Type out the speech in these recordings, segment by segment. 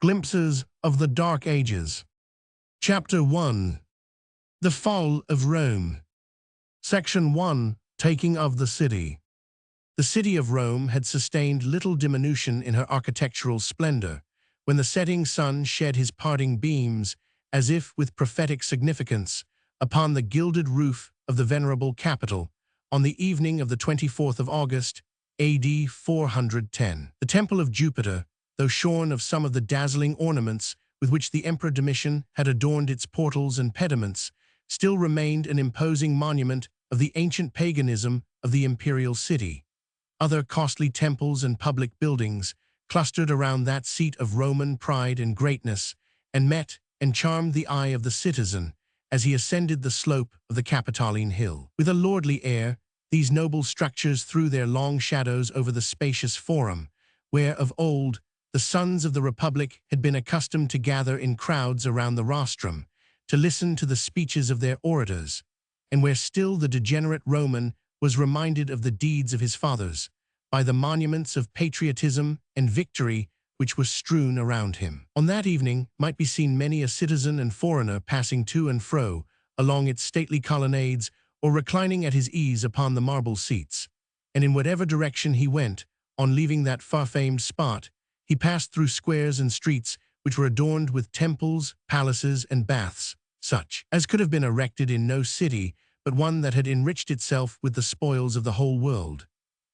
Glimpses of the Dark Ages. Chapter 1. The Fall of Rome. Section 1. Taking of the City. The city of Rome had sustained little diminution in her architectural splendor, when the setting sun shed his parting beams, as if with prophetic significance, upon the gilded roof of the venerable capital, on the evening of the 24th of August, AD 410. The Temple of Jupiter, though shorn of some of the dazzling ornaments with which the Emperor Domitian had adorned its portals and pediments, still remained an imposing monument of the ancient paganism of the imperial city. Other costly temples and public buildings clustered around that seat of Roman pride and greatness, and met and charmed the eye of the citizen as he ascended the slope of the Capitoline Hill. With a lordly air, these noble structures threw their long shadows over the spacious forum, where of old the sons of the Republic had been accustomed to gather in crowds around the rostrum, to listen to the speeches of their orators, and where still the degenerate Roman was reminded of the deeds of his fathers, by the monuments of patriotism and victory which were strewn around him. On that evening might be seen many a citizen and foreigner passing to and fro along its stately colonnades or reclining at his ease upon the marble seats, and in whatever direction he went, on leaving that far-famed spot, he passed through squares and streets which were adorned with temples, palaces, and baths, such as could have been erected in no city but one that had enriched itself with the spoils of the whole world.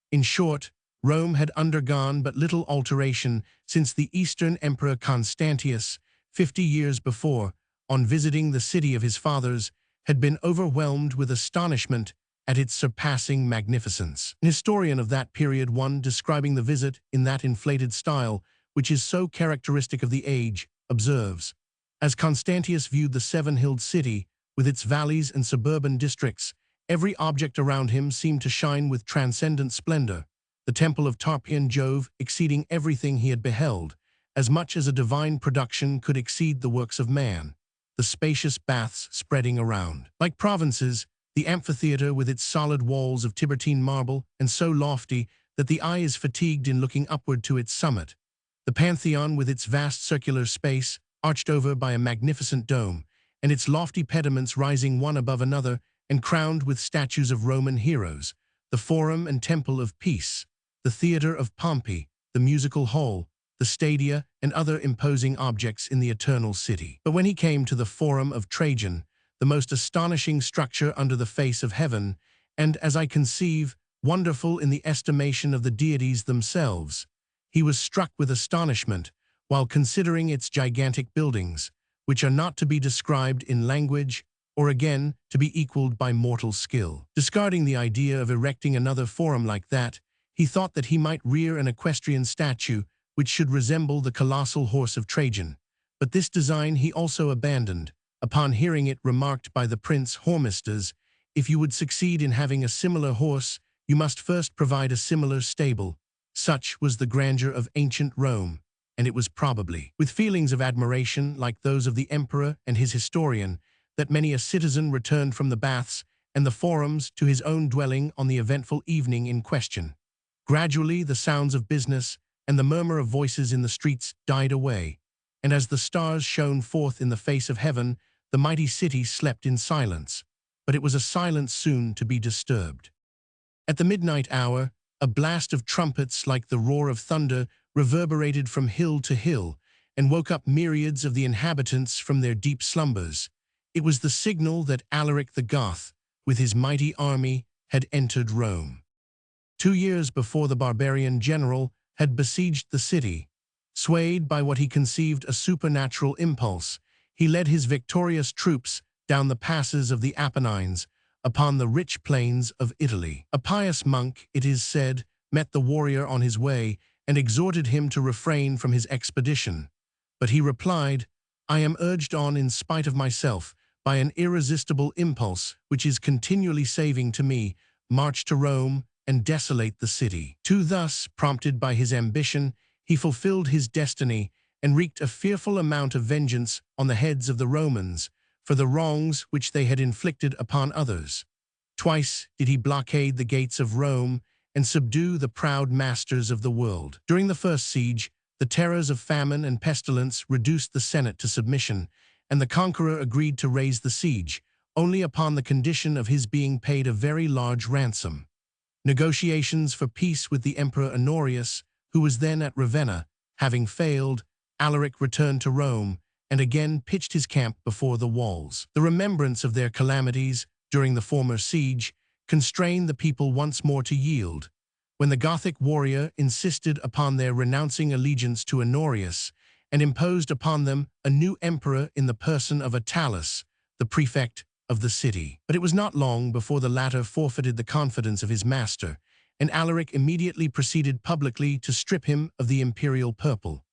In short, Rome had undergone but little alteration since the Eastern Emperor Constantius, 50 years before, on visiting the city of his fathers, had been overwhelmed with astonishment at its surpassing magnificence. An historian of that period, one describing the visit in that inflated style which is so characteristic of the age, observes, "As Constantius viewed the seven-hilled city, with its valleys and suburban districts, every object around him seemed to shine with transcendent splendor, the temple of Tarpeian Jove exceeding everything he had beheld, as much as a divine production could exceed the works of man, the spacious baths spreading around. Like provinces, the amphitheater with its solid walls of Tiburtine marble and so lofty that the eye is fatigued in looking upward to its summit, the Pantheon with its vast circular space, arched over by a magnificent dome, and its lofty pediments rising one above another and crowned with statues of Roman heroes, the Forum and Temple of Peace, the Theater of Pompey, the Musical Hall, the Stadia, and other imposing objects in the Eternal City. But when he came to the Forum of Trajan, the most astonishing structure under the face of heaven, and, as I conceive, wonderful in the estimation of the deities themselves, he was struck with astonishment while considering its gigantic buildings, which are not to be described in language or again to be equaled by mortal skill. Discarding the idea of erecting another forum like that, he thought that he might rear an equestrian statue which should resemble the colossal horse of Trajan, but this design he also abandoned, upon hearing it remarked by the Prince Hormisdas, "If you would succeed in having a similar horse, you must first provide a similar stable." Such was the grandeur of ancient Rome, and it was probably with feelings of admiration like those of the emperor and his historian that many a citizen returned from the baths and the forums to his own dwelling on the eventful evening in question. Gradually the sounds of business and the murmur of voices in the streets died away, and as the stars shone forth in the face of heaven, the mighty city slept in silence, but it was a silence soon to be disturbed. At the midnight hour, a blast of trumpets like the roar of thunder reverberated from hill to hill and woke up myriads of the inhabitants from their deep slumbers. It was the signal that Alaric the Goth, with his mighty army, had entered Rome. 2 years before, the barbarian general had besieged the city. Swayed by what he conceived a supernatural impulse, he led his victorious troops down the passes of the Apennines upon the rich plains of Italy. A pious monk, it is said, met the warrior on his way and exhorted him to refrain from his expedition. But he replied, "I am urged on in spite of myself by an irresistible impulse which is continually saying to me, 'March to Rome and desolate the city.'" Thus, prompted by his ambition, he fulfilled his destiny and wreaked a fearful amount of vengeance on the heads of the Romans for the wrongs which they had inflicted upon others. Twice did he blockade the gates of Rome and subdue the proud masters of the world. During the first siege, the terrors of famine and pestilence reduced the Senate to submission, and the conqueror agreed to raise the siege, only upon the condition of his being paid a very large ransom. Negotiations for peace with the Emperor Honorius, who was then at Ravenna, having failed, Alaric returned to Rome and again pitched his camp before the walls. The remembrance of their calamities during the former siege constrained the people once more to yield. When the Gothic warrior insisted upon their renouncing allegiance to Honorius and imposed upon them a new emperor in the person of Attalus, the prefect of the city. But it was not long before the latter forfeited the confidence of his master, and Alaric immediately proceeded publicly to strip him of the imperial purple.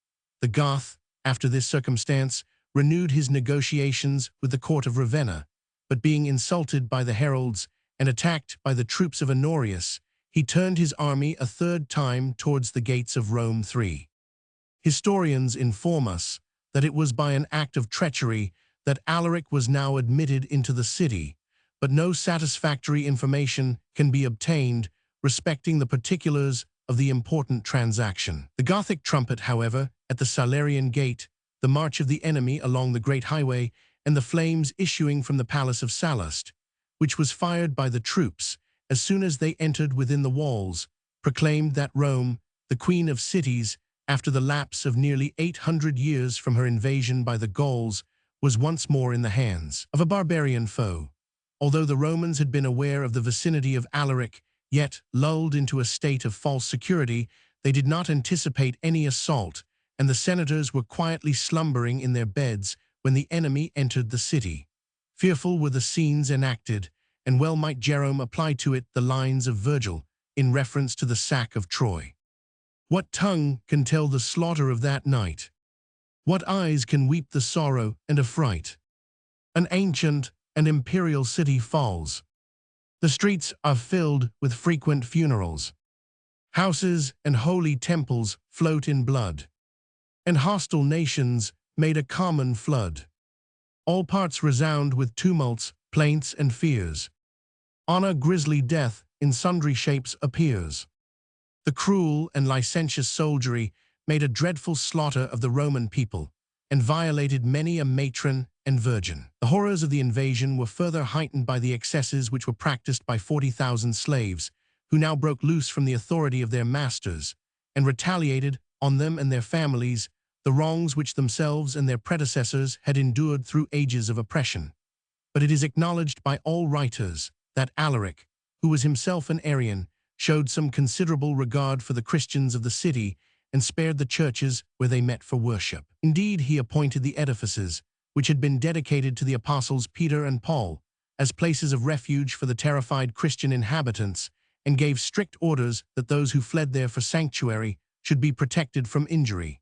The Goth, after this circumstance, renewed his negotiations with the court of Ravenna, but being insulted by the heralds and attacked by the troops of Honorius, he turned his army a third time towards the gates of Rome III. Historians inform us that it was by an act of treachery that Alaric was now admitted into the city, but no satisfactory information can be obtained respecting the particulars of the important transaction. The Gothic trumpet, however, at the Salarian Gate, the march of the enemy along the great highway, and the flames issuing from the palace of Sallust, which was fired by the troops as soon as they entered within the walls, proclaimed that Rome, the queen of cities, after the lapse of nearly 800 years from her invasion by the Gauls, was once more in the hands of a barbarian foe. Although the Romans had been aware of the vicinity of Alaric, yet, lulled into a state of false security, they did not anticipate any assault, and the senators were quietly slumbering in their beds when the enemy entered the city. Fearful were the scenes enacted, and well might Jerome apply to it the lines of Virgil in reference to the sack of Troy. What tongue can tell the slaughter of that night? What eyes can weep the sorrow and affright? An ancient and imperial city falls. The streets are filled with frequent funerals. Houses and holy temples float in blood, and hostile nations made a common flood. All parts resound with tumults, plaints, and fears. On a grisly death in sundry shapes appears. The cruel and licentious soldiery made a dreadful slaughter of the Roman people, and violated many a matron and virgin. The horrors of the invasion were further heightened by the excesses which were practiced by 40,000 slaves, who now broke loose from the authority of their masters, and retaliated on them and their families the wrongs which themselves and their predecessors had endured through ages of oppression. But it is acknowledged by all writers that Alaric, who was himself an Arian, showed some considerable regard for the Christians of the city and spared the churches where they met for worship. Indeed, he appointed the edifices, which had been dedicated to the apostles Peter and Paul, as places of refuge for the terrified Christian inhabitants, and gave strict orders that those who fled there for sanctuary should be protected from injury.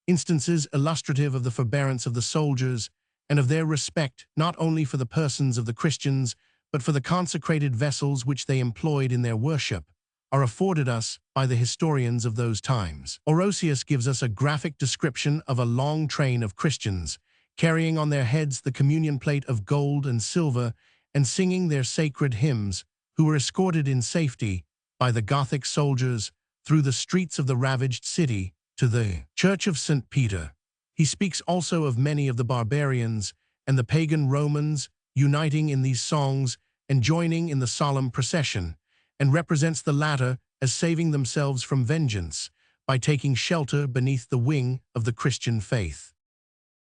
Instances illustrative of the forbearance of the soldiers and of their respect not only for the persons of the Christians, but for the consecrated vessels which they employed in their worship, are afforded us by the historians of those times. Orosius gives us a graphic description of a long train of Christians, carrying on their heads the communion plate of gold and silver and singing their sacred hymns, who were escorted in safety by the Gothic soldiers through the streets of the ravaged city to the Church of St. Peter. He speaks also of many of the barbarians and the pagan Romans uniting in these songs and joining in the solemn procession, and represents the latter as saving themselves from vengeance by taking shelter beneath the wing of the Christian faith.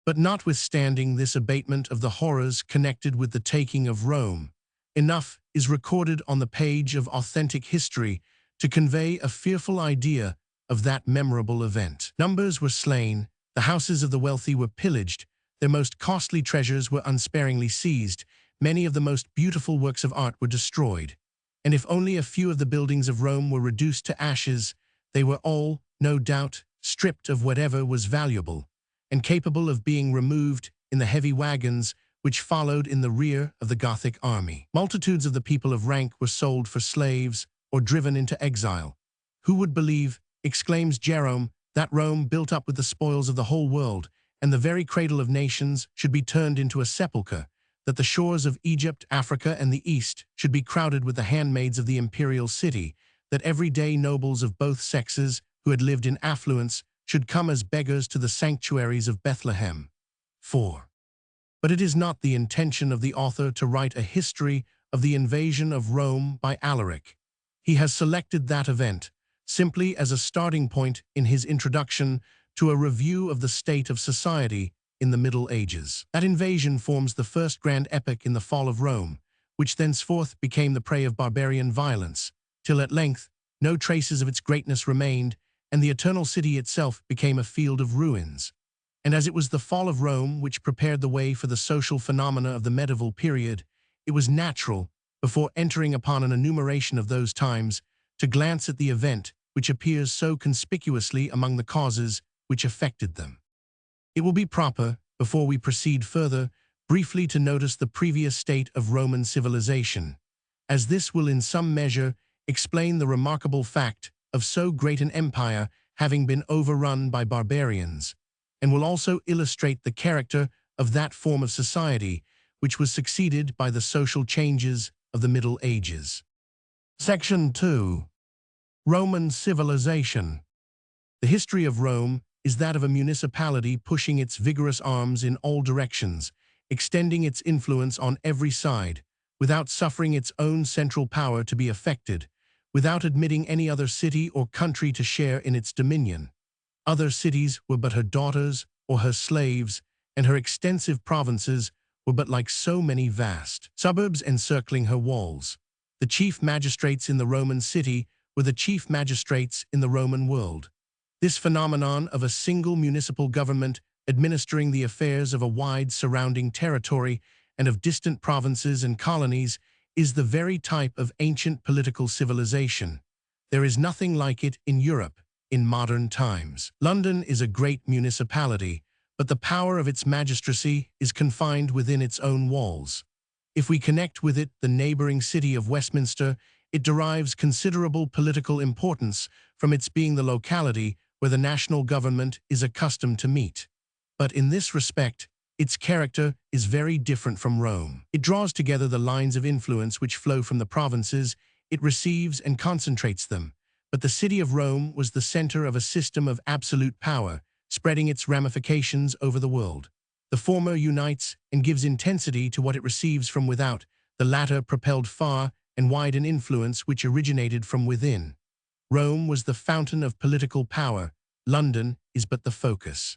But notwithstanding this abatement of the horrors connected with the taking of Rome, enough is recorded on the page of authentic history to convey a fearful idea of that memorable event. Numbers were slain, the houses of the wealthy were pillaged, their most costly treasures were unsparingly seized, many of the most beautiful works of art were destroyed, and if only a few of the buildings of Rome were reduced to ashes, they were all, no doubt, stripped of whatever was valuable, and capable of being removed in the heavy wagons which followed in the rear of the Gothic army. Multitudes of the people of rank were sold for slaves or driven into exile. Who would believe, exclaims Jerome, that Rome, built up with the spoils of the whole world, and the very cradle of nations, should be turned into a sepulchre, that the shores of Egypt, Africa, and the East should be crowded with the handmaids of the imperial city, that everyday nobles of both sexes who had lived in affluence should come as beggars to the sanctuaries of Bethlehem. 4. But it is not the intention of the author to write a history of the invasion of Rome by Alaric. He has selected that event simply as a starting point in his introduction to a review of the state of society in the Middle Ages. That invasion forms the first grand epoch in the fall of Rome, which thenceforth became the prey of barbarian violence, till at length no traces of its greatness remained, and the eternal city itself became a field of ruins. And as it was the fall of Rome which prepared the way for the social phenomena of the medieval period, it was natural, before entering upon an enumeration of those times, to glance at the event which appears so conspicuously among the causes which affected them. It will be proper, before we proceed further, briefly to notice the previous state of Roman civilization, as this will in some measure explain the remarkable fact of so great an empire having been overrun by barbarians, and will also illustrate the character of that form of society which was succeeded by the social changes of the Middle Ages. Section 2. Roman civilization. The history of Rome is that of a municipality pushing its vigorous arms in all directions, extending its influence on every side, without suffering its own central power to be affected, without admitting any other city or country to share in its dominion. Other cities were but her daughters or her slaves, and her extensive provinces were but like so many vast suburbs encircling her walls. The chief magistrates in the Roman city were the chief magistrates in the Roman world. This phenomenon of a single municipal government administering the affairs of a wide surrounding territory and of distant provinces and colonies is the very type of ancient political civilization. There is nothing like it in Europe in modern times. London is a great municipality, but the power of its magistracy is confined within its own walls. If we connect with it the neighboring city of Westminster, it derives considerable political importance from its being the locality where the national government is accustomed to meet. But in this respect, its character is very different from Rome. It draws together the lines of influence which flow from the provinces, it receives and concentrates them. But the city of Rome was the center of a system of absolute power, spreading its ramifications over the world. The former unites and gives intensity to what it receives from without, the latter propelled far and wide an influence which originated from within. Rome was the fountain of political power, London is but the focus.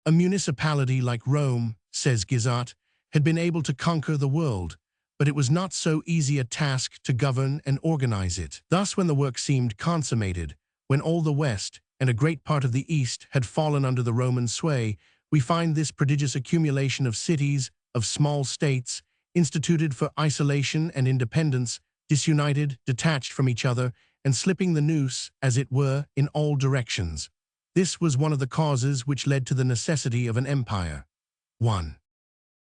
A municipality like Rome, says Guizot, had been able to conquer the world, but it was not so easy a task to govern and organize it. Thus, when the work seemed consummated, when all the West and a great part of the East had fallen under the Roman sway, we find this prodigious accumulation of cities, of small states, instituted for isolation and independence, disunited, detached from each other, and slipping the noose, as it were, in all directions. This was one of the causes which led to the necessity of an empire. 1.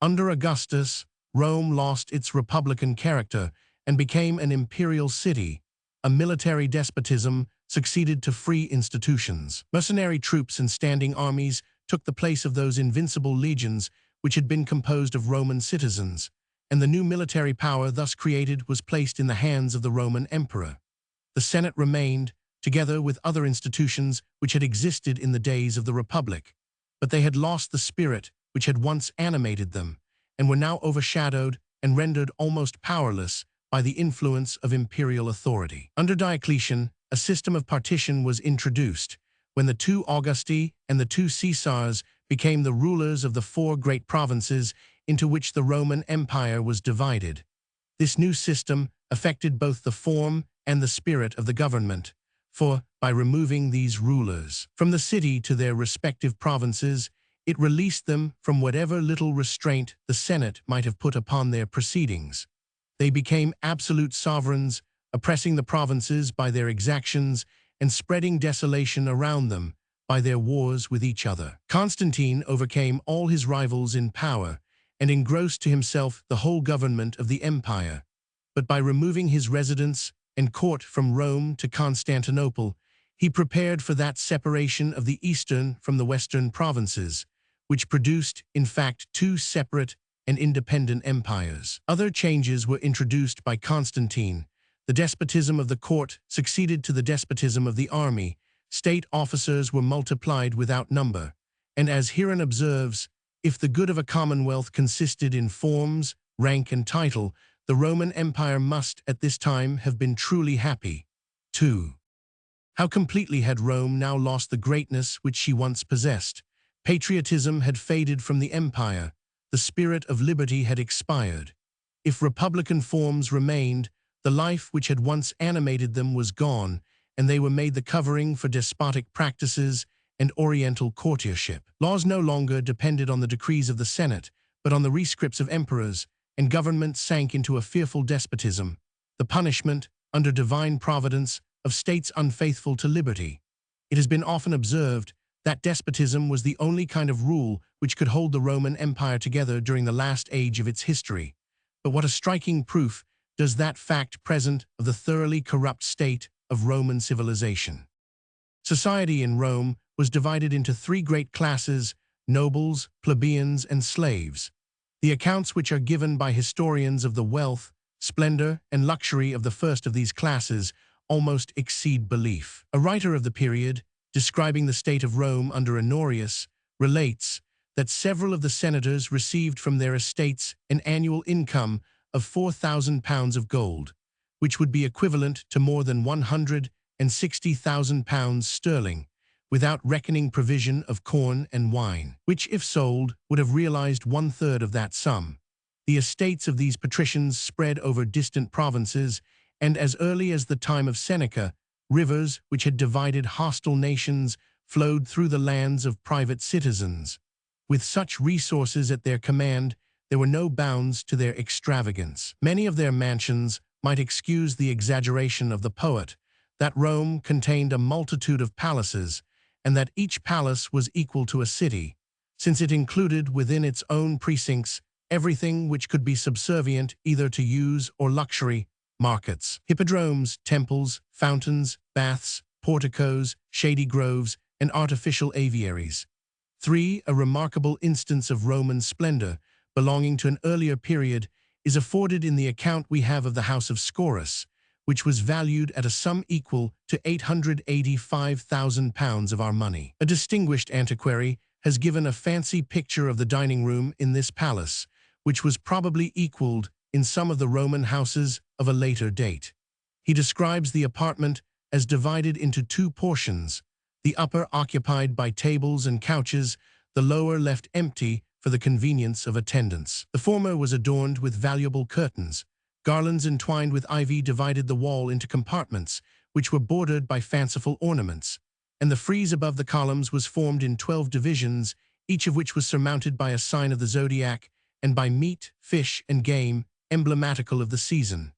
Under Augustus, Rome lost its republican character and became an imperial city. A military despotism succeeded to free institutions. Mercenary troops and standing armies took the place of those invincible legions which had been composed of Roman citizens, and the new military power thus created was placed in the hands of the Roman emperor. The Senate remained, together with other institutions which had existed in the days of the Republic, but they had lost the spirit which had once animated them, and were now overshadowed and rendered almost powerless by the influence of imperial authority. Under Diocletian, a system of partition was introduced, when the 2 Augusti and the 2 Caesars became the rulers of the 4 great provinces into which the Roman Empire was divided. This new system affected both the form and the spirit of the government, for, by removing these rulers from the city to their respective provinces, it released them from whatever little restraint the Senate might have put upon their proceedings. They became absolute sovereigns, oppressing the provinces by their exactions and spreading desolation around them by their wars with each other. Constantine overcame all his rivals in power and engrossed to himself the whole government of the empire. But by removing his residence and court from Rome to Constantinople, he prepared for that separation of the eastern from the western provinces, which produced, in fact, 2 separate and independent empires. Other changes were introduced by Constantine. The despotism of the court succeeded to the despotism of the army, state officers were multiplied without number, and as Heron observes, if the good of a commonwealth consisted in forms, rank, and title, the Roman Empire must at this time have been truly happy. 2. How completely had Rome now lost the greatness which she once possessed? Patriotism had faded from the empire, the spirit of liberty had expired. If republican forms remained, the life which had once animated them was gone, and they were made the covering for despotic practices and oriental courtiership. Laws no longer depended on the decrees of the Senate, but on the rescripts of emperors, and government sank into a fearful despotism, the punishment, under divine providence, of states unfaithful to liberty. It has been often observed that despotism was the only kind of rule which could hold the Roman Empire together during the last age of its history. But what a striking proof does that fact present of the thoroughly corrupt state of Roman civilization. Society in Rome was divided into three great classes: nobles, plebeians, and slaves. The accounts which are given by historians of the wealth, splendor, and luxury of the first of these classes almost exceed belief. A writer of the period, describing the state of Rome under Honorius, relates that several of the senators received from their estates an annual income of 4,000 pounds of gold, which would be equivalent to more than 160,000 pounds sterling, without reckoning provision of corn and wine, which, if sold, would have realized 1/3 of that sum. The estates of these patricians spread over distant provinces, and as early as the time of Seneca, rivers which had divided hostile nations flowed through the lands of private citizens. With such resources at their command, there were no bounds to their extravagance. Many of their mansions might excuse the exaggeration of the poet, that Rome contained a multitude of palaces, and that each palace was equal to a city, since it included within its own precincts everything which could be subservient either to use or luxury: markets, hippodromes, temples, fountains, baths, porticos, shady groves, and artificial aviaries. 3. A remarkable instance of Roman splendor, belonging to an earlier period, is afforded in the account we have of the house of Scaurus, which was valued at a sum equal to 885,000 pounds of our money. A distinguished antiquary has given a fancy picture of the dining room in this palace, which was probably equaled in some of the Roman houses of a later date. He describes the apartment as divided into two portions, the upper occupied by tables and couches, the lower left empty for the convenience of attendants. The former was adorned with valuable curtains. Garlands entwined with ivy divided the wall into compartments, which were bordered by fanciful ornaments, and the frieze above the columns was formed in 12 divisions, each of which was surmounted by a sign of the zodiac and by meat, fish, and game, emblematical of the season.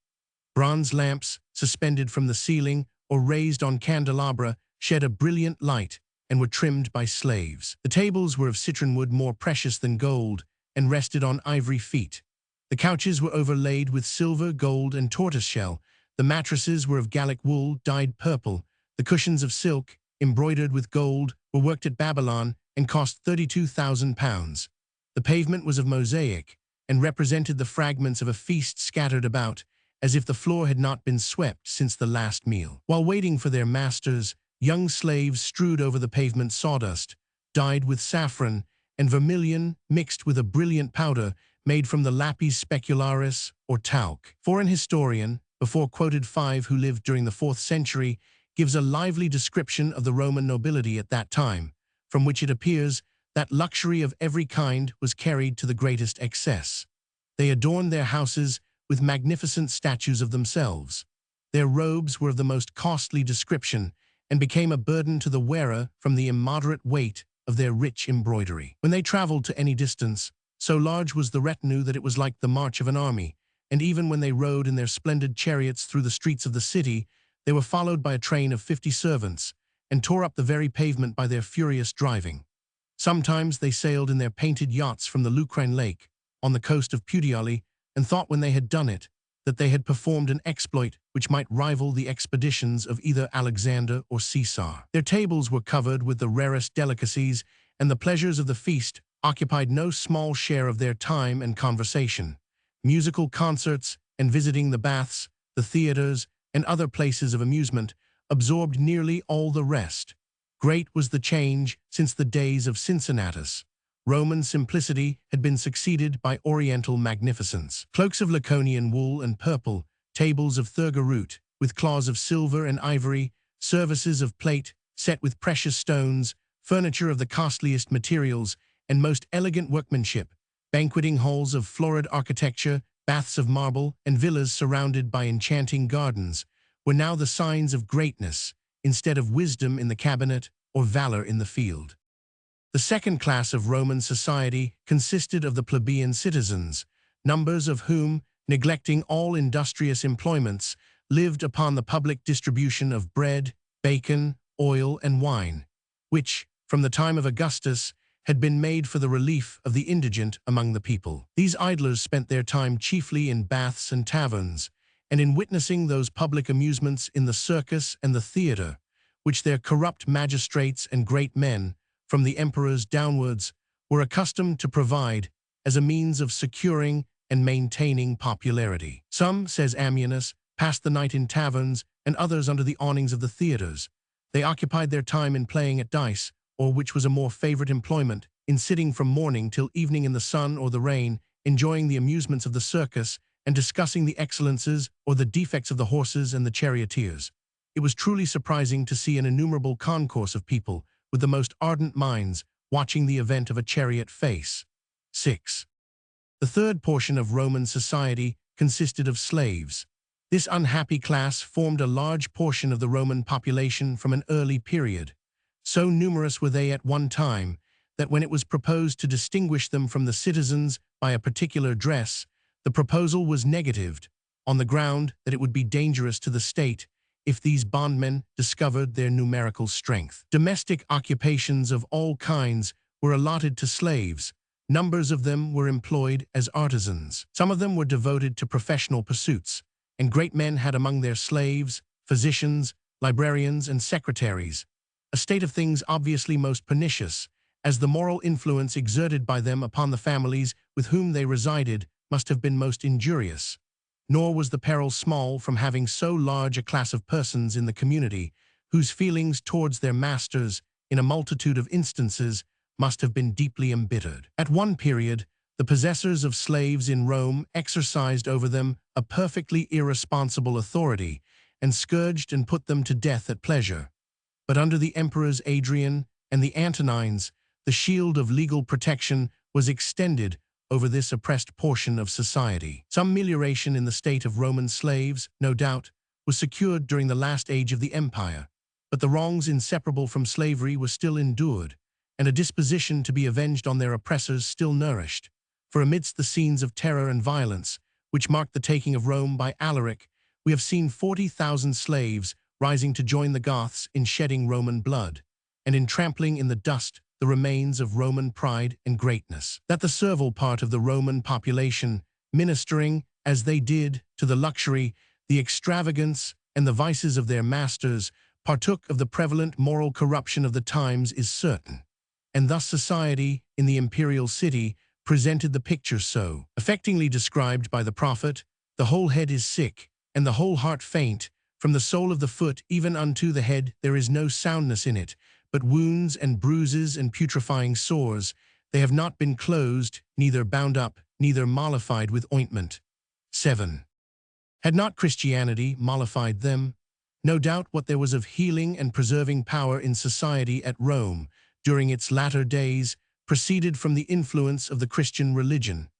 Bronze lamps, suspended from the ceiling or raised on candelabra, shed a brilliant light and were trimmed by slaves. The tables were of citron wood more precious than gold and rested on ivory feet. The couches were overlaid with silver, gold, and tortoiseshell. The mattresses were of Gallic wool dyed purple. The cushions of silk, embroidered with gold, were worked at Babylon and cost 32,000 pounds. The pavement was of mosaic and represented the fragments of a feast scattered about, as if the floor had not been swept since the last meal. While waiting for their masters, young slaves strewed over the pavement sawdust, dyed with saffron and vermilion mixed with a brilliant powder made from the lapis specularis or talc. Foreign historian, before quoted 5, who lived during the 4th century, gives a lively description of the Roman nobility at that time, from which it appears that luxury of every kind was carried to the greatest excess. They adorned their houses with magnificent statues of themselves. Their robes were of the most costly description and became a burden to the wearer from the immoderate weight of their rich embroidery. When they traveled to any distance, so large was the retinue that it was like the march of an army, and even when they rode in their splendid chariots through the streets of the city, they were followed by a train of 50 servants and tore up the very pavement by their furious driving. Sometimes they sailed in their painted yachts from the Lucrine Lake on the coast of Puteoli and thought when they had done it that they had performed an exploit which might rival the expeditions of either Alexander or Caesar. Their tables were covered with the rarest delicacies, and the pleasures of the feast occupied no small share of their time and conversation. Musical concerts and visiting the baths, the theaters, and other places of amusement absorbed nearly all the rest. Great was the change since the days of Cincinnatus. Roman simplicity had been succeeded by Oriental magnificence. Cloaks of Laconian wool and purple, tables of thurga root, with claws of silver and ivory, services of plate, set with precious stones, furniture of the costliest materials, and most elegant workmanship, banqueting halls of florid architecture, baths of marble, and villas surrounded by enchanting gardens, were now the signs of greatness, instead of wisdom in the cabinet or valor in the field. The second class of Roman society consisted of the plebeian citizens, numbers of whom, neglecting all industrious employments, lived upon the public distribution of bread, bacon, oil, and wine, which, from the time of Augustus, had been made for the relief of the indigent among the people. These idlers spent their time chiefly in baths and taverns, and in witnessing those public amusements in the circus and the theatre, which their corrupt magistrates and great men, from the emperors downwards, were accustomed to provide as a means of securing and maintaining popularity. Some, says Ammianus, passed the night in taverns, and others under the awnings of the theatres. They occupied their time in playing at dice, or, which was a more favorite employment, in sitting from morning till evening in the sun or the rain, enjoying the amusements of the circus, and discussing the excellences or the defects of the horses and the charioteers. It was truly surprising to see an innumerable concourse of people, with the most ardent minds, watching the event of a chariot race. 6. The third portion of Roman society consisted of slaves. This unhappy class formed a large portion of the Roman population from an early period. So numerous were they at one time, that when it was proposed to distinguish them from the citizens by a particular dress, the proposal was negatived, on the ground that it would be dangerous to the state if these bondmen discovered their numerical strength. Domestic occupations of all kinds were allotted to slaves. Numbers of them were employed as artisans. Some of them were devoted to professional pursuits, and great men had among their slaves, physicians, librarians, and secretaries, a state of things obviously most pernicious, as the moral influence exerted by them upon the families with whom they resided must have been most injurious. Nor was the peril small from having so large a class of persons in the community, whose feelings towards their masters, in a multitude of instances, must have been deeply embittered. At one period, the possessors of slaves in Rome exercised over them a perfectly irresponsible authority, and scourged and put them to death at pleasure. But under the emperors Adrian and the Antonines, the shield of legal protection was extended over this oppressed portion of society. Some amelioration in the state of Roman slaves, no doubt, was secured during the last age of the empire, but the wrongs inseparable from slavery were still endured, and a disposition to be avenged on their oppressors still nourished. For amidst the scenes of terror and violence, which marked the taking of Rome by Alaric, we have seen 40,000 slaves rising to join the Goths in shedding Roman blood, and in trampling in the dust the remains of Roman pride and greatness. That the servile part of the Roman population, ministering, as they did, to the luxury, the extravagance, and the vices of their masters, partook of the prevalent moral corruption of the times is certain. And thus society, in the imperial city, presented the picture so affectingly described by the prophet: "The whole head is sick, and the whole heart faint, from the sole of the foot even unto the head there is no soundness in it, but wounds and bruises and putrefying sores, they have not been closed, neither bound up, neither mollified with ointment." 7. Had not Christianity mollified them? No doubt what there was of healing and preserving power in society at Rome during its latter days proceeded from the influence of the Christian religion,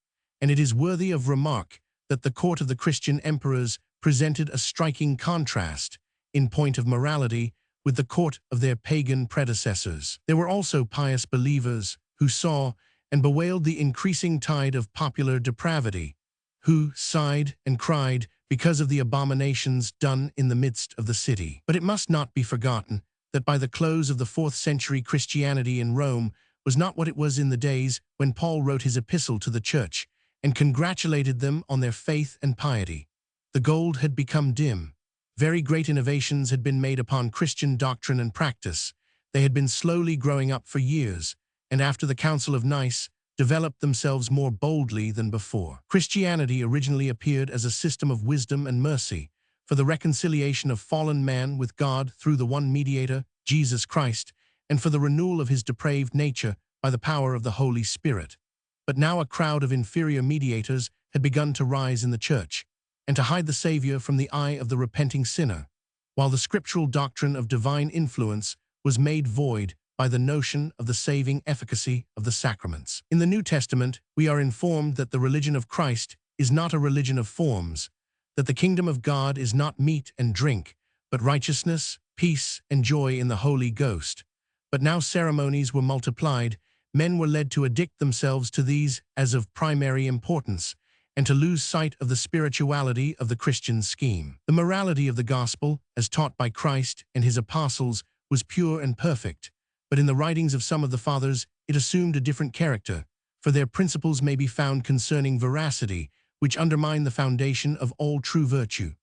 and it is worthy of remark that the court of the Christian emperors presented a striking contrast, in point of morality, with the court of their pagan predecessors. There were also pious believers who saw and bewailed the increasing tide of popular depravity, who sighed and cried because of the abominations done in the midst of the city. But it must not be forgotten that by the close of the 4th century Christianity in Rome was not what it was in the days when Paul wrote his epistle to the church and congratulated them on their faith and piety. The gold had become dim. Very great innovations had been made upon Christian doctrine and practice. They had been slowly growing up for years, and after the Council of Nice, developed themselves more boldly than before. Christianity originally appeared as a system of wisdom and mercy, for the reconciliation of fallen man with God through the one mediator, Jesus Christ, and for the renewal of his depraved nature by the power of the Holy Spirit. But now a crowd of inferior mediators had begun to rise in the church, and to hide the Savior from the eye of the repenting sinner, while the scriptural doctrine of divine influence was made void by the notion of the saving efficacy of the sacraments. In the New Testament, we are informed that the religion of Christ is not a religion of forms, that the kingdom of God is not meat and drink, but righteousness, peace, and joy in the Holy Ghost. But now ceremonies were multiplied, men were led to addict themselves to these as of primary importance, and to lose sight of the spirituality of the Christian scheme. The morality of the gospel, as taught by Christ and his apostles, was pure and perfect, but in the writings of some of the fathers it assumed a different character, for their principles may be found concerning veracity, which undermine the foundation of all true virtue.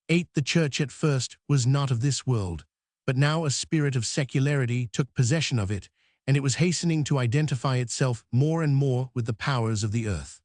8. The church at first was not of this world, but now a spirit of secularity took possession of it, and it was hastening to identify itself more and more with the powers of the earth.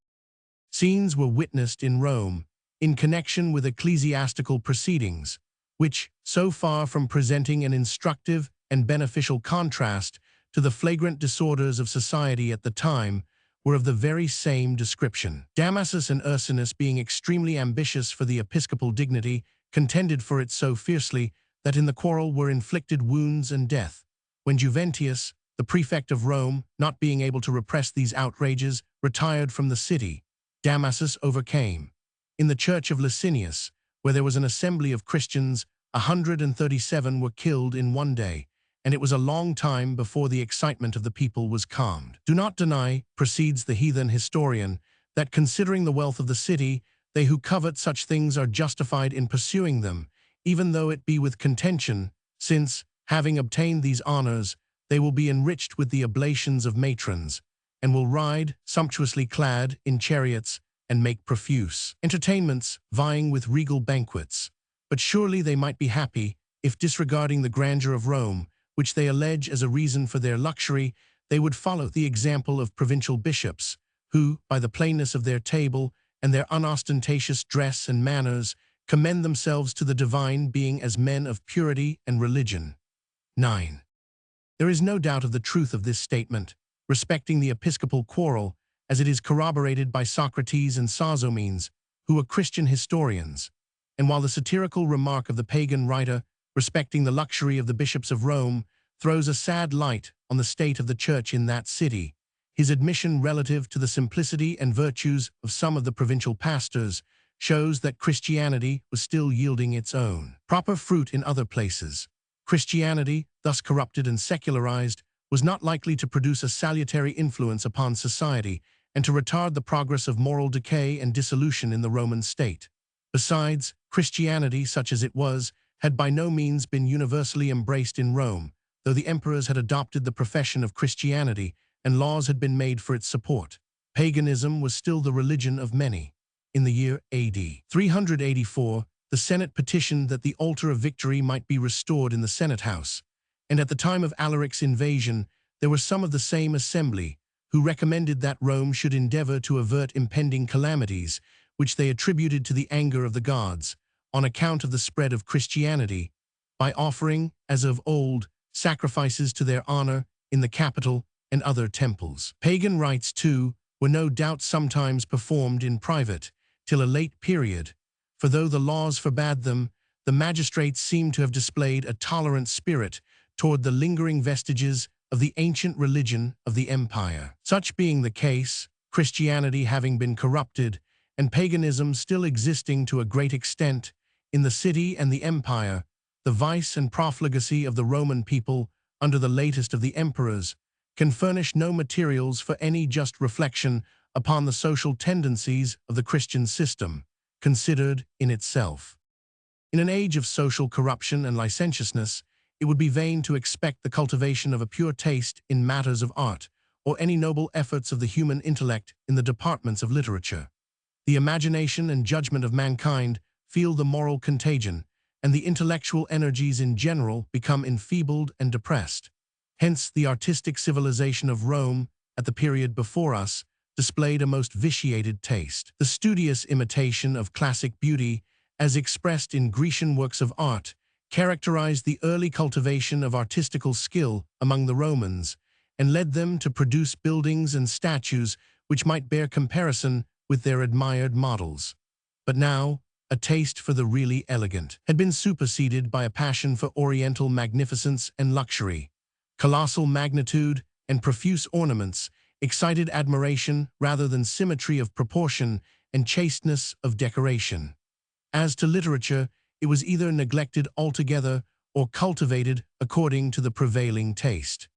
Scenes were witnessed in Rome, in connection with ecclesiastical proceedings, which, so far from presenting an instructive and beneficial contrast to the flagrant disorders of society at the time, were of the very same description. Damasus and Ursinus, being extremely ambitious for the episcopal dignity, contended for it so fiercely that in the quarrel were inflicted wounds and death. When Juventius, the prefect of Rome, not being able to repress these outrages, retired from the city, Damasus overcame. In the church of Licinius, where there was an assembly of Christians, 137 were killed in one day, and it was a long time before the excitement of the people was calmed. Do not deny, proceeds the heathen historian, that considering the wealth of the city, they who covet such things are justified in pursuing them, even though it be with contention, since, having obtained these honors, they will be enriched with the oblations of matrons, and will ride, sumptuously clad, in chariots, and make profuse entertainments, vying with regal banquets. But surely they might be happy, if disregarding the grandeur of Rome, which they allege as a reason for their luxury, they would follow the example of provincial bishops, who, by the plainness of their table and their unostentatious dress and manners, commend themselves to the divine being as men of purity and religion. 9. There is no doubt of the truth of this statement respecting the episcopal quarrel, as it is corroborated by Socrates and Sozomenes, who were Christian historians. And while the satirical remark of the pagan writer respecting the luxury of the bishops of Rome throws a sad light on the state of the church in that city, his admission relative to the simplicity and virtues of some of the provincial pastors shows that Christianity was still yielding its own proper fruit in other places. Christianity, thus corrupted and secularized, was not likely to produce a salutary influence upon society and to retard the progress of moral decay and dissolution in the Roman state. Besides, Christianity, such as it was, had by no means been universally embraced in Rome, though the emperors had adopted the profession of Christianity and laws had been made for its support. Paganism was still the religion of many. In the year AD 384, the Senate petitioned that the altar of victory might be restored in the Senate House, and at the time of Alaric's invasion, there were some of the same assembly who recommended that Rome should endeavor to avert impending calamities, which they attributed to the anger of the gods, on account of the spread of Christianity, by offering, as of old, sacrifices to their honor in the Capitol and other temples. Pagan rites, too, were no doubt sometimes performed in private, till a late period, for though the laws forbade them, the magistrates seem to have displayed a tolerant spirit toward the lingering vestiges of the ancient religion of the empire. Such being the case, Christianity having been corrupted, and paganism still existing to a great extent in the city and the empire, the vice and profligacy of the Roman people, under the latest of the emperors, can furnish no materials for any just reflection upon the social tendencies of the Christian system, considered in itself. In an age of social corruption and licentiousness, it would be vain to expect the cultivation of a pure taste in matters of art, or any noble efforts of the human intellect in the departments of literature. The imagination and judgment of mankind feel the moral contagion, and the intellectual energies in general become enfeebled and depressed. Hence, the artistic civilization of Rome, at the period before us, displayed a most vitiated taste. The studious imitation of classic beauty, as expressed in Grecian works of art, characterized the early cultivation of artistical skill among the Romans and led them to produce buildings and statues which might bear comparison with their admired models. But now, a taste for the really elegant had been superseded by a passion for oriental magnificence and luxury. Colossal magnitude and profuse ornaments excited admiration rather than symmetry of proportion and chasteness of decoration. As to literature, it was either neglected altogether or cultivated according to the prevailing taste.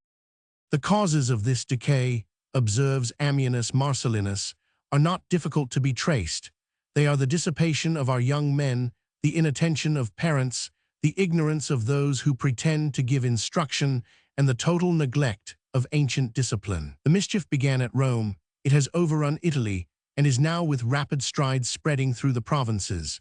The causes of this decay, observes Ammianus Marcellinus, are not difficult to be traced. They are the dissipation of our young men, the inattention of parents, the ignorance of those who pretend to give instruction, and the total neglect of ancient discipline. The mischief began at Rome, it has overrun Italy, and is now with rapid strides spreading through the provinces.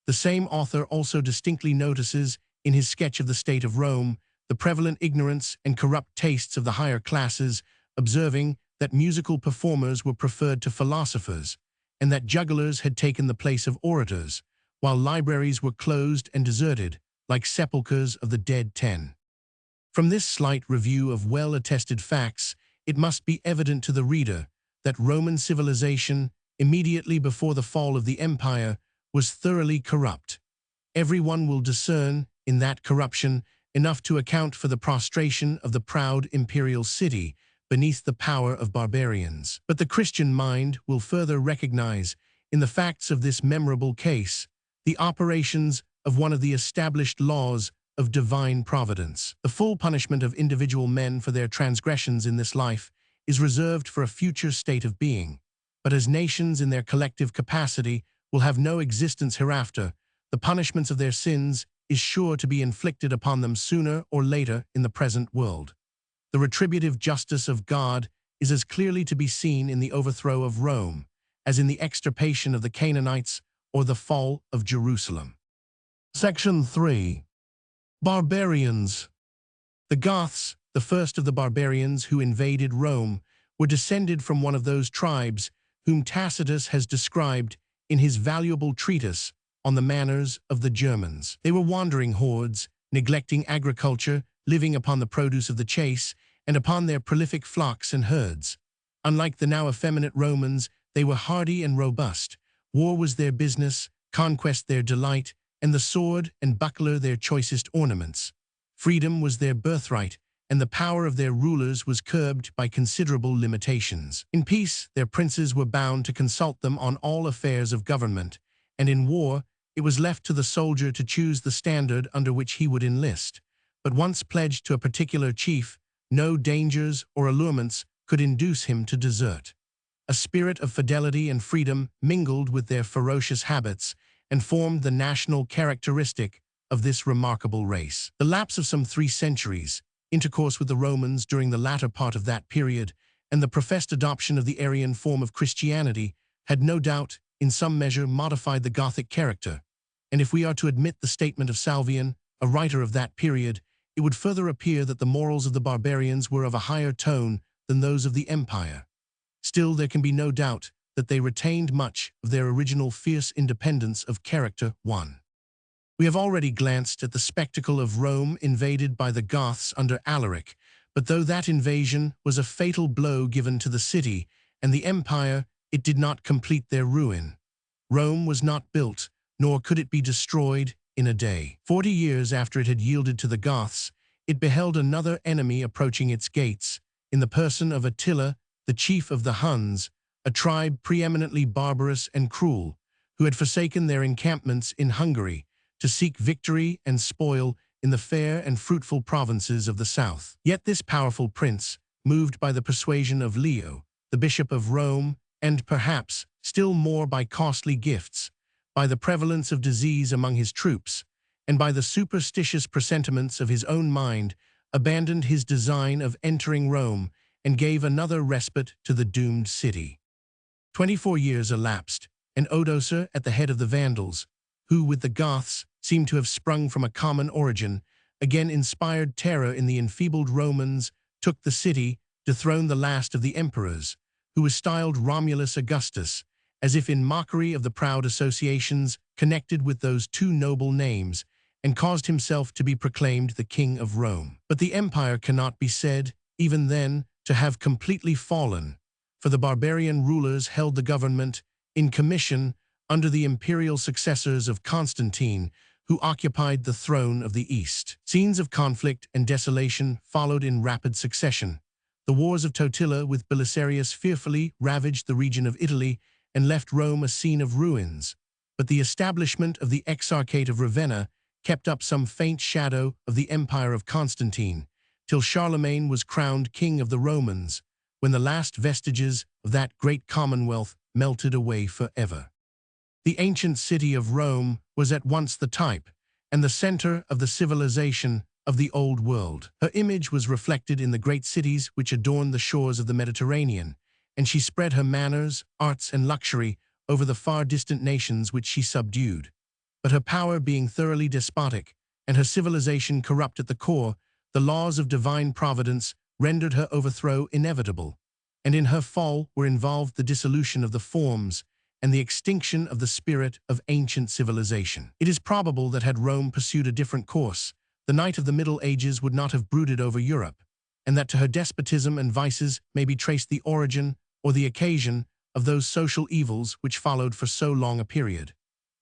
The same author also distinctly notices, in his sketch of the state of Rome, the prevalent ignorance and corrupt tastes of the higher classes, observing that musical performers were preferred to philosophers, and that jugglers had taken the place of orators, while libraries were closed and deserted, like sepulchres of the dead ten. From this slight review of well-attested facts, it must be evident to the reader that Roman civilization, immediately before the fall of the empire, was thoroughly corrupt. Everyone will discern, in that corruption, enough to account for the prostration of the proud imperial city beneath the power of barbarians. But the Christian mind will further recognize, in the facts of this memorable case, the operations of one of the established laws of divine providence. The full punishment of individual men for their transgressions in this life is reserved for a future state of being, but as nations in their collective capacity will have no existence hereafter, the punishments of their sins is sure to be inflicted upon them sooner or later in the present world. The retributive justice of God is as clearly to be seen in the overthrow of Rome as in the extirpation of the Canaanites or the fall of Jerusalem. Section 3. Barbarians. The Goths, the first of the barbarians who invaded Rome, were descended from one of those tribes whom Tacitus has described in his valuable treatise on the manners of the Germans. They were wandering hordes, neglecting agriculture, living upon the produce of the chase, and upon their prolific flocks and herds. Unlike the now effeminate Romans, they were hardy and robust. War was their business, conquest their delight, and the sword and buckler their choicest ornaments. Freedom was their birthright, and the power of their rulers was curbed by considerable limitations. In peace, their princes were bound to consult them on all affairs of government, and in war, it was left to the soldier to choose the standard under which he would enlist. But once pledged to a particular chief, no dangers or allurements could induce him to desert. A spirit of fidelity and freedom mingled with their ferocious habits and formed the national characteristic of this remarkable race. The lapse of some 3 centuries, intercourse with the Romans during the latter part of that period, and the professed adoption of the Arian form of Christianity had no doubt, in some measure, modified the Gothic character. And if we are to admit the statement of Salvian, a writer of that period, it would further appear that the morals of the barbarians were of a higher tone than those of the empire. Still, there can be no doubt that they retained much of their original fierce independence of character. 1. We have already glanced at the spectacle of Rome invaded by the Goths under Alaric, but though that invasion was a fatal blow given to the city and the empire, it did not complete their ruin. Rome was not built, nor could it be destroyed, in a day. 40 years after it had yielded to the Goths, it beheld another enemy approaching its gates, in the person of Attila, the chief of the Huns, a tribe preeminently barbarous and cruel, who had forsaken their encampments in Hungary to seek victory and spoil in the fair and fruitful provinces of the south. Yet this powerful prince, moved by the persuasion of Leo, the bishop of Rome, and perhaps still more by costly gifts, by the prevalence of disease among his troops, and by the superstitious presentiments of his own mind, abandoned his design of entering Rome and gave another respite to the doomed city. 24 years elapsed, and Odoacer, at the head of the Vandals, who, with the Goths, seemed to have sprung from a common origin, again inspired terror in the enfeebled Romans, took the city, dethroned the last of the emperors, who was styled Romulus Augustus, as if in mockery of the proud associations connected with those 2 noble names, and caused himself to be proclaimed the King of Rome. But the empire cannot be said, even then, to have completely fallen, for the barbarian rulers held the government in commission under the imperial successors of Constantine, who occupied the throne of the East. Scenes of conflict and desolation followed in rapid succession. The wars of Totila with Belisarius fearfully ravaged the region of Italy and left Rome a scene of ruins. But the establishment of the Exarchate of Ravenna kept up some faint shadow of the empire of Constantine, till Charlemagne was crowned king of the Romans, when the last vestiges of that great commonwealth melted away forever. The ancient city of Rome was at once the type and the center of the civilization of the Old World. Her image was reflected in the great cities which adorned the shores of the Mediterranean, and she spread her manners, arts, and luxury over the far distant nations which she subdued. But her power being thoroughly despotic, and her civilization corrupt at the core, the laws of divine providence rendered her overthrow inevitable, and in her fall were involved the dissolution of the forms and the extinction of the spirit of ancient civilization. It is probable that had Rome pursued a different course, the night of the Middle Ages would not have brooded over Europe, and that to her despotism and vices may be traced the origin or the occasion of those social evils which followed for so long a period.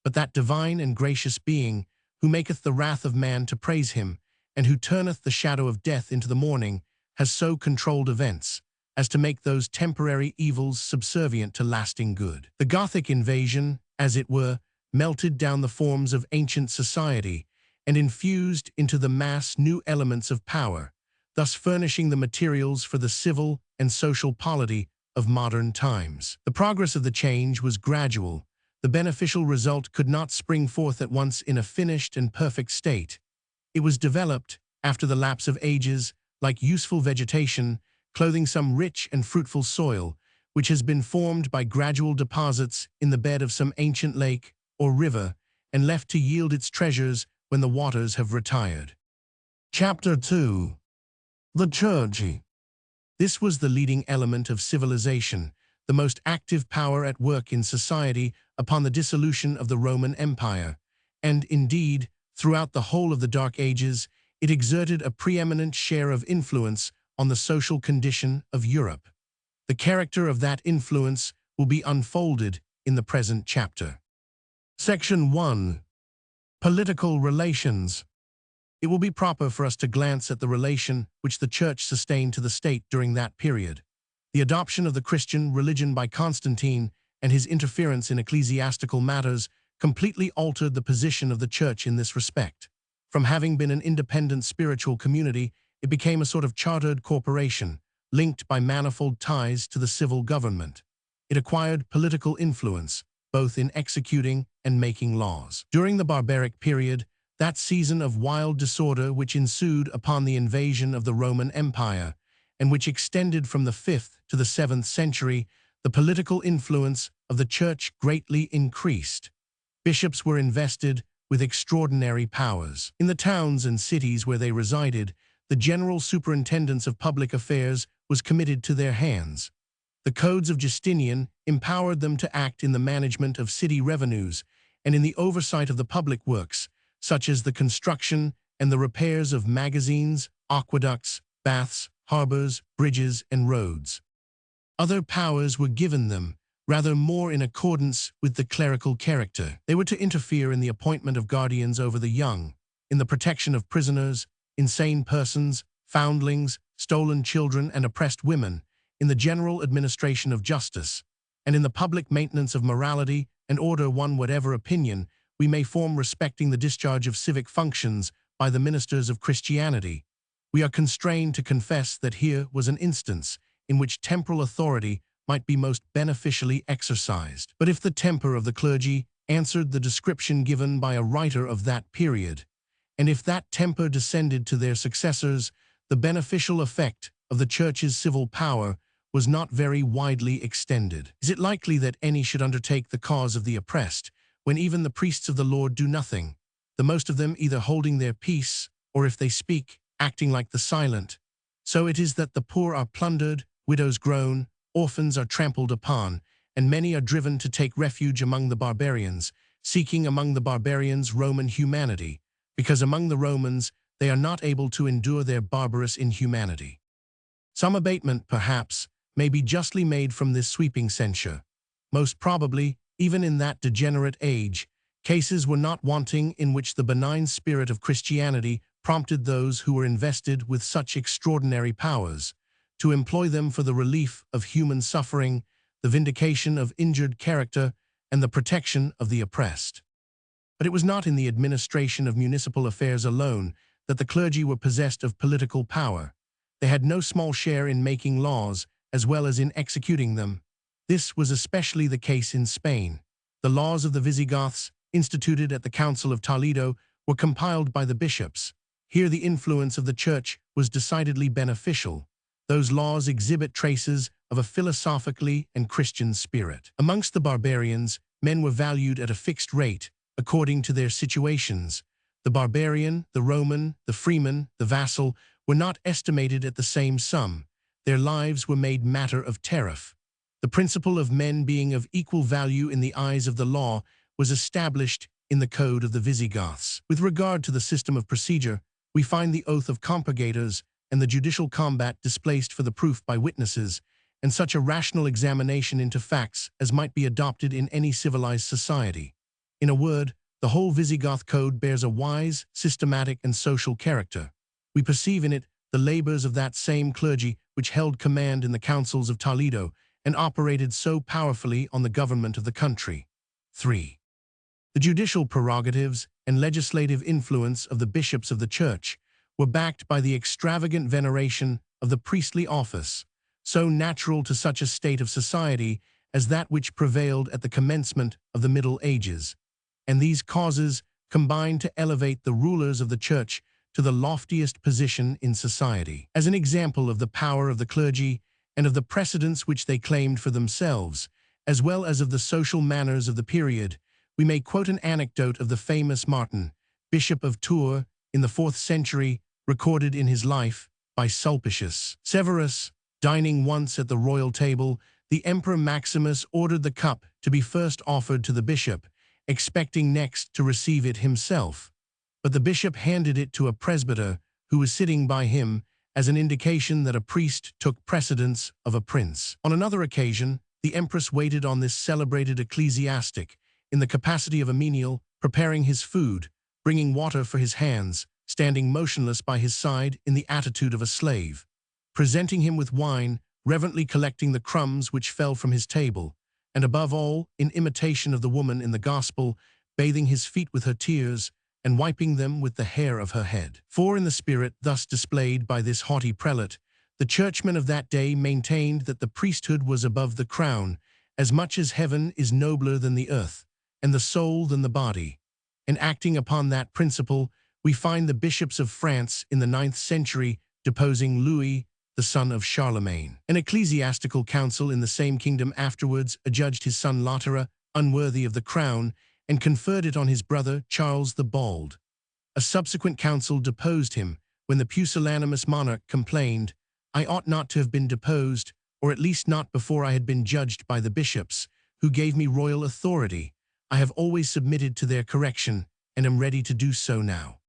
But that divine and gracious being, who maketh the wrath of man to praise him, and who turneth the shadow of death into the morning, has so controlled events as to make those temporary evils subservient to lasting good. The Gothic invasion, as it were, melted down the forms of ancient society and infused into the mass new elements of power, thus furnishing the materials for the civil and social polity of modern times. The progress of the change was gradual. The beneficial result could not spring forth at once in a finished and perfect state. It was developed, after the lapse of ages, like useful vegetation, clothing some rich and fruitful soil, which has been formed by gradual deposits in the bed of some ancient lake or river, and left to yield its treasures when the waters have retired. Chapter 2. The Clergy. This was the leading element of civilization, the most active power at work in society upon the dissolution of the Roman Empire, and, indeed, throughout the whole of the Dark Ages, it exerted a preeminent share of influence on the social condition of Europe. The character of that influence will be unfolded in the present chapter. Section 1. Political relations. It will be proper for us to glance at the relation which the Church sustained to the state during that period. The adoption of the Christian religion by Constantine and his interference in ecclesiastical matters completely altered the position of the Church in this respect. From having been an independent spiritual community, it became a sort of chartered corporation, linked by manifold ties to the civil government. It acquired political influence, both in executing and making laws. During the barbaric period, that season of wild disorder which ensued upon the invasion of the Roman Empire, and which extended from the 5th to the 7th century, the political influence of the Church greatly increased. Bishops were invested with extraordinary powers. In the towns and cities where they resided, the general superintendence of public affairs was committed to their hands. The codes of Justinian empowered them to act in the management of city revenues and in the oversight of the public works, such as the construction and the repairs of magazines, aqueducts, baths, harbors, bridges, and roads. Other powers were given them, rather more in accordance with the clerical character. They were to interfere in the appointment of guardians over the young, in the protection of prisoners, insane persons, foundlings, stolen children, and oppressed women, in the general administration of justice, and in the public maintenance of morality and order. Whatever opinion we may form respecting the discharge of civic functions by the ministers of Christianity, we are constrained to confess that here was an instance in which temporal authority might be most beneficially exercised. But if the temper of the clergy answered the description given by a writer of that period, and if that temper descended to their successors, the beneficial effect of the Church's civil power was not very widely extended. Is it likely that any should undertake the cause of the oppressed, when even the priests of the Lord do nothing, the most of them either holding their peace, or if they speak, acting like the silent? So it is that the poor are plundered, widows groan, orphans are trampled upon, and many are driven to take refuge among the barbarians, seeking among the barbarians Roman humanity, because among the Romans they are not able to endure their barbarous inhumanity. Some abatement, perhaps, may be justly made from this sweeping censure. Most probably, even in that degenerate age, cases were not wanting in which the benign spirit of Christianity prompted those who were invested with such extraordinary powers to employ them for the relief of human suffering, the vindication of injured character, and the protection of the oppressed. But it was not in the administration of municipal affairs alone that the clergy were possessed of political power. They had no small share in making laws as well as in executing them. This was especially the case in Spain. The laws of the Visigoths, instituted at the Council of Toledo, were compiled by the bishops. Here the influence of the Church was decidedly beneficial. Those laws exhibit traces of a philosophically and Christian spirit. Amongst the barbarians, men were valued at a fixed rate, according to their situations. The barbarian, the Roman, the freeman, the vassal were not estimated at the same sum. Their lives were made matter of tariff. The principle of men being of equal value in the eyes of the law was established in the Code of the Visigoths. With regard to the system of procedure, we find the oath of compurgators and the judicial combat displaced for the proof by witnesses, and such a rational examination into facts as might be adopted in any civilized society. In a word, the whole Visigoth code bears a wise, systematic, and social character. We perceive in it the labors of that same clergy which held command in the councils of Toledo and operated so powerfully on the government of the country. 3. The judicial prerogatives and legislative influence of the bishops of the Church were backed by the extravagant veneration of the priestly office, so natural to such a state of society as that which prevailed at the commencement of the Middle Ages, and these causes combined to elevate the rulers of the Church to the loftiest position in society. As an example of the power of the clergy and of the precedence which they claimed for themselves, as well as of the social manners of the period, we may quote an anecdote of the famous Martin, Bishop of Tours, in the 4th century, recorded in his life by Sulpicius. Severus, dining once at the royal table, the Emperor Maximus ordered the cup to be first offered to the bishop, expecting next to receive it himself. But the bishop handed it to a presbyter who was sitting by him as an indication that a priest took precedence of a prince. On another occasion, the empress waited on this celebrated ecclesiastic in the capacity of a menial, preparing his food, bringing water for his hands, standing motionless by his side in the attitude of a slave, presenting him with wine, reverently collecting the crumbs which fell from his table, and above all, in imitation of the woman in the gospel, bathing his feet with her tears, and wiping them with the hair of her head. For in the spirit thus displayed by this haughty prelate, the churchmen of that day maintained that the priesthood was above the crown, as much as heaven is nobler than the earth, and the soul than the body. And acting upon that principle, we find the bishops of France in the 9th century deposing Louis, the son of Charlemagne. An ecclesiastical council in the same kingdom afterwards adjudged his son Lateran unworthy of the crown, and conferred it on his brother Charles the Bald. A subsequent council deposed him, when the pusillanimous monarch complained, "I ought not to have been deposed, or at least not before I had been judged by the bishops, who gave me royal authority. I have always submitted to their correction, and am ready to do so now."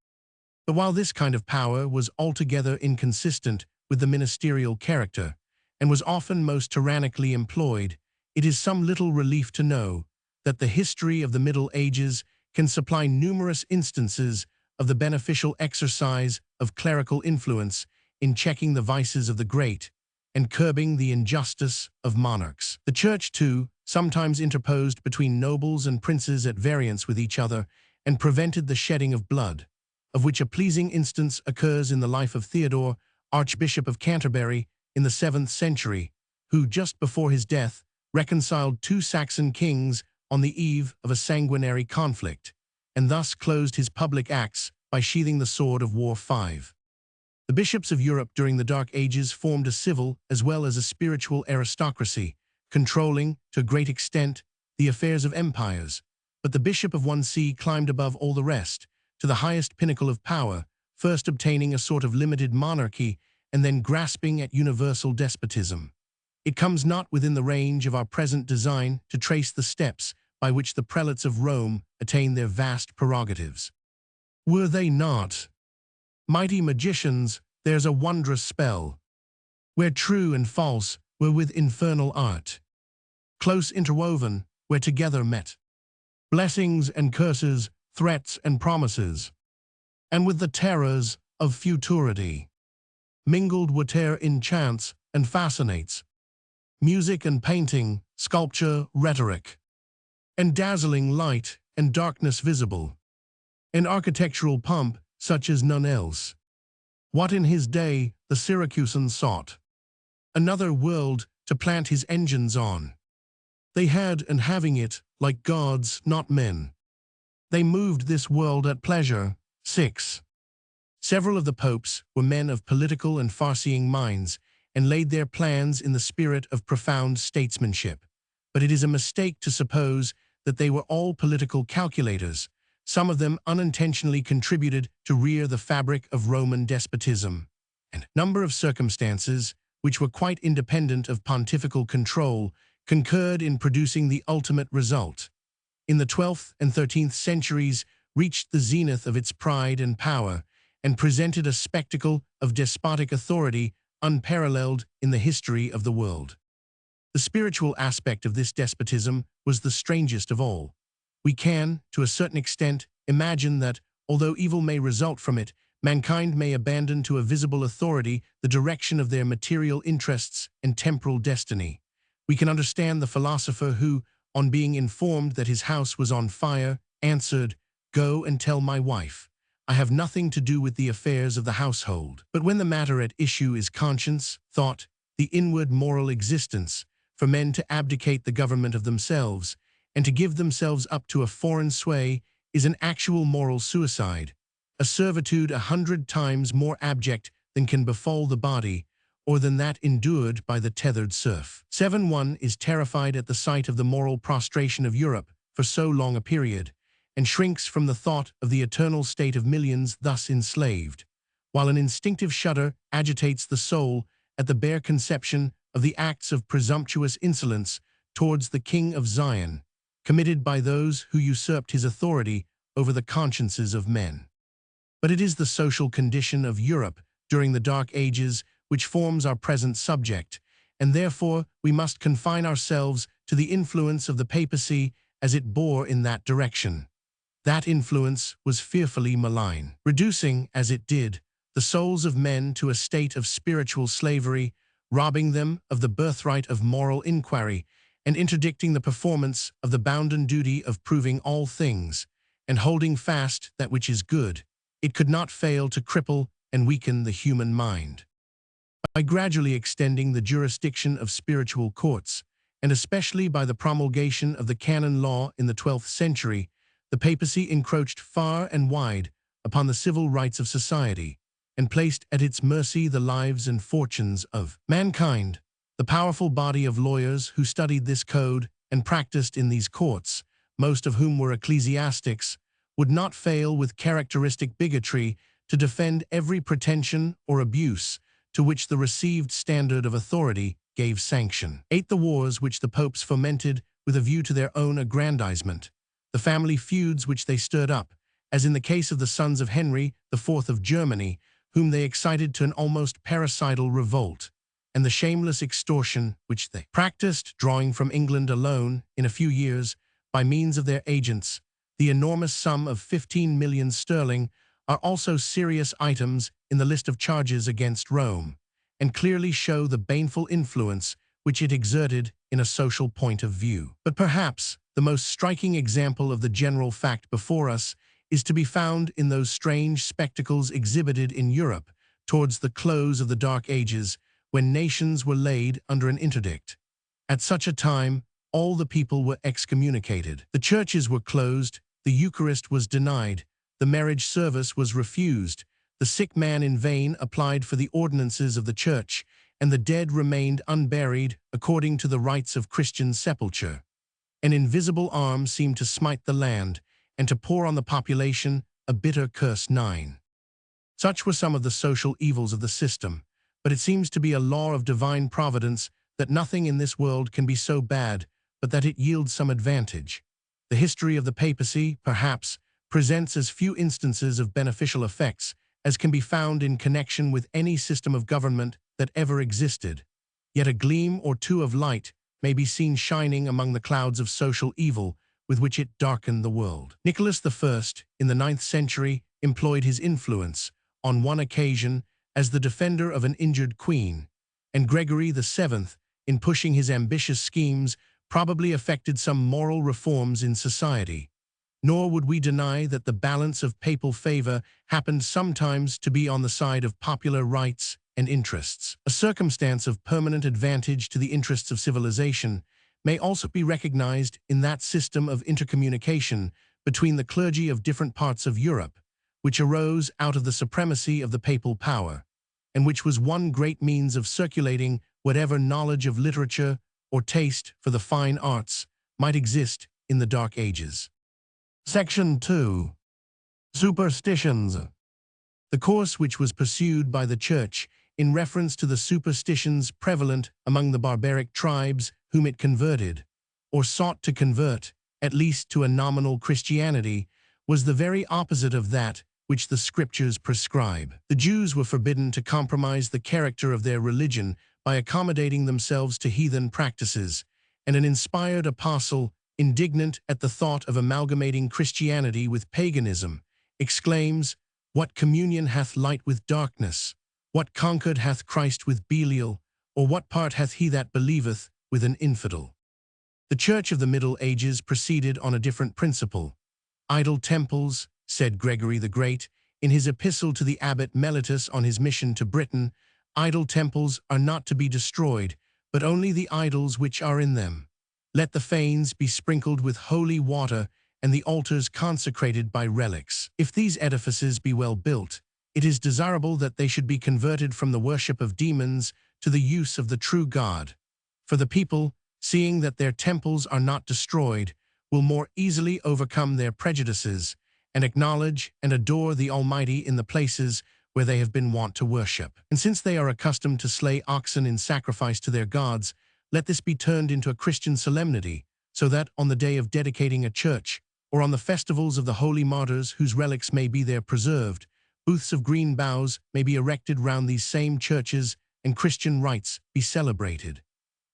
But while this kind of power was altogether inconsistent with the ministerial character, and was often most tyrannically employed, it is some little relief to know that the history of the Middle Ages can supply numerous instances of the beneficial exercise of clerical influence in checking the vices of the great and curbing the injustice of monarchs. The Church, too, sometimes interposed between nobles and princes at variance with each other and prevented the shedding of blood, of which a pleasing instance occurs in the life of Theodore, Archbishop of Canterbury, in the 7th century, who, just before his death, reconciled 2 Saxon kings on the eve of a sanguinary conflict, and thus closed his public acts by sheathing the sword of war. 5. The bishops of Europe during the Dark Ages formed a civil as well as a spiritual aristocracy, controlling, to a great extent, the affairs of empires. But the bishop of one see climbed above all the rest, to the highest pinnacle of power, first obtaining a sort of limited monarchy and then grasping at universal despotism. It comes not within the range of our present design to trace the steps by which the prelates of Rome attained their vast prerogatives. Were they not mighty magicians? There's a wondrous spell, where true and false were with infernal art, close interwoven, where together met blessings and curses, threats and promises, and with the terrors of futurity, mingled whate'er enchants and fascinates, music and painting, sculpture, rhetoric, and dazzling light and darkness visible, an architectural pomp such as none else. What in his day the Syracusan sought, another world to plant his engines on. They had, and having it, like gods, not men, they moved this world at pleasure. 6. Several of the popes were men of political and farseeing minds, and laid their plans in the spirit of profound statesmanship. But it is a mistake to suppose that they were all political calculators. Some of them unintentionally contributed to rear the fabric of Roman despotism. And a number of circumstances, which were quite independent of pontifical control, concurred in producing the ultimate result. In the 12th and 13th centuries reached the zenith of its pride and power, and presented a spectacle of despotic authority unparalleled in the history of the world. The spiritual aspect of this despotism was the strangest of all. We can, to a certain extent, imagine that, although evil may result from it, mankind may abandon to a visible authority the direction of their material interests and temporal destiny. We can understand the philosopher who, on being informed that his house was on fire, answered, "Go and tell my wife. I have nothing to do with the affairs of the household." But when the matter at issue is conscience, thought, the inward moral existence, for men to abdicate the government of themselves, and to give themselves up to a foreign sway, is an actual moral suicide, a servitude 100 times more abject than can befall the body, or than that endured by the tethered serf. 7. Is terrified at the sight of the moral prostration of Europe for so long a period, and shrinks from the thought of the eternal state of millions thus enslaved, while an instinctive shudder agitates the soul at the bare conception of the acts of presumptuous insolence towards the King of Zion, committed by those who usurped his authority over the consciences of men. But it is the social condition of Europe during the Dark Ages which forms our present subject, and therefore we must confine ourselves to the influence of the papacy as it bore in that direction. That influence was fearfully malign, reducing, as it did, the souls of men to a state of spiritual slavery, robbing them of the birthright of moral inquiry, and interdicting the performance of the bounden duty of proving all things, and holding fast that which is good. It could not fail to cripple and weaken the human mind. By gradually extending the jurisdiction of spiritual courts, and especially by the promulgation of the canon law in the 12th century, the papacy encroached far and wide upon the civil rights of society, and placed at its mercy the lives and fortunes of mankind. The powerful body of lawyers who studied this code and practiced in these courts, most of whom were ecclesiastics, would not fail with characteristic bigotry to defend every pretension or abuse to which the received standard of authority gave sanction. 8. The wars which the popes fomented with a view to their own aggrandizement, the family feuds which they stirred up, as in the case of the sons of Henry IV of Germany, whom they excited to an almost parricidal revolt, and the shameless extortion which they practiced, drawing from England alone, in a few years, by means of their agents, the enormous sum of 15 millions sterling, are also serious items in the list of charges against Rome, and clearly show the baneful influence which it exerted in a social point of view. But perhaps the most striking example of the general fact before us is to be found in those strange spectacles exhibited in Europe towards the close of the Dark Ages, when nations were laid under an interdict. At such a time, all the people were excommunicated. The churches were closed, the Eucharist was denied, the marriage service was refused, the sick man in vain applied for the ordinances of the church, and the dead remained unburied according to the rites of Christian sepulture. An invisible arm seemed to smite the land, and to pour on the population a bitter curse. 9. Such were some of the social evils of the system, but it seems to be a law of divine providence that nothing in this world can be so bad but that it yields some advantage. The history of the papacy, perhaps, presents as few instances of beneficial effects as can be found in connection with any system of government that ever existed. Yet a gleam or two of light may be seen shining among the clouds of social evil with which it darkened the world. Nicholas I, in the 9th century, employed his influence, on one occasion, as the defender of an injured queen, and Gregory VII, in pushing his ambitious schemes, probably effected some moral reforms in society. Nor would we deny that the balance of papal favor happened sometimes to be on the side of popular rights and interests. A circumstance of permanent advantage to the interests of civilization may also be recognized in that system of intercommunication between the clergy of different parts of Europe, which arose out of the supremacy of the papal power, and which was one great means of circulating whatever knowledge of literature or taste for the fine arts might exist in the Dark Ages. Section 2. Superstitions. The course which was pursued by the Church in reference to the superstitions prevalent among the barbaric tribes whom it converted, or sought to convert, at least to a nominal Christianity, was the very opposite of that which the Scriptures prescribe. The Jews were forbidden to compromise the character of their religion by accommodating themselves to heathen practices, and an inspired apostle, indignant at the thought of amalgamating Christianity with paganism, exclaims, "What communion hath light with darkness? What concord hath Christ with Belial? Or what part hath he that believeth with an infidel?" The Church of the Middle Ages proceeded on a different principle. "Idol temples," said Gregory the Great, in his epistle to the abbot Mellitus on his mission to Britain, "idol temples are not to be destroyed, but only the idols which are in them. Let the fanes be sprinkled with holy water, and the altars consecrated by relics. If these edifices be well built, it is desirable that they should be converted from the worship of demons to the use of the true God. For the people, seeing that their temples are not destroyed, will more easily overcome their prejudices, and acknowledge and adore the Almighty in the places where they have been wont to worship. And since they are accustomed to slay oxen in sacrifice to their gods, let this be turned into a Christian solemnity, so that on the day of dedicating a church, or on the festivals of the holy martyrs whose relics may be there preserved, booths of green boughs may be erected round these same churches, and Christian rites be celebrated.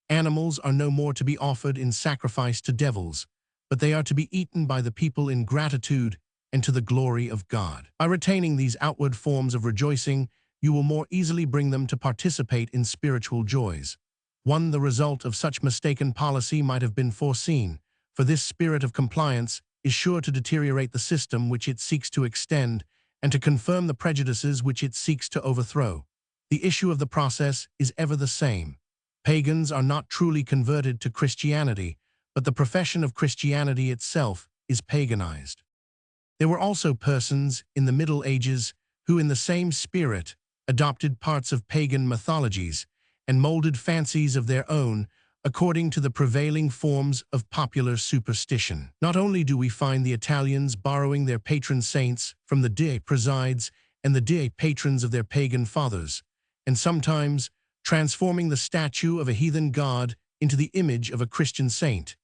Animals are no more to be offered in sacrifice to devils, but they are to be eaten by the people in gratitude and to the glory of God. By retaining these outward forms of rejoicing, you will more easily bring them to participate in spiritual joys. The result of such mistaken policy might have been foreseen, for this spirit of compliance is sure to deteriorate the system which it seeks to extend and to confirm the prejudices which it seeks to overthrow. The issue of the process is ever the same. Pagans are not truly converted to Christianity, but the profession of Christianity itself is paganized. There were also persons in the Middle Ages who, in the same spirit, adopted parts of pagan mythologies and molded fancies of their own according to the prevailing forms of popular superstition. Not only do we find the Italians borrowing their patron saints from the dei presides and the dei patrons of their pagan fathers, and sometimes transforming the statue of a heathen god into the image of a Christian saint,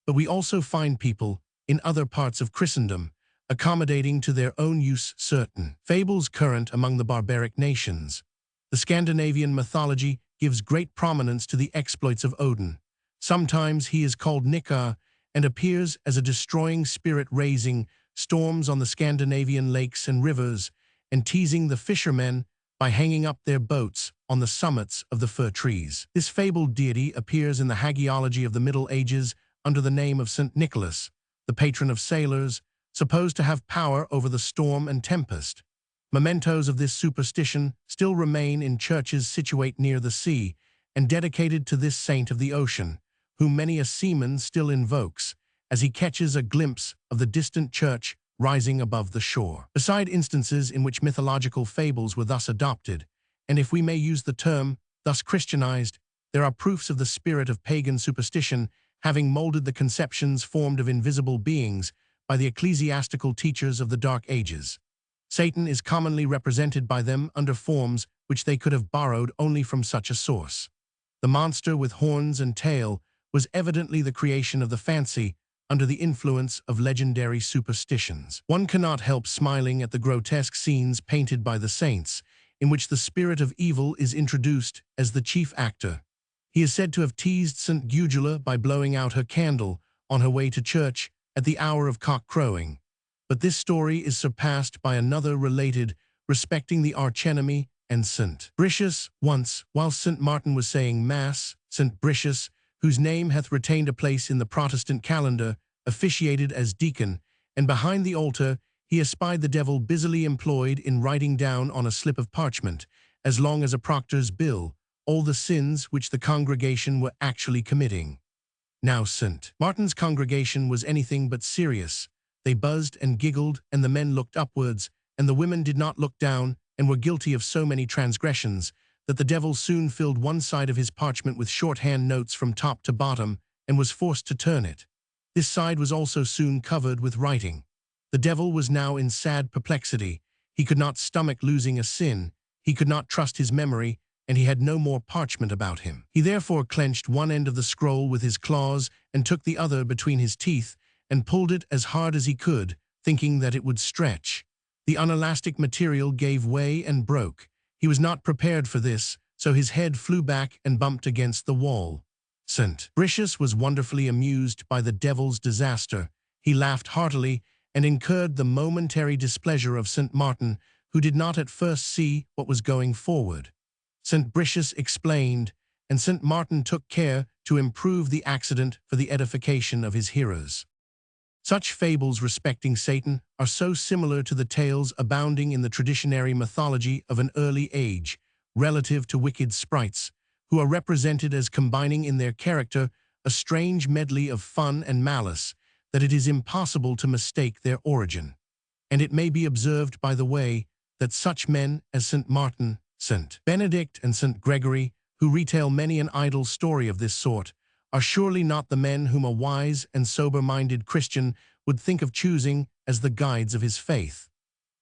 but we also find people in other parts of Christendom accommodating to their own use certain fables current among the barbaric nations. The Scandinavian mythology gives great prominence to the exploits of Odin. Sometimes he is called Nikar and appears as a destroying spirit raising storms on the Scandinavian lakes and rivers and teasing the fishermen by hanging up their boats on the summits of the fir trees. This fabled deity appears in the hagiology of the Middle Ages under the name of St. Nicholas, the patron of sailors, supposed to have power over the storm and tempest. Mementos of this superstition still remain in churches situate near the sea and dedicated to this saint of the ocean, whom many a seaman still invokes, as he catches a glimpse of the distant church rising above the shore. Beside instances in which mythological fables were thus adopted, and if we may use the term, thus Christianized, there are proofs of the spirit of pagan superstition having molded the conceptions formed of invisible beings by the ecclesiastical teachers of the Dark Ages. Satan is commonly represented by them under forms which they could have borrowed only from such a source. The monster with horns and tail was evidently the creation of the fancy under the influence of legendary superstitions. One cannot help smiling at the grotesque scenes painted by the saints, in which the spirit of evil is introduced as the chief actor. He is said to have teased St. Gudula by blowing out her candle on her way to church at the hour of cock-crowing. But this story is surpassed by another related respecting the archenemy and St. Bricius. Once, while St. Martin was saying Mass, St. Bricius, whose name hath retained a place in the Protestant calendar, officiated as deacon, and behind the altar he espied the devil busily employed in writing down on a slip of parchment, as long as a proctor's bill, all the sins which the congregation were actually committing. Now St. Martin's congregation was anything but serious. They buzzed and giggled, and the men looked upwards, and the women did not look down, and were guilty of so many transgressions, that the devil soon filled one side of his parchment with shorthand notes from top to bottom, and was forced to turn it. This side was also soon covered with writing. The devil was now in sad perplexity. He could not stomach losing a sin, he could not trust his memory, and he had no more parchment about him. He therefore clenched one end of the scroll with his claws, and took the other between his teeth, and pulled it as hard as he could, thinking that it would stretch. The unelastic material gave way and broke. He was not prepared for this, so his head flew back and bumped against the wall. St. Bricius was wonderfully amused by the devil's disaster. He laughed heartily, and incurred the momentary displeasure of St. Martin, who did not at first see what was going forward. St. Bricius explained, and St. Martin took care to improve the accident for the edification of his hearers. Such fables respecting Satan are so similar to the tales abounding in the traditionary mythology of an early age, relative to wicked sprites, who are represented as combining in their character a strange medley of fun and malice, that it is impossible to mistake their origin. And it may be observed by the way that such men as St. Martin, St. Benedict, and St. Gregory, who retail many an idle story of this sort, are surely not the men whom a wise and sober-minded Christian would think of choosing as the guides of his faith.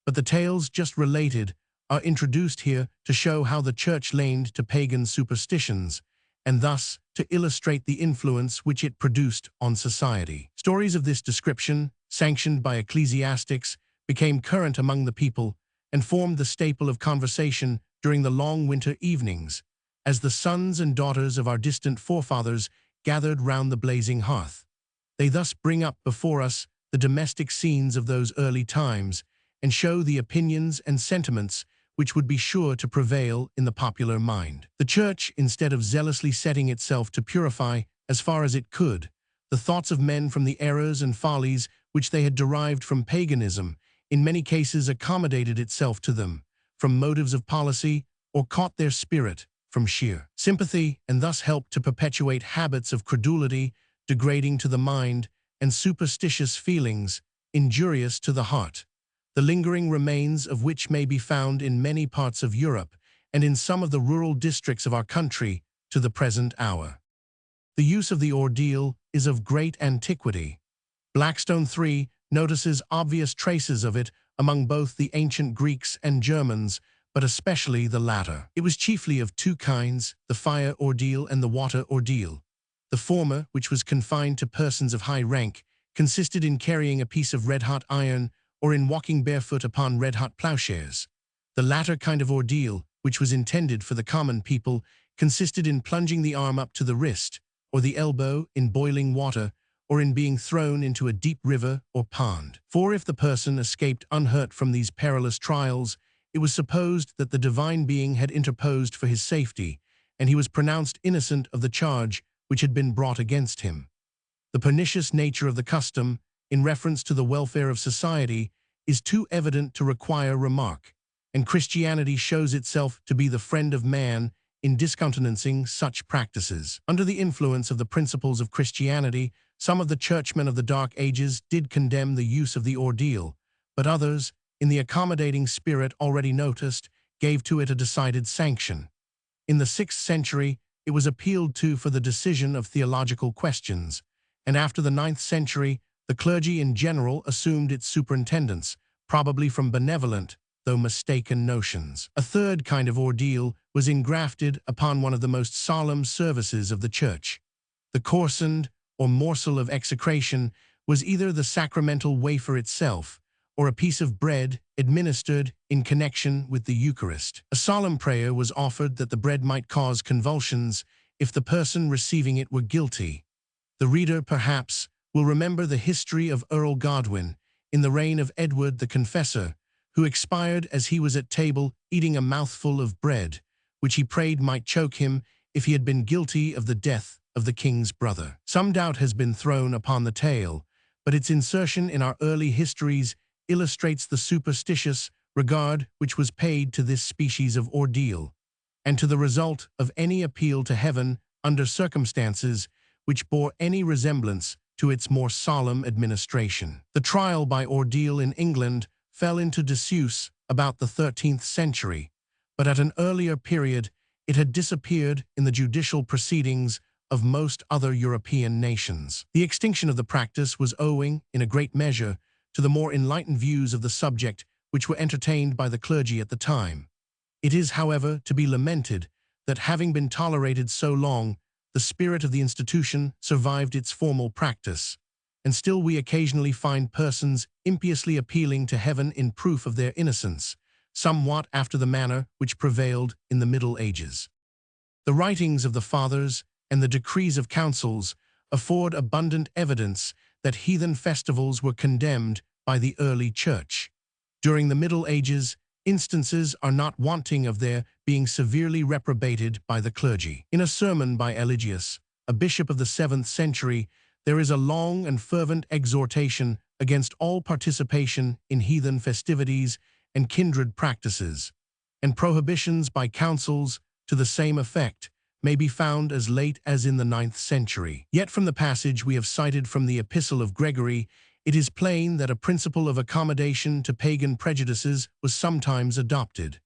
But the tales just related are introduced here to show how the Church leaned to pagan superstitions, and thus to illustrate the influence which it produced on society. Stories of this description, sanctioned by ecclesiastics, became current among the people and formed the staple of conversation during the long winter evenings, as the sons and daughters of our distant forefathers gathered round the blazing hearth. They thus bring up before us the domestic scenes of those early times and show the opinions and sentiments which would be sure to prevail in the popular mind. The Church, instead of zealously setting itself to purify, as far as it could, the thoughts of men from the errors and follies which they had derived from paganism, in many cases accommodated itself to them, from motives of policy, or caught their spirit from sheer sympathy, and thus helped to perpetuate habits of credulity, degrading to the mind, and superstitious feelings, injurious to the heart, the lingering remains of which may be found in many parts of Europe and in some of the rural districts of our country to the present hour. The use of the ordeal is of great antiquity. Blackstone 3 notices obvious traces of it among both the ancient Greeks and Germans, but especially the latter. It was chiefly of two kinds, the fire ordeal and the water ordeal. The former, which was confined to persons of high rank, consisted in carrying a piece of red-hot iron or in walking barefoot upon red-hot plowshares. The latter kind of ordeal, which was intended for the common people, consisted in plunging the arm up to the wrist, or the elbow, in boiling water, or in being thrown into a deep river or pond. For if the person escaped unhurt from these perilous trials, it was supposed that the divine being had interposed for his safety, and he was pronounced innocent of the charge which had been brought against him. The pernicious nature of the custom, in reference to the welfare of society, is too evident to require remark, and Christianity shows itself to be the friend of man in discountenancing such practices. Under the influence of the principles of Christianity, some of the churchmen of the Dark Ages did condemn the use of the ordeal, but others, in the accommodating spirit already noticed, gave to it a decided sanction. In the 6th century, it was appealed to for the decision of theological questions, and after the 9th century, the clergy in general assumed its superintendence, probably from benevolent, though mistaken notions. A third kind of ordeal was engrafted upon one of the most solemn services of the Church. The corsoned, or morsel of execration, was either the sacramental wafer itself or a piece of bread administered in connection with the Eucharist. A solemn prayer was offered that the bread might cause convulsions if the person receiving it were guilty. The reader, perhaps, will remember the history of Earl Godwin in the reign of Edward the Confessor, who expired as he was at table eating a mouthful of bread, which he prayed might choke him if he had been guilty of the death of the king's brother. Some doubt has been thrown upon the tale, but its insertion in our early histories illustrates the superstitious regard which was paid to this species of ordeal, and to the result of any appeal to heaven under circumstances which bore any resemblance to its more solemn administration. The trial by ordeal in England fell into disuse about the 13th century, but at an earlier period it had disappeared in the judicial proceedings of most other European nations. The extinction of the practice was owing, in a great measure, to the more enlightened views of the subject which were entertained by the clergy at the time. It is, however, to be lamented that, having been tolerated so long, the spirit of the institution survived its formal practice, and still we occasionally find persons impiously appealing to heaven in proof of their innocence, somewhat after the manner which prevailed in the Middle Ages. The writings of the Fathers and the decrees of councils afford abundant evidence that heathen festivals were condemned by the early Church. During the Middle Ages, instances are not wanting of their being severely reprobated by the clergy. In a sermon by Eligius, a bishop of the 7th century, there is a long and fervent exhortation against all participation in heathen festivities and kindred practices, and prohibitions by councils to the same effect may be found as late as in the 9th century. Yet from the passage we have cited from the Epistle of Gregory, it is plain that a principle of accommodation to pagan prejudices was sometimes adopted.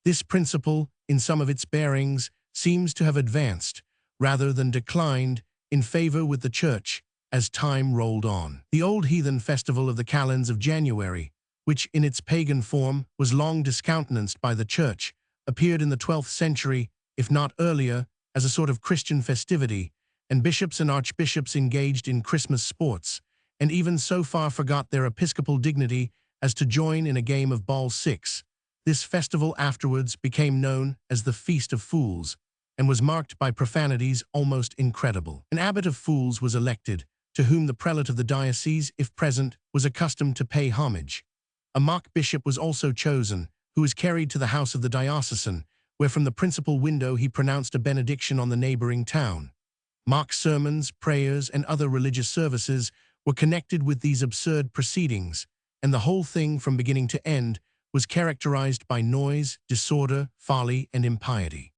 This principle, in some of its bearings, seems to have advanced, rather than declined, in favor with the Church as time rolled on. The old heathen festival of the calends of January, which in its pagan form was long discountenanced by the Church, appeared in the 12th century, if not earlier, as a sort of Christian festivity, and bishops and archbishops engaged in Christmas sports, and even so far forgot their episcopal dignity as to join in a game of ball six. This festival afterwards became known as the Feast of Fools, and was marked by profanities almost incredible. An abbot of fools was elected, to whom the prelate of the diocese, if present, was accustomed to pay homage. A mock bishop was also chosen, who was carried to the house of the diocesan, where from the principal window he pronounced a benediction on the neighboring town. Mock sermons, prayers, and other religious services were connected with these absurd proceedings, and the whole thing from beginning to end was characterized by noise, disorder, folly, and impiety.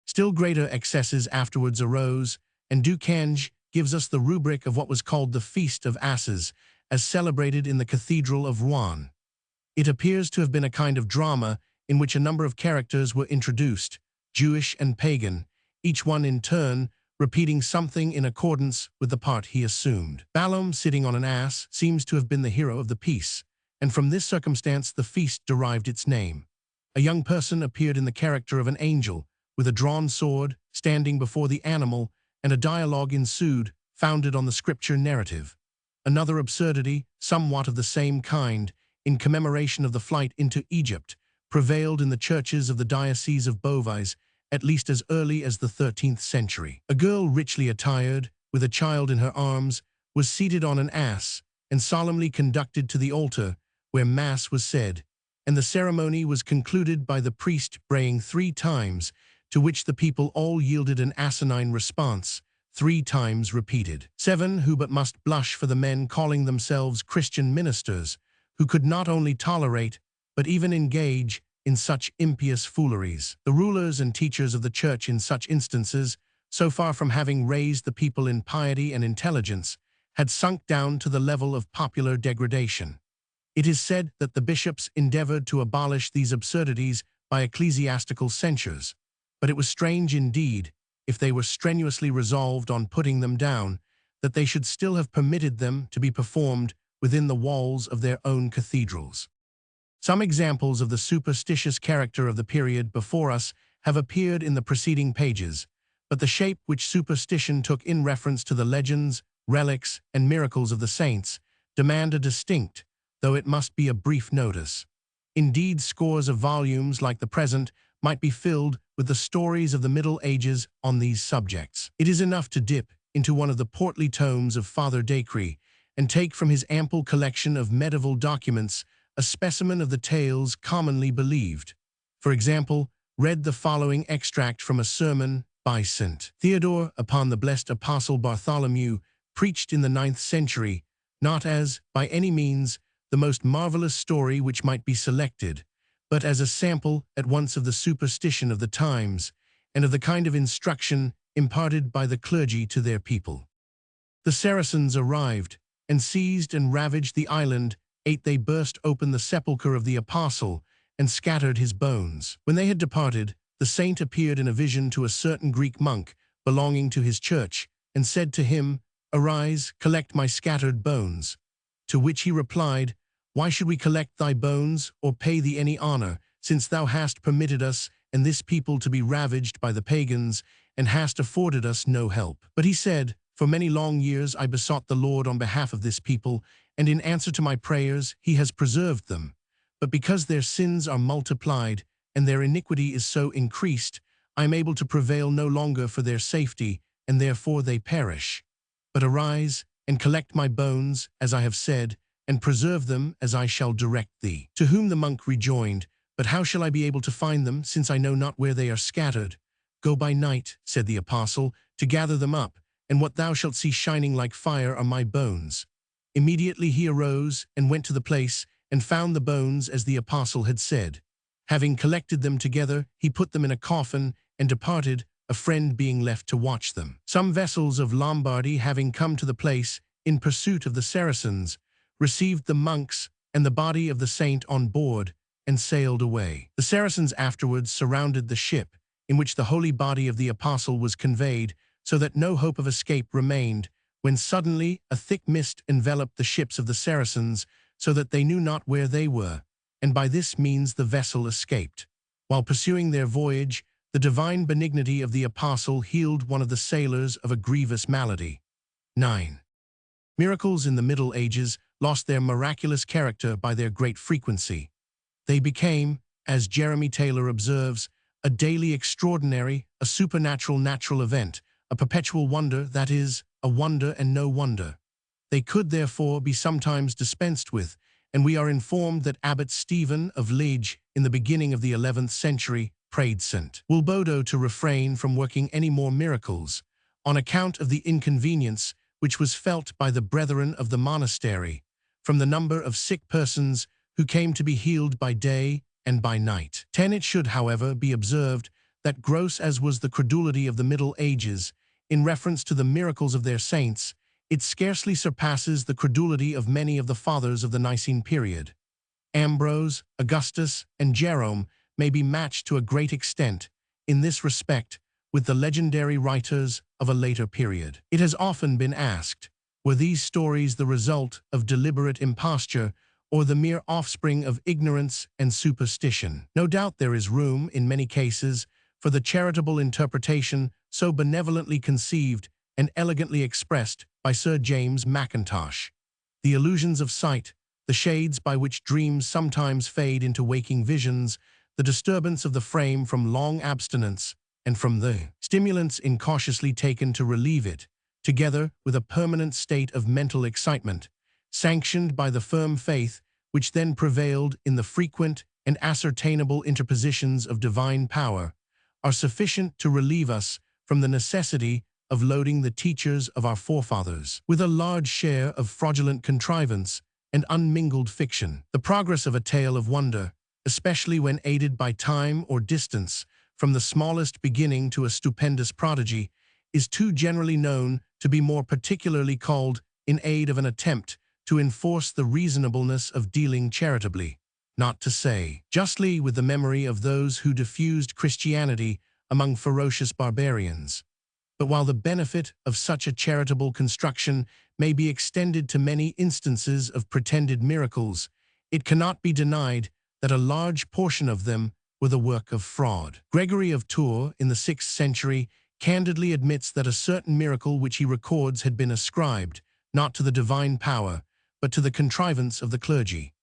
Still greater excesses afterwards arose, and Ducange gives us the rubric of what was called the Feast of Asses, as celebrated in the Cathedral of Rouen. It appears to have been a kind of drama in which a number of characters were introduced, Jewish and pagan, each one in turn repeating something in accordance with the part he assumed. Balaam, sitting on an ass, seems to have been the hero of the piece, and from this circumstance the feast derived its name. A young person appeared in the character of an angel, with a drawn sword, standing before the animal, and a dialogue ensued, founded on the scripture narrative. Another absurdity, somewhat of the same kind, in commemoration of the flight into Egypt, prevailed in the churches of the Diocese of Beauvais, at least as early as the 13th century. A girl richly attired, with a child in her arms, was seated on an ass, and solemnly conducted to the altar, where Mass was said, and the ceremony was concluded by the priest praying 3 times, to which the people all yielded an asinine response, 3 times repeated. 7. Who but must blush for the men calling themselves Christian ministers, who could not only tolerate, but even engage in such impious fooleries. The rulers and teachers of the Church in such instances, so far from having raised the people in piety and intelligence, had sunk down to the level of popular degradation. It is said that the bishops endeavored to abolish these absurdities by ecclesiastical censures, but it was strange indeed, if they were strenuously resolved on putting them down, that they should still have permitted them to be performed within the walls of their own cathedrals. Some examples of the superstitious character of the period before us have appeared in the preceding pages, but the shape which superstition took in reference to the legends, relics, and miracles of the saints demand a distinct, though it must be a brief notice. Indeed, scores of volumes like the present might be filled with the stories of the Middle Ages on these subjects. It is enough to dip into one of the portly tomes of Father Dacre and take from his ample collection of medieval documents a specimen of the tales commonly believed. For example, read the following extract from a sermon by St. Theodore upon the blessed Apostle Bartholomew, preached in the 9th century, not as, by any means, the most marvelous story which might be selected, but as a sample at once of the superstition of the times and of the kind of instruction imparted by the clergy to their people. The Saracens arrived, and seized and ravaged the island. 8 They burst open the sepulchre of the apostle, and scattered his bones. When they had departed, the saint appeared in a vision to a certain Greek monk belonging to his church, and said to him, "Arise, collect my scattered bones." To which he replied, "Why should we collect thy bones, or pay thee any honor, since thou hast permitted us and this people to be ravaged by the pagans, and hast afforded us no help?" But he said, "For many long years I besought the Lord on behalf of this people, and in answer to my prayers he has preserved them. But because their sins are multiplied, and their iniquity is so increased, I am able to prevail no longer for their safety, and therefore they perish. But arise, and collect my bones, as I have said, and preserve them as I shall direct thee." To whom the monk rejoined, "But how shall I be able to find them, since I know not where they are scattered?" "Go by night," said the apostle, "to gather them up, and what thou shalt see shining like fire are my bones." Immediately he arose, and went to the place, and found the bones as the apostle had said. Having collected them together, he put them in a coffin, and departed, a friend being left to watch them. Some vessels of Lombardy having come to the place in pursuit of the Saracens, received the monks and the body of the saint on board, and sailed away. The Saracens afterwards surrounded the ship, in which the holy body of the apostle was conveyed, so that no hope of escape remained, when suddenly a thick mist enveloped the ships of the Saracens, so that they knew not where they were, and by this means the vessel escaped. While pursuing their voyage, the divine benignity of the apostle healed one of the sailors of a grievous malady. 9. Miracles in the Middle Ages lost their miraculous character by their great frequency. They became, as Jeremy Taylor observes, a daily extraordinary, a supernatural natural event, a perpetual wonder, that is, a wonder and no wonder. They could, therefore, be sometimes dispensed with, and we are informed that Abbot Stephen of Liege, in the beginning of the 11th century, prayed St. Wilbodo to refrain from working any more miracles, on account of the inconvenience which was felt by the brethren of the monastery, from the number of sick persons who came to be healed by day and by night. 10 It should, however, be observed that gross as was the credulity of the Middle Ages in reference to the miracles of their saints, it scarcely surpasses the credulity of many of the fathers of the Nicene period. Ambrose, Augustus, and Jerome may be matched to a great extent, in this respect, with the legendary writers of a later period. It has often been asked, were these stories the result of deliberate imposture, or the mere offspring of ignorance and superstition? No doubt there is room, in many cases, for the charitable interpretation so benevolently conceived and elegantly expressed by Sir James Mackintosh. The illusions of sight, the shades by which dreams sometimes fade into waking visions, the disturbance of the frame from long abstinence, and from the stimulants incautiously taken to relieve it, together with a permanent state of mental excitement, sanctioned by the firm faith which then prevailed in the frequent and ascertainable interpositions of divine power, are sufficient to relieve us from the necessity of loading the teachers of our forefathers with a large share of fraudulent contrivance and unmingled fiction. The progress of a tale of wonder, especially when aided by time or distance, from the smallest beginning to a stupendous prodigy, is too generally known to be more particularly called in aid of an attempt to enforce the reasonableness of dealing charitably, not to say justly, with the memory of those who diffused Christianity among ferocious barbarians. But while the benefit of such a charitable construction may be extended to many instances of pretended miracles, it cannot be denied that a large portion of them were the work of fraud. Gregory of Tours, in the 6th century, candidly admits that a certain miracle which he records had been ascribed, not to the divine power, but to the contrivance of the clergy.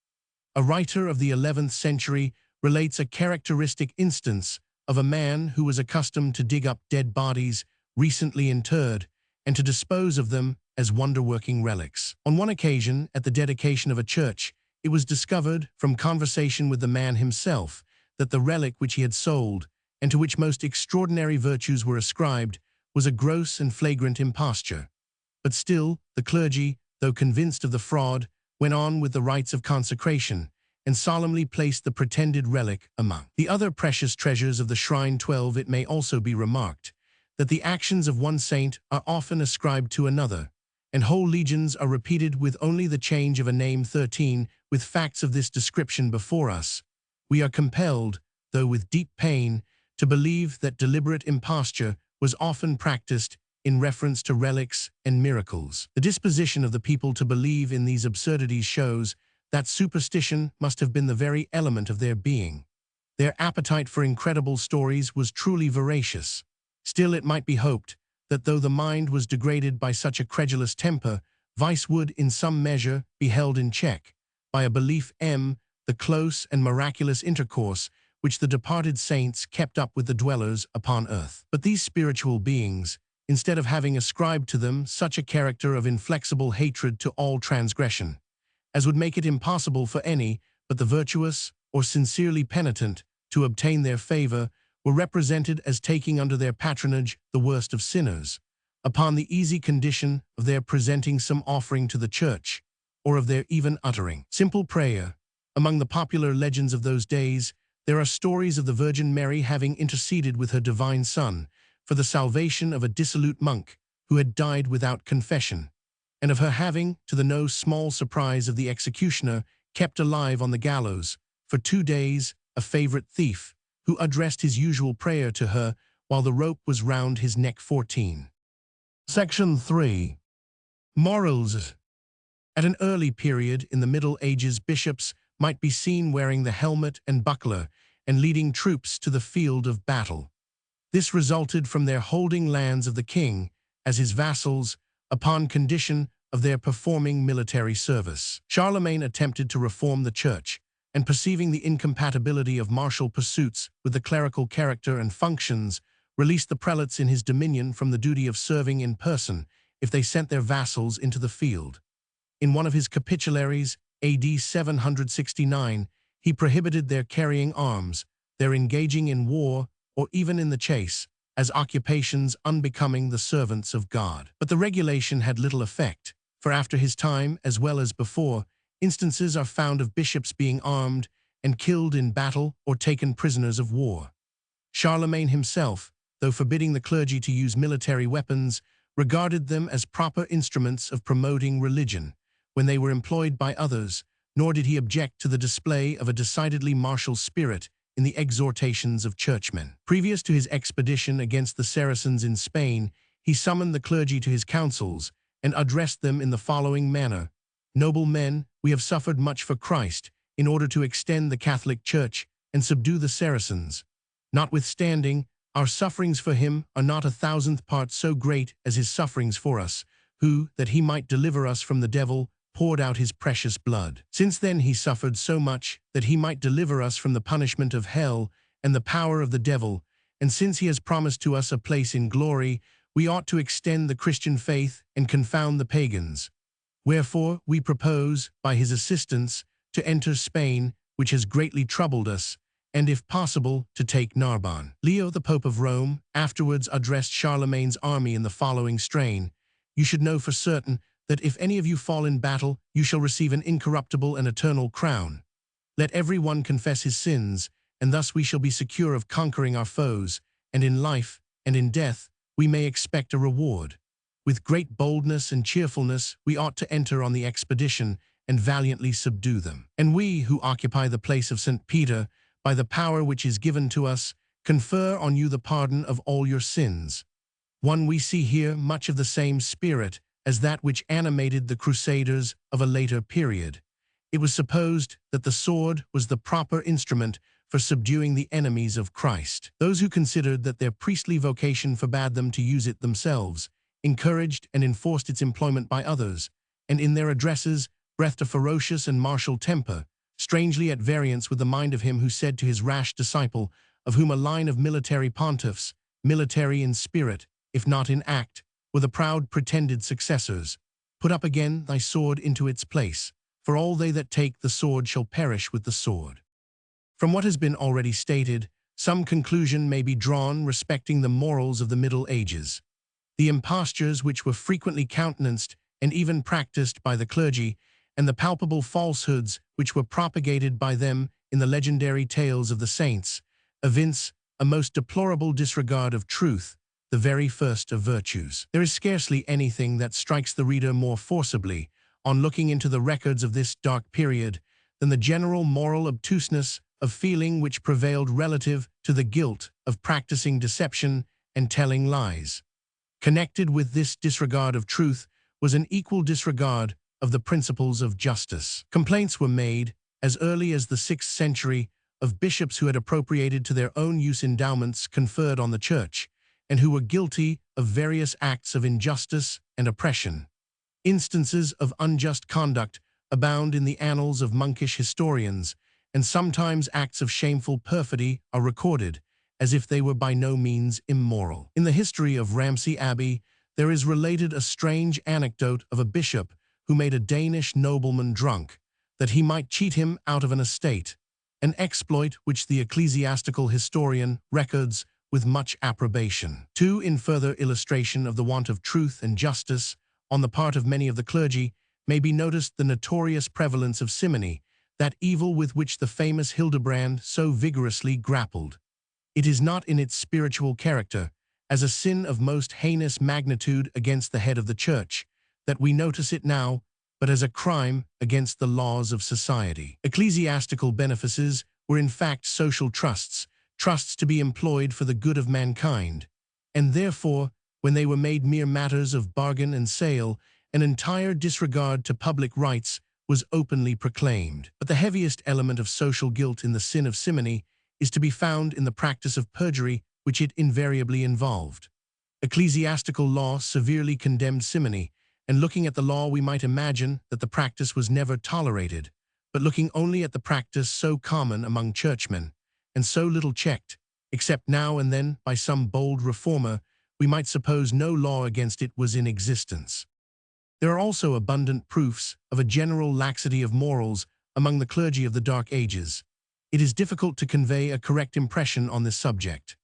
A writer of the 11th century relates a characteristic instance of a man who was accustomed to dig up dead bodies recently interred and to dispose of them as wonder-working relics. On one occasion, at the dedication of a church, it was discovered from conversation with the man himself that the relic which he had sold, and to which most extraordinary virtues were ascribed, was a gross and flagrant imposture. But still, the clergy, though convinced of the fraud, went on with the rites of consecration, and solemnly placed the pretended relic among the other precious treasures of the shrine. 12. It may also be remarked that the actions of one saint are often ascribed to another, and whole legions are repeated with only the change of a name. 13. With facts of this description before us, we are compelled, though with deep pain, to believe that deliberate imposture was often practiced in reference to relics and miracles. The disposition of the people to believe in these absurdities shows that superstition must have been the very element of their being. Their appetite for incredible stories was truly voracious. Still, it might be hoped that though the mind was degraded by such a credulous temper, vice would, in some measure, be held in check by a belief in the close and miraculous intercourse which the departed saints kept up with the dwellers upon earth. But these spiritual beings, instead of having ascribed to them such a character of inflexible hatred to all transgression, as would make it impossible for any but the virtuous or sincerely penitent to obtain their favor, were represented as taking under their patronage the worst of sinners, upon the easy condition of their presenting some offering to the church, or of their even uttering simple prayer. Among the popular legends of those days, there are stories of the Virgin Mary having interceded with her divine Son for the salvation of a dissolute monk who had died without confession, and of her having, to the no small surprise of the executioner, kept alive on the gallows for 2 days a favorite thief, who addressed his usual prayer to her while the rope was round his neck. 14. Section 3. Morals. At an early period in the Middle Ages, bishops might be seen wearing the helmet and buckler and leading troops to the field of battle. This resulted from their holding lands of the king as his vassals upon condition of their performing military service. Charlemagne attempted to reform the church, and perceiving the incompatibility of martial pursuits with the clerical character and functions, released the prelates in his dominion from the duty of serving in person if they sent their vassals into the field. In one of his capitularies, AD 769, he prohibited their carrying arms, their engaging in war, or even in the chase, as occupations unbecoming the servants of God. But the regulation had little effect, for after his time, as well as before, instances are found of bishops being armed and killed in battle or taken prisoners of war. Charlemagne himself, though forbidding the clergy to use military weapons, regarded them as proper instruments of promoting religion when they were employed by others, nor did he object to the display of a decidedly martial spirit in the exhortations of churchmen. Previous to his expedition against the Saracens in Spain, he summoned the clergy to his councils and addressed them in the following manner: "Noble men, we have suffered much for Christ in order to extend the Catholic Church and subdue the Saracens. Notwithstanding, our sufferings for him are not 1,000th part so great as his sufferings for us, who, that he might deliver us from the devil, poured out his precious blood. Since then he suffered so much that he might deliver us from the punishment of hell and the power of the devil, and since he has promised to us a place in glory, we ought to extend the Christian faith and confound the pagans. Wherefore, we propose, by his assistance, to enter Spain, which has greatly troubled us, and if possible, to take Narbonne." Leo, the Pope of Rome, afterwards addressed Charlemagne's army in the following strain: "You should know for certain that if any of you fall in battle, you shall receive an incorruptible and eternal crown. Let every one confess his sins, and thus we shall be secure of conquering our foes, and in life and in death we may expect a reward. With great boldness and cheerfulness we ought to enter on the expedition and valiantly subdue them. And we, who occupy the place of St. Peter, by the power which is given to us, confer on you the pardon of all your sins." We see here much of the same spirit as that which animated the Crusaders of a later period. It was supposed that the sword was the proper instrument for subduing the enemies of Christ. Those who considered that their priestly vocation forbade them to use it themselves, encouraged and enforced its employment by others, and in their addresses breathed a ferocious and martial temper, strangely at variance with the mind of him who said to his rash disciple, of whom a line of military pontiffs, military in spirit, if not in act, were the proud pretended successors, "Put up again thy sword into its place, for all they that take the sword shall perish with the sword." From what has been already stated, some conclusion may be drawn respecting the morals of the Middle Ages. The impostures which were frequently countenanced and even practiced by the clergy, and the palpable falsehoods which were propagated by them in the legendary tales of the saints, evince a most deplorable disregard of truth, the very first of virtues. There is scarcely anything that strikes the reader more forcibly, on looking into the records of this dark period, than the general moral obtuseness of feeling which prevailed relative to the guilt of practicing deception and telling lies. Connected with this disregard of truth was an equal disregard of the principles of justice. Complaints were made, as early as the 6th century, of bishops who had appropriated to their own use endowments conferred on the Church, and who were guilty of various acts of injustice and oppression. Instances of unjust conduct abound in the annals of monkish historians, and sometimes acts of shameful perfidy are recorded, as if they were by no means immoral. In the history of Ramsey Abbey, there is related a strange anecdote of a bishop who made a Danish nobleman drunk, that he might cheat him out of an estate, an exploit which the ecclesiastical historian records with much approbation. 2. In further illustration of the want of truth and justice on the part of many of the clergy, may be noticed the notorious prevalence of simony, that evil with which the famous Hildebrand so vigorously grappled. It is not in its spiritual character, as a sin of most heinous magnitude against the head of the Church, that we notice it now, but as a crime against the laws of society. Ecclesiastical benefices were in fact social trusts, trusts to be employed for the good of mankind, and therefore, when they were made mere matters of bargain and sale, an entire disregard to public rights was openly proclaimed. But the heaviest element of social guilt in the sin of simony is to be found in the practice of perjury which it invariably involved. Ecclesiastical law severely condemned simony, and looking at the law we might imagine that the practice was never tolerated, but looking only at the practice so common among churchmen, and so little checked, except now and then by some bold reformer, we might suppose no law against it was in existence. There are also abundant proofs of a general laxity of morals among the clergy of the Dark Ages. It is difficult to convey a correct impression on this subject.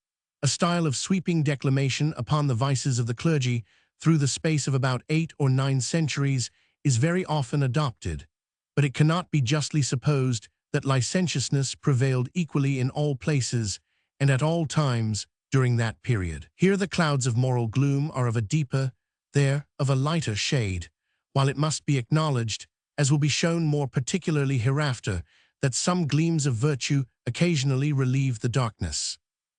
A style of sweeping declamation upon the vices of the clergy through the space of about 8 or 9 centuries is very often adopted, but it cannot be justly supposed that licentiousness prevailed equally in all places and at all times during that period. Here the clouds of moral gloom are of a deeper, there of a lighter shade, while it must be acknowledged, as will be shown more particularly hereafter, that some gleams of virtue occasionally relieve the darkness.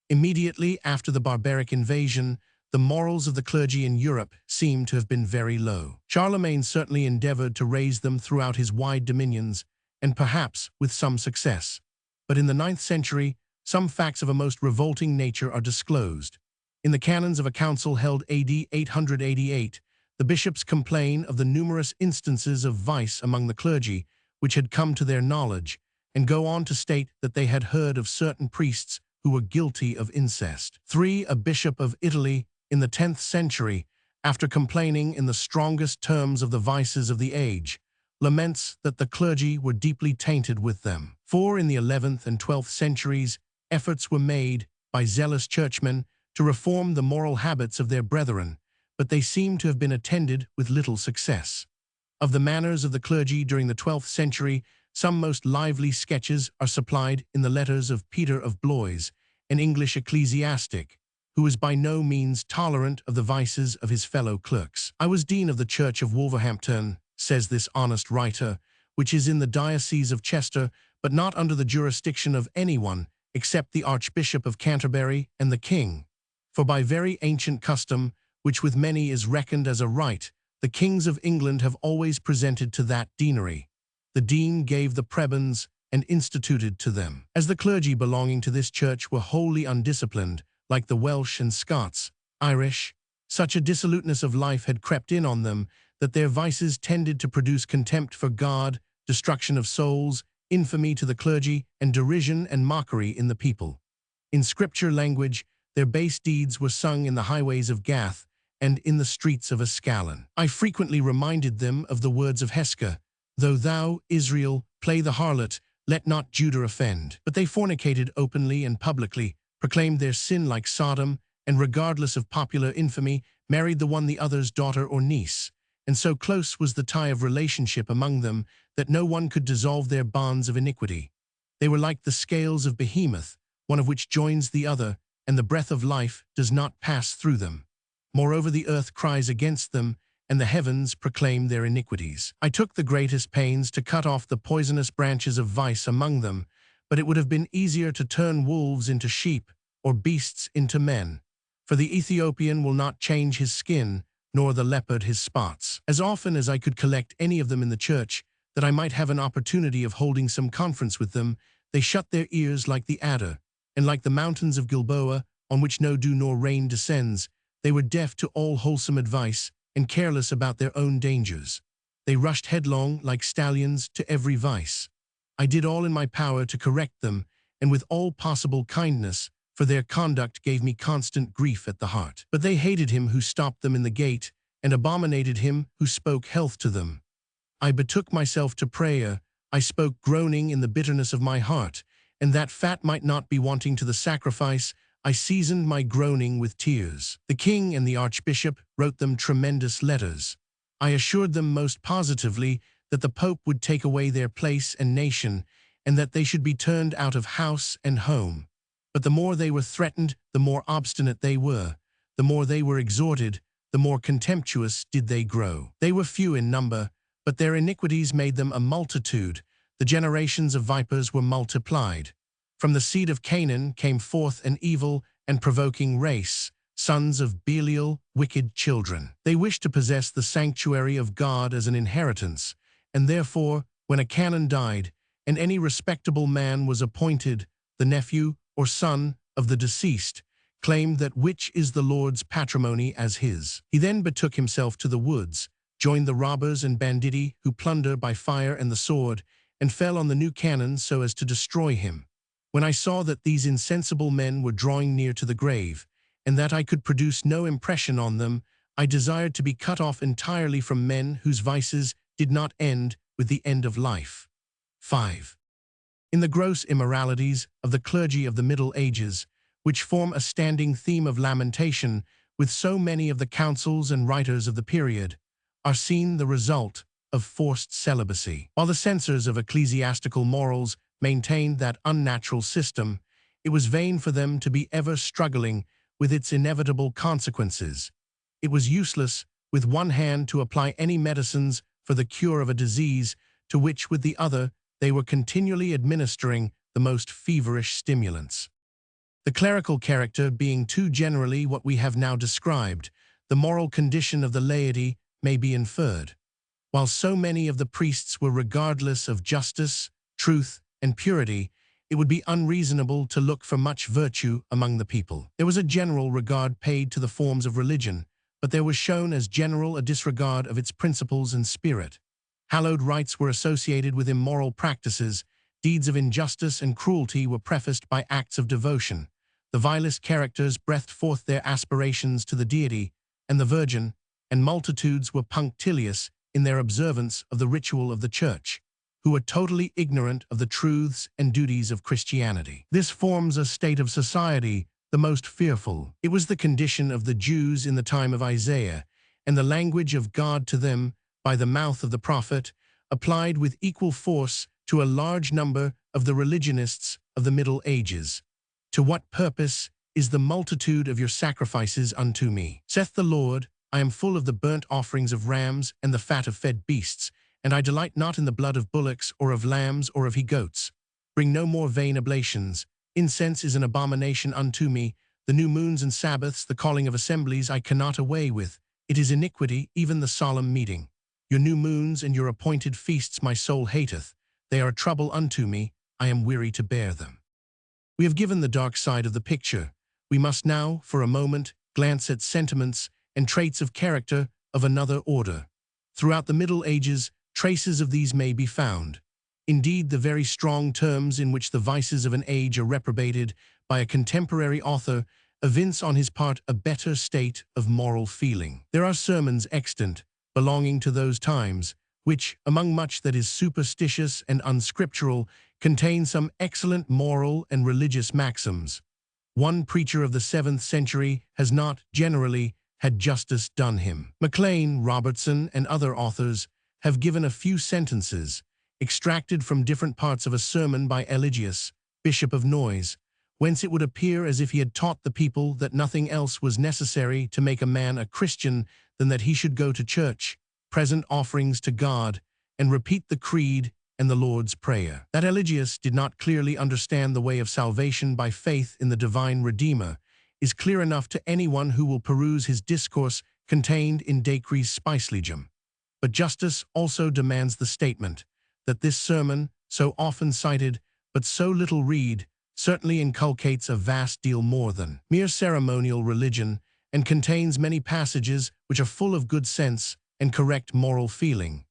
Immediately after the barbaric invasion, the morals of the clergy in Europe seem to have been very low. Charlemagne certainly endeavored to raise them throughout his wide dominions, and perhaps with some success. But in the 9th century, some facts of a most revolting nature are disclosed. In the canons of a council held AD 888, the bishops complain of the numerous instances of vice among the clergy which had come to their knowledge, and go on to state that they had heard of certain priests who were guilty of incest. 3. A bishop of Italy in the 10th century, after complaining in the strongest terms of the vices of the age, laments that the clergy were deeply tainted with them. 4. In the 11th and 12th centuries, efforts were made by zealous churchmen to reform the moral habits of their brethren, but they seem to have been attended with little success. Of the manners of the clergy during the 12th century, some most lively sketches are supplied in the letters of Peter of Blois, an English ecclesiastic, who was by no means tolerant of the vices of his fellow clerks. "I was dean of the Church of Wolverhampton," says this honest writer, "which is in the diocese of Chester, but not under the jurisdiction of anyone except the Archbishop of Canterbury and the King. For by very ancient custom, which with many is reckoned as a right, the kings of England have always presented to that deanery. The dean gave the prebends and instituted to them. As the clergy belonging to this church were wholly undisciplined, like the Welsh and Scots, Irish, such a dissoluteness of life had crept in on them that their vices tended to produce contempt for God, destruction of souls, infamy to the clergy, and derision and mockery in the people. In scripture language, their base deeds were sung in the highways of Gath and in the streets of Ascalon. I frequently reminded them of the words of Hezekiah, "Though thou, Israel, play the harlot, let not Judah offend." But they fornicated openly and publicly, proclaimed their sin like Sodom, and regardless of popular infamy, married the one the other's daughter or niece. And so close was the tie of relationship among them that no one could dissolve their bonds of iniquity. They were like the scales of Behemoth, one of which joins the other, and the breath of life does not pass through them. Moreover, the earth cries against them, and the heavens proclaim their iniquities. I took the greatest pains to cut off the poisonous branches of vice among them, but it would have been easier to turn wolves into sheep, or beasts into men. For the Ethiopian will not change his skin, nor the leopard his spots. As often as I could collect any of them in the church, that I might have an opportunity of holding some conference with them, they shut their ears like the adder, and like the mountains of Gilboa, on which no dew nor rain descends, they were deaf to all wholesome advice, and careless about their own dangers. They rushed headlong, like stallions, to every vice. I did all in my power to correct them, and with all possible kindness, for their conduct gave me constant grief at the heart. But they hated him who stopped them in the gate, and abominated him who spoke health to them. I betook myself to prayer, I spoke groaning in the bitterness of my heart, and that fat might not be wanting to the sacrifice, I seasoned my groaning with tears. The king and the archbishop wrote them tremendous letters. I assured them most positively that the Pope would take away their place and nation, and that they should be turned out of house and home. But the more they were threatened, the more obstinate they were. The more they were exhorted, the more contemptuous did they grow. They were few in number, but their iniquities made them a multitude. The generations of vipers were multiplied. From the seed of Canaan came forth an evil and provoking race, sons of Belial, wicked children. They wished to possess the sanctuary of God as an inheritance, and therefore, when a canon died, and any respectable man was appointed, the nephew or son of the deceased, claimed that which is the Lord's patrimony as his. He then betook himself to the woods, joined the robbers and banditti who plunder by fire and the sword, and fell on the new canon so as to destroy him. When I saw that these insensible men were drawing near to the grave, and that I could produce no impression on them, I desired to be cut off entirely from men whose vices did not end with the end of life. 5. In the gross immoralities of the clergy of the Middle Ages, which form a standing theme of lamentation with so many of the councils and writers of the period, are seen the result of forced celibacy. While the censors of ecclesiastical morals maintained that unnatural system, it was vain for them to be ever struggling with its inevitable consequences. It was useless, with one hand, to apply any medicines for the cure of a disease to which, with the other, they were continually administering the most feverish stimulants. The clerical character being too generally what we have now described, the moral condition of the laity may be inferred. While so many of the priests were regardless of justice, truth, and purity, it would be unreasonable to look for much virtue among the people. There was a general regard paid to the forms of religion, but there was shown as general a disregard of its principles and spirit. Hallowed rites were associated with immoral practices, deeds of injustice and cruelty were prefaced by acts of devotion. The vilest characters breathed forth their aspirations to the deity and the Virgin, and multitudes were punctilious in their observance of the ritual of the Church, who were totally ignorant of the truths and duties of Christianity. This forms a state of society the most fearful. It was the condition of the Jews in the time of Isaiah, and the language of God to them, by the mouth of the prophet, applied with equal force to a large number of the religionists of the Middle Ages. To what purpose is the multitude of your sacrifices unto me? Saith the Lord, I am full of the burnt offerings of rams and the fat of fed beasts, and I delight not in the blood of bullocks or of lambs or of he-goats. Bring no more vain oblations. Incense is an abomination unto me. The new moons and Sabbaths, the calling of assemblies, I cannot away with. It is iniquity, even the solemn meeting. Your new moons and your appointed feasts my soul hateth. They are a trouble unto me. I am weary to bear them. We have given the dark side of the picture. We must now, for a moment, glance at sentiments and traits of character of another order. Throughout the Middle Ages, traces of these may be found. Indeed, the very strong terms in which the vices of an age are reprobated by a contemporary author evince on his part a better state of moral feeling. There are sermons extant, belonging to those times, which, among much that is superstitious and unscriptural, contain some excellent moral and religious maxims. One preacher of the 7th century has not, generally, had justice done him. Maclean, Robertson, and other authors have given a few sentences, extracted from different parts of a sermon by Eligius, Bishop of Noyes, whence it would appear as if he had taught the people that nothing else was necessary to make a man a Christian than that he should go to church, present offerings to God, and repeat the creed and the Lord's Prayer. That Eligius did not clearly understand the way of salvation by faith in the divine Redeemer is clear enough to anyone who will peruse his discourse contained in Dacre's Spicelegum. But justice also demands the statement that this sermon, so often cited but so little read, certainly inculcates a vast deal more than mere ceremonial religion and contains many passages which are full of good sense and correct moral feeling.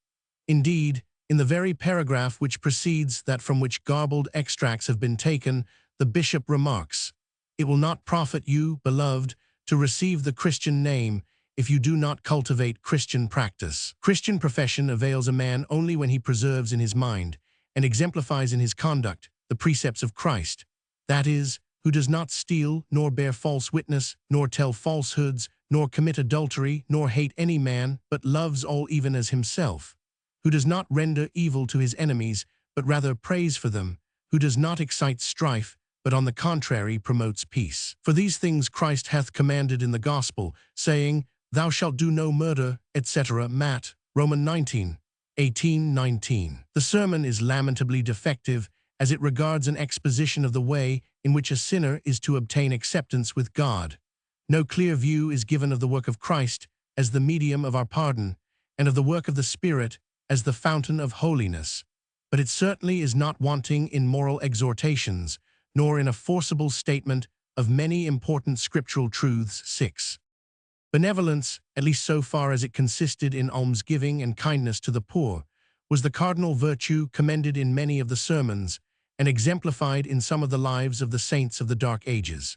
Indeed, in the very paragraph which precedes that from which garbled extracts have been taken, the bishop remarks, "It will not profit you, beloved, to receive the Christian name if you do not cultivate Christian practice. Christian profession avails a man only when he preserves in his mind and exemplifies in his conduct the precepts of Christ, that is, who does not steal, nor bear false witness, nor tell falsehoods, nor commit adultery, nor hate any man, but loves all even as himself, who does not render evil to his enemies, but rather prays for them, who does not excite strife, but on the contrary promotes peace. For these things Christ hath commanded in the gospel, saying, Thou shalt do no murder, etc. Matt, Roman 19, 18-19. The sermon is lamentably defective as it regards an exposition of the way in which a sinner is to obtain acceptance with God. No clear view is given of the work of Christ as the medium of our pardon, and of the work of the Spirit as the fountain of holiness. But it certainly is not wanting in moral exhortations, nor in a forcible statement of many important scriptural truths. 6. Benevolence, at least so far as it consisted in almsgiving and kindness to the poor, was the cardinal virtue commended in many of the sermons and exemplified in some of the lives of the saints of the Dark Ages.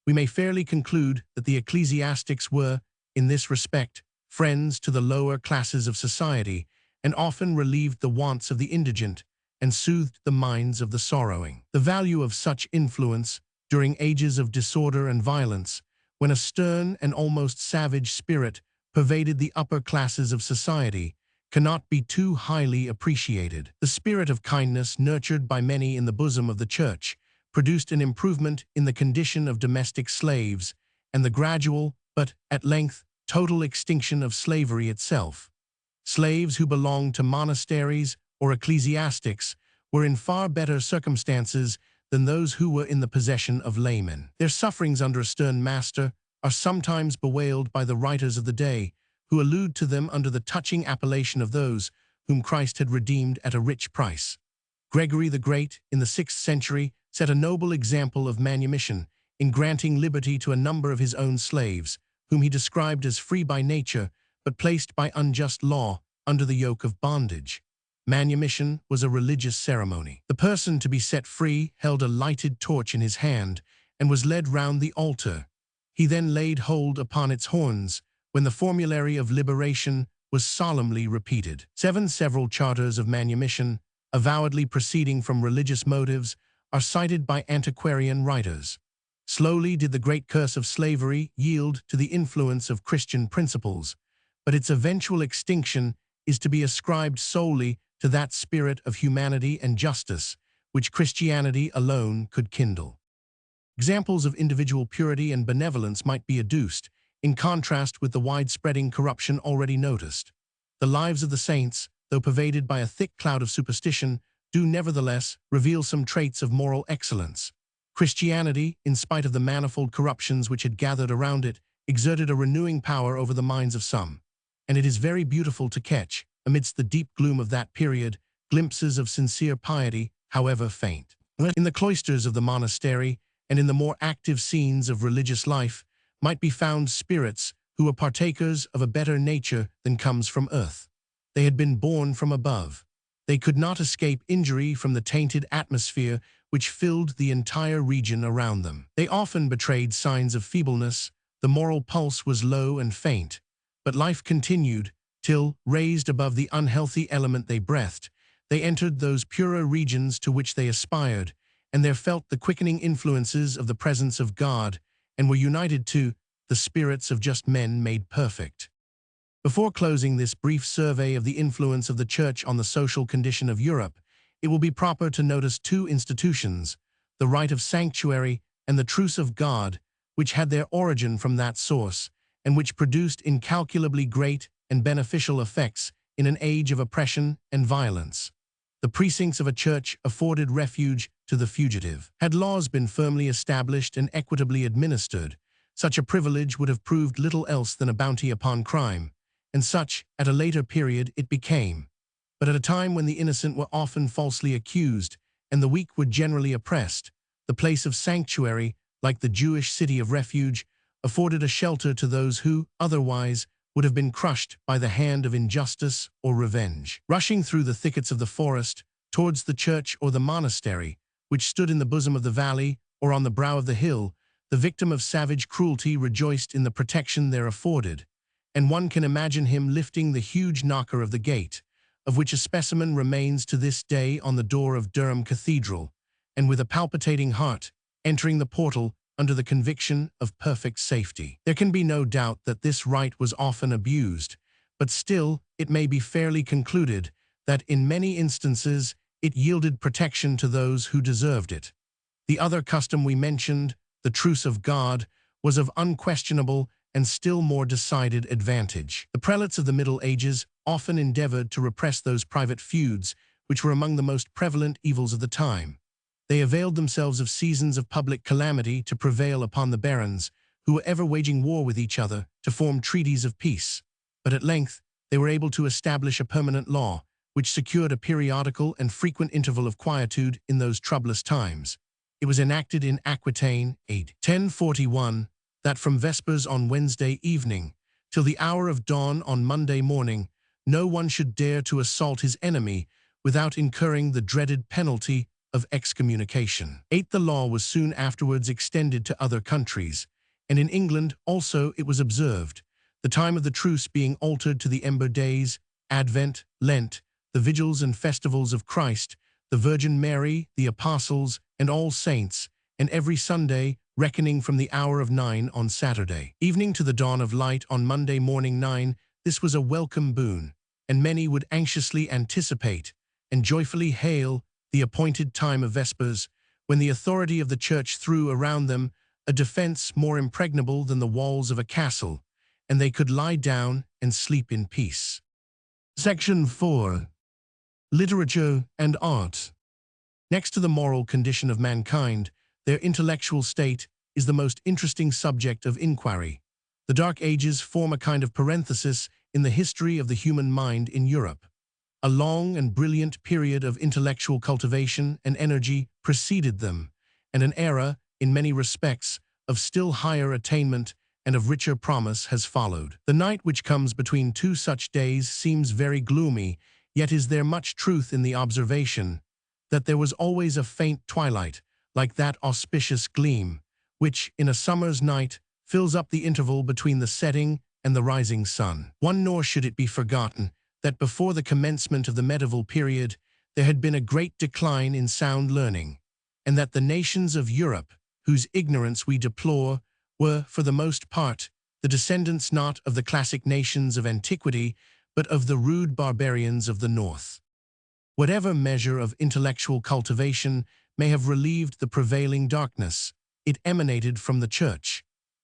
We may fairly conclude that the ecclesiastics were, in this respect, friends to the lower classes of society, and often relieved the wants of the indigent and soothed the minds of the sorrowing. The value of such influence, during ages of disorder and violence, when a stern and almost savage spirit pervaded the upper classes of society, cannot be too highly appreciated. The spirit of kindness nurtured by many in the bosom of the Church produced an improvement in the condition of domestic slaves and the gradual, but, at length, total extinction of slavery itself. Slaves who belonged to monasteries or ecclesiastics were in far better circumstances than those who were in the possession of laymen. Their sufferings under a stern master are sometimes bewailed by the writers of the day, who allude to them under the touching appellation of those whom Christ had redeemed at a rich price. Gregory the Great, in the 6th century, set a noble example of manumission in granting liberty to a number of his own slaves, whom he described as free by nature, but placed by unjust law under the yoke of bondage. Manumission was a religious ceremony. The person to be set free held a lighted torch in his hand and was led round the altar. He then laid hold upon its horns, when the formulary of liberation was solemnly repeated. Several charters of manumission, avowedly proceeding from religious motives, are cited by antiquarian writers. Slowly did the great curse of slavery yield to the influence of Christian principles, but its eventual extinction is to be ascribed solely to that spirit of humanity and justice which Christianity alone could kindle. Examples of individual purity and benevolence might be adduced, in contrast with the widespreading corruption already noticed. The lives of the saints, though pervaded by a thick cloud of superstition, do nevertheless reveal some traits of moral excellence. Christianity, in spite of the manifold corruptions which had gathered around it, exerted a renewing power over the minds of some, and it is very beautiful to catch, amidst the deep gloom of that period, glimpses of sincere piety, however faint. In the cloisters of the monastery and in the more active scenes of religious life might be found spirits who were partakers of a better nature than comes from earth. They had been born from above. They could not escape injury from the tainted atmosphere which filled the entire region around them. They often betrayed signs of feebleness, the moral pulse was low and faint, but life continued till, raised above the unhealthy element they breathed, they entered those purer regions to which they aspired, and there felt the quickening influences of the presence of God, and were united to the spirits of just men made perfect. Before closing this brief survey of the influence of the Church on the social condition of Europe, it will be proper to notice two institutions, the right of sanctuary and the truce of God, which had their origin from that source, and which produced incalculably great and beneficial effects in an age of oppression and violence. The precincts of a church afforded refuge to the fugitive. Had laws been firmly established and equitably administered, such a privilege would have proved little else than a bounty upon crime, and such, at a later period, it became. But at a time when the innocent were often falsely accused, and the weak were generally oppressed, the place of sanctuary, like the Jewish city of refuge, afforded a shelter to those who, otherwise, would have been crushed by the hand of injustice or revenge. Rushing through the thickets of the forest, towards the church or the monastery, which stood in the bosom of the valley or on the brow of the hill, the victim of savage cruelty rejoiced in the protection there afforded, and one can imagine him lifting the huge knocker of the gate, of which a specimen remains to this day on the door of Durham Cathedral, and with a palpitating heart, entering the portal under the conviction of perfect safety. There can be no doubt that this right was often abused, but still it may be fairly concluded that in many instances it yielded protection to those who deserved it. The other custom we mentioned, the truce of God, was of unquestionable and still more decided advantage. The prelates of the Middle Ages often endeavored to repress those private feuds which were among the most prevalent evils of the time. They availed themselves of seasons of public calamity to prevail upon the barons, who were ever waging war with each other, to form treaties of peace. But at length, they were able to establish a permanent law, which secured a periodical and frequent interval of quietude in those troublous times. It was enacted in Aquitaine, 1041, that from vespers on Wednesday evening, till the hour of dawn on Monday morning, no one should dare to assault his enemy without incurring the dreaded penalty of excommunication. The law was soon afterwards extended to other countries, and in England also it was observed, the time of the truce being altered to the Ember Days, Advent, Lent, the vigils and festivals of Christ, the Virgin Mary, the Apostles, and all saints, and every Sunday, reckoning from the hour of 9 on Saturday evening to the dawn of light on Monday morning 9, this was a welcome boon, and many would anxiously anticipate and joyfully hail the appointed time of vespers, when the authority of the Church threw around them a defense more impregnable than the walls of a castle, and they could lie down and sleep in peace. Section 4. Literature and Art. Next to the moral condition of mankind, their intellectual state is the most interesting subject of inquiry. The Dark Ages form a kind of parenthesis in the history of the human mind in Europe. A long and brilliant period of intellectual cultivation and energy preceded them, and an era, in many respects, of still higher attainment and of richer promise has followed. The night which comes between two such days seems very gloomy, yet is there much truth in the observation that there was always a faint twilight, like that auspicious gleam, which, in a summer's night, fills up the interval between the setting and the rising sun. Nor should it be forgotten that before the commencement of the medieval period, there had been a great decline in sound learning, and that the nations of Europe, whose ignorance we deplore, were, for the most part, the descendants not of the classic nations of antiquity, but of the rude barbarians of the north. Whatever measure of intellectual cultivation may have relieved the prevailing darkness, it emanated from the Church.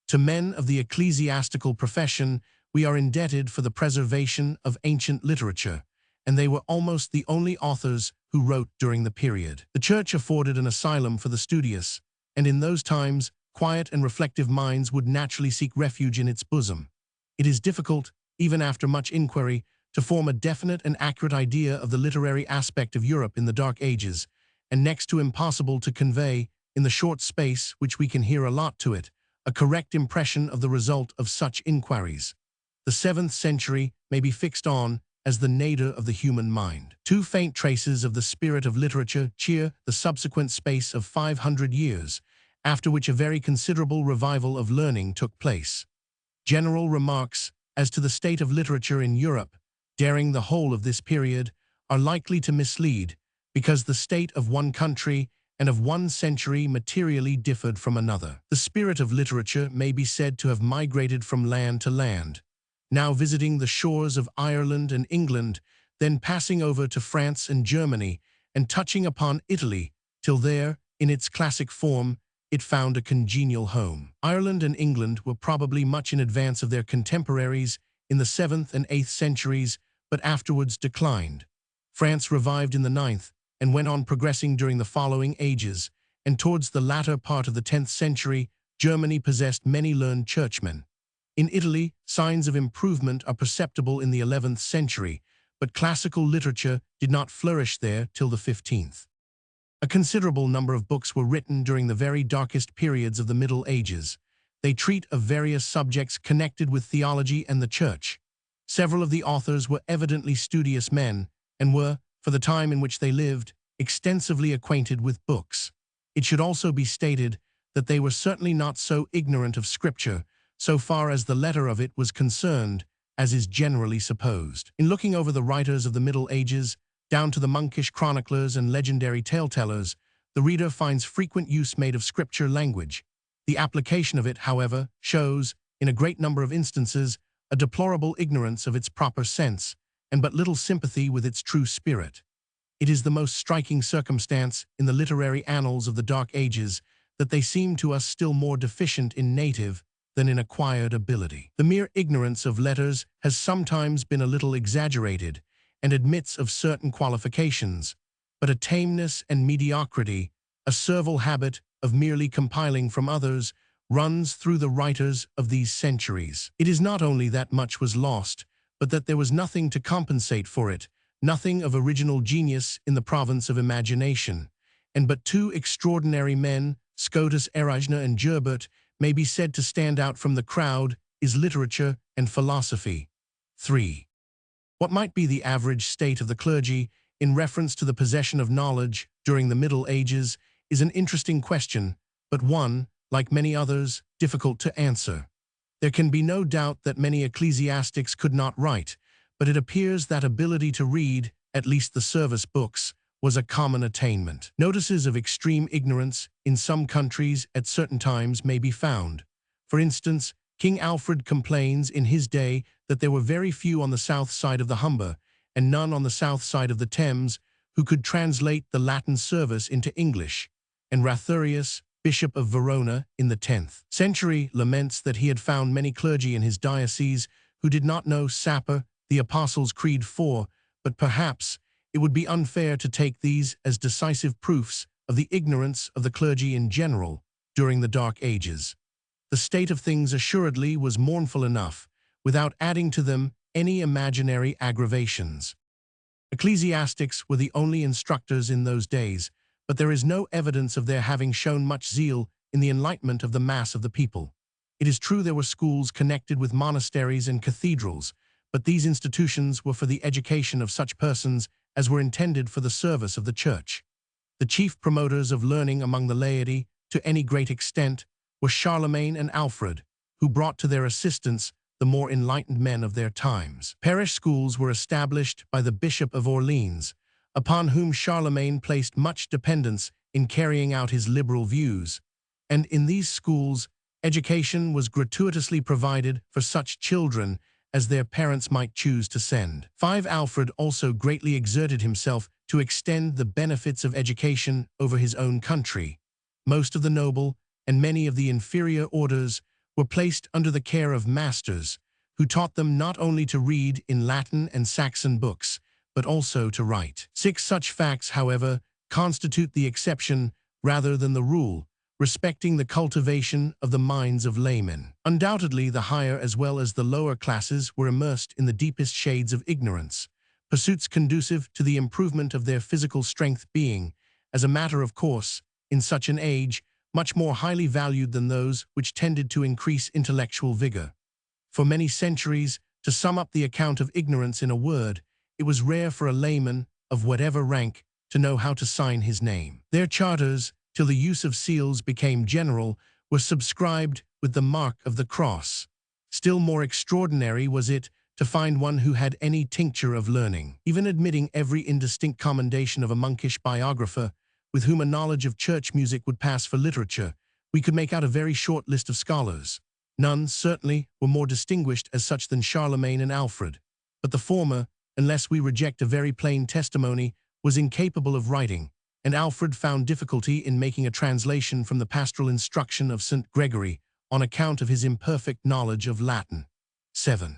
To men of the ecclesiastical profession, we are indebted for the preservation of ancient literature, and they were almost the only authors who wrote during the period. The Church afforded an asylum for the studious, and in those times, quiet and reflective minds would naturally seek refuge in its bosom. It is difficult, even after much inquiry, to form a definite and accurate idea of the literary aspect of Europe in the Dark Ages, and next to impossible to convey, in the short space which we can here allot to it, a correct impression of the result of such inquiries. The 7th century may be fixed on as the nadir of the human mind. Two faint traces of the spirit of literature cheer the subsequent space of 500 years, after which a very considerable revival of learning took place. General remarks as to the state of literature in Europe, during the whole of this period, are likely to mislead, because the state of one country and of one century materially differed from another. The spirit of literature may be said to have migrated from land to land, now visiting the shores of Ireland and England, then passing over to France and Germany, and touching upon Italy, till there, in its classic form, it found a congenial home. Ireland and England were probably much in advance of their contemporaries in the 7th and 8th centuries, but afterwards declined. France revived in the 9th, and went on progressing during the following ages, and towards the latter part of the 10th century, Germany possessed many learned churchmen. In Italy, signs of improvement are perceptible in the 11th century, but classical literature did not flourish there till the 15th. A considerable number of books were written during the very darkest periods of the Middle Ages. They treat of various subjects connected with theology and the Church. Several of the authors were evidently studious men, and were, for the time in which they lived, extensively acquainted with books. It should also be stated that they were certainly not so ignorant of Scripture, so far as the letter of it was concerned, as is generally supposed. In looking over the writers of the Middle Ages, down to the monkish chroniclers and legendary tale-tellers, the reader finds frequent use made of Scripture language. The application of it, however, shows, in a great number of instances, a deplorable ignorance of its proper sense, and but little sympathy with its true spirit. It is the most striking circumstance in the literary annals of the Dark Ages that they seem to us still more deficient in native than in acquired ability. The mere ignorance of letters has sometimes been a little exaggerated, and admits of certain qualifications, but a tameness and mediocrity, a servile habit of merely compiling from others, runs through the writers of these centuries. It is not only that much was lost, but that there was nothing to compensate for it, nothing of original genius in the province of imagination, and but two extraordinary men, Scotus Erasmus and Gerbert, may be said to stand out from the crowd, is literature and philosophy. 3. What might be the average state of the clergy in reference to the possession of knowledge during the Middle Ages is an interesting question, but one, like many others, difficult to answer. There can be no doubt that many ecclesiastics could not write, but it appears that ability to read, at least the service books, was a common attainment. Notices of extreme ignorance in some countries at certain times may be found. For instance, King Alfred complains in his day that there were very few on the south side of the Humber, and none on the south side of the Thames, who could translate the Latin service into English, and Rathurius, Bishop of Verona, in the 10th century, laments that he had found many clergy in his diocese who did not know Sapper, the Apostles' Creed 4, but perhaps it would be unfair to take these as decisive proofs of the ignorance of the clergy in general during the Dark Ages. The state of things assuredly was mournful enough, without adding to them any imaginary aggravations. Ecclesiastics were the only instructors in those days, but there is no evidence of their having shown much zeal in the enlightenment of the mass of the people. It is true there were schools connected with monasteries and cathedrals, but these institutions were for the education of such persons as were intended for the service of the Church. The chief promoters of learning among the laity, to any great extent, were Charlemagne and Alfred, who brought to their assistance the more enlightened men of their times. Parish schools were established by the Bishop of Orleans, upon whom Charlemagne placed much dependence in carrying out his liberal views, and in these schools, education was gratuitously provided for such children as their parents might choose to send. 5. Alfred also greatly exerted himself to extend the benefits of education over his own country. Most of the noble and many of the inferior orders were placed under the care of masters, who taught them not only to read in Latin and Saxon books, but also to write. 6. Such facts, however, constitute the exception rather than the rule, respecting the cultivation of the minds of laymen. Undoubtedly, the higher as well as the lower classes were immersed in the deepest shades of ignorance, pursuits conducive to the improvement of their physical strength being, as a matter of course, in such an age, much more highly valued than those which tended to increase intellectual vigor. For many centuries, to sum up the account of ignorance in a word, it was rare for a layman, of whatever rank, to know how to sign his name. Their charters, till the use of seals became general, were subscribed with the mark of the cross. Still more extraordinary was it to find one who had any tincture of learning. Even admitting every indistinct commendation of a monkish biographer, with whom a knowledge of church music would pass for literature, we could make out a very short list of scholars. None, certainly, were more distinguished as such than Charlemagne and Alfred, but the former, unless we reject a very plain testimony, was incapable of writing, and Alfred found difficulty in making a translation from the pastoral instruction of St. Gregory on account of his imperfect knowledge of Latin. 7.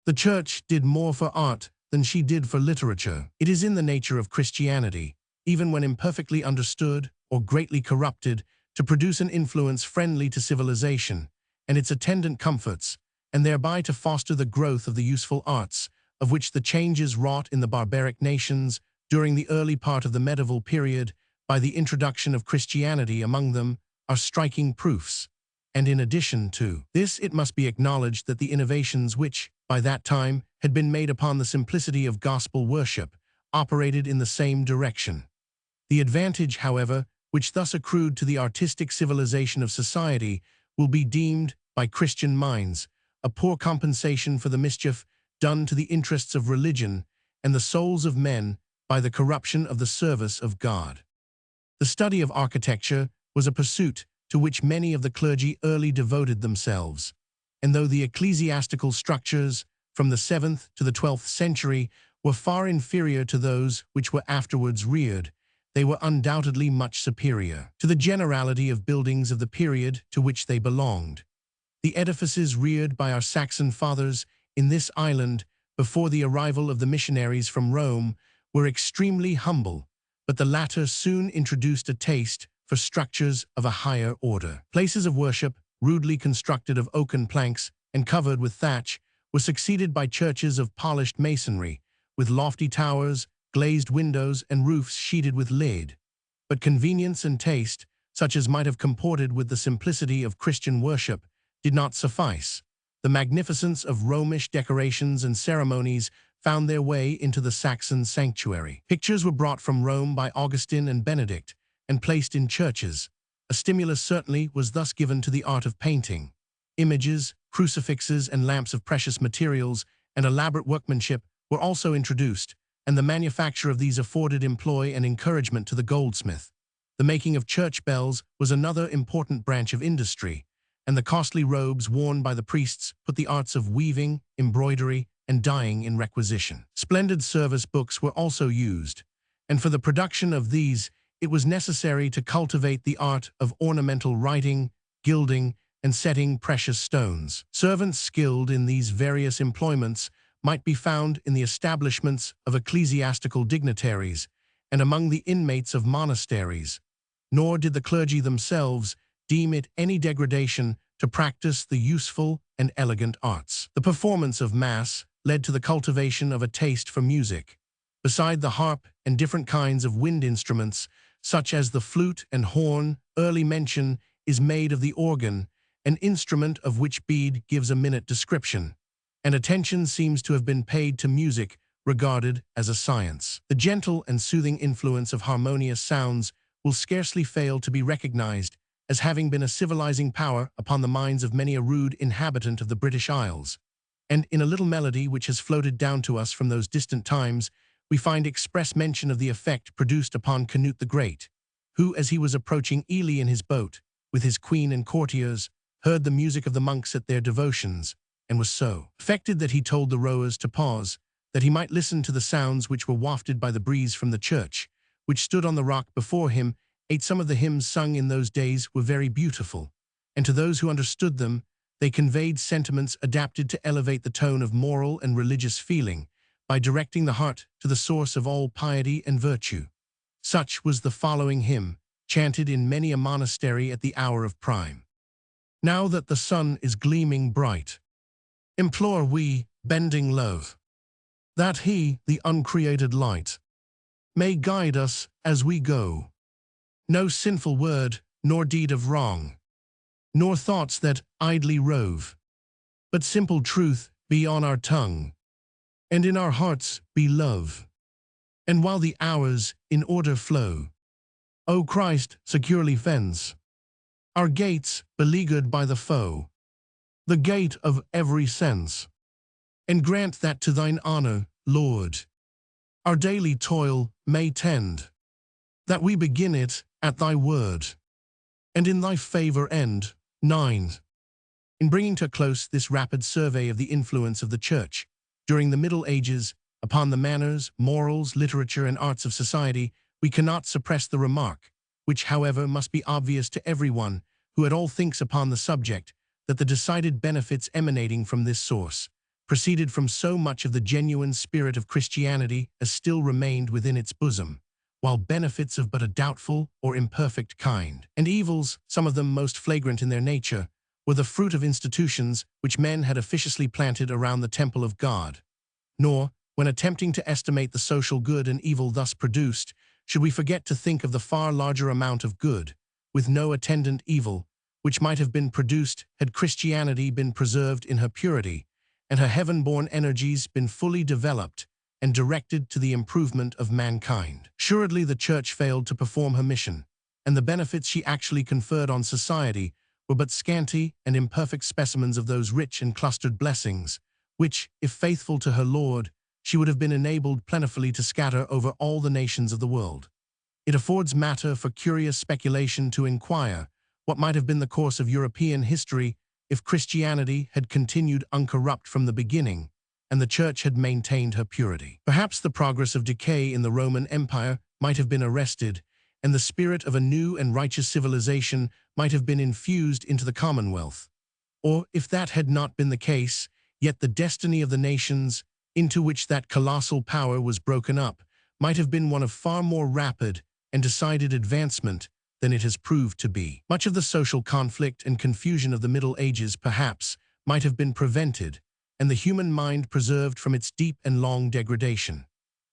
The Church did more for art than she did for literature. It is in the nature of Christianity, even when imperfectly understood or greatly corrupted, to produce an influence friendly to civilization and its attendant comforts, and thereby to foster the growth of the useful arts, of which the changes wrought in the barbaric nations during the early part of the medieval period by the introduction of Christianity among them are striking proofs. And in addition to this, it must be acknowledged that the innovations which, by that time, had been made upon the simplicity of gospel worship, operated in the same direction. The advantage, however, which thus accrued to the artistic civilization of society will be deemed, by Christian minds, a poor compensation for the mischief done to the interests of religion and the souls of men by the corruption of the service of God. The study of architecture was a pursuit to which many of the clergy early devoted themselves, and though the ecclesiastical structures from the 7th to the 12th century were far inferior to those which were afterwards reared, they were undoubtedly much superior to the generality of buildings of the period to which they belonged. The edifices reared by our Saxon fathers in this island before the arrival of the missionaries from Rome were extremely humble, but the latter soon introduced a taste for structures of a higher order. Places of worship, rudely constructed of oaken planks and covered with thatch, were succeeded by churches of polished masonry, with lofty towers, glazed windows, and roofs sheeted with lead. But convenience and taste, such as might have comported with the simplicity of Christian worship, did not suffice. The magnificence of Romish decorations and ceremonies found their way into the Saxon sanctuary. Pictures were brought from Rome by Augustine and Benedict, and placed in churches. A stimulus certainly was thus given to the art of painting. Images, crucifixes, and lamps of precious materials and elaborate workmanship were also introduced, and the manufacture of these afforded employ and encouragement to the goldsmith. The making of church bells was another important branch of industry, and the costly robes worn by the priests put the arts of weaving, embroidery, and dyeing in requisition. Splendid service books were also used, and for the production of these it was necessary to cultivate the art of ornamental writing, gilding, and setting precious stones. Servants skilled in these various employments might be found in the establishments of ecclesiastical dignitaries and among the inmates of monasteries, nor did the clergy themselves deem it any degradation to practice the useful and elegant arts. The performance of Mass led to the cultivation of a taste for music. Beside the harp and different kinds of wind instruments, such as the flute and horn, early mention is made of the organ, an instrument of which Bede gives a minute description, and attention seems to have been paid to music regarded as a science. The gentle and soothing influence of harmonious sounds will scarcely fail to be recognized as having been a civilizing power upon the minds of many a rude inhabitant of the British Isles. And in a little melody which has floated down to us from those distant times, we find express mention of the effect produced upon Canute the Great, who, as he was approaching Ely in his boat, with his queen and courtiers, heard the music of the monks at their devotions, and was so affected that he told the rowers to pause, that he might listen to the sounds which were wafted by the breeze from the church, which stood on the rock before him. Some of the hymns sung in those days were very beautiful, and to those who understood them, they conveyed sentiments adapted to elevate the tone of moral and religious feeling, by directing the heart to the source of all piety and virtue. Such was the following hymn, chanted in many a monastery at the hour of prime. Now that the sun is gleaming bright, implore we, bending low, that he, the uncreated light, may guide us as we go. No sinful word, nor deed of wrong, nor thoughts that idly rove, but simple truth be on our tongue, and in our hearts be love. And while the hours in order flow, O Christ, securely fence our gates beleaguered by the foe, the gate of every sense, and grant that to thine honor, Lord, our daily toil may tend, that we begin it at thy word, and in thy favor end. 9. In bringing to a close this rapid survey of the influence of the Church during the Middle Ages upon the manners, morals, literature, and arts of society, we cannot suppress the remark, which, however, must be obvious to everyone who at all thinks upon the subject, that the decided benefits emanating from this source proceeded from so much of the genuine spirit of Christianity as still remained within its bosom, while benefits of but a doubtful or imperfect kind, and evils, some of them most flagrant in their nature, were the fruit of institutions which men had officiously planted around the temple of God. Nor, when attempting to estimate the social good and evil thus produced, should we forget to think of the far larger amount of good, with no attendant evil, which might have been produced had Christianity been preserved in her purity, and her heaven-born energies been fully developed and directed to the improvement of mankind. Assuredly, the Church failed to perform her mission, and the benefits she actually conferred on society were but scanty and imperfect specimens of those rich and clustered blessings, which, if faithful to her Lord, she would have been enabled plentifully to scatter over all the nations of the world. It affords matter for curious speculation to inquire what might have been the course of European history if Christianity had continued uncorrupt from the beginning, and the Church had maintained her purity. Perhaps the progress of decay in the Roman Empire might have been arrested, and the spirit of a new and righteous civilization might have been infused into the Commonwealth. Or, if that had not been the case, yet the destiny of the nations into which that colossal power was broken up might have been one of far more rapid and decided advancement than it has proved to be. Much of the social conflict and confusion of the Middle Ages, perhaps, might have been prevented, and the human mind preserved from its deep and long degradation.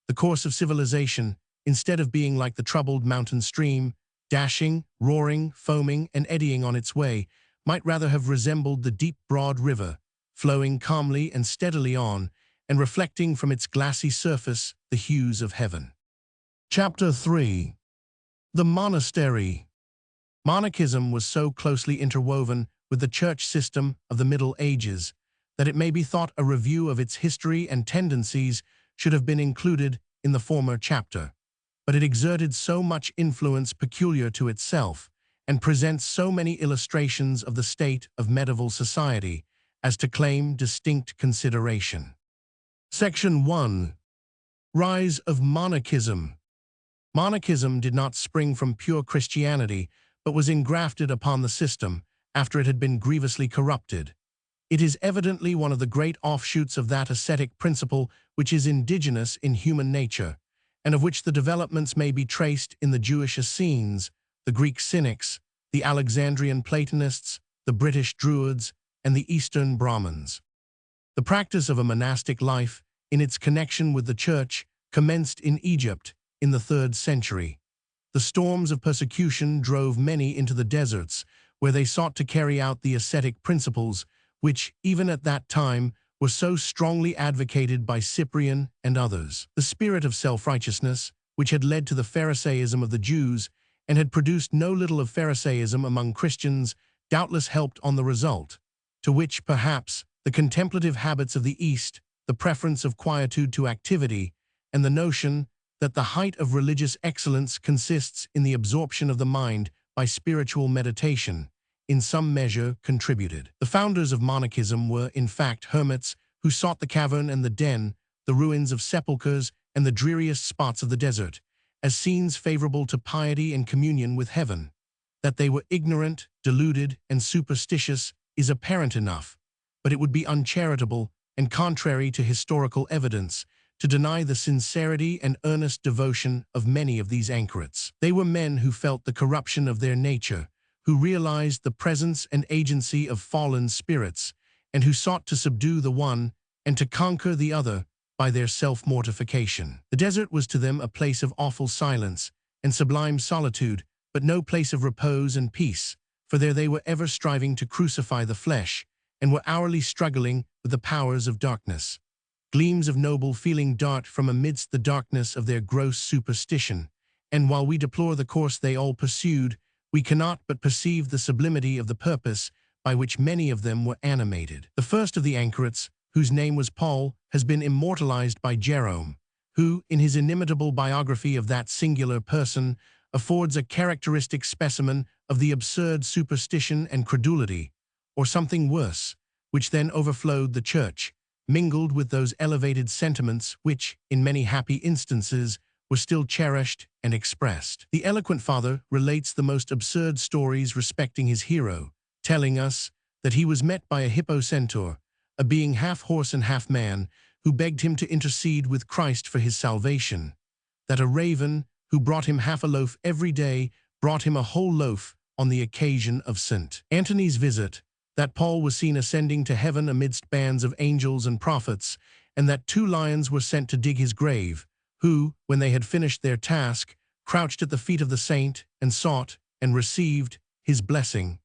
The course of civilization, instead of being like the troubled mountain stream, dashing, roaring, foaming, and eddying on its way, might rather have resembled the deep, broad river, flowing calmly and steadily on, and reflecting from its glassy surface the hues of heaven. Chapter 3. The Monastery. Monachism was so closely interwoven with the church system of the Middle Ages that it may be thought a review of its history and tendencies should have been included in the former chapter. But it exerted so much influence peculiar to itself, and presents so many illustrations of the state of medieval society, as to claim distinct consideration. Section 1. Rise of Monachism. Monachism did not spring from pure Christianity, but was engrafted upon the system after it had been grievously corrupted. It is evidently one of the great offshoots of that ascetic principle which is indigenous in human nature, and of which the developments may be traced in the Jewish Essenes, the Greek Cynics, the Alexandrian Platonists, the British Druids, and the Eastern Brahmins. The practice of a monastic life, in its connection with the Church, commenced in Egypt in the 3rd century. The storms of persecution drove many into the deserts, where they sought to carry out the ascetic principles, which, even at that time, were so strongly advocated by Cyprian and others. The spirit of self-righteousness, which had led to the Pharisaism of the Jews, and had produced no little of Pharisaism among Christians, doubtless helped on the result, to which, perhaps, the contemplative habits of the East, the preference of quietude to activity, and the notion that the height of religious excellence consists in the absorption of the mind by spiritual meditation, in some measure contributed. The founders of monachism were, in fact, hermits who sought the cavern and the den, the ruins of sepulchres and the dreariest spots of the desert, as scenes favorable to piety and communion with heaven. That they were ignorant, deluded, and superstitious is apparent enough, but it would be uncharitable and contrary to historical evidence to deny the sincerity and earnest devotion of many of these anchorites. They were men who felt the corruption of their nature, who realized the presence and agency of fallen spirits, and who sought to subdue the one and to conquer the other by their self-mortification. The desert was to them a place of awful silence and sublime solitude, but no place of repose and peace, for there they were ever striving to crucify the flesh, and were hourly struggling with the powers of darkness. Gleams of noble feeling dart from amidst the darkness of their gross superstition, and while we deplore the course they all pursued, we cannot but perceive the sublimity of the purpose by which many of them were animated. The first of the anchorites, whose name was Paul, has been immortalized by Jerome, who, in his inimitable biography of that singular person, affords a characteristic specimen of the absurd superstition and credulity, or something worse, which then overflowed the church, mingled with those elevated sentiments which, in many happy instances, were still cherished and expressed. The eloquent father relates the most absurd stories respecting his hero, telling us that he was met by a hippocentaur, a being half horse and half man, who begged him to intercede with Christ for his salvation, that a raven, who brought him half a loaf every day, brought him a whole loaf on the occasion of St. Antony's visit, that Paul was seen ascending to heaven amidst bands of angels and prophets, and that 2 lions were sent to dig his grave, who, when they had finished their task, crouched at the feet of the saint and sought and received his blessing.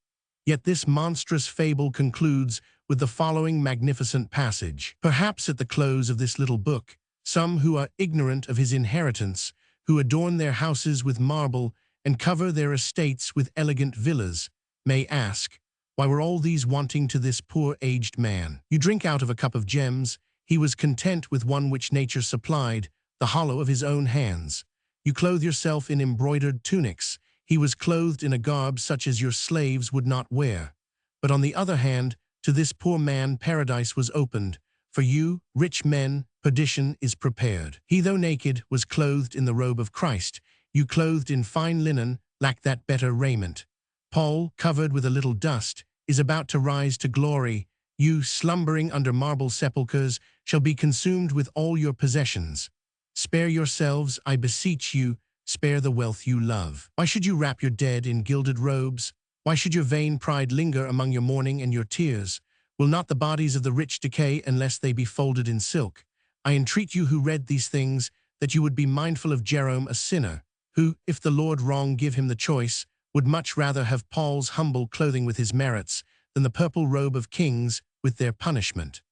Yet this monstrous fable concludes with the following magnificent passage. Perhaps at the close of this little book, some who are ignorant of his inheritance, who adorn their houses with marble and cover their estates with elegant villas, may ask, why were all these wanting to this poor aged man? You drink out of a cup of gems, he was content with one which nature supplied, the hollow of his own hands. You clothe yourself in embroidered tunics, he was clothed in a garb such as your slaves would not wear. But on the other hand, to this poor man paradise was opened. For you, rich men, perdition is prepared. He, though naked, was clothed in the robe of Christ. You, clothed in fine linen, lack that better raiment. Paul, covered with a little dust, is about to rise to glory. You, slumbering under marble sepulchres, shall be consumed with all your possessions. Spare yourselves, I beseech you, spare the wealth you love. Why should you wrap your dead in gilded robes? Why should your vain pride linger among your mourning and your tears? Will not the bodies of the rich decay unless they be folded in silk? I entreat you who read these things, that you would be mindful of Jerome, a sinner, who, if the Lord wrong give him the choice, would much rather have Paul's humble clothing with his merits than the purple robe of kings with their punishment.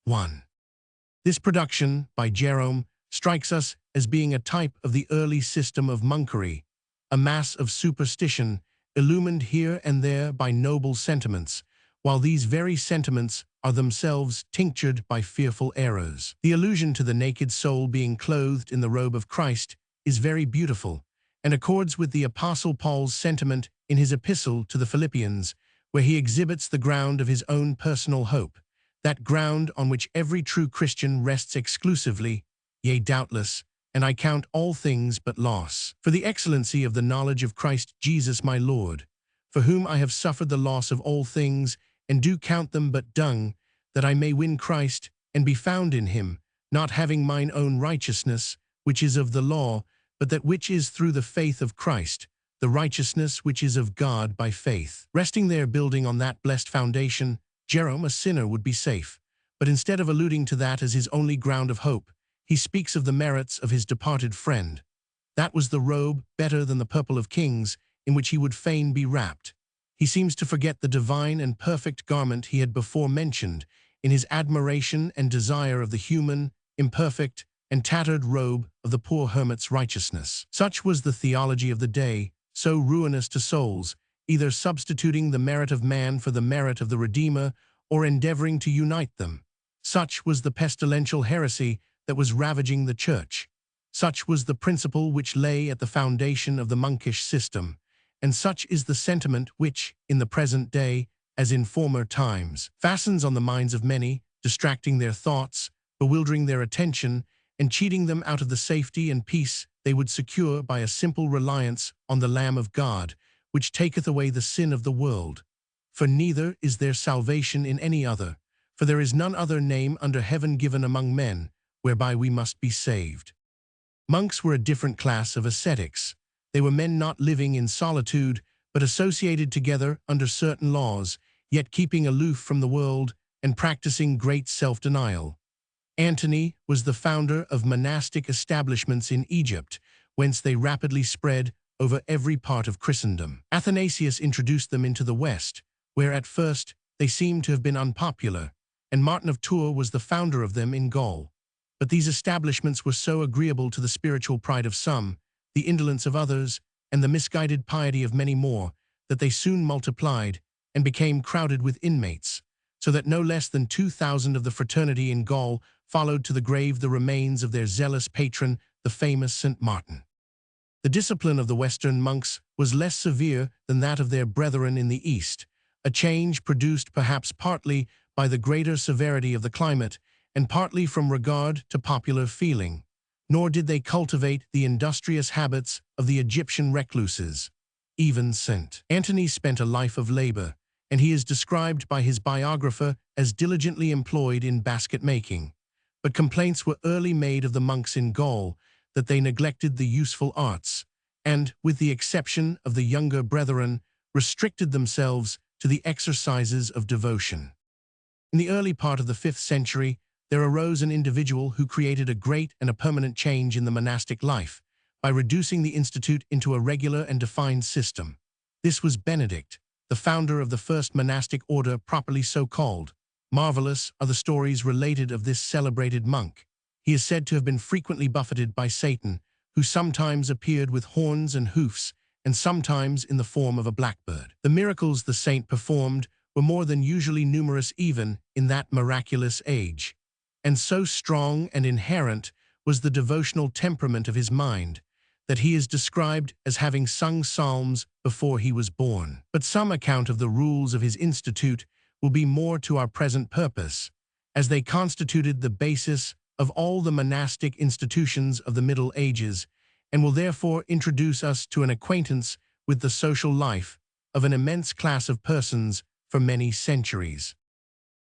1. This production, by Jerome, strikes us as being a type of the early system of monkery, a mass of superstition, illumined here and there by noble sentiments, while these very sentiments are themselves tinctured by fearful errors. The allusion to the naked soul being clothed in the robe of Christ is very beautiful, and accords with the Apostle Paul's sentiment in his epistle to the Philippians, where he exhibits the ground of his own personal hope, that ground on which every true Christian rests exclusively, yea, doubtless, and I count all things but loss, for the excellency of the knowledge of Christ Jesus my Lord, for whom I have suffered the loss of all things, and do count them but dung, that I may win Christ, and be found in him, not having mine own righteousness, which is of the law, but that which is through the faith of Christ, the righteousness which is of God by faith. Resting there, building on that blessed foundation, Jerome, a sinner, would be safe. But instead of alluding to that as his only ground of hope, he speaks of the merits of his departed friend. That was the robe, better than the purple of kings, in which he would fain be wrapped. He seems to forget the divine and perfect garment he had before mentioned, in his admiration and desire of the human, imperfect, and tattered robe of the poor hermit's righteousness. Such was the theology of the day, so ruinous to souls, either substituting the merit of man for the merit of the Redeemer, or endeavoring to unite them. Such was the pestilential heresy that was ravaging the church. Such was the principle which lay at the foundation of the monkish system, and such is the sentiment which, in the present day, as in former times, fastens on the minds of many, distracting their thoughts, bewildering their attention, and cheating them out of the safety and peace they would secure by a simple reliance on the Lamb of God, which taketh away the sin of the world. For neither is there salvation in any other, for there is none other name under heaven given among men, whereby we must be saved. Monks were a different class of ascetics. They were men not living in solitude, but associated together under certain laws, yet keeping aloof from the world and practicing great self-denial. Antony was the founder of monastic establishments in Egypt, whence they rapidly spread over every part of Christendom. Athanasius introduced them into the West, where at first they seem to have been unpopular, and Martin of Tours was the founder of them in Gaul. But these establishments were so agreeable to the spiritual pride of some, the indolence of others, and the misguided piety of many more, that they soon multiplied and became crowded with inmates, so that no less than 2,000 of the fraternity in Gaul followed to the grave the remains of their zealous patron, the famous St. Martin. The discipline of the Western monks was less severe than that of their brethren in the East, a change produced perhaps partly by the greater severity of the climate and partly from regard to popular feeling, nor did they cultivate the industrious habits of the Egyptian recluses. Even St. Antony spent a life of labor, and he is described by his biographer as diligently employed in basket-making. But complaints were early made of the monks in Gaul that they neglected the useful arts, and, with the exception of the younger brethren, restricted themselves to the exercises of devotion. In the early part of the 5th century, there arose an individual who created a great and a permanent change in the monastic life by reducing the institute into a regular and defined system. This was Benedict, the founder of the first monastic order properly so called. Marvelous are the stories related of this celebrated monk. He is said to have been frequently buffeted by Satan, who sometimes appeared with horns and hoofs, and sometimes in the form of a blackbird. The miracles the saint performed were more than usually numerous even in that miraculous age, and so strong and inherent was the devotional temperament of his mind that he is described as having sung psalms before he was born. But some account of the rules of his institute will be more to our present purpose, as they constituted the basis of all the monastic institutions of the Middle Ages, and will therefore introduce us to an acquaintance with the social life of an immense class of persons for many centuries.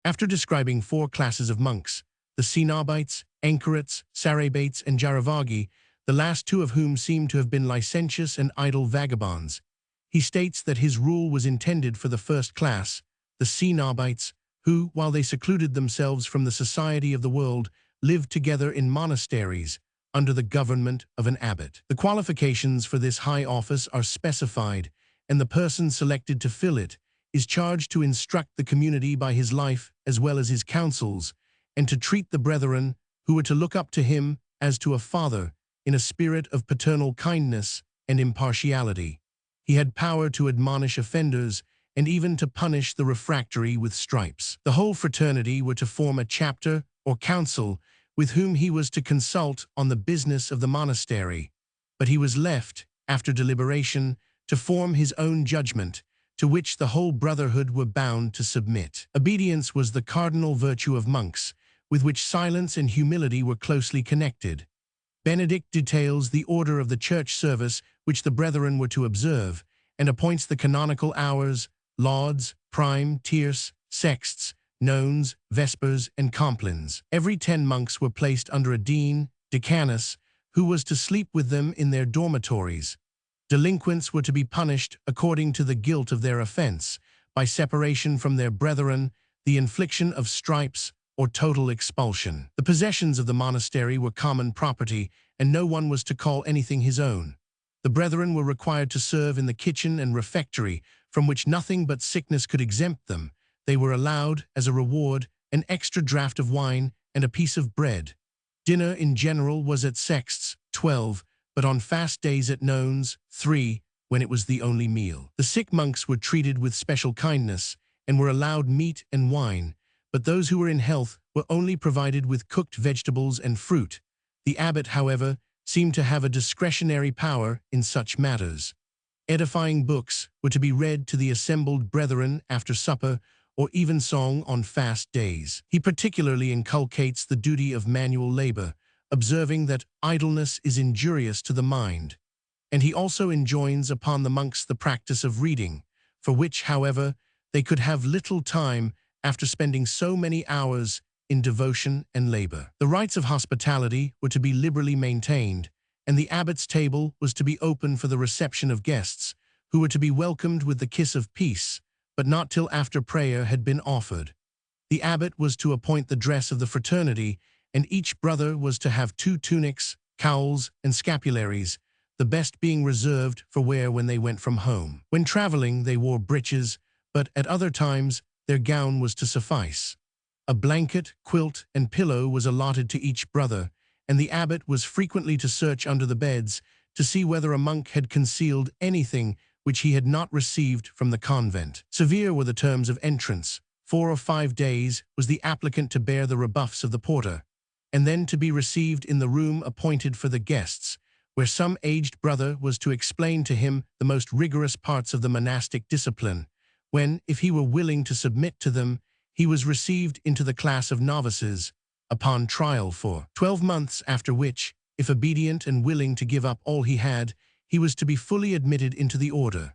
After describing 4 classes of monks, the Cenobites, Anchorites, Sarabates, and Jaravagi, the last 2 of whom seem to have been licentious and idle vagabonds, he states that his rule was intended for the first class, the Cenobites, who, while they secluded themselves from the society of the world, lived together in monasteries under the government of an abbot. The qualifications for this high office are specified, and the person selected to fill it is charged to instruct the community by his life as well as his counsels, and to treat the brethren who were to look up to him as to a father in a spirit of paternal kindness and impartiality. He had power to admonish offenders and even to punish the refractory with stripes. The whole fraternity were to form a chapter or council with whom he was to consult on the business of the monastery, but he was left, after deliberation, to form his own judgment, to which the whole brotherhood were bound to submit. Obedience was the cardinal virtue of monks, with which silence and humility were closely connected. Benedict details the order of the church service which the brethren were to observe, and appoints the canonical hours, lauds, prime, tierce, sexts, nones, vespers, and complines. Every 10 monks were placed under a dean, decanus, who was to sleep with them in their dormitories. Delinquents were to be punished according to the guilt of their offense, by separation from their brethren, the infliction of stripes, or total expulsion. The possessions of the monastery were common property, and no one was to call anything his own. The brethren were required to serve in the kitchen and refectory, from which nothing but sickness could exempt them. They were allowed, as a reward, an extra draught of wine and a piece of bread. Dinner in general was at sexts, 12, but on fast days at nones, 3, when it was the only meal. The sick monks were treated with special kindness, and were allowed meat and wine, but those who were in health were only provided with cooked vegetables and fruit. The abbot, however, seemed to have a discretionary power in such matters. Edifying books were to be read to the assembled brethren after supper, or evensong on fast days. He particularly inculcates the duty of manual labor, observing that idleness is injurious to the mind. And he also enjoins upon the monks the practice of reading, for which, however, they could have little time after spending so many hours in devotion and labor. The rites of hospitality were to be liberally maintained, and the abbot's table was to be open for the reception of guests, who were to be welcomed with the kiss of peace, but not till after prayer had been offered. The abbot was to appoint the dress of the fraternity, and each brother was to have 2 tunics, cowls, and scapularies, the best being reserved for wear when they went from home. When traveling, they wore breeches, but at other times their gown was to suffice. A blanket, quilt, and pillow was allotted to each brother, and the abbot was frequently to search under the beds to see whether a monk had concealed anything which he had not received from the convent. Severe were the terms of entrance. 4 or 5 days was the applicant to bear the rebuffs of the porter, and then to be received in the room appointed for the guests, where some aged brother was to explain to him the most rigorous parts of the monastic discipline, when, if he were willing to submit to them, he was received into the class of novices, upon trial for 12 months, after which, if obedient and willing to give up all he had, he was to be fully admitted into the order.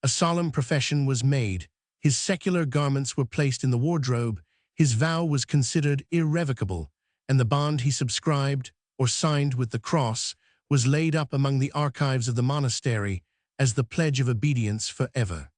A solemn profession was made, his secular garments were placed in the wardrobe, his vow was considered irrevocable, and the bond he subscribed, or signed with the cross, was laid up among the archives of the monastery as the pledge of obedience forever.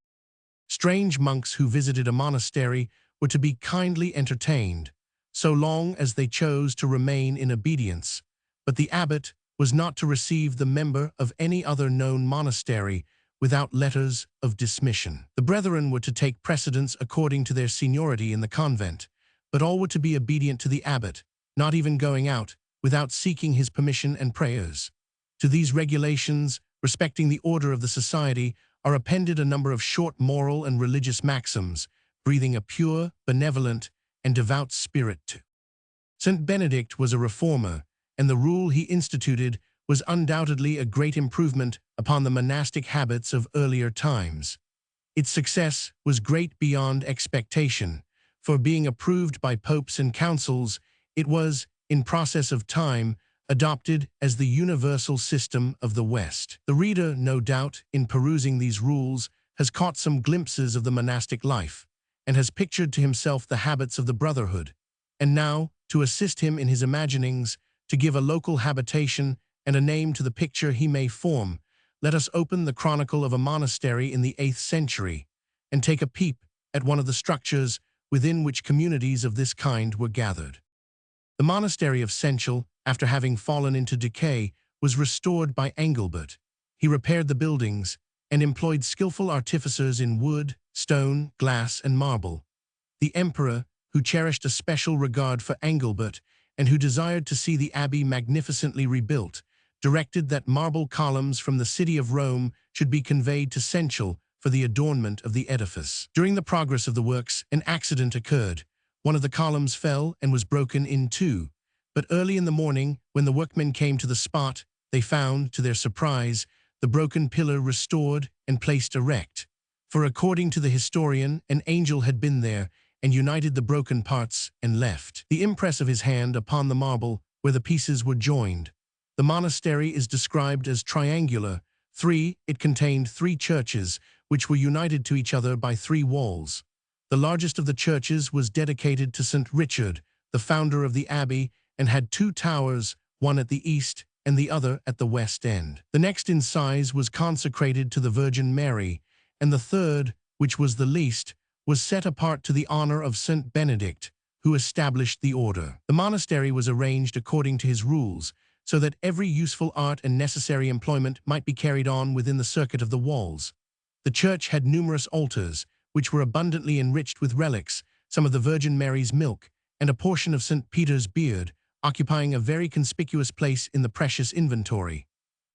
Strange monks who visited a monastery were to be kindly entertained, so long as they chose to remain in obedience, but the abbot was not to receive the member of any other known monastery without letters of dismission. The brethren were to take precedence according to their seniority in the convent, but all were to be obedient to the abbot, not even going out without seeking his permission and prayers. To these regulations, respecting the order of the society, are appended a number of short moral and religious maxims, breathing a pure, benevolent, and devout spirit. St. Benedict was a reformer, and the rule he instituted was undoubtedly a great improvement upon the monastic habits of earlier times. Its success was great beyond expectation, for being approved by popes and councils, it was, in process of time, adopted as the universal system of the West. The reader, no doubt, in perusing these rules, has caught some glimpses of the monastic life, and has pictured to himself the habits of the brotherhood. And now, to assist him in his imaginings, to give a local habitation and a name to the picture he may form, let us open the chronicle of a monastery in the 8th century, and take a peep at one of the structures within which communities of this kind were gathered. The monastery of Central, after having fallen into decay, was restored by Engelbert. He repaired the buildings and employed skillful artificers in wood, stone, glass, and marble. The emperor, who cherished a special regard for Engelbert and who desired to see the abbey magnificently rebuilt, directed that marble columns from the city of Rome should be conveyed to Central for the adornment of the edifice. During the progress of the works, an accident occurred. One of the columns fell and was broken in 2. But early in the morning, when the workmen came to the spot, they found, to their surprise, the broken pillar restored and placed erect. For according to the historian, an angel had been there and united the broken parts and left the impress of his hand upon the marble where the pieces were joined. The monastery is described as triangular. It contained 3 churches, which were united to each other by 3 walls. The largest of the churches was dedicated to St. Richard, the founder of the abbey, and had 2 towers, one at the east and the other at the west end. The next in size was consecrated to the Virgin Mary, and the third, which was the least, was set apart to the honor of St. Benedict, who established the order. The monastery was arranged according to his rules, so that every useful art and necessary employment might be carried on within the circuit of the walls. The church had numerous altars, which were abundantly enriched with relics, some of the Virgin Mary's milk, and a portion of St. Peter's beard, occupying a very conspicuous place in the precious inventory.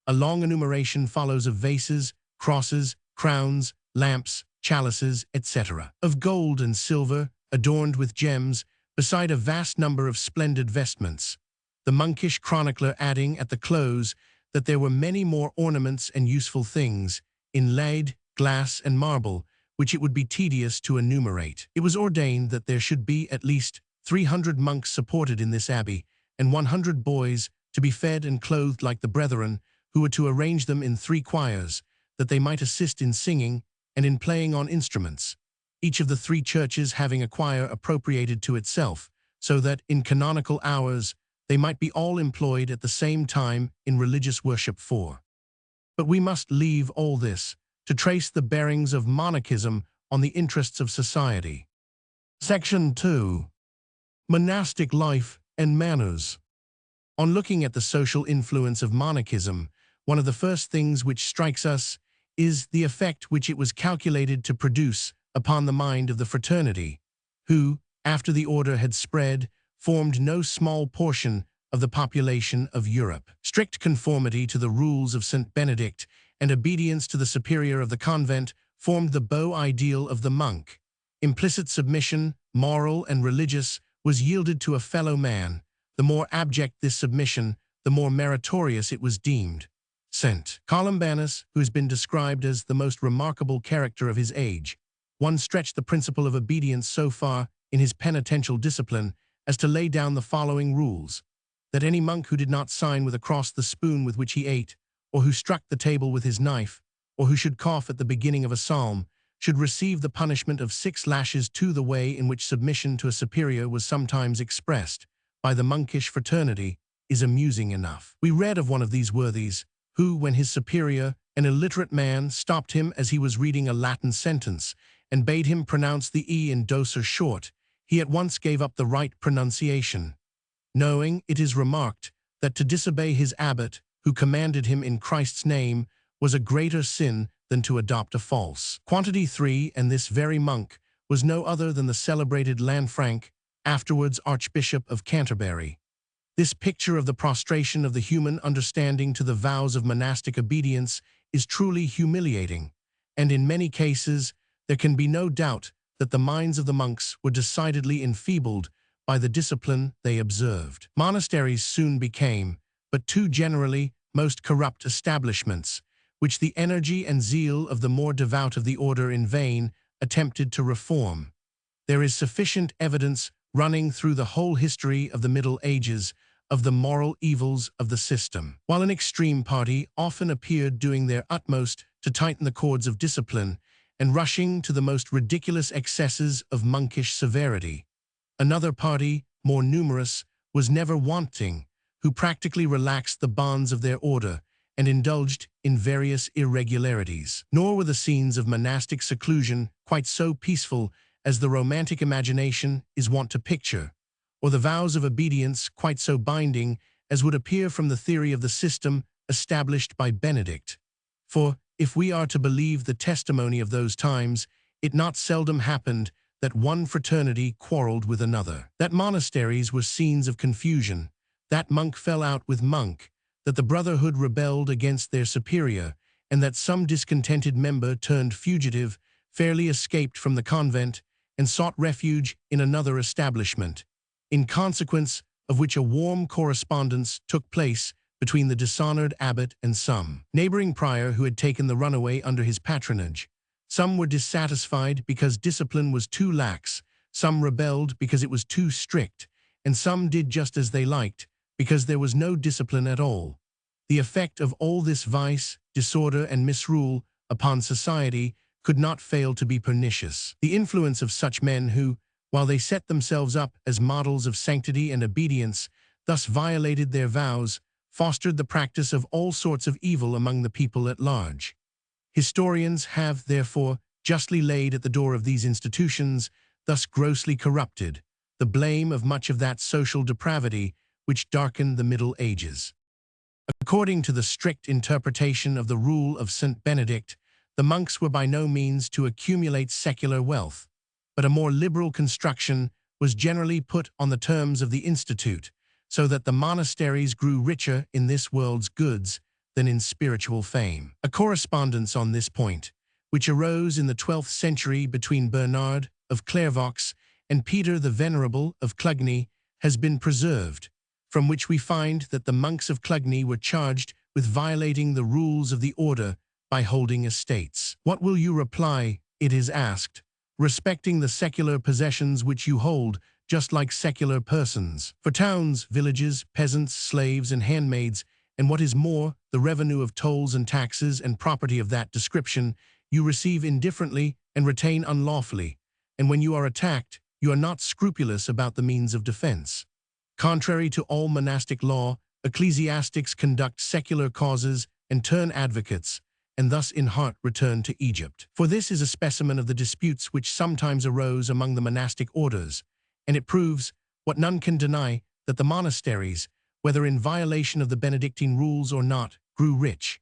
A long enumeration follows of vases, crosses, crowns, lamps, chalices, etc., of gold and silver, adorned with gems, beside a vast number of splendid vestments. The monkish chronicler adding at the close that there were many more ornaments and useful things, in lead, glass, and marble, which it would be tedious to enumerate. It was ordained that there should be at least 300 monks supported in this abbey, and 100 boys to be fed and clothed like the brethren, who were to arrange them in 3 choirs, that they might assist in singing and in playing on instruments, each of the 3 churches having a choir appropriated to itself, so that, in canonical hours, they might be all employed at the same time in religious worship. But we must leave all this to trace the bearings of monarchism on the interests of society. Section 2. Monastic life and manners. On looking at the social influence of monarchism, one of the first things which strikes us is the effect which it was calculated to produce upon the mind of the fraternity, who, after the order had spread, formed no small portion of the population of Europe. Strict conformity to the rules of St. Benedict and obedience to the superior of the convent formed the beau ideal of the monk. Implicit submission, moral and religious, was yielded to a fellow man. The more abject this submission, the more meritorious it was deemed. St. Columbanus, who has been described as the most remarkable character of his age, once stretched the principle of obedience so far in his penitential discipline as to lay down the following rules: that any monk who did not sign with a cross the spoon with which he ate, or who struck the table with his knife, or who should cough at the beginning of a psalm, should receive the punishment of 6 lashes. To the way in which submission to a superior was sometimes expressed by the monkish fraternity is amusing enough. We read of one of these worthies, who, when his superior, an illiterate man, stopped him as he was reading a Latin sentence, and bade him pronounce the E in dosor short, he at once gave up the right pronunciation, knowing, it is remarked, that to disobey his abbot, who commanded him in Christ's name, was a greater sin than to adopt a false quantity 3, and this very monk was no other than the celebrated Lanfranc, afterwards Archbishop of Canterbury. This picture of the prostration of the human understanding to the vows of monastic obedience is truly humiliating, and in many cases there can be no doubt that the minds of the monks were decidedly enfeebled by the discipline they observed. Monasteries soon became, but too generally, most corrupt establishments, which the energy and zeal of the more devout of the order in vain attempted to reform. There is sufficient evidence running through the whole history of the Middle Ages of the moral evils of the system. While an extreme party often appeared doing their utmost to tighten the cords of discipline and rushing to the most ridiculous excesses of monkish severity, another party, more numerous, was never wanting, who practically relaxed the bonds of their order and indulged in various irregularities. Nor were the scenes of monastic seclusion quite so peaceful as the romantic imagination is wont to picture, or the vows of obedience quite so binding as would appear from the theory of the system established by Benedict. For, if we are to believe the testimony of those times, it not seldom happened that one fraternity quarreled with another, that monasteries were scenes of confusion, that monk fell out with monk, that the brotherhood rebelled against their superior, and that some discontented member turned fugitive, fairly escaped from the convent, and sought refuge in another establishment, in consequence of which a warm correspondence took place between the dishonored abbot and some neighboring prior who had taken the runaway under his patronage. Some were dissatisfied because discipline was too lax, some rebelled because it was too strict, and some did just as they liked, because there was no discipline at all. The effect of all this vice, disorder, and misrule upon society could not fail to be pernicious. The influence of such men who, while they set themselves up as models of sanctity and obedience, thus violated their vows, fostered the practice of all sorts of evil among the people at large. Historians have, therefore, justly laid at the door of these institutions, thus grossly corrupted, the blame of much of that social depravity which darkened the Middle Ages. According to the strict interpretation of the rule of St. Benedict, the monks were by no means to accumulate secular wealth, but a more liberal construction was generally put on the terms of the institute, so that the monasteries grew richer in this world's goods than in spiritual fame. A correspondence on this point, which arose in the 12th century between Bernard of Clairvaux and Peter the Venerable of Clugny, has been preserved, from which we find that the monks of Clugny were charged with violating the rules of the order by holding estates. What will you reply, it is asked, respecting the secular possessions which you hold, just like secular persons? For towns, villages, peasants, slaves, and handmaids, and what is more, the revenue of tolls and taxes and property of that description, you receive indifferently and retain unlawfully, and when you are attacked, you are not scrupulous about the means of defense. Contrary to all monastic law, ecclesiastics conduct secular causes and turn advocates, and thus in heart return to Egypt. For this is a specimen of the disputes which sometimes arose among the monastic orders, and it proves, what none can deny, that the monasteries, whether in violation of the Benedictine rules or not, grew rich.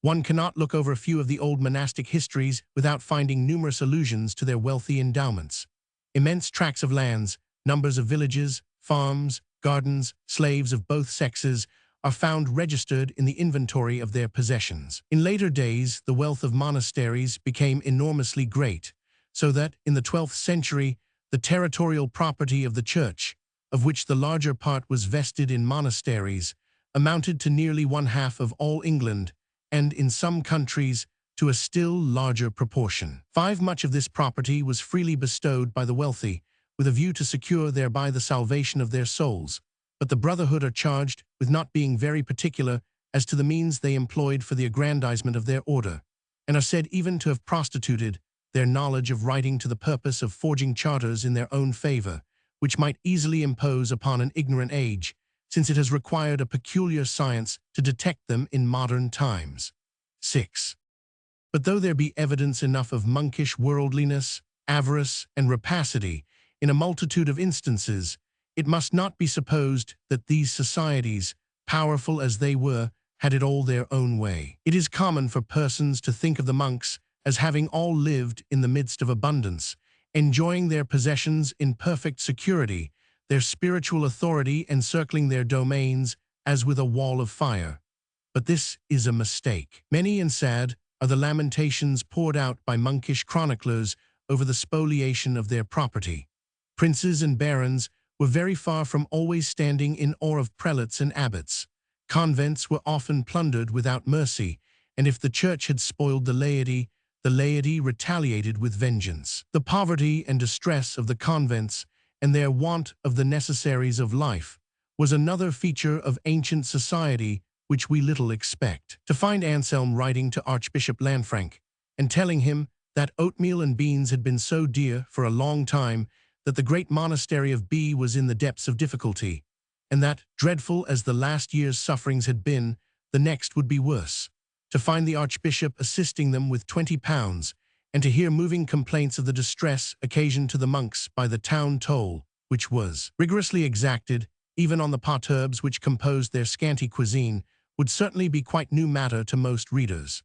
One cannot look over a few of the old monastic histories without finding numerous allusions to their wealthy endowments. Immense tracts of lands, numbers of villages, farms, gardens, slaves of both sexes are found registered in the inventory of their possessions. In later days, the wealth of monasteries became enormously great, so that, in the 12th century, the territorial property of the Church, of which the larger part was vested in monasteries, amounted to nearly one-half of all England, and in some countries, to a still larger proportion. Much of this property was freely bestowed by the wealthy, with a view to secure thereby the salvation of their souls, but the brotherhood are charged with not being very particular as to the means they employed for the aggrandizement of their order, and are said even to have prostituted their knowledge of writing to the purpose of forging charters in their own favor, which might easily impose upon an ignorant age, since it has required a peculiar science to detect them in modern times. 6. But though there be evidence enough of monkish worldliness, avarice, and rapacity in a multitude of instances, it must not be supposed that these societies, powerful as they were, had it all their own way. It is common for persons to think of the monks as having all lived in the midst of abundance, enjoying their possessions in perfect security, their spiritual authority encircling their domains as with a wall of fire. But this is a mistake. Many and sad are the lamentations poured out by monkish chroniclers over the spoliation of their property. Princes and barons were very far from always standing in awe of prelates and abbots. Convents were often plundered without mercy, and if the church had spoiled the laity retaliated with vengeance. The poverty and distress of the convents and their want of the necessaries of life was another feature of ancient society which we little expect. To find Anselm writing to Archbishop Lanfranc and telling him that oatmeal and beans had been so dear for a long time that the great monastery of B was in the depths of difficulty, and that, dreadful as the last year's sufferings had been, the next would be worse. To find the Archbishop assisting them with £20, and to hear moving complaints of the distress occasioned to the monks by the town toll, which was rigorously exacted, even on the potterbs which composed their scanty cuisine, would certainly be quite new matter to most readers.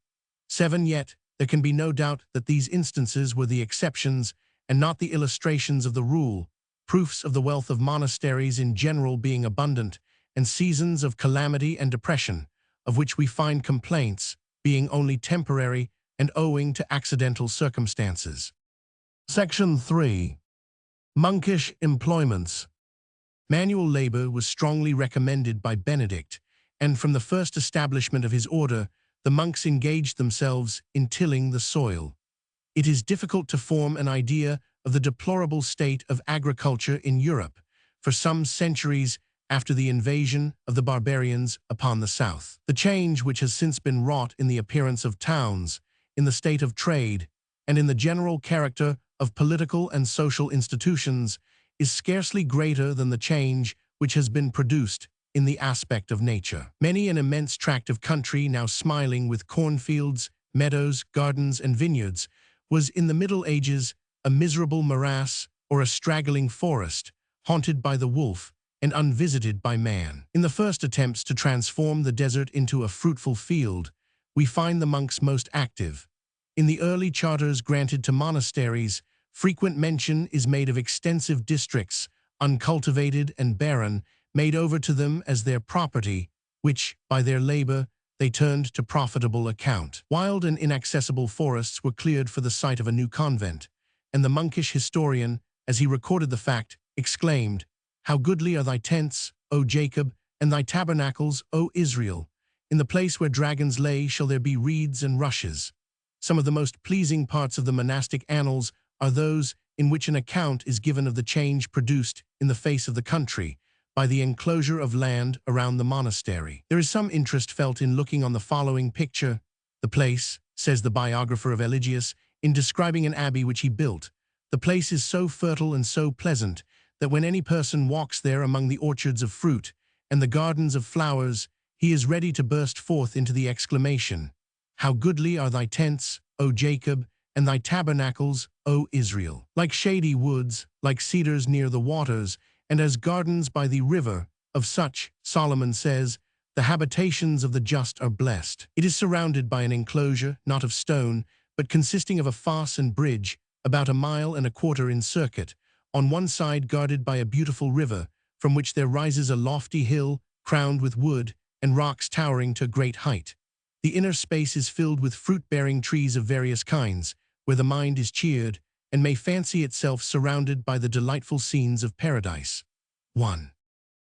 7. Yet, there can be no doubt that these instances were the exceptions and not the illustrations of the rule, proofs of the wealth of monasteries in general being abundant, and seasons of calamity and depression, of which we find complaints, being only temporary and owing to accidental circumstances. Section 3. Monkish employments. Manual labor was strongly recommended by Benedict, and from the first establishment of his order, the monks engaged themselves in tilling the soil. It is difficult to form an idea of the deplorable state of agriculture in Europe for some centuries after the invasion of the barbarians upon the south. The change which has since been wrought in the appearance of towns, in the state of trade, and in the general character of political and social institutions is scarcely greater than the change which has been produced in the aspect of nature. Many an immense tract of country now smiling with cornfields, meadows, gardens, and vineyards was in the Middle Ages a miserable morass or a straggling forest, haunted by the wolf and unvisited by man. In the first attempts to transform the desert into a fruitful field, we find the monks most active. In the early charters granted to monasteries, frequent mention is made of extensive districts, uncultivated and barren, made over to them as their property, which, by their labor, they turned to profitable account. Wild and inaccessible forests were cleared for the site of a new convent, and the monkish historian, as he recorded the fact, exclaimed, "How goodly are thy tents, O Jacob, and thy tabernacles, O Israel! In the place where dragons lay shall there be reeds and rushes." Some of the most pleasing parts of the monastic annals are those in which an account is given of the change produced in the face of the country by the enclosure of land around the monastery. There is some interest felt in looking on the following picture. "The place," says the biographer of Eligius, in describing an abbey which he built, "the place is so fertile and so pleasant that when any person walks there among the orchards of fruit and the gardens of flowers, he is ready to burst forth into the exclamation, 'How goodly are thy tents, O Jacob, and thy tabernacles, O Israel!' Like shady woods, like cedars near the waters, and as gardens by the river, Of such, Solomon says, "The habitations of the just are blessed." It is surrounded by an enclosure, not of stone, but consisting of a fosse and bridge, about 1.25 miles in circuit, on one side guarded by a beautiful river, from which there rises a lofty hill, crowned with wood, and rocks towering to great height. The inner space is filled with fruit-bearing trees of various kinds, where the mind is cheered, and may fancy itself surrounded by the delightful scenes of paradise. 1.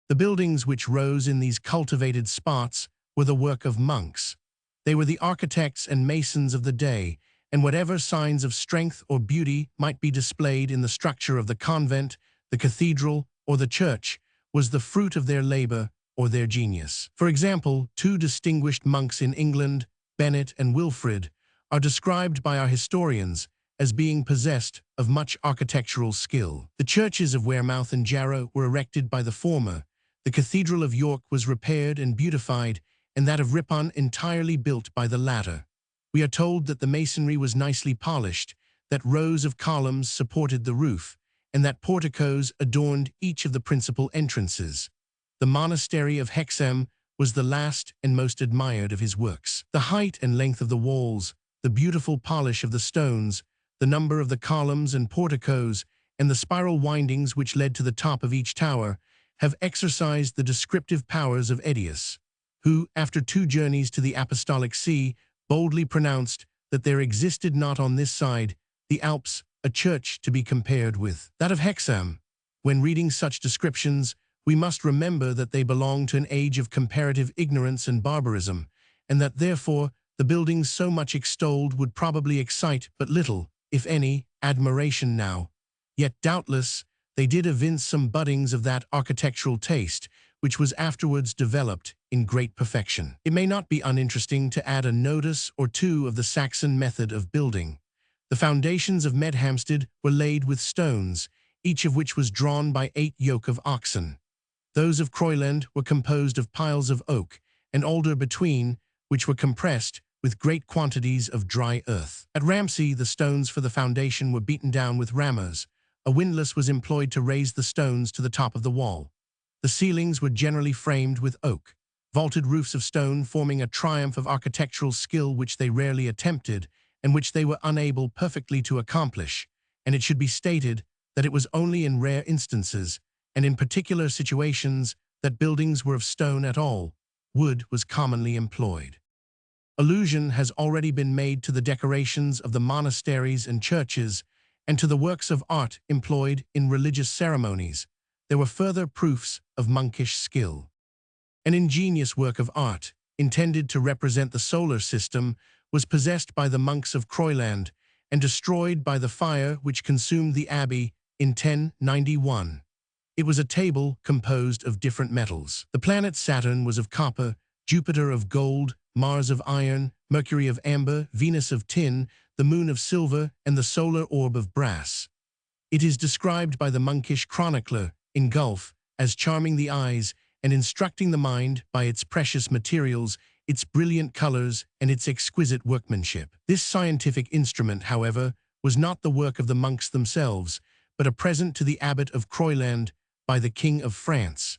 The buildings which rose in these cultivated spots were the work of monks. They were the architects and masons of the day, and whatever signs of strength or beauty might be displayed in the structure of the convent, the cathedral, or the church was the fruit of their labor or their genius. For example, two distinguished monks in England, Bennet and Wilfrid, are described by our historians as being possessed of much architectural skill. The churches of Wearmouth and Jarrow were erected by the former, the Cathedral of York was repaired and beautified, and that of Ripon entirely built by the latter. We are told that the masonry was nicely polished, that rows of columns supported the roof, and that porticos adorned each of the principal entrances. The monastery of Hexham was the last and most admired of his works. The height and length of the walls, the beautiful polish of the stones, the number of the columns and porticos, and the spiral windings which led to the top of each tower, have exercised the descriptive powers of Edius, who, after 2 journeys to the Apostolic See, boldly pronounced that there existed not on this side, the Alps, a church to be compared with that of Hexham. When reading such descriptions, we must remember that they belong to an age of comparative ignorance and barbarism, and that therefore the buildings so much extolled would probably excite but little, if any, admiration now. Yet doubtless they did evince some buddings of that architectural taste which was afterwards developed in great perfection. It may not be uninteresting to add a notice or two of the Saxon method of building. The foundations of Medhamstead were laid with stones, each of which was drawn by 8 yoke of oxen. Those of Croyland were composed of piles of oak and alder between, which were compressed with great quantities of dry earth. At Ramsey, the stones for the foundation were beaten down with rammers. A windlass was employed to raise the stones to the top of the wall. The ceilings were generally framed with oak, vaulted roofs of stone forming a triumph of architectural skill which they rarely attempted and which they were unable perfectly to accomplish, and it should be stated that it was only in rare instances and in particular situations that buildings were of stone at all. Wood was commonly employed. Allusion has already been made to the decorations of the monasteries and churches and to the works of art employed in religious ceremonies. There were further proofs of monkish skill. An ingenious work of art, intended to represent the solar system, was possessed by the monks of Croyland and destroyed by the fire which consumed the abbey in 1091. It was a table composed of different metals. The planet Saturn was of copper, Jupiter of gold, Mars of iron, Mercury of amber, Venus of tin, the moon of silver, and the solar orb of brass. It is described by the monkish chronicler in Gulf as charming the eyes and instructing the mind by its precious materials, its brilliant colors, and its exquisite workmanship. This scientific instrument, however, was not the work of the monks themselves, but a present to the abbot of Croyland by the King of France.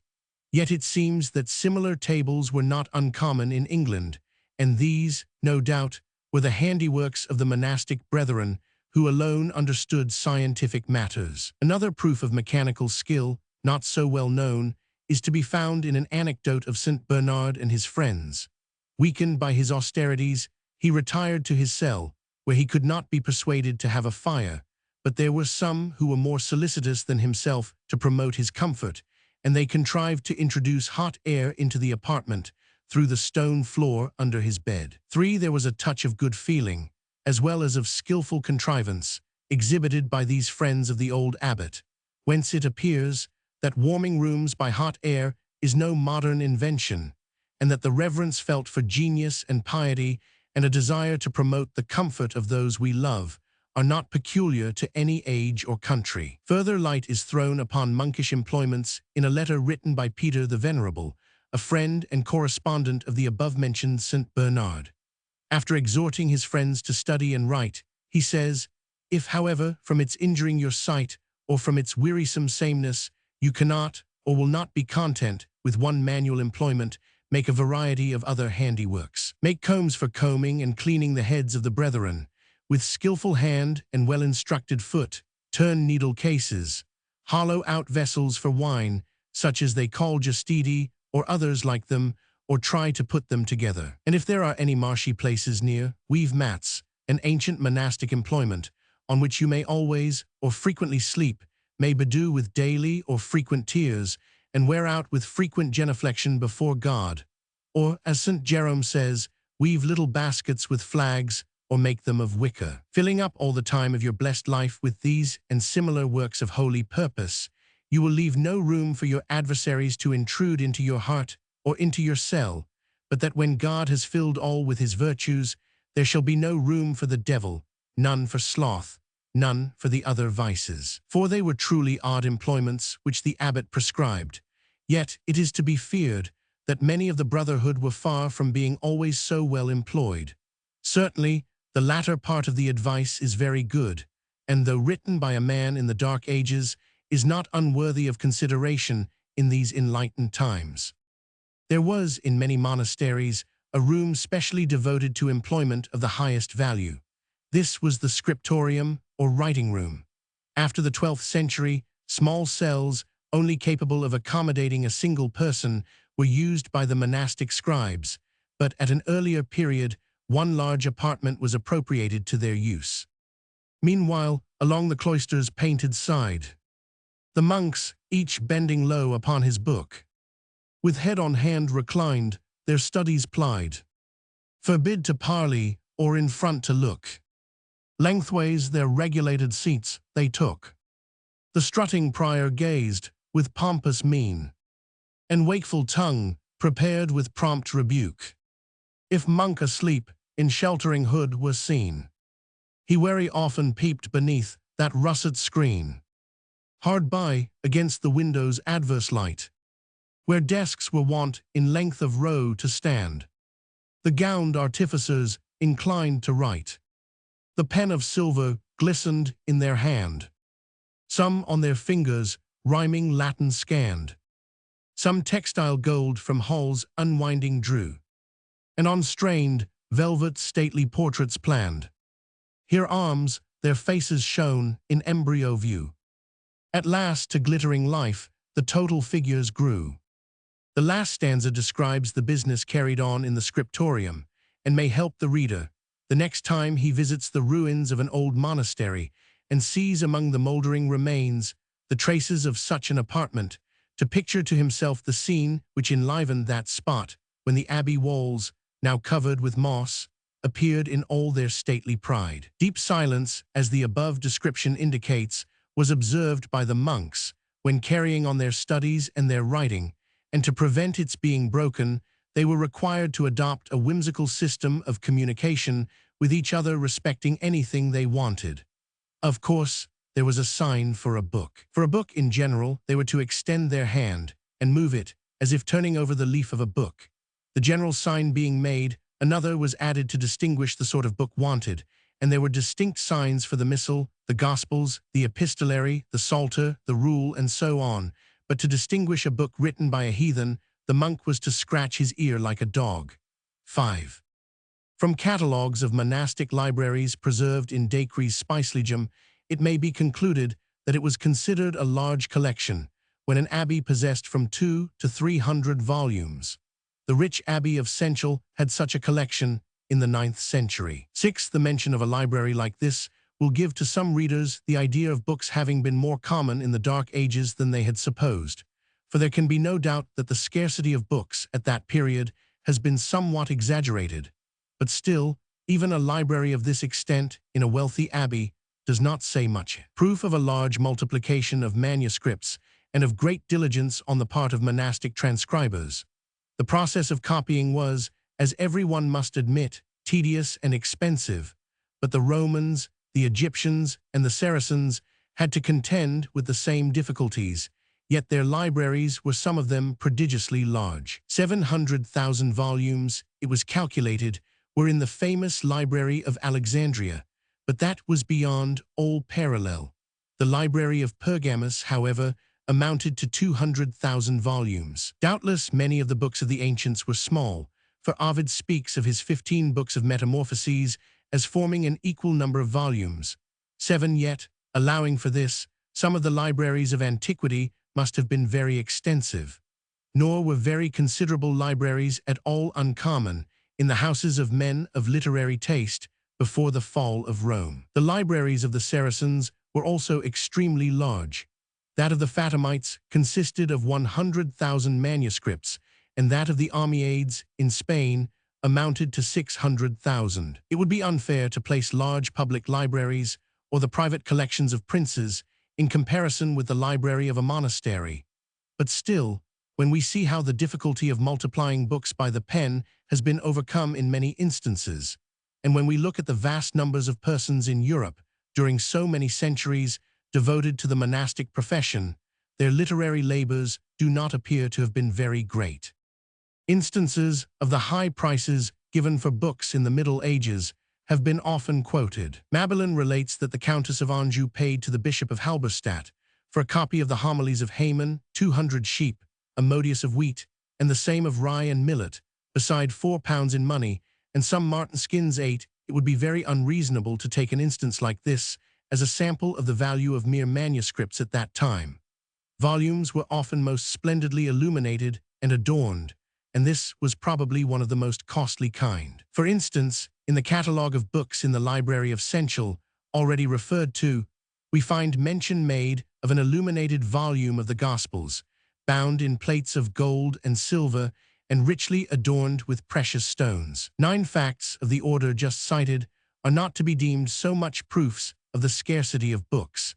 Yet it seems that similar tables were not uncommon in England, and these, no doubt, were the handiworks of the monastic brethren who alone understood scientific matters. Another proof of mechanical skill, not so well known, is to be found in an anecdote of St. Bernard and his friends. Weakened by his austerities, he retired to his cell, where he could not be persuaded to have a fire, but there were some who were more solicitous than himself to promote his comfort, and they contrived to introduce hot air into the apartment through the stone floor under his bed. 3. There was a touch of good feeling, as well as of skillful contrivance, exhibited by these friends of the old abbot, whence it appears that warming rooms by hot air is no modern invention, and that the reverence felt for genius and piety and a desire to promote the comfort of those we love are not peculiar to any age or country. Further light is thrown upon monkish employments in a letter written by Peter the Venerable, a friend and correspondent of the above-mentioned St. Bernard. After exhorting his friends to study and write, he says, "If, however, from its injuring your sight, or from its wearisome sameness, you cannot or will not be content, with one manual employment, make a variety of other handiworks. Make combs for combing and cleaning the heads of the brethren. With skillful hand and well-instructed foot, turn needle cases. Hollow out vessels for wine, such as they call justidi, or others like them, or try to put them together. And if there are any marshy places near, weave mats, an ancient monastic employment, on which you may always or frequently sleep, may bedew with daily or frequent tears, and wear out with frequent genuflection before God. Or, as St. Jerome says, weave little baskets with flags, or make them of wicker. Filling up all the time of your blessed life with these and similar works of holy purpose, you will leave no room for your adversaries to intrude into your heart or into your cell, but that when God has filled all with his virtues, there shall be no room for the devil, none for sloth, none for the other vices. For they were truly odd employments which the abbot prescribed. Yet it is to be feared that many of the brotherhood were far from being always so well employed. Certainly, the latter part of the advice is very good, and though written by a man in the Dark Ages, is not unworthy of consideration in these enlightened times. There was, in many monasteries, a room specially devoted to employment of the highest value. This was the scriptorium, or writing room. After the 12th century, small cells, only capable of accommodating a single person, were used by the monastic scribes, but at an earlier period, one large apartment was appropriated to their use. Meanwhile, along the cloister's painted side, the monks, each bending low upon his book, with head on hand reclined, their studies plied. Forbid to parley, or in front to look. Lengthways their regulated seats they took. The strutting prior gazed, with pompous mien, and wakeful tongue, prepared with prompt rebuke. If monk asleep, in sheltering hood was seen, he very often peeped beneath that russet screen. Hard by, against the window's adverse light, where desks were wont in length of row to stand, the gowned artificers inclined to write. The pen of silver glistened in their hand. Some on their fingers rhyming Latin scanned. Some textile gold from halls unwinding drew, and on strained velvet stately portraits planned. Here arms, their faces shone in embryo view. At last to glittering life, the total figures grew. The last stanza describes the business carried on in the scriptorium, and may help the reader, the next time he visits the ruins of an old monastery and sees among the moldering remains the traces of such an apartment, to picture to himself the scene which enlivened that spot when the abbey walls, now covered with moss, appeared in all their stately pride. Deep silence, as the above description indicates, was observed by the monks when carrying on their studies and their writing, and to prevent its being broken, they were required to adopt a whimsical system of communication with each other respecting anything they wanted. Of course, there was a sign for a book. For a book in general, they were to extend their hand and move it as if turning over the leaf of a book. The general sign being made, another was added to distinguish the sort of book wanted, and there were distinct signs for the missal, the gospels, the epistolary, the psalter, the rule, and so on. But to distinguish a book written by a heathen, the monk was to scratch his ear like a dog. 5. From catalogues of monastic libraries preserved in Dacre's Spicelegum, it may be concluded that it was considered a large collection, when an abbey possessed from 200 to 300 volumes. The rich abbey of Senchal had such a collection in the 9th century. 6. The mention of a library like this will give to some readers the idea of books having been more common in the Dark Ages than they had supposed, for there can be no doubt that the scarcity of books at that period has been somewhat exaggerated. But still, even a library of this extent in a wealthy abbey does not say much. Proof of a large multiplication of manuscripts and of great diligence on the part of monastic transcribers. The process of copying was, as everyone must admit, tedious and expensive, but the Romans, the Egyptians, and the Saracens had to contend with the same difficulties, yet their libraries were some of them prodigiously large. 700,000 volumes, it was calculated, were in the famous Library of Alexandria, but that was beyond all parallel. The Library of Pergamus, however, amounted to 200,000 volumes. Doubtless, many of the books of the ancients were small, for Ovid speaks of his 15 books of metamorphoses as forming an equal number of volumes. 7 yet, allowing for this, some of the libraries of antiquity must have been very extensive. Nor were very considerable libraries at all uncommon in the houses of men of literary taste before the fall of Rome. The libraries of the Saracens were also extremely large. That of the Fatimites consisted of 100,000 manuscripts, and that of the Umayyads in Spain amounted to 600,000. It would be unfair to place large public libraries or the private collections of princes in comparison with the library of a monastery. But still, when we see how the difficulty of multiplying books by the pen has been overcome in many instances, and when we look at the vast numbers of persons in Europe during so many centuries devoted to the monastic profession, their literary labors do not appear to have been very great. Instances of the high prices given for books in the Middle Ages have been often quoted. Mabillon relates that the Countess of Anjou paid to the Bishop of Halberstadt for a copy of the homilies of Haman 200 sheep, a modius of wheat, and the same of rye and millet, beside £4 in money, and some marten skins 8. It would be very unreasonable to take an instance like this as a sample of the value of mere manuscripts at that time. Volumes were often most splendidly illuminated and adorned, and this was probably one of the most costly kind. For instance, in the catalogue of books in the Library of Central, already referred to, we find mention made of an illuminated volume of the Gospels, bound in plates of gold and silver and richly adorned with precious stones. 9 facts of the order just cited are not to be deemed so much proofs of the scarcity of books,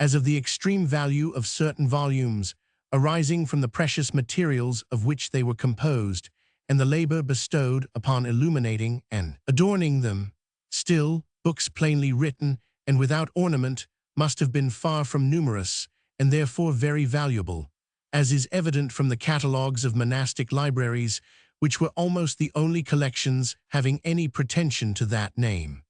as of the extreme value of certain volumes, arising from the precious materials of which they were composed, and the labor bestowed upon illuminating and adorning them. Still, books plainly written and without ornament must have been far from numerous, and therefore very valuable, as is evident from the catalogues of monastic libraries, which were almost the only collections having any pretension to that name.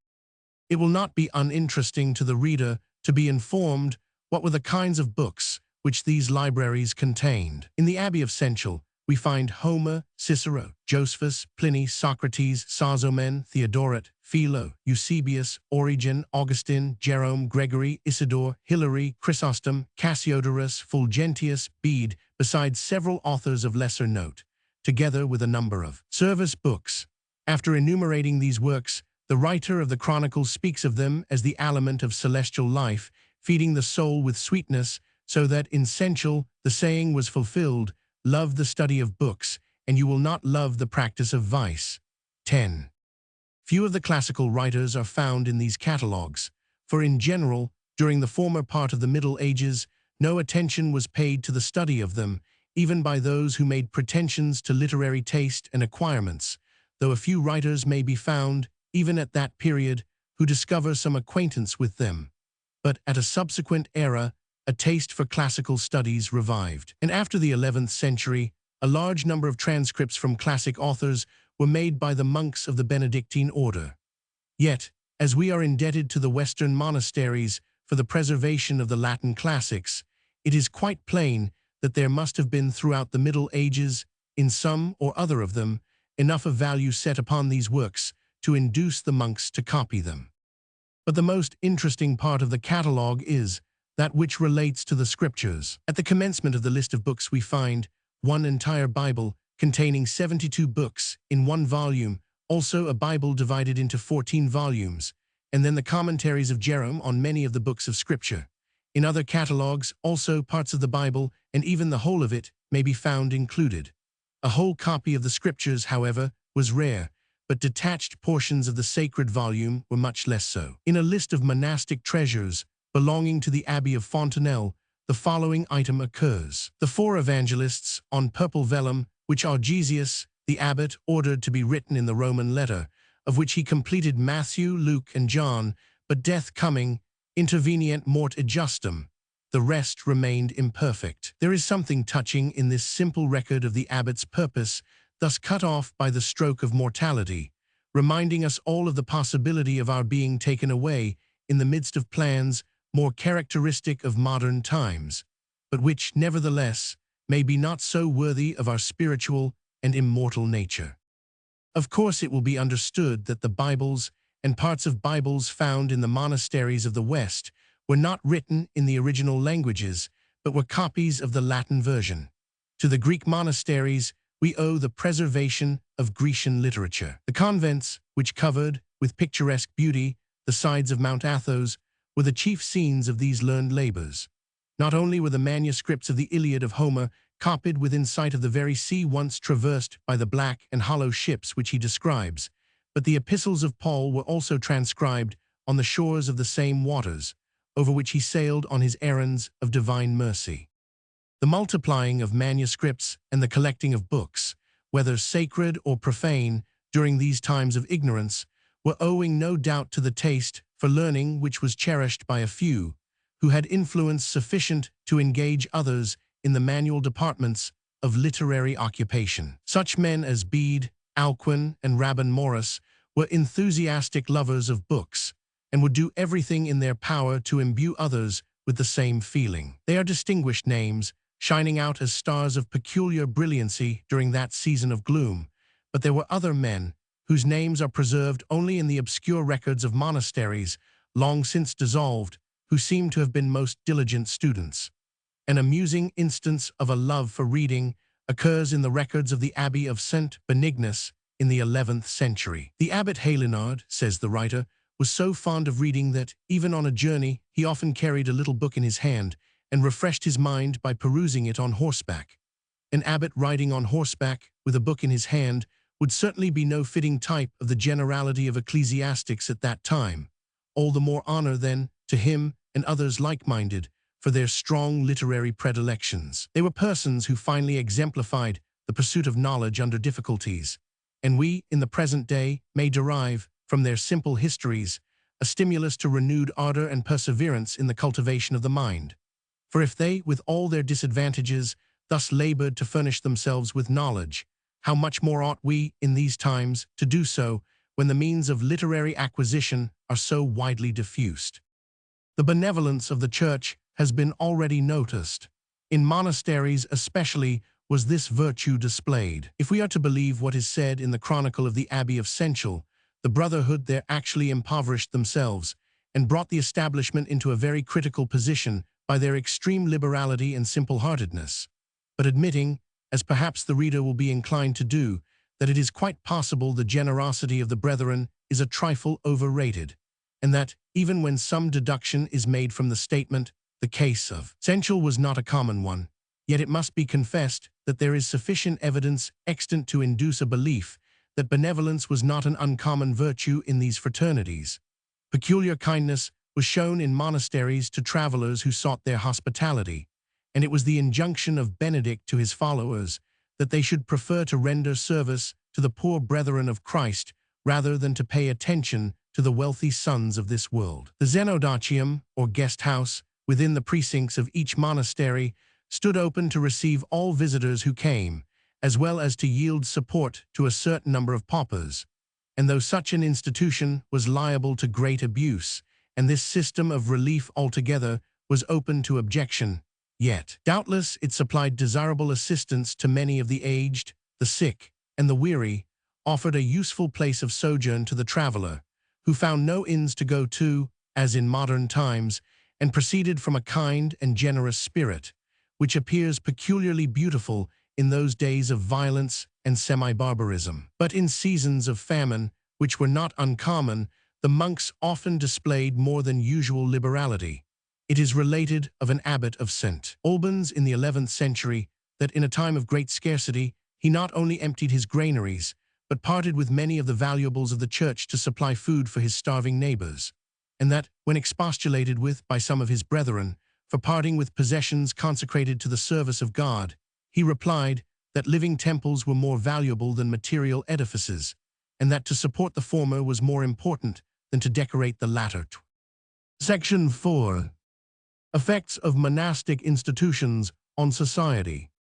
It will not be uninteresting to the reader to be informed what were the kinds of books which these libraries contained. In the Abbey of Central, we find Homer, Cicero, Josephus, Pliny, Socrates, Sozomen, Theodoret, Philo, Eusebius, Origen, Augustine, Jerome, Gregory, Isidore, Hilary, Chrysostom, Cassiodorus, Fulgentius, Bede, besides several authors of lesser note, together with a number of service books. After enumerating these works, the writer of the Chronicles speaks of them as the aliment of celestial life, feeding the soul with sweetness, so that in Central the saying was fulfilled, "Love the study of books, and you will not love the practice of vice." 10. Few of the classical writers are found in these catalogues, for in general, during the former part of the Middle Ages, no attention was paid to the study of them, even by those who made pretensions to literary taste and acquirements, though a few writers may be found, even at that period, who discover some acquaintance with them. But at a subsequent era, a taste for classical studies revived. And after the 11th century, a large number of transcripts from classic authors were made by the monks of the Benedictine order. Yet, as we are indebted to the Western monasteries for the preservation of the Latin classics, it is quite plain that there must have been throughout the Middle Ages, in some or other of them, enough of value set upon these works to induce the monks to copy them. But the most interesting part of the catalogue is that which relates to the scriptures. At the commencement of the list of books we find one entire Bible containing 72 books in one volume, also a Bible divided into 14 volumes, and then the commentaries of Jerome on many of the books of Scripture. In other catalogues, also parts of the Bible, and even the whole of it, may be found included. A whole copy of the Scriptures, however, was rare, but detached portions of the sacred volume were much less so. In a list of monastic treasures belonging to the Abbey of Fontenelle, the following item occurs: the 4 evangelists on purple vellum, which Argesius, the abbot, ordered to be written in the Roman letter, of which he completed Matthew, Luke, and John, but death coming, intervenient mort adjustum, the rest remained imperfect. There is something touching in this simple record of the abbot's purpose, thus cut off by the stroke of mortality, reminding us all of the possibility of our being taken away in the midst of plans more characteristic of modern times. but which, nevertheless, may be not so worthy of our spiritual and immortal nature. Of course, it will be understood that the Bibles and parts of Bibles found in the monasteries of the West were not written in the original languages, but were copies of the Latin version. To the Greek monasteries, we owe the preservation of Grecian literature. The convents, which covered, with picturesque beauty, the sides of Mount Athos, were the chief scenes of these learned labors. Not only were the manuscripts of the Iliad of Homer copied within sight of the very sea once traversed by the black and hollow ships which he describes, but the epistles of Paul were also transcribed on the shores of the same waters, over which he sailed on his errands of divine mercy. The multiplying of manuscripts and the collecting of books, whether sacred or profane, during these times of ignorance, were owing no doubt to the taste for learning which was cherished by a few, who had influence sufficient to engage others in the manual departments of literary occupation. Such men as Bede, Alcuin, and Rabban Morris were enthusiastic lovers of books, and would do everything in their power to imbue others with the same feeling. They are distinguished names, shining out as stars of peculiar brilliancy during that season of gloom, but there were other men, whose names are preserved only in the obscure records of monasteries, long since dissolved, who seem to have been most diligent students. An amusing instance of a love for reading occurs in the records of the Abbey of St. Benignus in the 11th century. The abbot Hélinard, says the writer, was so fond of reading that, even on a journey, he often carried a little book in his hand and refreshed his mind by perusing it on horseback. An abbot riding on horseback with a book in his hand would certainly be no fitting type of the generality of ecclesiastics at that time. All the more honor, then, to him and others like-minded for their strong literary predilections. They were persons who finally exemplified the pursuit of knowledge under difficulties, and we, in the present day, may derive, from their simple histories, a stimulus to renewed ardor and perseverance in the cultivation of the mind. For if they, with all their disadvantages, thus labored to furnish themselves with knowledge, how much more ought we, in these times, to do so, when the means of literary acquisition are so widely diffused. The benevolence of the Church has been already noticed. In monasteries especially was this virtue displayed. If we are to believe what is said in the Chronicle of the Abbey of Senchal, the brotherhood there actually impoverished themselves, and brought the establishment into a very critical position by their extreme liberality and simple-heartedness. But admitting, as perhaps the reader will be inclined to do, that it is quite possible the generosity of the brethren is a trifle overrated, and that, even when some deduction is made from the statement, the case of Senchal was not a common one, yet it must be confessed that there is sufficient evidence extant to induce a belief that benevolence was not an uncommon virtue in these fraternities. Peculiar kindness was shown in monasteries to travelers who sought their hospitality, and it was the injunction of Benedict to his followers that they should prefer to render service to the poor brethren of Christ rather than to pay attention to the wealthy sons of this world. The xenodachium, or guest house, within the precincts of each monastery stood open to receive all visitors who came, as well as to yield support to a certain number of paupers. And though such an institution was liable to great abuse, and this system of relief altogether was open to objection, yet, doubtless, it supplied desirable assistance to many of the aged, the sick, and the weary, offered a useful place of sojourn to the traveler, who found no inns to go to, as in modern times, and proceeded from a kind and generous spirit, which appears peculiarly beautiful in those days of violence and semi-barbarism. But in seasons of famine, which were not uncommon, the monks often displayed more than usual liberality. It is related of an abbot of St. Albans in the 11th century that in a time of great scarcity he not only emptied his granaries, but parted with many of the valuables of the church to supply food for his starving neighbors, and that, when expostulated with by some of his brethren for parting with possessions consecrated to the service of God, he replied that living temples were more valuable than material edifices, and that to support the former was more important than to decorate the latter. Section 4. Effects of monastic institutions on society.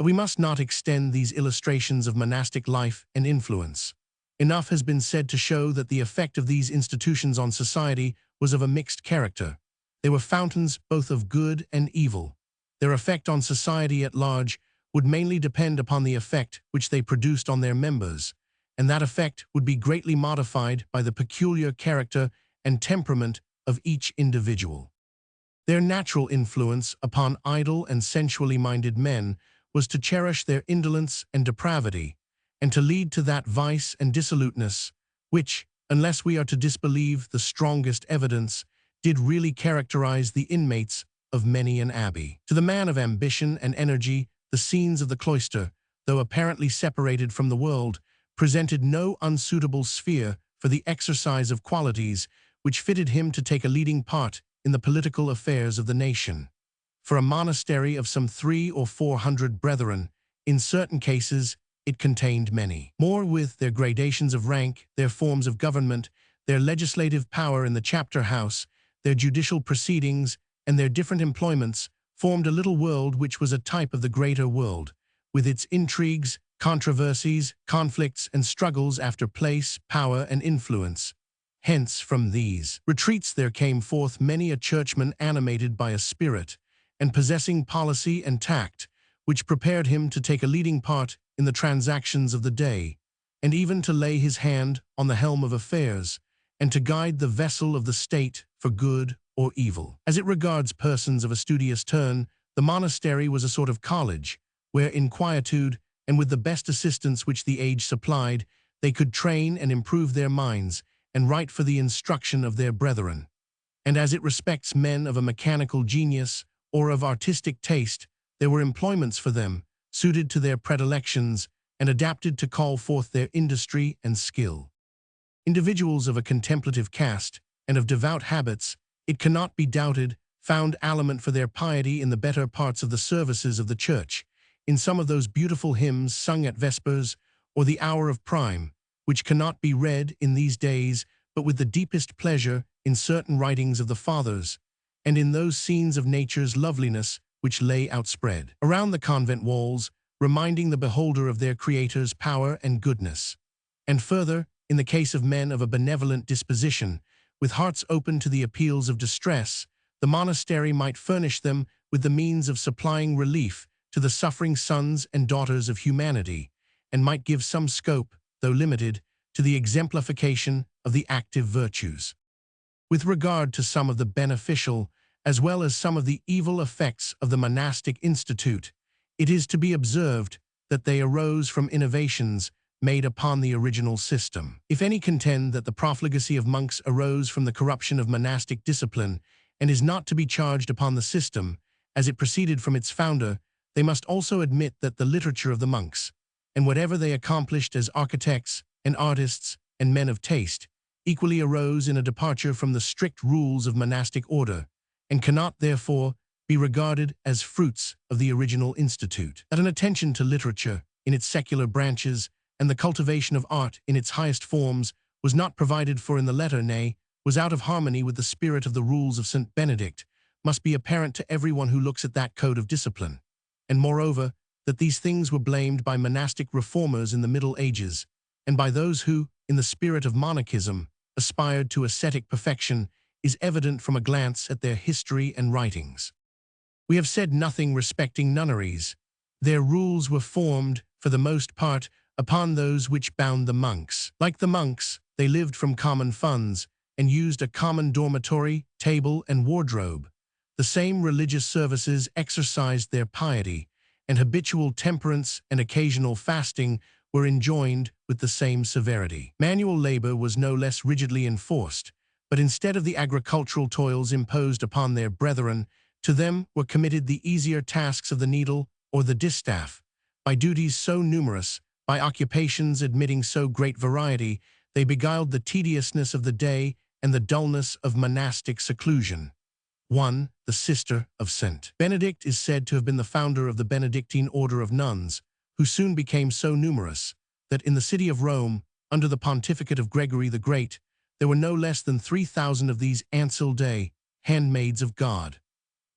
We must not extend these illustrations of monastic life and influence. Enough has been said to show that the effect of these institutions on society was of a mixed character. They were fountains both of good and evil. Their effect on society at large would mainly depend upon the effect which they produced on their members, and that effect would be greatly modified by the peculiar character and temperament of each individual. Their natural influence upon idle and sensually minded men was to cherish their indolence and depravity, and to lead to that vice and dissoluteness which, unless we are to disbelieve the strongest evidence, did really characterize the inmates of many an abbey. To the man of ambition and energy, the scenes of the cloister, though apparently separated from the world, presented no unsuitable sphere for the exercise of qualities which fitted him to take a leading part in the political affairs of the nation. For a monastery of some 300 or 400 brethren, in certain cases it contained many. More, with their gradations of rank, their forms of government, their legislative power in the chapter house, their judicial proceedings, and their different employments, formed a little world which was a type of the greater world, with its intrigues, controversies, conflicts, and struggles after place, power, and influence. Hence, from these retreats there came forth many a churchman animated by a spirit, and possessing policy and tact, which prepared him to take a leading part in the transactions of the day, and even to lay his hand on the helm of affairs, and to guide the vessel of the state for good or evil. As it regards persons of a studious turn, the monastery was a sort of college, where in quietude, and with the best assistance which the age supplied, they could train and improve their minds, and write for the instruction of their brethren. And as it respects men of a mechanical genius, or of artistic taste, there were employments for them, suited to their predilections, and adapted to call forth their industry and skill. Individuals of a contemplative caste, and of devout habits, it cannot be doubted, found aliment for their piety in the better parts of the services of the church, in some of those beautiful hymns sung at vespers, or the hour of prime, which cannot be read in these days but with the deepest pleasure in certain writings of the fathers, and in those scenes of nature's loveliness which lay outspread around the convent walls, reminding the beholder of their Creator's power and goodness. And further, in the case of men of a benevolent disposition, with hearts open to the appeals of distress, the monastery might furnish them with the means of supplying relief to the suffering sons and daughters of humanity, and might give some scope, though limited, to the exemplification of the active virtues. With regard to some of the beneficial, as well as some of the evil effects of the monastic institute, it is to be observed that they arose from innovations made upon the original system. If any contend that the profligacy of monks arose from the corruption of monastic discipline, and is not to be charged upon the system, as it proceeded from its founder, they must also admit that the literature of the monks, and whatever they accomplished as architects and artists and men of taste, equally arose in a departure from the strict rules of monastic order, and cannot, therefore, be regarded as fruits of the original institute. That an attention to literature in its secular branches and the cultivation of art in its highest forms was not provided for in the letter, nay, was out of harmony with the spirit of the rules of St. Benedict, must be apparent to everyone who looks at that code of discipline. And moreover, that these things were blamed by monastic reformers in the Middle Ages, and by those who, in the spirit of monachism, aspired to ascetic perfection, is evident from a glance at their history and writings. We have said nothing respecting nunneries. Their rules were formed, for the most part, upon those which bound the monks. Like the monks, they lived from common funds, and used a common dormitory, table, and wardrobe. The same religious services exercised their piety, and habitual temperance and occasional fasting were enjoined with the same severity. Manual labor was no less rigidly enforced, but instead of the agricultural toils imposed upon their brethren, to them were committed the easier tasks of the needle or the distaff. By duties so numerous, by occupations admitting so great variety, they beguiled the tediousness of the day and the dullness of monastic seclusion. 1. The sister of St. Benedict is said to have been the founder of the Benedictine order of nuns, who soon became so numerous that in the city of Rome, under the pontificate of Gregory the Great, there were no less than 3,000 of these Ancildae, handmaids of God.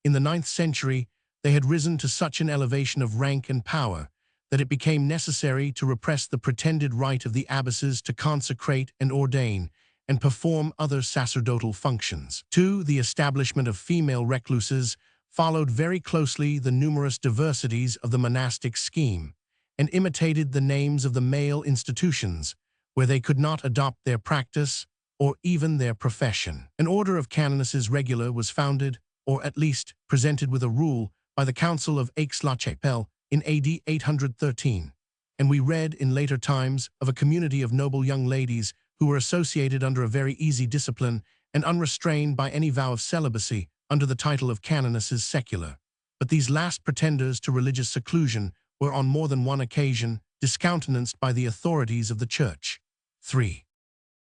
In the 9th century, they had risen to such an elevation of rank and power that it became necessary to repress the pretended right of the abbesses to consecrate and ordain and perform other sacerdotal functions. 2. The establishment of female recluses followed very closely the numerous diversities of the monastic scheme, and imitated the names of the male institutions, where they could not adopt their practice or even their profession. An order of canonesses regular was founded, or at least presented with a rule, by the Council of Aix-la-Chapelle in AD 813, and we read in later times of a community of noble young ladies who were associated under a very easy discipline and unrestrained by any vow of celibacy under the title of canonesses secular. But these last pretenders to religious seclusion were on more than one occasion discountenanced by the authorities of the Church. 3.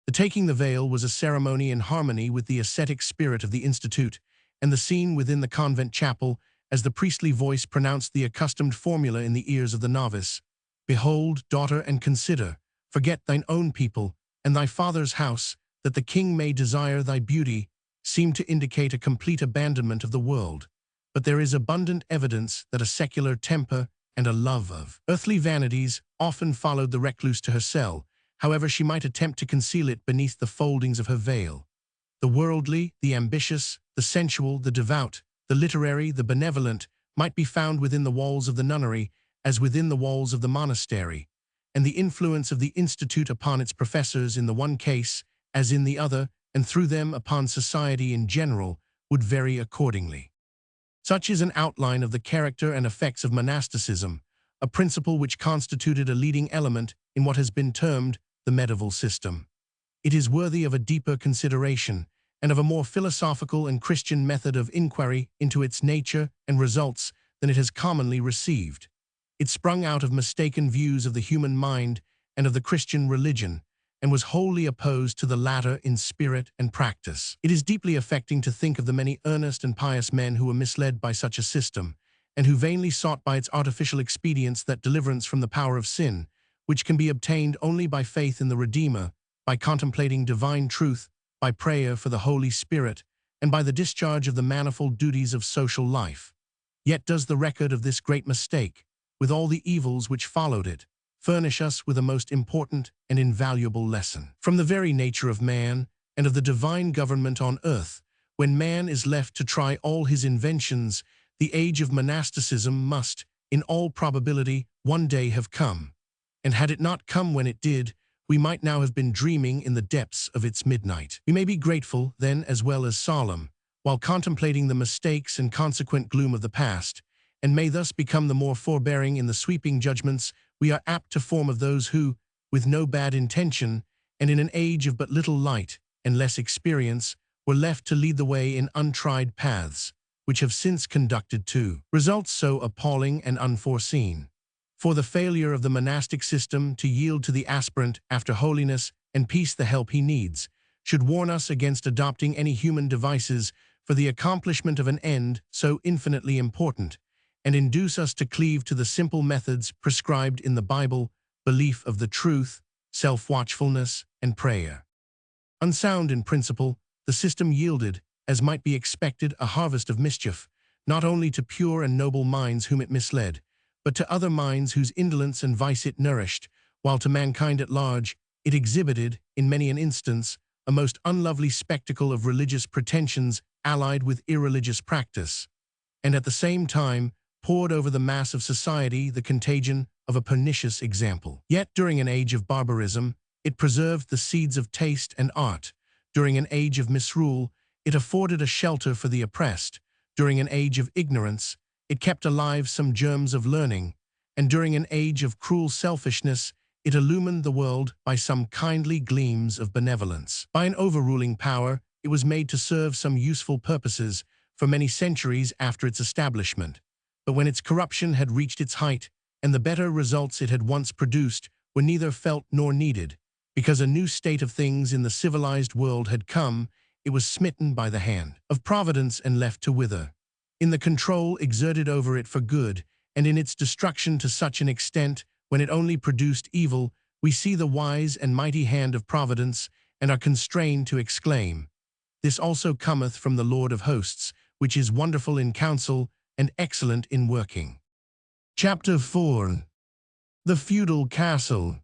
The taking the veil was a ceremony in harmony with the ascetic spirit of the Institute, and the scene within the convent chapel as the priestly voice pronounced the accustomed formula in the ears of the novice, "Behold, daughter, and consider, forget thine own people, and thy father's house, that the king may desire thy beauty," seemed to indicate a complete abandonment of the world. But there is abundant evidence that a secular temper and a love of earthly vanities often followed the recluse to her cell, however she might attempt to conceal it beneath the foldings of her veil. The worldly, the ambitious, the sensual, the devout, the literary, the benevolent, might be found within the walls of the nunnery as within the walls of the monastery, and the influence of the institute upon its professors in the one case, as in the other, and through them upon society in general, would vary accordingly. Such is an outline of the character and effects of monasticism, a principle which constituted a leading element in what has been termed the medieval system. It is worthy of a deeper consideration and of a more philosophical and Christian method of inquiry into its nature and results than it has commonly received. It sprung out of mistaken views of the human mind and of the Christian religion, and was wholly opposed to the latter in spirit and practice. It is deeply affecting to think of the many earnest and pious men who were misled by such a system, and who vainly sought by its artificial expedients that deliverance from the power of sin, which can be obtained only by faith in the Redeemer, by contemplating divine truth, by prayer for the Holy Spirit, and by the discharge of the manifold duties of social life. Yet does the record of this great mistake, with all the evils which followed it, furnish us with a most important and invaluable lesson. From the very nature of man and of the divine government on earth, when man is left to try all his inventions, the age of monasticism must, in all probability, one day have come. And had it not come when it did, we might now have been dreaming in the depths of its midnight. We may be grateful, then, as well as solemn, while contemplating the mistakes and consequent gloom of the past, and may thus become the more forbearing in the sweeping judgments we are apt to form of those who, with no bad intention, and in an age of but little light and less experience, were left to lead the way in untried paths, which have since conducted to results so appalling and unforeseen. For the failure of the monastic system to yield to the aspirant after holiness and peace the help he needs, should warn us against adopting any human devices for the accomplishment of an end so infinitely important, and induce us to cleave to the simple methods prescribed in the Bible, belief of the truth, self-watchfulness, and prayer. Unsound in principle, the system yielded, as might be expected, a harvest of mischief, not only to pure and noble minds whom it misled, but to other minds whose indolence and vice it nourished, while to mankind at large it exhibited, in many an instance, a most unlovely spectacle of religious pretensions allied with irreligious practice, and at the same time poured over the mass of society the contagion of a pernicious example. Yet during an age of barbarism, it preserved the seeds of taste and art. During an age of misrule, it afforded a shelter for the oppressed. During an age of ignorance, it kept alive some germs of learning, and during an age of cruel selfishness, it illumined the world by some kindly gleams of benevolence. By an overruling power, it was made to serve some useful purposes for many centuries after its establishment. But when its corruption had reached its height, and the better results it had once produced were neither felt nor needed, because a new state of things in the civilized world had come, it was smitten by the hand of Providence and left to wither. In the control exerted over it for good, and in its destruction to such an extent when it only produced evil, we see the wise and mighty hand of Providence, and are constrained to exclaim, "This also cometh from the Lord of hosts, which is wonderful in counsel and excellent in working." Chapter 4. The Feudal Castle.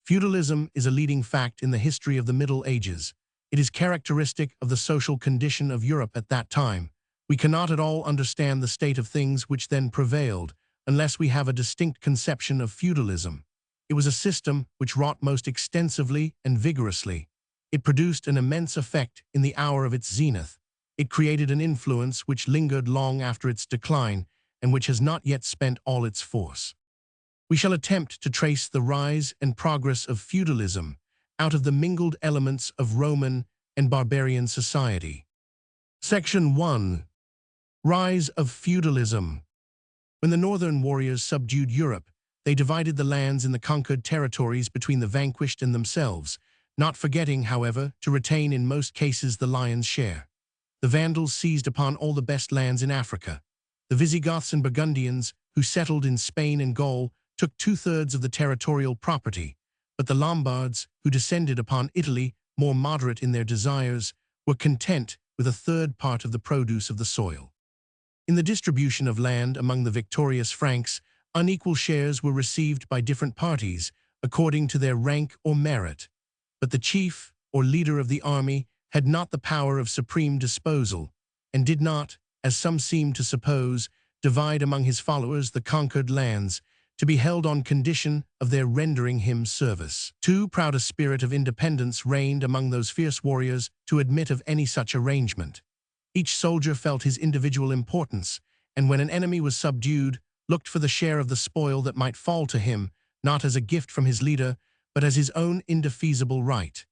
Feudalism is a leading fact in the history of the Middle Ages. It is characteristic of the social condition of Europe at that time, We cannot at all understand the state of things which then prevailed unless we have a distinct conception of feudalism. It was a system which wrought most extensively and vigorously. It produced an immense effect in the hour of its zenith. It created an influence which lingered long after its decline and which has not yet spent all its force. We shall attempt to trace the rise and progress of feudalism out of the mingled elements of Roman and barbarian society. Section 1. Rise of feudalism. When the northern warriors subdued Europe, they divided the lands in the conquered territories between the vanquished and themselves, not forgetting, however, to retain in most cases the lion's share. The Vandals seized upon all the best lands in Africa. The Visigoths and Burgundians, who settled in Spain and Gaul, took 2/3 of the territorial property, but the Lombards, who descended upon Italy, more moderate in their desires, were content with a third part of the produce of the soil. In the distribution of land among the victorious Franks, unequal shares were received by different parties according to their rank or merit, but the chief or leader of the army had not the power of supreme disposal, and did not, as some seem to suppose, divide among his followers the conquered lands, to be held on condition of their rendering him service. Too proud a spirit of independence reigned among those fierce warriors to admit of any such arrangement. Each soldier felt his individual importance, and when an enemy was subdued, looked for the share of the spoil that might fall to him, not as a gift from his leader, but as his own indefeasible right.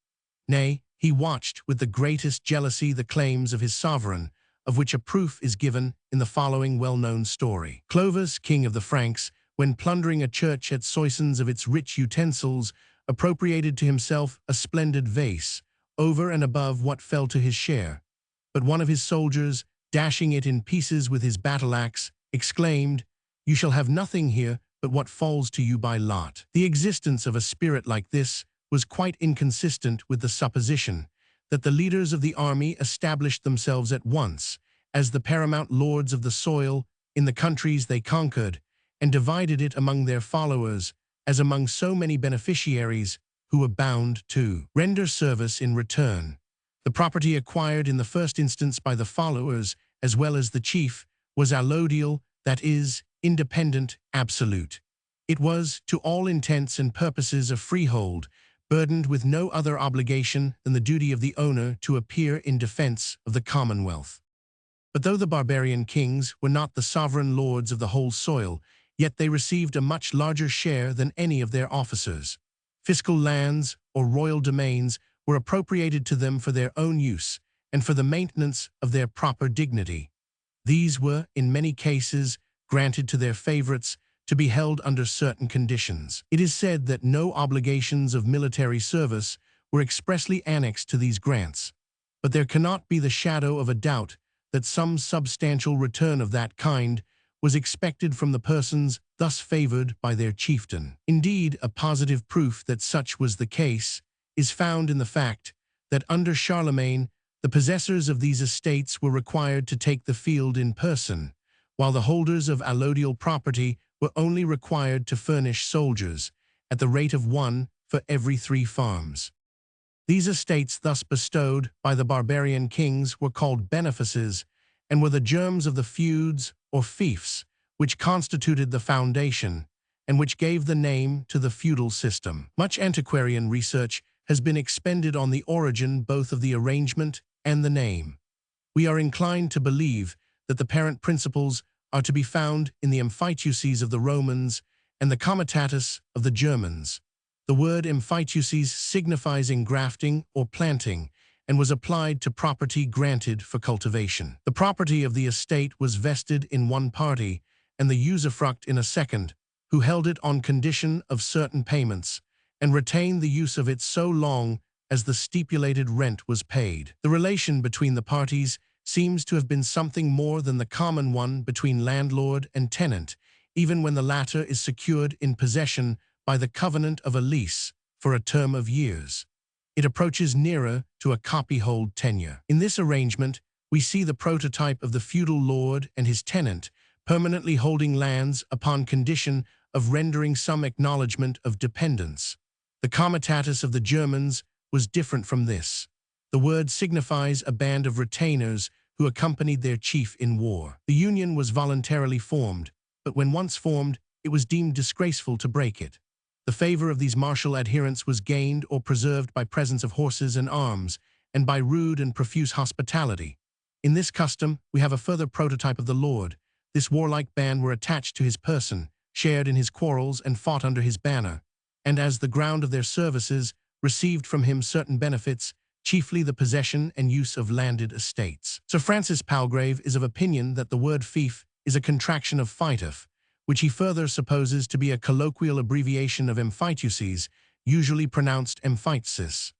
Nay, he watched with the greatest jealousy the claims of his sovereign, of which a proof is given in the following well-known story. Clovis, king of the Franks, when plundering a church at Soissons of its rich utensils, appropriated to himself a splendid vase, over and above what fell to his share. But one of his soldiers, dashing it in pieces with his battle-axe, exclaimed, "You shall have nothing here but what falls to you by lot." The existence of a spirit like this was quite inconsistent with the supposition that the leaders of the army established themselves at once as the paramount lords of the soil in the countries they conquered, and divided it among their followers as among so many beneficiaries who were bound to render service in return. The property acquired in the first instance by the followers, as well as the chief, was allodial, that is, independent, absolute. It was, to all intents and purposes, a freehold, burdened with no other obligation than the duty of the owner to appear in defense of the commonwealth. But though the barbarian kings were not the sovereign lords of the whole soil, yet they received a much larger share than any of their officers. Fiscal lands, or royal domains, were appropriated to them for their own use and for the maintenance of their proper dignity. These were, in many cases, granted to their favorites to be held under certain conditions. It is said that no obligations of military service were expressly annexed to these grants, but there cannot be the shadow of a doubt that some substantial return of that kind was expected from the persons thus favored by their chieftain. Indeed, a positive proof that such was the case is found in the fact that under Charlemagne, the possessors of these estates were required to take the field in person, while the holders of allodial property were only required to furnish soldiers, at the rate of 1 for every 3 farms. These estates thus bestowed by the barbarian kings were called benefices, and were the germs of the feuds or fiefs, which constituted the foundation, and which gave the name to the feudal system. Much antiquarian research has been expended on the origin both of the arrangement and the name. We are inclined to believe that the parent principles are to be found in the emphiteuses of the Romans and the comitatus of the Germans. The word emphiteuses signifies engrafting or planting, and was applied to property granted for cultivation. The property of the estate was vested in one party, and the usufruct in a second, who held it on condition of certain payments, and retained the use of it so long as the stipulated rent was paid. The relation between the parties seems to have been something more than the common one between landlord and tenant, even when the latter is secured in possession by the covenant of a lease for a term of years. It approaches nearer to a copyhold tenure. In this arrangement, we see the prototype of the feudal lord and his tenant permanently holding lands upon condition of rendering some acknowledgement of dependence. The comitatus of the Germans was different from this. The word signifies a band of retainers who accompanied their chief in war. The union was voluntarily formed, but when once formed, it was deemed disgraceful to break it. The favor of these martial adherents was gained or preserved by presents of horses and arms, and by rude and profuse hospitality. In this custom, we have a further prototype of the lord. This warlike band were attached to his person, shared in his quarrels, and fought under his banner, and as the ground of their services, received from him certain benefits, chiefly the possession and use of landed estates. Sir Francis Palgrave is of opinion that the word fief is a contraction of fiefdom, which he further supposes to be a colloquial abbreviation of emphiteuses, usually pronounced emphytesis.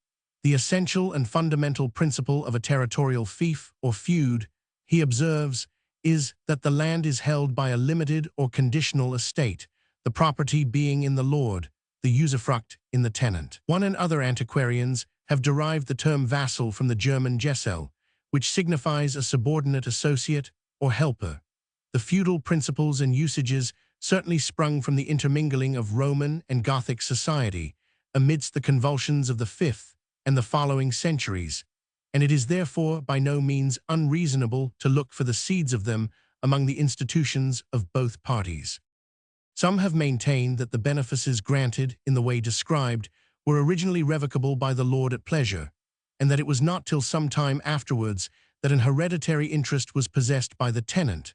The essential and fundamental principle of a territorial fief or feud, he observes, is that the land is held by a limited or conditional estate, the property being in the lord, the usufruct in the tenant. One and other antiquarians have derived the term vassal from the German Gesell, which signifies a subordinate associate or helper. The feudal principles and usages certainly sprung from the intermingling of Roman and Gothic society amidst the convulsions of the 5th and the following centuries, and it is therefore by no means unreasonable to look for the seeds of them among the institutions of both parties. Some have maintained that the benefices granted in the way described were originally revocable by the lord at pleasure, and that it was not till some time afterwards that an hereditary interest was possessed by the tenant.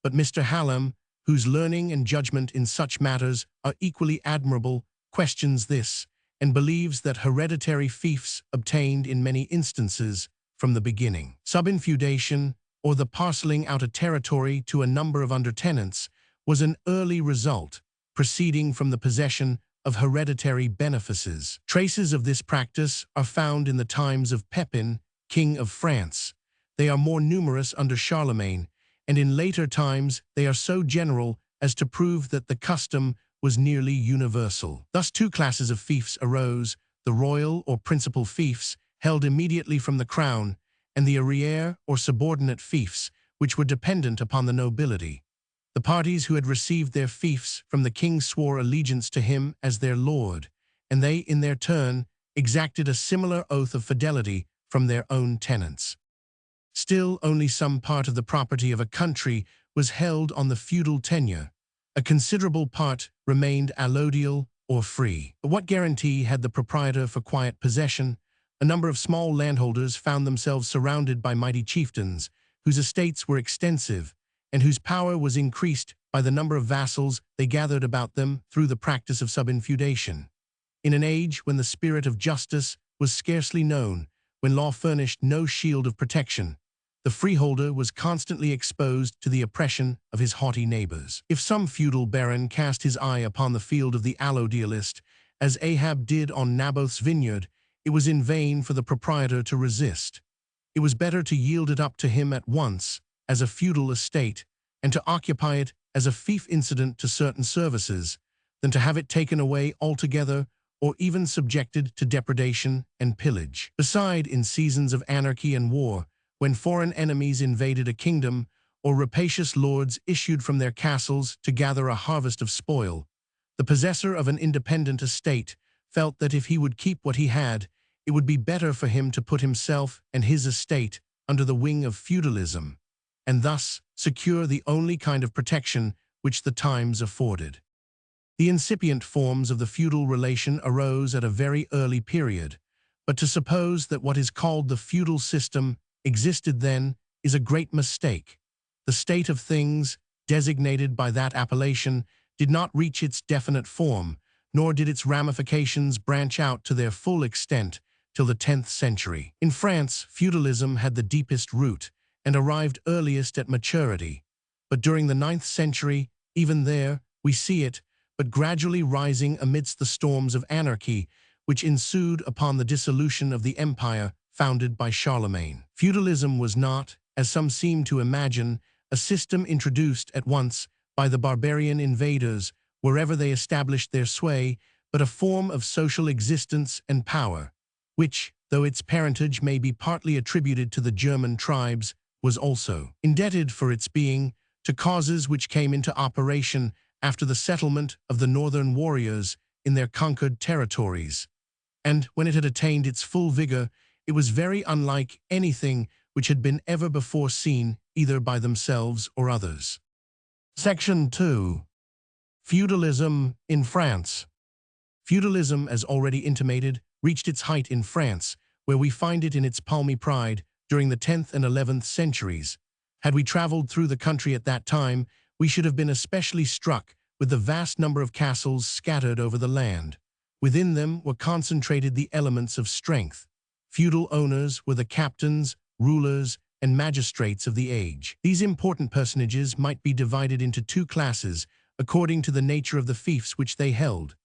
But Mr. Hallam, whose learning and judgment in such matters are equally admirable, questions this, and believes that hereditary fiefs obtained in many instances from the beginning. Subinfeudation, or the parceling out a territory to a number of under-tenants, was an early result, proceeding from the possession of hereditary benefices. Traces of this practice are found in the times of Pepin, King of France. They are more numerous under Charlemagne, and in later times they are so general as to prove that the custom was nearly universal. Thus 2 classes of fiefs arose, the royal or principal fiefs, held immediately from the crown, and the arriere or subordinate fiefs, which were dependent upon the nobility. The parties who had received their fiefs from the king swore allegiance to him as their lord, and they, in their turn, exacted a similar oath of fidelity from their own tenants. Still, only some part of the property of a country was held on the feudal tenure. A considerable part remained allodial or free. But what guarantee had the proprietor for quiet possession? A number of small landholders found themselves surrounded by mighty chieftains, whose estates were extensive, and whose power was increased by the number of vassals they gathered about them through the practice of subinfeudation. In an age when the spirit of justice was scarcely known, when law furnished no shield of protection, the freeholder was constantly exposed to the oppression of his haughty neighbors. If some feudal baron cast his eye upon the field of the allodialist, as Ahab did on Naboth's vineyard, it was in vain for the proprietor to resist. It was better to yield it up to him at once as a feudal estate, and to occupy it as a fief incident to certain services, than to have it taken away altogether or even subjected to depredation and pillage. Beside, in seasons of anarchy and war, when foreign enemies invaded a kingdom, or rapacious lords issued from their castles to gather a harvest of spoil, the possessor of an independent estate felt that if he would keep what he had, it would be better for him to put himself and his estate under the wing of feudalism, and thus secure the only kind of protection which the times afforded. The incipient forms of the feudal relation arose at a very early period, but to suppose that what is called the feudal system existed then is a great mistake. The state of things, designated by that appellation, did not reach its definite form, nor did its ramifications branch out to their full extent till the 10th century. In France, feudalism had the deepest root and arrived earliest at maturity, but during the 9th century, even there, we see it, but gradually rising amidst the storms of anarchy which ensued upon the dissolution of the empire founded by Charlemagne. Feudalism was not, as some seem to imagine, a system introduced at once by the barbarian invaders wherever they established their sway, but a form of social existence and power, which, though its parentage may be partly attributed to the German tribes, was also indebted for its being to causes which came into operation after the settlement of the northern warriors in their conquered territories. And when it had attained its full vigor, it was very unlike anything which had been ever before seen either by themselves or others. Section 2. Feudalism in France. Feudalism, as already intimated, reached its height in France, where we find it in its palmy pride during the 10th and 11th centuries. Had we traveled through the country at that time, we should have been especially struck with the vast number of castles scattered over the land. Within them were concentrated the elements of strength. Feudal owners were the captains, rulers, and magistrates of the age. These important personages might be divided into two classes according to the nature of the fiefs which they held.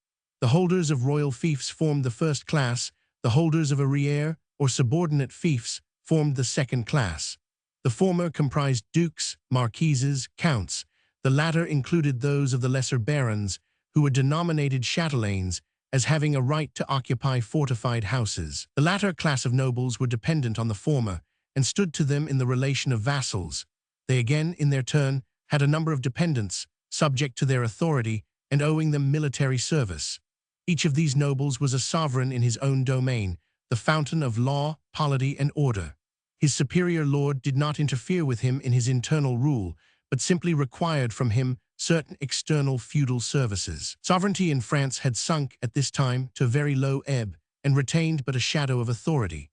The holders of royal fiefs formed the first class, the holders of arriere or subordinate fiefs formed the second class. The former comprised dukes, marquises, counts. The latter included those of the lesser barons, who were denominated châtelaines, as having a right to occupy fortified houses. The latter class of nobles were dependent on the former, and stood to them in the relation of vassals. They again, in their turn, had a number of dependents, subject to their authority and owing them military service. Each of these nobles was a sovereign in his own domain, the fountain of law, polity, and order. His superior lord did not interfere with him in his internal rule, but simply required from him certain external feudal services. Sovereignty in France had sunk at this time to a very low ebb and retained but a shadow of authority.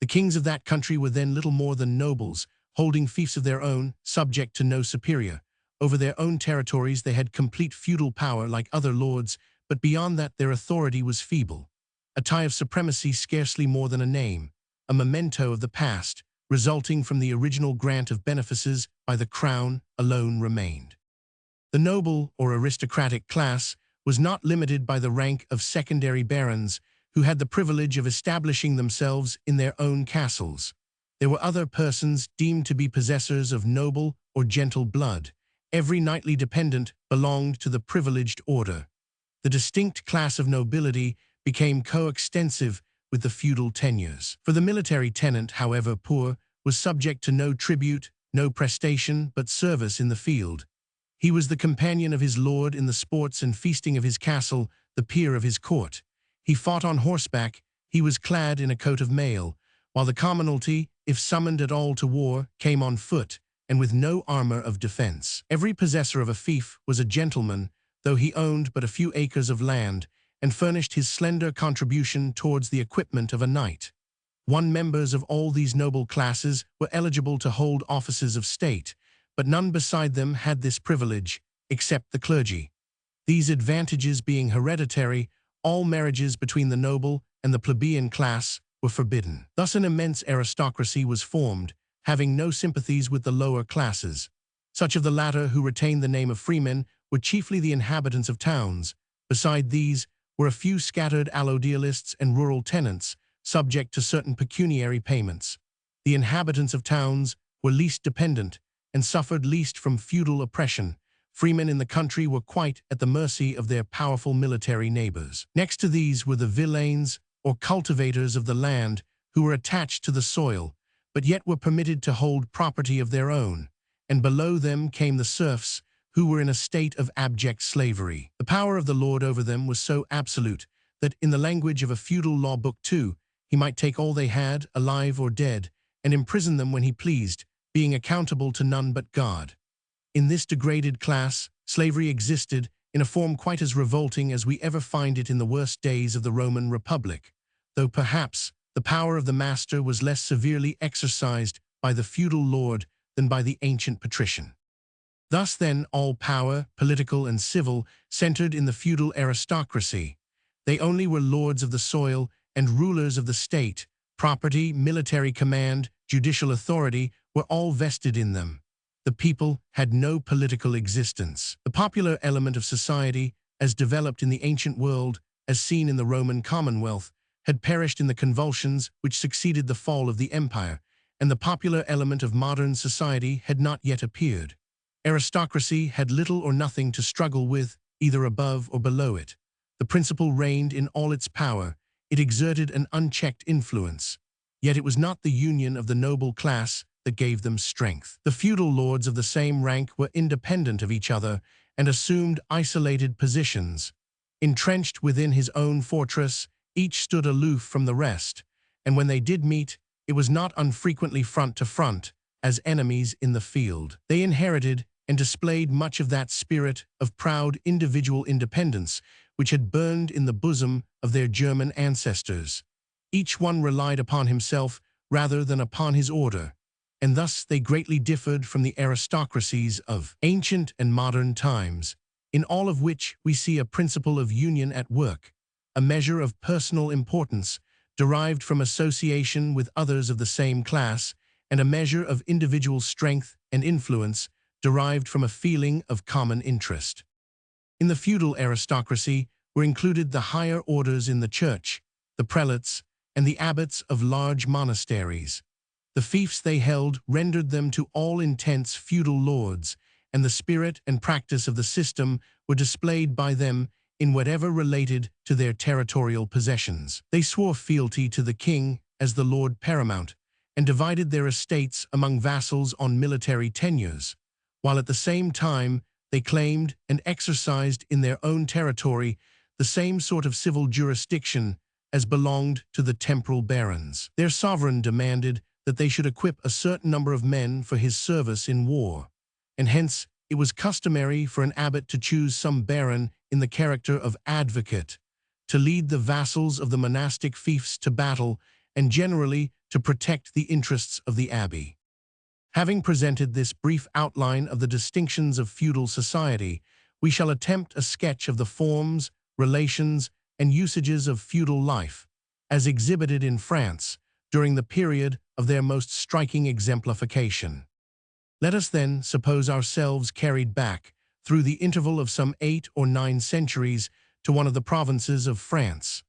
The kings of that country were then little more than nobles, holding fiefs of their own, subject to no superior. Over their own territories they had complete feudal power like other lords, but beyond that their authority was feeble. A tie of supremacy scarcely more than a name, a memento of the past, resulting from the original grant of benefices by the crown, alone remained. The noble or aristocratic class was not limited by the rank of secondary barons, who had the privilege of establishing themselves in their own castles. There were other persons deemed to be possessors of noble or gentle blood. Every knightly dependent belonged to the privileged order. The distinct class of nobility became coextensive with the feudal tenures. For the military tenant, however poor, was subject to no tribute, no prestation, but service in the field. He was the companion of his lord in the sports and feasting of his castle, the peer of his court. He fought on horseback, he was clad in a coat of mail, while the commonalty, if summoned at all to war, came on foot, and with no armor of defense. Every possessor of a fief was a gentleman, though he owned but a few acres of land, and furnished his slender contribution towards the equipment of a knight. Members of all these noble classes were eligible to hold offices of state, but none beside them had this privilege, except the clergy. These advantages being hereditary, all marriages between the noble and the plebeian class were forbidden. Thus an immense aristocracy was formed, having no sympathies with the lower classes. Such of the latter who retained the name of freemen were chiefly the inhabitants of towns. Beside these were a few scattered allodialists and rural tenants, subject to certain pecuniary payments. The inhabitants of towns were least dependent and suffered least from feudal oppression. Freemen in the country were quite at the mercy of their powerful military neighbors. Next to these were the villeins, or cultivators of the land, who were attached to the soil, but yet were permitted to hold property of their own, and below them came the serfs, who were in a state of abject slavery. The power of the lord over them was so absolute that, in the language of a feudal law book 2, he might take all they had, alive or dead, and imprison them when he pleased, being accountable to none but God. In this degraded class, slavery existed in a form quite as revolting as we ever find it in the worst days of the Roman Republic, though perhaps the power of the master was less severely exercised by the feudal lord than by the ancient patrician. Thus then all power, political and civil, centered in the feudal aristocracy. They only were lords of the soil and rulers of the state. Property, military command, judicial authority were all vested in them. The people had no political existence. The popular element of society, as developed in the ancient world, as seen in the Roman Commonwealth, had perished in the convulsions which succeeded the fall of the empire, and the popular element of modern society had not yet appeared. Aristocracy had little or nothing to struggle with, either above or below it. The principle reigned in all its power. It exerted an unchecked influence. Yet it was not the union of the noble class that gave them strength. The feudal lords of the same rank were independent of each other and assumed isolated positions. Entrenched within his own fortress, each stood aloof from the rest, and when they did meet, it was not unfrequently front to front, as enemies in the field. They inherited and displayed much of that spirit of proud individual independence which had burned in the bosom of their German ancestors. Each one relied upon himself rather than upon his order, and thus they greatly differed from the aristocracies of ancient and modern times, in all of which we see a principle of union at work, a measure of personal importance derived from association with others of the same class, and a measure of individual strength and influence derived from a feeling of common interest. In the feudal aristocracy were included the higher orders in the church, the prelates, and the abbots of large monasteries. The fiefs they held rendered them to all intents feudal lords, and the spirit and practice of the system were displayed by them in whatever related to their territorial possessions. They swore fealty to the king as the lord paramount, and divided their estates among vassals on military tenures, while at the same time they claimed and exercised in their own territory the same sort of civil jurisdiction as belonged to the temporal barons. Their sovereign demanded that they should equip a certain number of men for his service in war, and hence it was customary for an abbot to choose some baron in the character of advocate to lead the vassals of the monastic fiefs to battle and generally to protect the interests of the abbey. Having presented this brief outline of the distinctions of feudal society, we shall attempt a sketch of the forms, relations, and usages of feudal life, as exhibited in France during the period of their most striking exemplification. Let us then suppose ourselves carried back through the interval of some 8 or 9 centuries to one of the provinces of France.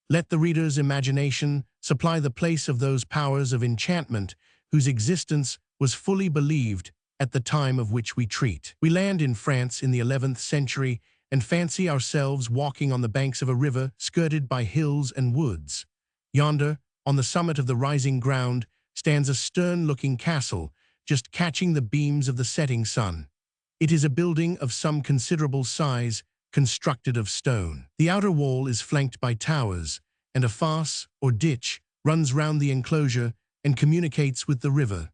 Let the reader's imagination supply the place of those powers of enchantment whose existence was fully believed at the time of which we treat. We land in France in the 11th century and fancy ourselves walking on the banks of a river skirted by hills and woods. Yonder, on the summit of the rising ground, stands a stern-looking castle, just catching the beams of the setting sun. It is a building of some considerable size, constructed of stone. The outer wall is flanked by towers, and a fosse, or ditch, runs round the enclosure and communicates with the river.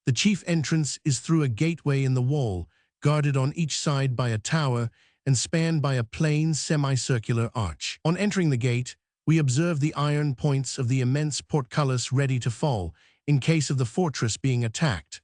The chief entrance is through a gateway in the wall, guarded on each side by a tower and spanned by a plain semicircular arch. On entering the gate, we observe the iron points of the immense portcullis ready to fall in case of the fortress being attacked.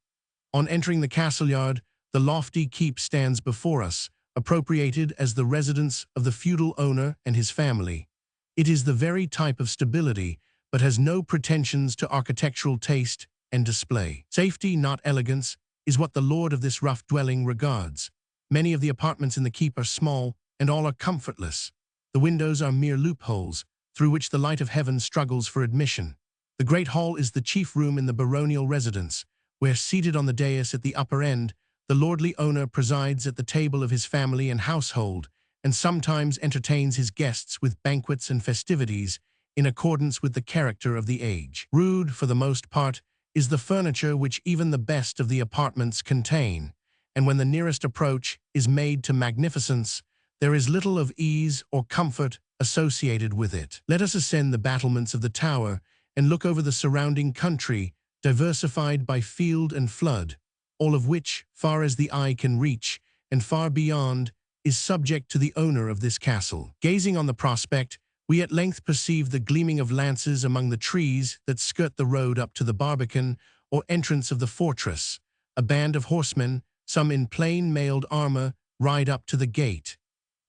On entering the castle yard, the lofty keep stands before us, appropriated as the residence of the feudal owner and his family. It is the very type of stability, but has no pretensions to architectural taste and display. Safety, not elegance, is what the lord of this rough dwelling regards. Many of the apartments in the keep are small, and all are comfortless. The windows are mere loopholes, through which the light of heaven struggles for admission. The great hall is the chief room in the baronial residence, where, seated on the dais at the upper end, the lordly owner presides at the table of his family and household, and sometimes entertains his guests with banquets and festivities in accordance with the character of the age. Rude, for the most part, is the furniture which even the best of the apartments contain, and when the nearest approach is made to magnificence, there is little of ease or comfort associated with it. Let us ascend the battlements of the tower and look over the surrounding country, diversified by field and flood, all of which, far as the eye can reach, and far beyond, is subject to the owner of this castle. Gazing on the prospect, we at length perceive the gleaming of lances among the trees that skirt the road up to the barbican, or entrance of the fortress. A band of horsemen, some in plain mailed armor, ride up to the gate.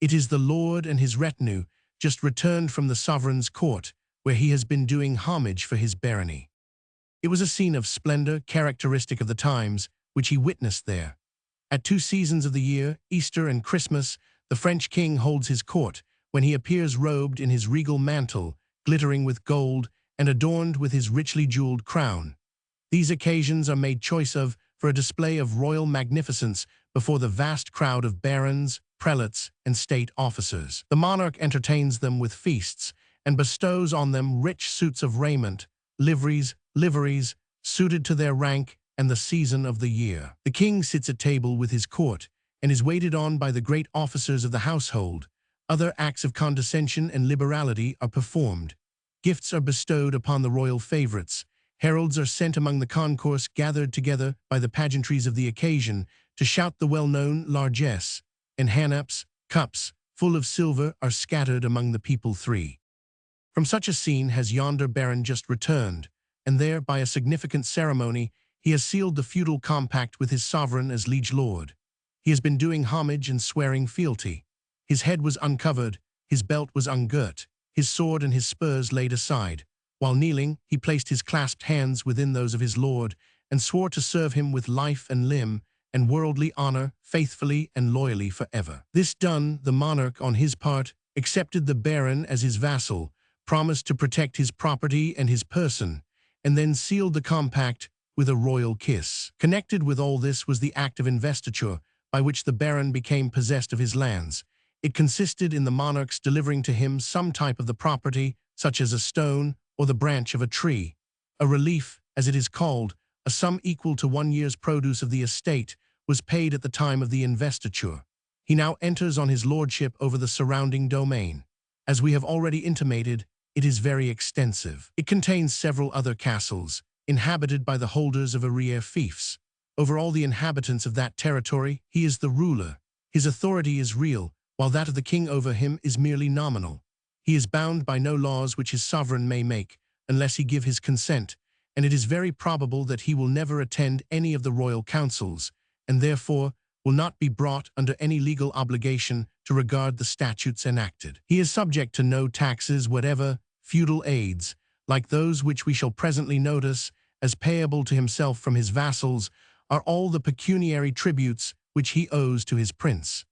It is the lord and his retinue, just returned from the sovereign's court, where he has been doing homage for his barony. It was a scene of splendor characteristic of the times, which he witnessed there. At 2 seasons of the year, Easter and Christmas, the French king holds his court, when he appears robed in his regal mantle, glittering with gold, and adorned with his richly jeweled crown. These occasions are made choice of for a display of royal magnificence before the vast crowd of barons, prelates, and state officers. The monarch entertains them with feasts, and bestows on them rich suits of raiment, liveries, suited to their rank and the season of the year. The king sits at table with his court, and is waited on by the great officers of the household. Other acts of condescension and liberality are performed. Gifts are bestowed upon the royal favorites, Heralds are sent among the concourse gathered together by the pageantries of the occasion to shout the well-known largesse, and hanaps, cups, full of silver, are scattered among the people. 3. From such a scene has yonder baron just returned, and there, by a significant ceremony, he has sealed the feudal compact with his sovereign as liege lord. He has been doing homage and swearing fealty. His head was uncovered, his belt was ungirt, his sword and his spurs laid aside. While kneeling, he placed his clasped hands within those of his lord, and swore to serve him with life and limb, and worldly honor, faithfully and loyally forever. This done, the monarch, on his part, accepted the baron as his vassal, promised to protect his property and his person, and then sealed the compact with a royal kiss. Connected with all this was the act of investiture, by which the baron became possessed of his lands. It consisted in the monarch's delivering to him some type of the property, such as a stone or the branch of a tree. A relief, as it is called, a sum equal to 1 year's produce of the estate, was paid at the time of the investiture. He now enters on his lordship over the surrounding domain. As we have already intimated, it is very extensive. It contains several other castles, inhabited by the holders of arrear fiefs. Over all the inhabitants of that territory, he is the ruler. His authority is real, while that of the king over him is merely nominal. He is bound by no laws which his sovereign may make, unless he give his consent, and it is very probable that he will never attend any of the royal councils, and therefore will not be brought under any legal obligation to regard the statutes enacted. He is subject to no taxes whatever. Feudal aids, like those which we shall presently notice, as payable to himself from his vassals, are all the pecuniary tributes which he owes to his prince.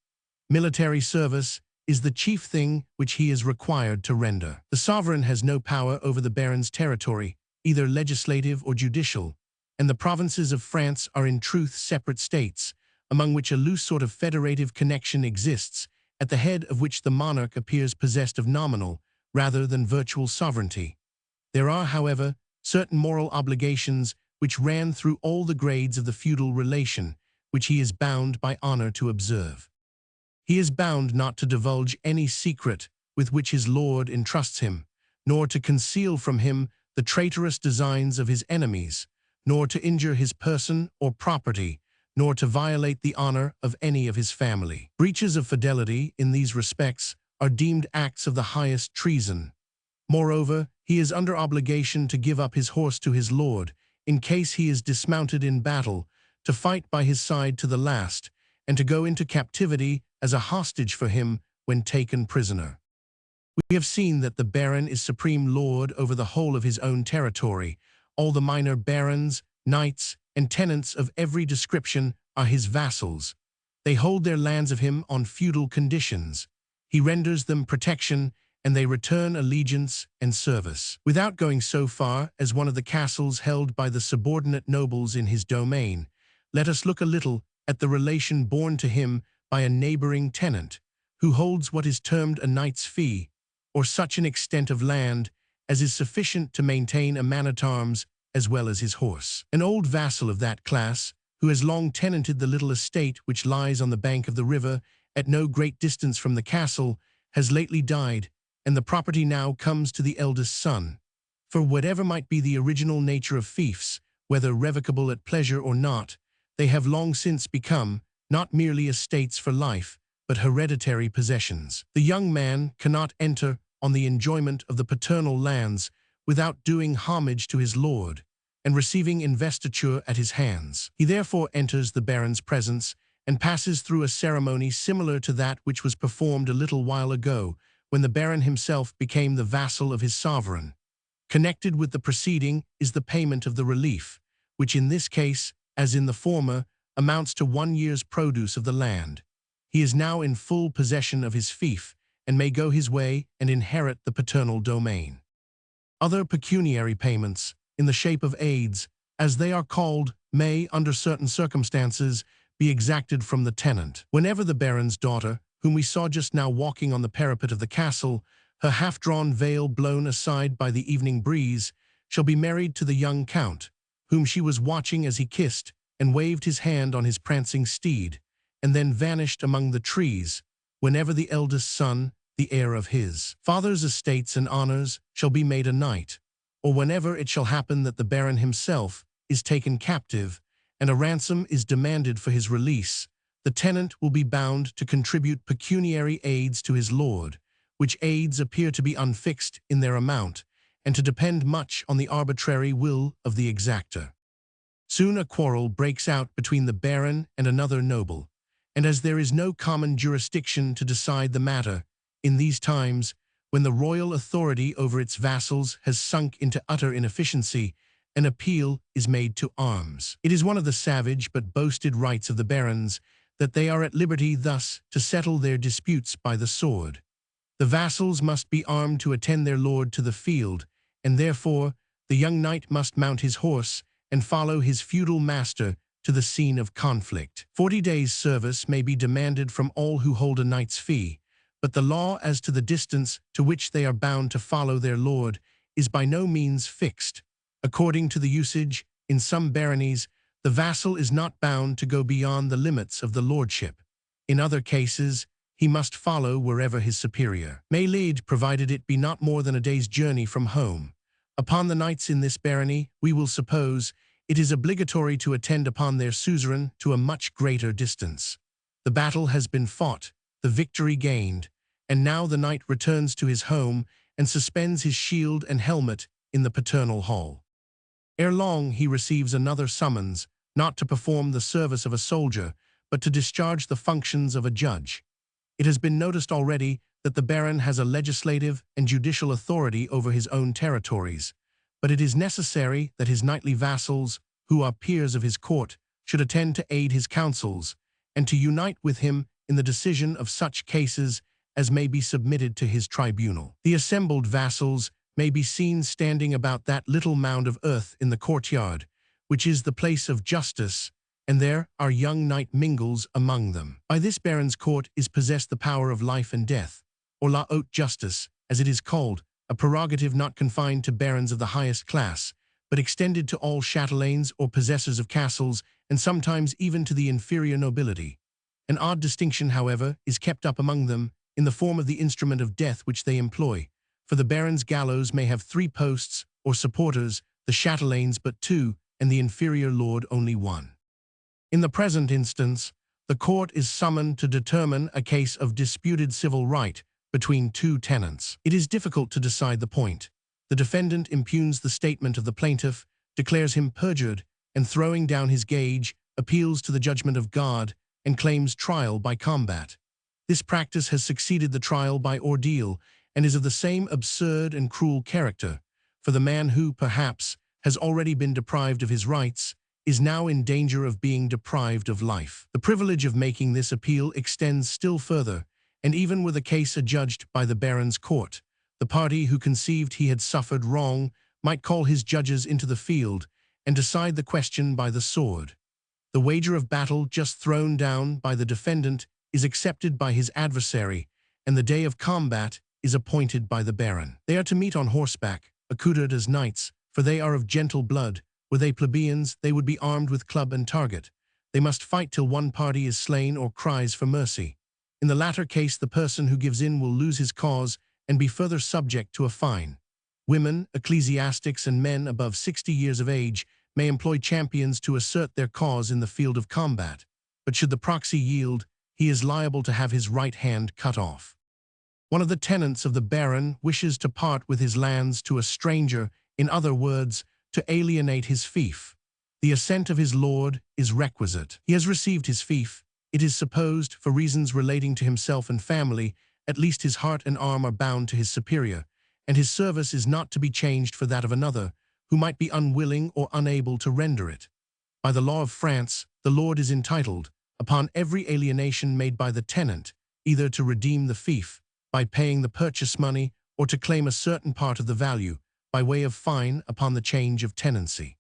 Military service is the chief thing which he is required to render. The sovereign has no power over the baron's territory, either legislative or judicial, and the provinces of France are in truth separate states, among which a loose sort of federative connection exists, at the head of which the monarch appears possessed of nominal, rather than virtual sovereignty. There are, however, certain moral obligations which ran through all the grades of the feudal relation, which he is bound by honor to observe. He is bound not to divulge any secret with which his lord entrusts him, nor to conceal from him the traitorous designs of his enemies, nor to injure his person or property, nor to violate the honor of any of his family. Breaches of fidelity in these respects are deemed acts of the highest treason. Moreover, he is under obligation to give up his horse to his lord, in case he is dismounted in battle, to fight by his side to the last, and to go into captivity as a hostage for him when taken prisoner. We have seen that the baron is supreme lord over the whole of his own territory. All the minor barons, knights, and tenants of every description are his vassals. They hold their lands of him on feudal conditions. He renders them protection, and they return allegiance and service. Without going so far as one of the castles held by the subordinate nobles in his domain, let us look a little at the relation borne to him by a neighboring tenant, who holds what is termed a knight's fee, or such an extent of land as is sufficient to maintain a man-at-arms as well as his horse. An old vassal of that class, who has long tenanted the little estate which lies on the bank of the river at no great distance from the castle, has lately died, and the property now comes to the eldest son. For whatever might be the original nature of fiefs, whether revocable at pleasure or not, they have long since become, not merely estates for life, but hereditary possessions. The young man cannot enter on the enjoyment of the paternal lands without doing homage to his lord, and receiving investiture at his hands. He therefore enters the baron's presence, and passes through a ceremony similar to that which was performed a little while ago, when the baron himself became the vassal of his sovereign. Connected with the proceeding is the payment of the relief, which in this case, as in the former, amounts to 1 year's produce of the land. He is now in full possession of his fief, and may go his way and inherit the paternal domain. Other pecuniary payments, in the shape of aids, as they are called, may, under certain circumstances, be exacted from the tenant. Whenever the baron's daughter, whom we saw just now walking on the parapet of the castle, her half-drawn veil blown aside by the evening breeze, shall be married to the young count, whom she was watching as he kissed and waved his hand on his prancing steed, and then vanished among the trees, whenever the eldest son, the heir of his father's estates and honors, shall be made a knight, or whenever it shall happen that the baron himself is taken captive, and a ransom is demanded for his release, the tenant will be bound to contribute pecuniary aids to his lord, which aids appear to be unfixed in their amount, and to depend much on the arbitrary will of the exactor. Soon a quarrel breaks out between the baron and another noble, and as there is no common jurisdiction to decide the matter, in these times, when the royal authority over its vassals has sunk into utter inefficiency, an appeal is made to arms. It is one of the savage but boasted rights of the barons that they are at liberty thus to settle their disputes by the sword. The vassals must be armed to attend their lord to the field, and therefore the young knight must mount his horse and follow his feudal master to the scene of conflict. 40 days' service may be demanded from all who hold a knight's fee, but the law as to the distance to which they are bound to follow their lord is by no means fixed. According to the usage, in some baronies, the vassal is not bound to go beyond the limits of the lordship. In other cases, he must follow wherever his superior may lead, provided it be not more than a day's journey from home. Upon the knights in this barony, we will suppose, it is obligatory to attend upon their suzerain to a much greater distance. The battle has been fought, the victory gained, and now the knight returns to his home and suspends his shield and helmet in the paternal hall. Ere long he receives another summons, not to perform the service of a soldier, but to discharge the functions of a judge. It has been noticed already that the baron has a legislative and judicial authority over his own territories, but it is necessary that his knightly vassals, who are peers of his court, should attend to aid his counsels, and to unite with him in the decision of such cases as may be submitted to his tribunal. The assembled vassals may be seen standing about that little mound of earth in the courtyard, which is the place of justice, and there our young knight mingles among them. By this baron's court is possessed the power of life and death, or la haute justice, as it is called, a prerogative not confined to barons of the highest class, but extended to all chatelains or possessors of castles, and sometimes even to the inferior nobility. An odd distinction, however, is kept up among them in the form of the instrument of death which they employ, for the baron's gallows may have 3 posts or supporters, the chatelains but 2, and the inferior lord only 1. In the present instance, the court is summoned to determine a case of disputed civil right between 2 tenants. It is difficult to decide the point. The defendant impugns the statement of the plaintiff, declares him perjured, and throwing down his gage, appeals to the judgment of God and claims trial by combat. This practice has succeeded the trial by ordeal and is of the same absurd and cruel character, for the man who, perhaps, has already been deprived of his rights, is now in danger of being deprived of life. The privilege of making this appeal extends still further, and even were the case adjudged by the baron's court, the party who conceived he had suffered wrong might call his judges into the field and decide the question by the sword. The wager of battle just thrown down by the defendant is accepted by his adversary, and the day of combat is appointed by the baron. They are to meet on horseback, accoutred as knights, for they are of gentle blood. Were they plebeians, they would be armed with club and target. They must fight till one party is slain or cries for mercy. In the latter case, the person who gives in will lose his cause and be further subject to a fine. Women, ecclesiastics, and men above 60 years of age may employ champions to assert their cause in the field of combat, but should the proxy yield, he is liable to have his right hand cut off. One of the tenants of the baron wishes to part with his lands to a stranger, in other words, to alienate his fief. The assent of his lord is requisite. He has received his fief, it is supposed, for reasons relating to himself and family. At least his heart and arm are bound to his superior, and his service is not to be changed for that of another, who might be unwilling or unable to render it. By the law of France, the lord is entitled, upon every alienation made by the tenant, either to redeem the fief, by paying the purchase money, or to claim a certain part of the value, by way of fine upon the change of tenancy.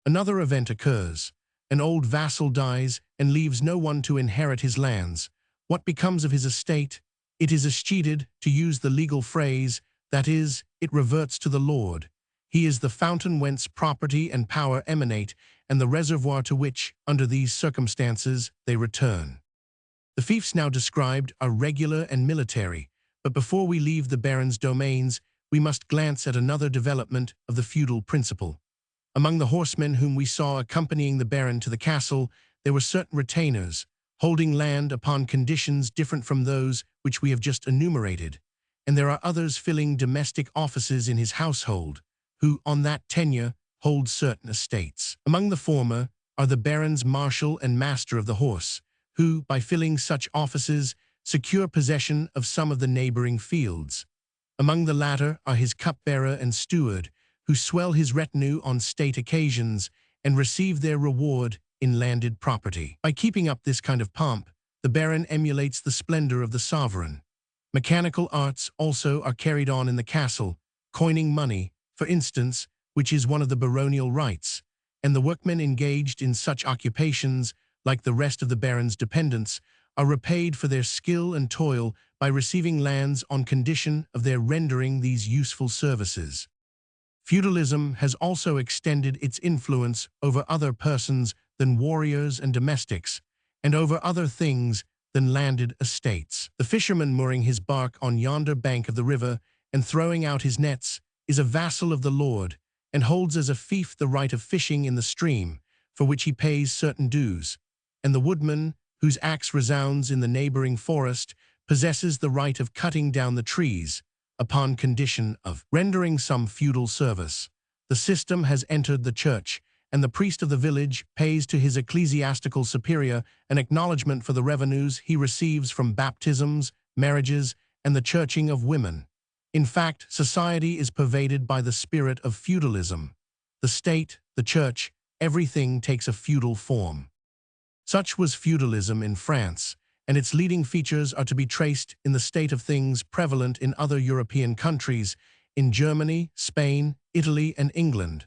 Another event occurs. An old vassal dies and leaves no one to inherit his lands. What becomes of his estate? It is escheated, to use the legal phrase, that is, it reverts to the lord. He is the fountain whence property and power emanate, and the reservoir to which, under these circumstances, they return. The fiefs now described are regular and military, but before we leave the baron's domains, we must glance at another development of the feudal principle. Among the horsemen whom we saw accompanying the baron to the castle, there were certain retainers, holding land upon conditions different from those which we have just enumerated, and there are others filling domestic offices in his household, who, on that tenure, hold certain estates. Among the former are the baron's marshal and master of the horse, who, by filling such offices, secure possession of some of the neighboring fields. Among the latter are his cupbearer and steward, who swell his retinue on state occasions and receive their reward in landed property. By keeping up this kind of pomp, the baron emulates the splendor of the sovereign. Mechanical arts also are carried on in the castle, coining money, for instance, which is one of the baronial rights, and the workmen engaged in such occupations, like the rest of the baron's dependents, are repaid for their skill and toil by receiving lands on condition of their rendering these useful services. Feudalism has also extended its influence over other persons than warriors and domestics, and over other things than landed estates. The fisherman mooring his bark on yonder bank of the river and throwing out his nets is a vassal of the lord, and holds as a fief the right of fishing in the stream, for which he pays certain dues, and the woodman, whose axe resounds in the neighboring forest, possesses the right of cutting down the trees, upon condition of rendering some feudal service. The system has entered the church, and the priest of the village pays to his ecclesiastical superior an acknowledgment for the revenues he receives from baptisms, marriages, and the churching of women. In fact, society is pervaded by the spirit of feudalism. The state, the church, everything takes a feudal form. Such was feudalism in France, and its leading features are to be traced in the state of things prevalent in other European countries, in Germany, Spain, Italy, and England.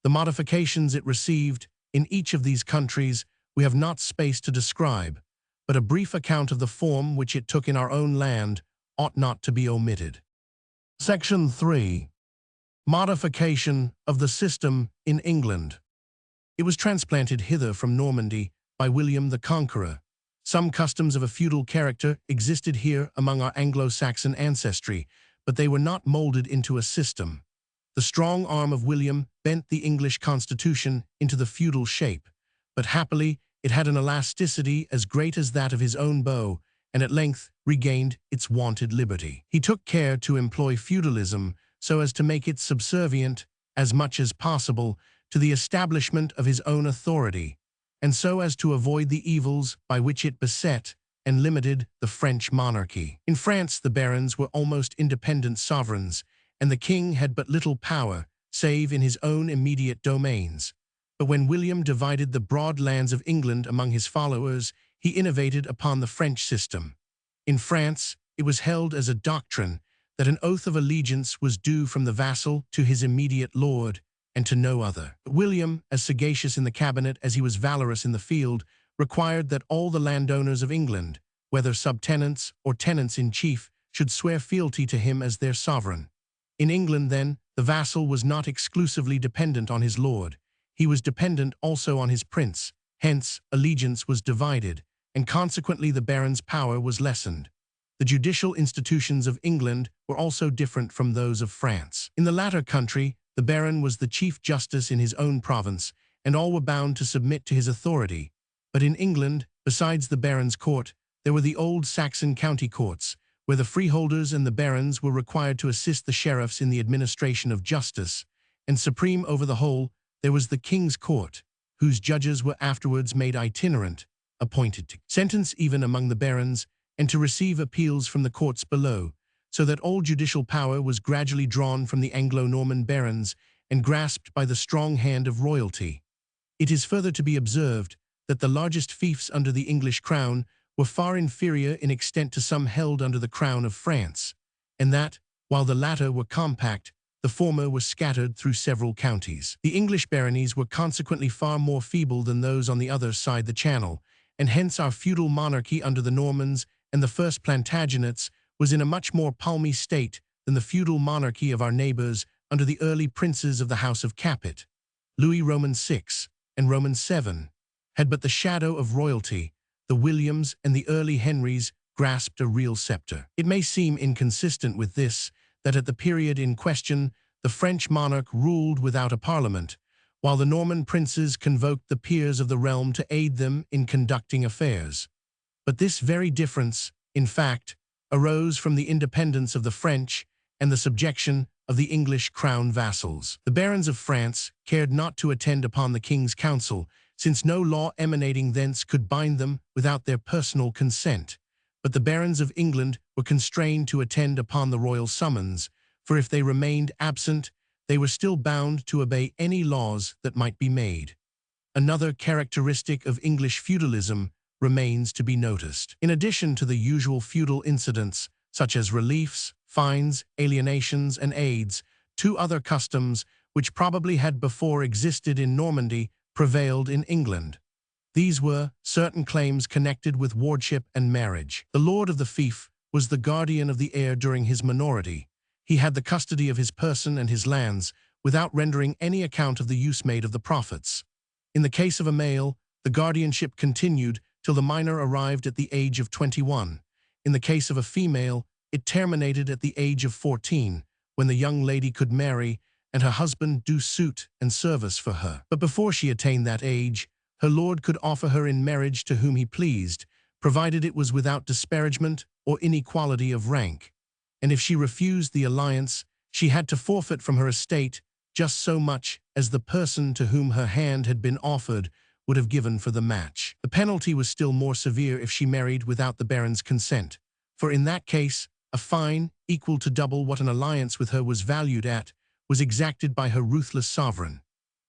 The modifications it received in each of these countries we have not space to describe, but a brief account of the form which it took in our own land ought not to be omitted. Section 3. Modification of the system in England. It was transplanted hither from Normandy by William the Conqueror. Some customs of a feudal character existed here among our Anglo-Saxon ancestry, but they were not molded into a system. The strong arm of William bent the English constitution into the feudal shape, but happily it had an elasticity as great as that of his own bow, and at length regained its wonted liberty. He took care to employ feudalism so as to make it subservient, as much as possible, to the establishment of his own authority, and so as to avoid the evils by which it beset and limited the French monarchy. In France, the barons were almost independent sovereigns, and the king had but little power, save in his own immediate domains. But when William divided the broad lands of England among his followers, he innovated upon the French system. In France, it was held as a doctrine that an oath of allegiance was due from the vassal to his immediate lord, and to no other. But William, as sagacious in the cabinet as he was valorous in the field, required that all the landowners of England, whether subtenants or tenants-in-chief, should swear fealty to him as their sovereign. In England, then, the vassal was not exclusively dependent on his lord. He was dependent also on his prince. Hence, allegiance was divided, and consequently the baron's power was lessened. The judicial institutions of England were also different from those of France. In the latter country, the baron was the chief justice in his own province, and all were bound to submit to his authority. But in England, besides the baron's court, there were the old Saxon county courts, where the freeholders and the barons were required to assist the sheriffs in the administration of justice, and supreme over the whole, there was the king's court, whose judges were afterwards made itinerant, appointed to sentence even among the barons, and to receive appeals from the courts below, so that all judicial power was gradually drawn from the Anglo-Norman barons and grasped by the strong hand of royalty. It is further to be observed that the largest fiefs under the English crown were far inferior in extent to some held under the crown of France, and that, while the latter were compact, the former were scattered through several counties. The English baronies were consequently far more feeble than those on the other side the Channel, and hence our feudal monarchy under the Normans and the first Plantagenets was in a much more palmy state than the feudal monarchy of our neighbors under the early princes of the House of Capet. Louis Roman VI and Roman VII had but the shadow of royalty. The Williams and the early Henrys grasped a real scepter. It may seem inconsistent with this that at the period in question, the French monarch ruled without a parliament, while the Norman princes convoked the peers of the realm to aid them in conducting affairs. But this very difference, in fact, arose from the independence of the French and the subjection of the English crown vassals. The barons of France cared not to attend upon the king's council, since no law emanating thence could bind them without their personal consent. But the barons of England were constrained to attend upon the royal summons, for if they remained absent, they were still bound to obey any laws that might be made. Another characteristic of English feudalism remains to be noticed. In addition to the usual feudal incidents, such as reliefs, fines, alienations, and aids, two other customs, which probably had before existed in Normandy, prevailed in England. These were certain claims connected with wardship and marriage. The lord of the fief was the guardian of the heir during his minority. He had the custody of his person and his lands, without rendering any account of the use made of the profits. In the case of a male, the guardianship continued till the minor arrived at the age of 21. In the case of a female, it terminated at the age of 14, when the young lady could marry and her husband do suit and service for her. But before she attained that age, her lord could offer her in marriage to whom he pleased, provided it was without disparagement or inequality of rank. And if she refused the alliance, she had to forfeit from her estate just so much as the person to whom her hand had been offered would have given for the match. The penalty was still more severe if she married without the baron's consent, for in that case, a fine, equal to double what an alliance with her was valued at, was exacted by her ruthless sovereign.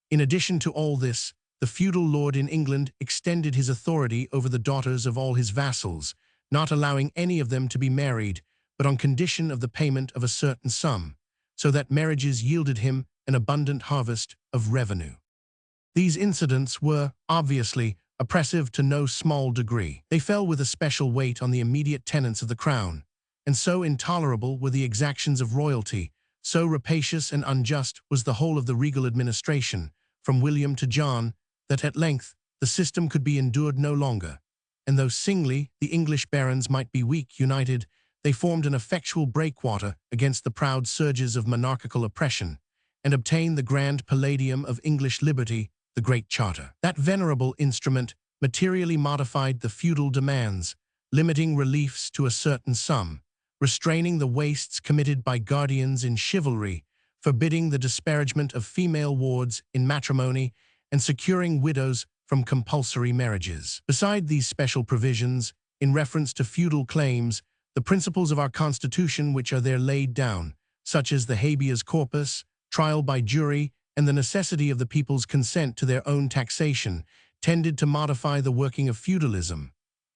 In addition to all this, the feudal lord in England extended his authority over the daughters of all his vassals, not allowing any of them to be married, but on condition of the payment of a certain sum, so that marriages yielded him an abundant harvest of revenue. These incidents were, obviously, oppressive to no small degree. They fell with a special weight on the immediate tenants of the crown, and so intolerable were the exactions of royalty, so rapacious and unjust was the whole of the regal administration, from William to John, that at length the system could be endured no longer, and though singly the English barons might be weak united, they formed an effectual breakwater against the proud surges of monarchical oppression, and obtained the grand palladium of English liberty, the Great Charter. That venerable instrument materially modified the feudal demands, limiting reliefs to a certain sum, restraining the wastes committed by guardians in chivalry, forbidding the disparagement of female wards in matrimony, and securing widows from compulsory marriages. Beside these special provisions, in reference to feudal claims, the principles of our Constitution which are there laid down, such as the habeas corpus, trial by jury, and the necessity of the people's consent to their own taxation, tended to modify the working of feudalism.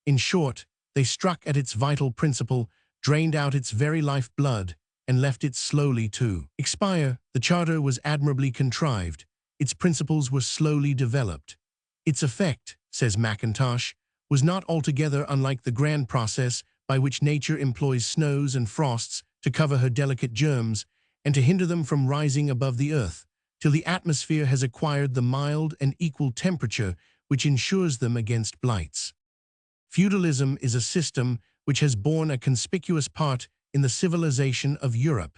In short, they struck at its vital principle, drained out its very life-blood, and left it slowly to expire. The charter was admirably contrived. Its principles were slowly developed. Its effect, says Mackintosh, was not altogether unlike the grand process by which nature employs snows and frosts to cover her delicate germs and to hinder them from rising above the earth, till the atmosphere has acquired the mild and equal temperature which ensures them against blights. Feudalism is a system which has borne a conspicuous part in the civilization of Europe.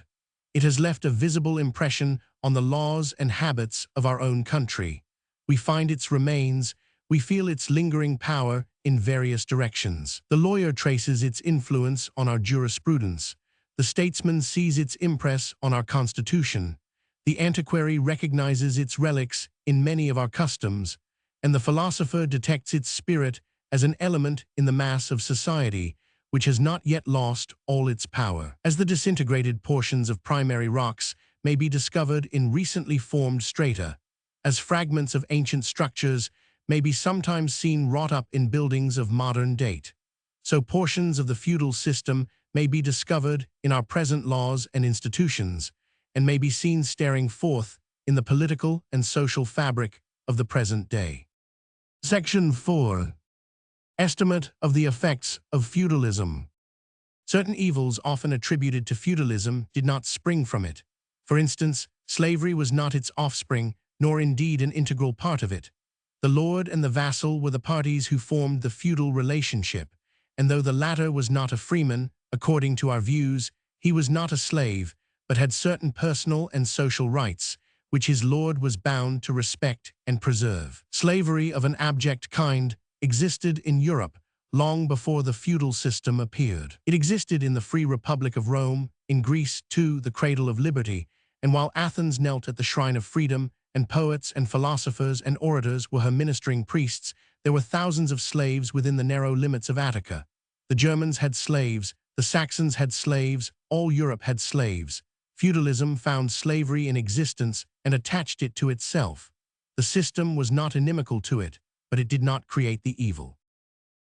It has left a visible impression on the laws and habits of our own country. We find its remains, we feel its lingering power in various directions. The lawyer traces its influence on our jurisprudence. The statesman sees its impress on our constitution. The antiquary recognizes its relics in many of our customs, and the philosopher detects its spirit as an element in the mass of society, which has not yet lost all its power. As the disintegrated portions of primary rocks may be discovered in recently formed strata, as fragments of ancient structures may be sometimes seen wrought up in buildings of modern date, so portions of the feudal system may be discovered in our present laws and institutions, and may be seen staring forth in the political and social fabric of the present day. Section 4. Estimate of the effects of feudalism. Certain evils often attributed to feudalism did not spring from it. For instance, slavery was not its offspring, nor indeed an integral part of it. The lord and the vassal were the parties who formed the feudal relationship, and though the latter was not a freeman, according to our views, he was not a slave, but had certain personal and social rights, which his lord was bound to respect and preserve. Slavery of an abject kind existed in Europe long before the feudal system appeared. It existed in the Free Republic of Rome, in Greece too, the cradle of liberty, and while Athens knelt at the shrine of freedom, and poets and philosophers and orators were her ministering priests, there were thousands of slaves within the narrow limits of Attica. The Germans had slaves, the Saxons had slaves, all Europe had slaves. Feudalism found slavery in existence and attached it to itself. The system was not inimical to it, but it did not create the evil.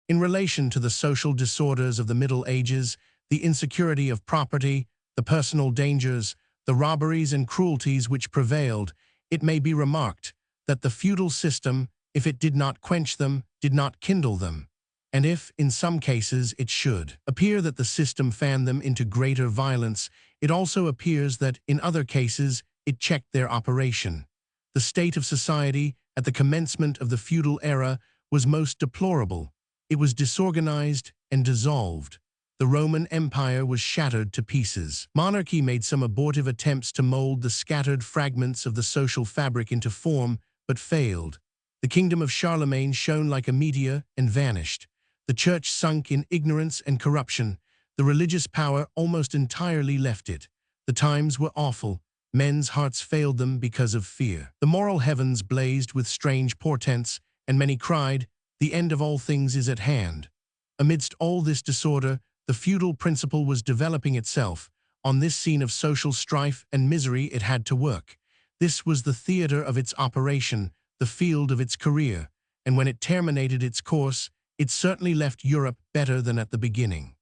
In relation to the social disorders of the Middle Ages, the insecurity of property, the personal dangers, the robberies and cruelties which prevailed, it may be remarked that the feudal system, if it did not quench them, did not kindle them, and if, in some cases, it should appear that the system fanned them into greater violence, it also appears that, in other cases, it checked their operation. The state of society, at the commencement of the feudal era, was most deplorable. It was disorganized and dissolved. The Roman Empire was shattered to pieces. Monarchy made some abortive attempts to mold the scattered fragments of the social fabric into form, but failed. The kingdom of Charlemagne shone like a meteor and vanished. The church sunk in ignorance and corruption. The religious power almost entirely left it. The times were awful. Men's hearts failed them because of fear. The moral heavens blazed with strange portents, and many cried, "The end of all things is at hand." Amidst all this disorder, the feudal principle was developing itself. On this scene of social strife and misery it had to work. This was the theater of its operation, the field of its career, and when it terminated its course, it certainly left Europe better than at the beginning.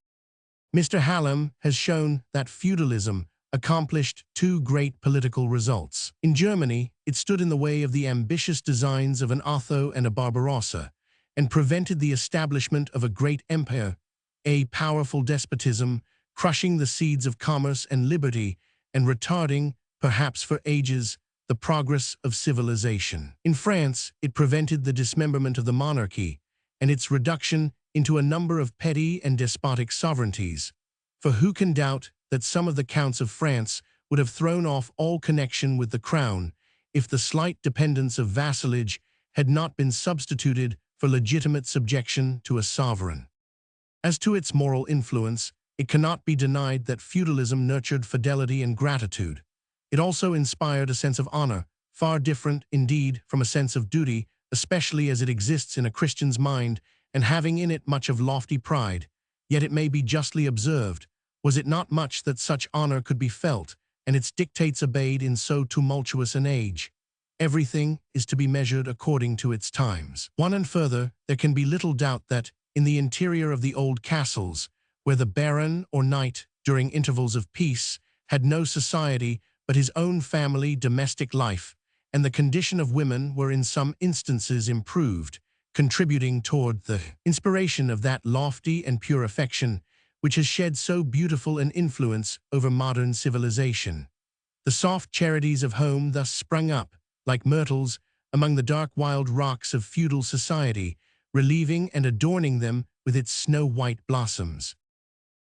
Mr. Hallam has shown that feudalism accomplished two great political results. In Germany, it stood in the way of the ambitious designs of an Otho and a Barbarossa, and prevented the establishment of a great empire, a powerful despotism, crushing the seeds of commerce and liberty, and retarding, perhaps for ages, the progress of civilization. In France, it prevented the dismemberment of the monarchy, and its reduction into a number of petty and despotic sovereignties. For who can doubt that some of the counts of France would have thrown off all connection with the crown if the slight dependence of vassalage had not been substituted for legitimate subjection to a sovereign. As to its moral influence, it cannot be denied that feudalism nurtured fidelity and gratitude. It also inspired a sense of honor, far different, indeed, from a sense of duty, especially as it exists in a Christian's mind and having in it much of lofty pride. Yet it may be justly observed, was it not much that such honor could be felt, and its dictates obeyed in so tumultuous an age? Everything is to be measured according to its times. One and further, there can be little doubt that, in the interior of the old castles, where the baron or knight, during intervals of peace, had no society but his own family domestic life, and the condition of women were in some instances improved, contributing toward the inspiration of that lofty and pure affection which has shed so beautiful an influence over modern civilization. The soft charities of home thus sprung up, like myrtles, among the dark wild rocks of feudal society, relieving and adorning them with its snow-white blossoms.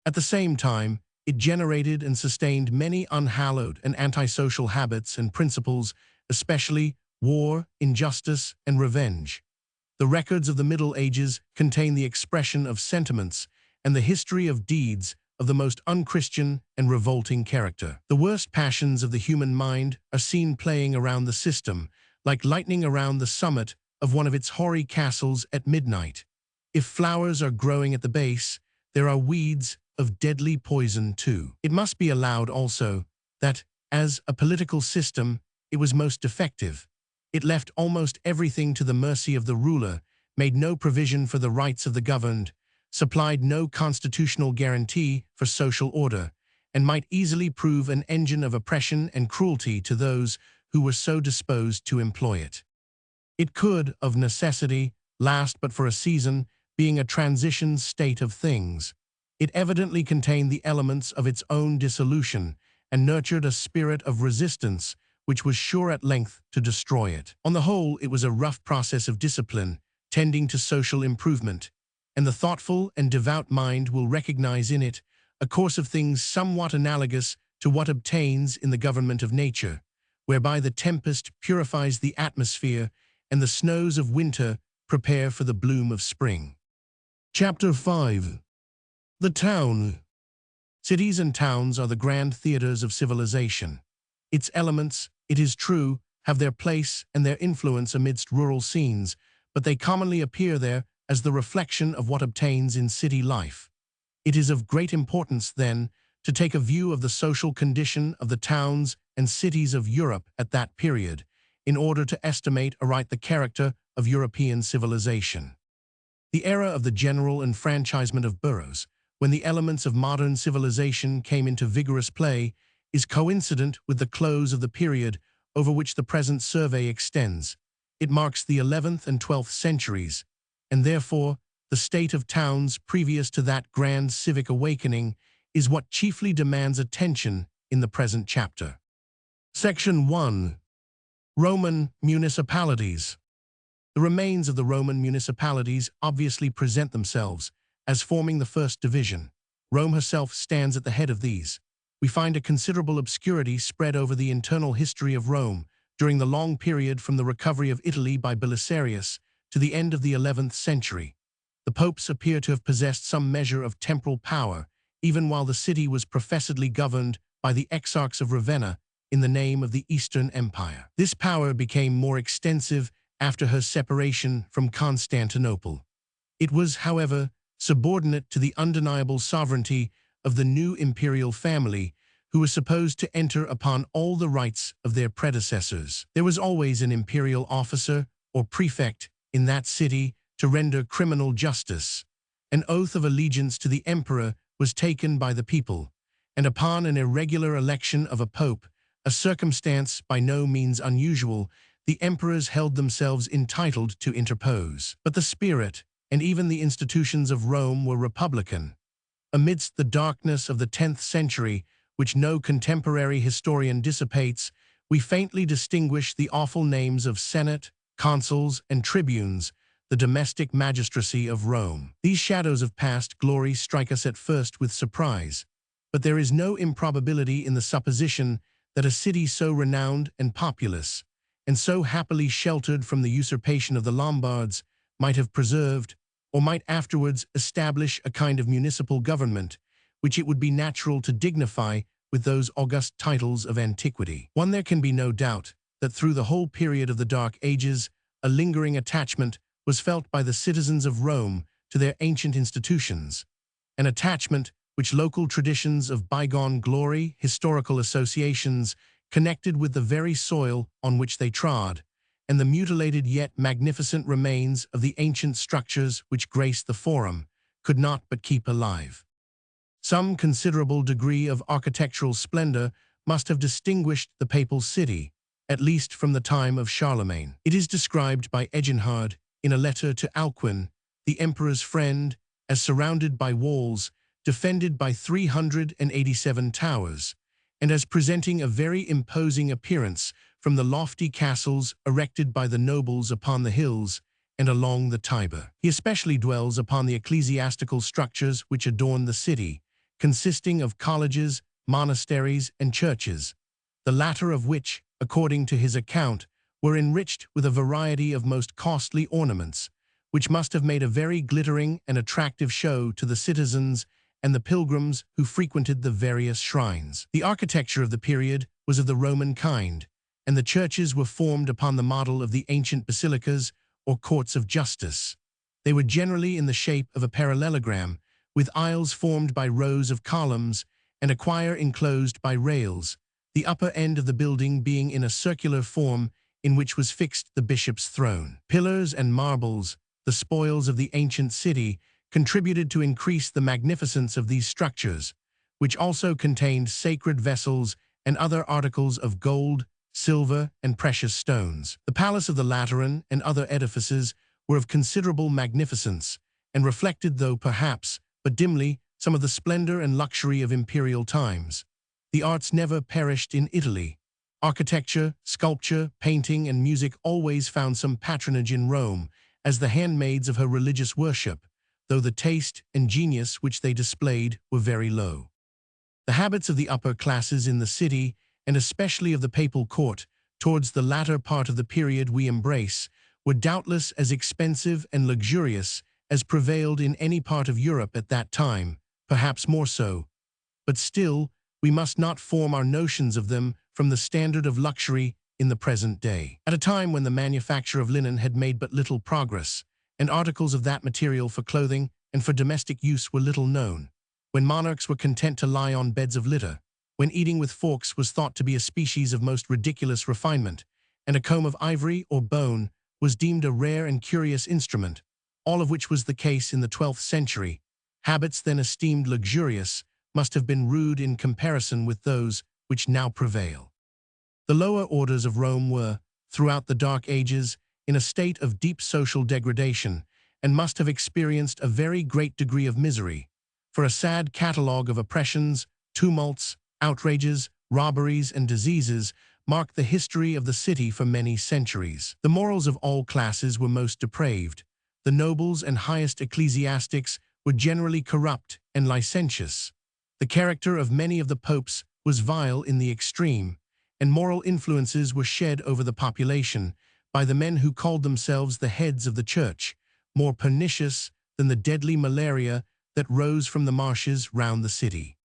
At the same time, it generated and sustained many unhallowed and antisocial habits and principles, especially war, injustice, and revenge. The records of the Middle Ages contain the expression of sentiments and the history of deeds of the most unchristian and revolting character. The worst passions of the human mind are seen playing around the system, like lightning around the summit of one of its hoary castles at midnight. If flowers are growing at the base, there are weeds of deadly poison too. It must be allowed also that, as a political system, it was most defective. It left almost everything to the mercy of the ruler, made no provision for the rights of the governed, supplied no constitutional guarantee for social order, and might easily prove an engine of oppression and cruelty to those who were so disposed to employ it. It could, of necessity, last but for a season, being a transition state of things. It evidently contained the elements of its own dissolution and nurtured a spirit of resistance which was sure at length to destroy it. On the whole, it was a rough process of discipline, tending to social improvement, and the thoughtful and devout mind will recognize in it a course of things somewhat analogous to what obtains in the government of nature, whereby the tempest purifies the atmosphere and the snows of winter prepare for the bloom of spring. Chapter 5. The Town. Cities and towns are the grand theaters of civilization. Its elements, it is true, have their place and their influence amidst rural scenes, but they commonly appear there as the reflection of what obtains in city life. It is of great importance, then, to take a view of the social condition of the towns and cities of Europe at that period, in order to estimate aright the character of European civilization. The era of the general enfranchisement of boroughs, when the elements of modern civilization came into vigorous play, is coincident with the close of the period over which the present survey extends. It marks the 11th and 12th centuries, and therefore the state of towns previous to that grand civic awakening is what chiefly demands attention in the present chapter. Section 1. Roman municipalities. The remains of the Roman municipalities obviously present themselves as forming the first division. Rome herself stands at the head of these. We find a considerable obscurity spread over the internal history of Rome during the long period from the recovery of Italy by Belisarius to the end of the 11th century. The popes appear to have possessed some measure of temporal power, even while the city was professedly governed by the exarchs of Ravenna in the name of the Eastern Empire. This power became more extensive after her separation from Constantinople. It was, however, subordinate to the undeniable sovereignty of the new imperial family, who was supposed to enter upon all the rights of their predecessors. There was always an imperial officer or prefect in that city to render criminal justice. An oath of allegiance to the emperor was taken by the people, and upon an irregular election of a pope, a circumstance by no means unusual, the emperors held themselves entitled to interpose. But the spirit and even the institutions of Rome were republican. Amidst the darkness of the 10th century, which no contemporary historian dissipates, we faintly distinguish the awful names of Senate, consuls, and tribunes, the domestic magistracy of Rome. These shadows of past glory strike us at first with surprise, but there is no improbability in the supposition that a city so renowned and populous, and so happily sheltered from the usurpation of the Lombards, might have preserved, or might afterwards establish a kind of municipal government, which it would be natural to dignify with those august titles of antiquity. There can be no doubt that through the whole period of the Dark Ages, a lingering attachment was felt by the citizens of Rome to their ancient institutions, an attachment which local traditions of bygone glory, historical associations connected with the very soil on which they trod, and the mutilated yet magnificent remains of the ancient structures which graced the Forum, could not but keep alive. Some considerable degree of architectural splendor must have distinguished the papal city, at least from the time of Charlemagne. It is described by Eginhard in a letter to Alcuin, the emperor's friend, as surrounded by walls, defended by 387 towers, and as presenting a very imposing appearance from the lofty castles erected by the nobles upon the hills and along the Tiber. He especially dwells upon the ecclesiastical structures which adorn the city, consisting of colleges, monasteries, and churches, the latter of which, according to his account, were enriched with a variety of most costly ornaments, which must have made a very glittering and attractive show to the citizens and the pilgrims who frequented the various shrines. The architecture of the period was of the Roman kind, and the churches were formed upon the model of the ancient basilicas or courts of justice. They were generally in the shape of a parallelogram, with aisles formed by rows of columns and a choir enclosed by rails, the upper end of the building being in a circular form in which was fixed the bishop's throne. Pillars and marbles, the spoils of the ancient city, contributed to increase the magnificence of these structures, which also contained sacred vessels and other articles of gold, silver, and precious stones. The Palace of the Lateran and other edifices were of considerable magnificence, and reflected, though perhaps but dimly, some of the splendor and luxury of imperial times. The arts never perished in Italy. Architecture, sculpture, painting, and music always found some patronage in Rome as the handmaids of her religious worship, though the taste and genius which they displayed were very low. The habits of the upper classes in the city, and especially of the papal court, towards the latter part of the period we embrace, were doubtless as expensive and luxurious as prevailed in any part of Europe at that time, perhaps more so. But still, we must not form our notions of them from the standard of luxury in the present day. At a time when the manufacture of linen had made but little progress, and articles of that material for clothing and for domestic use were little known, when monarchs were content to lie on beds of litter, when eating with forks was thought to be a species of most ridiculous refinement, and a comb of ivory or bone was deemed a rare and curious instrument, all of which was the case in the 12th century, habits then esteemed luxurious must have been rude in comparison with those which now prevail. The lower orders of Rome were, throughout the Dark Ages, in a state of deep social degradation, and must have experienced a very great degree of misery, for a sad catalogue of oppressions, tumults, outrages, robberies, and diseases marked the history of the city for many centuries. The morals of all classes were most depraved. The nobles and highest ecclesiastics were generally corrupt and licentious. The character of many of the popes was vile in the extreme, and moral influences were shed over the population by the men who called themselves the heads of the church, more pernicious than the deadly malaria that rose from the marshes round the city.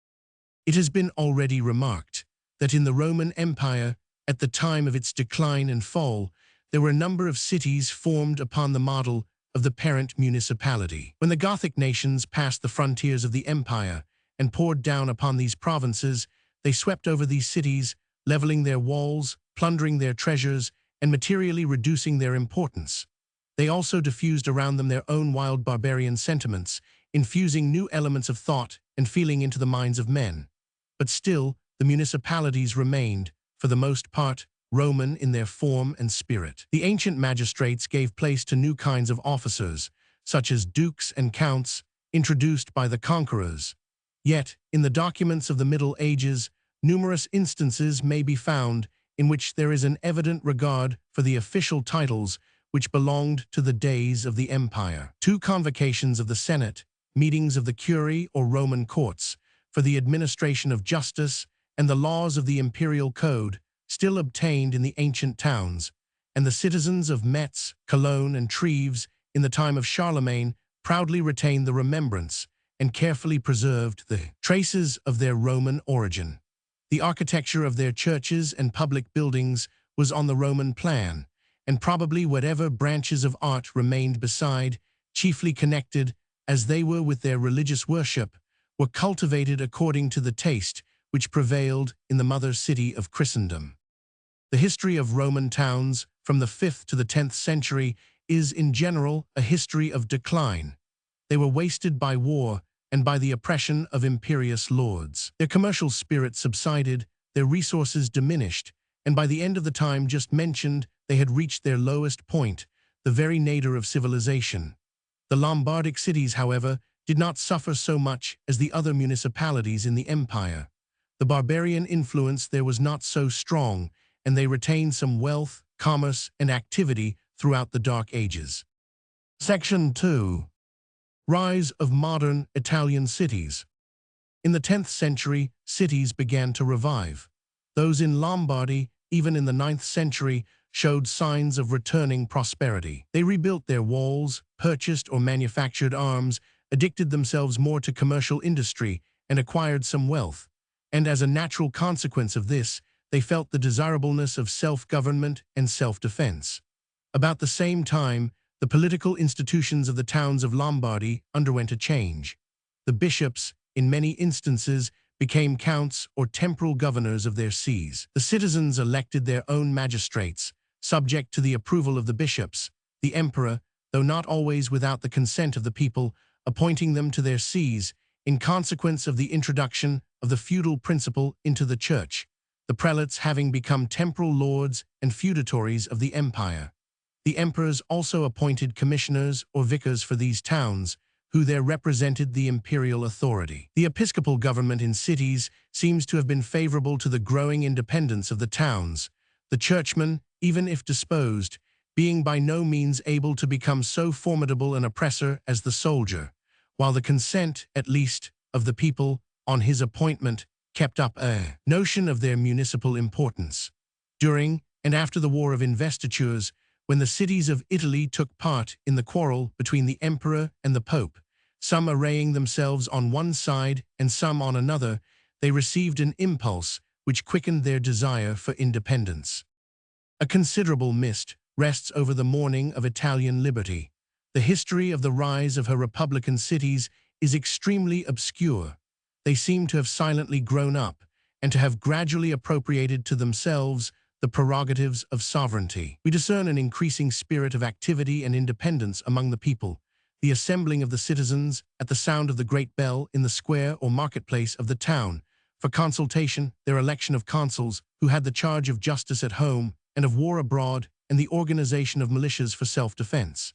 It has been already remarked that in the Roman Empire, at the time of its decline and fall, there were a number of cities formed upon the model of the parent municipality. When the Gothic nations passed the frontiers of the empire and poured down upon these provinces, they swept over these cities, leveling their walls, plundering their treasures, and materially reducing their importance. They also diffused around them their own wild barbarian sentiments, infusing new elements of thought and feeling into the minds of men. But still, the municipalities remained, for the most part, Roman in their form and spirit. The ancient magistrates gave place to new kinds of officers, such as dukes and counts, introduced by the conquerors. Yet, in the documents of the Middle Ages, numerous instances may be found in which there is an evident regard for the official titles which belonged to the days of the empire. 2 convocations of the Senate, meetings of the Curie or Roman courts, for the administration of justice, and the laws of the imperial code, still obtained in the ancient towns, and the citizens of Metz, Cologne, and Treves, in the time of Charlemagne, proudly retained the remembrance and carefully preserved the traces of their Roman origin. The architecture of their churches and public buildings was on the Roman plan, and probably whatever branches of art remained beside, chiefly connected, as they were with their religious worship, were cultivated according to the taste which prevailed in the mother city of Christendom. The history of Roman towns, from the 5th to the 10th century, is in general a history of decline. They were wasted by war and by the oppression of imperious lords. Their commercial spirit subsided, their resources diminished, and by the end of the time just mentioned, they had reached their lowest point, the very nadir of civilization. The Lombardic cities, however, did not suffer so much as the other municipalities in the empire. The barbarian influence there was not so strong, and they retained some wealth, commerce, and activity throughout the Dark Ages. Section 2. Rise of modern Italian cities. In the 10th century, cities began to revive. Those in Lombardy, even in the 9th century, showed signs of returning prosperity. They rebuilt their walls, purchased or manufactured arms, addicted themselves more to commercial industry, and acquired some wealth. And as a natural consequence of this, they felt the desirableness of self-government and self-defense. About the same time, the political institutions of the towns of Lombardy underwent a change. The bishops, in many instances, became counts or temporal governors of their sees. The citizens elected their own magistrates, subject to the approval of the bishops, the emperor, though not always without the consent of the people, appointing them to their sees, in consequence of the introduction of the feudal principle into the church, the prelates having become temporal lords and feudatories of the empire. The emperors also appointed commissioners or vicars for these towns, who there represented the imperial authority. The episcopal government in cities seems to have been favorable to the growing independence of the towns, the churchman, even if disposed, being by no means able to become so formidable an oppressor as the soldier, while the consent, at least, of the people, on his appointment, kept up a notion of their municipal importance. During and after the War of Investitures, when the cities of Italy took part in the quarrel between the emperor and the pope, some arraying themselves on one side and some on another, they received an impulse which quickened their desire for independence. A considerable mist rests over the morning of Italian liberty. The history of the rise of her republican cities is extremely obscure. They seem to have silently grown up and to have gradually appropriated to themselves the prerogatives of sovereignty. We discern an increasing spirit of activity and independence among the people, the assembling of the citizens at the sound of the great bell in the square or marketplace of the town, for consultation, their election of consuls who had the charge of justice at home and of war abroad, and the organization of militias for self-defense.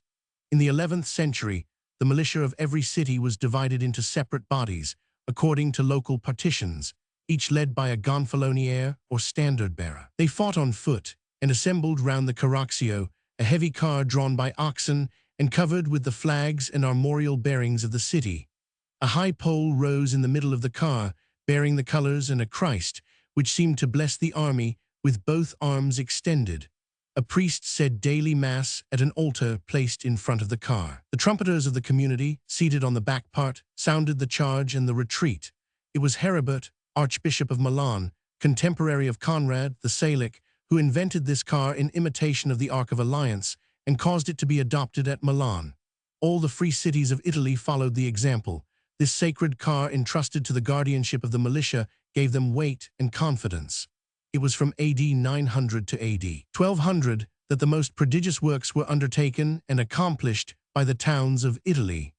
In the 11th century, the militia of every city was divided into separate bodies, according to local partitions, each led by a gonfalonier or standard-bearer. They fought on foot and assembled round the carroccio, a heavy car drawn by oxen and covered with the flags and armorial bearings of the city. A high pole rose in the middle of the car, bearing the colors and a Christ, which seemed to bless the army with both arms extended. A priest said daily mass at an altar placed in front of the car. The trumpeters of the community, seated on the back part, sounded the charge and the retreat. It was Heribert, Archbishop of Milan, contemporary of Conrad the Salic, who invented this car in imitation of the Ark of Alliance and caused it to be adopted at Milan. All the free cities of Italy followed the example. This sacred car entrusted to the guardianship of the militia gave them weight and confidence. It was from AD 900 to AD 1200 that the most prodigious works were undertaken and accomplished by the towns of Italy.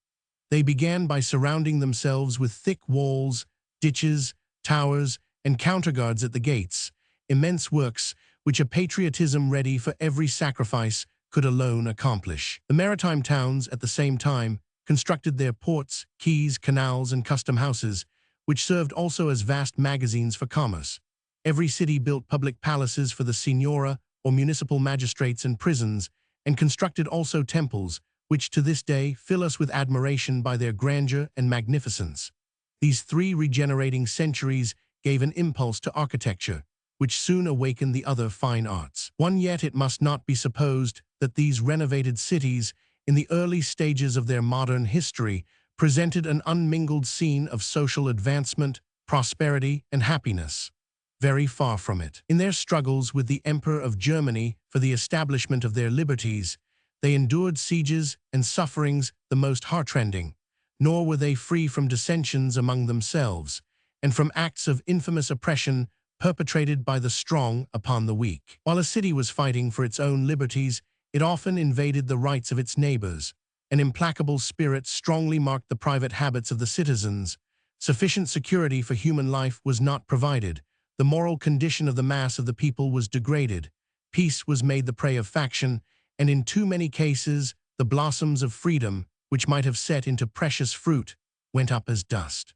They began by surrounding themselves with thick walls, ditches, towers, and counterguards at the gates, immense works which a patriotism ready for every sacrifice could alone accomplish. The maritime towns, at the same time, constructed their ports, quays, canals, and custom houses, which served also as vast magazines for commerce. Every city built public palaces for the signora or municipal magistrates and prisons, and constructed also temples, which to this day fill us with admiration by their grandeur and magnificence. These three regenerating centuries gave an impulse to architecture, which soon awakened the other fine arts. One yet it must not be supposed that these renovated cities, in the early stages of their modern history, presented an unmingled scene of social advancement, prosperity, and happiness. Very far from it. In their struggles with the Emperor of Germany for the establishment of their liberties, they endured sieges and sufferings the most heartrending, nor were they free from dissensions among themselves, and from acts of infamous oppression perpetrated by the strong upon the weak. While a city was fighting for its own liberties, it often invaded the rights of its neighbors. An implacable spirit strongly marked the private habits of the citizens. Sufficient security for human life was not provided. The moral condition of the mass of the people was degraded. Peace was made the prey of faction, and in too many cases, the blossoms of freedom, which might have set into precious fruit, went up as dust.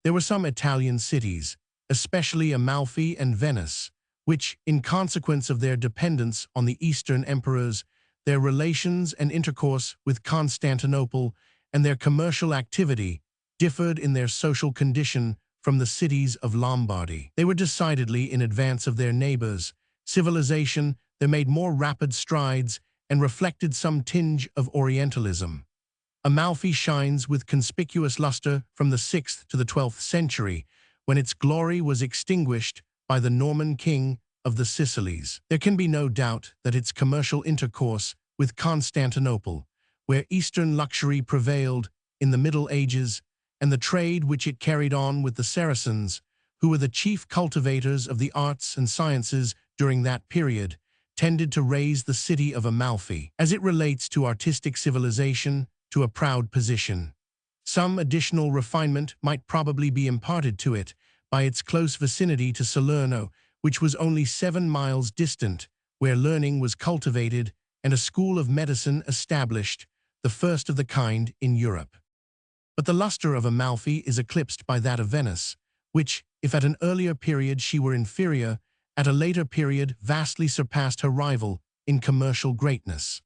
There were some Italian cities, especially Amalfi and Venice, which, in consequence of their dependence on the Eastern emperors, their relations and intercourse with Constantinople, and their commercial activity, differed in their social condition from the cities of Lombardy. They were decidedly in advance of their neighbors. Civilization, they made more rapid strides and reflected some tinge of Orientalism. Amalfi shines with conspicuous luster from the 6th to the 12th century, when its glory was extinguished by the Norman king of the Sicilies. There can be no doubt that its commercial intercourse with Constantinople, where Eastern luxury prevailed in the Middle Ages, and the trade which it carried on with the Saracens, who were the chief cultivators of the arts and sciences during that period, tended to raise the city of Amalfi, as it relates to artistic civilization, to a proud position. Some additional refinement might probably be imparted to it by its close vicinity to Salerno, which was only 7 miles distant, where learning was cultivated and a school of medicine established, the first of the kind in Europe. But the luster of Amalfi is eclipsed by that of Venice, which, if at an earlier period she were inferior, at a later period vastly surpassed her rival in commercial greatness.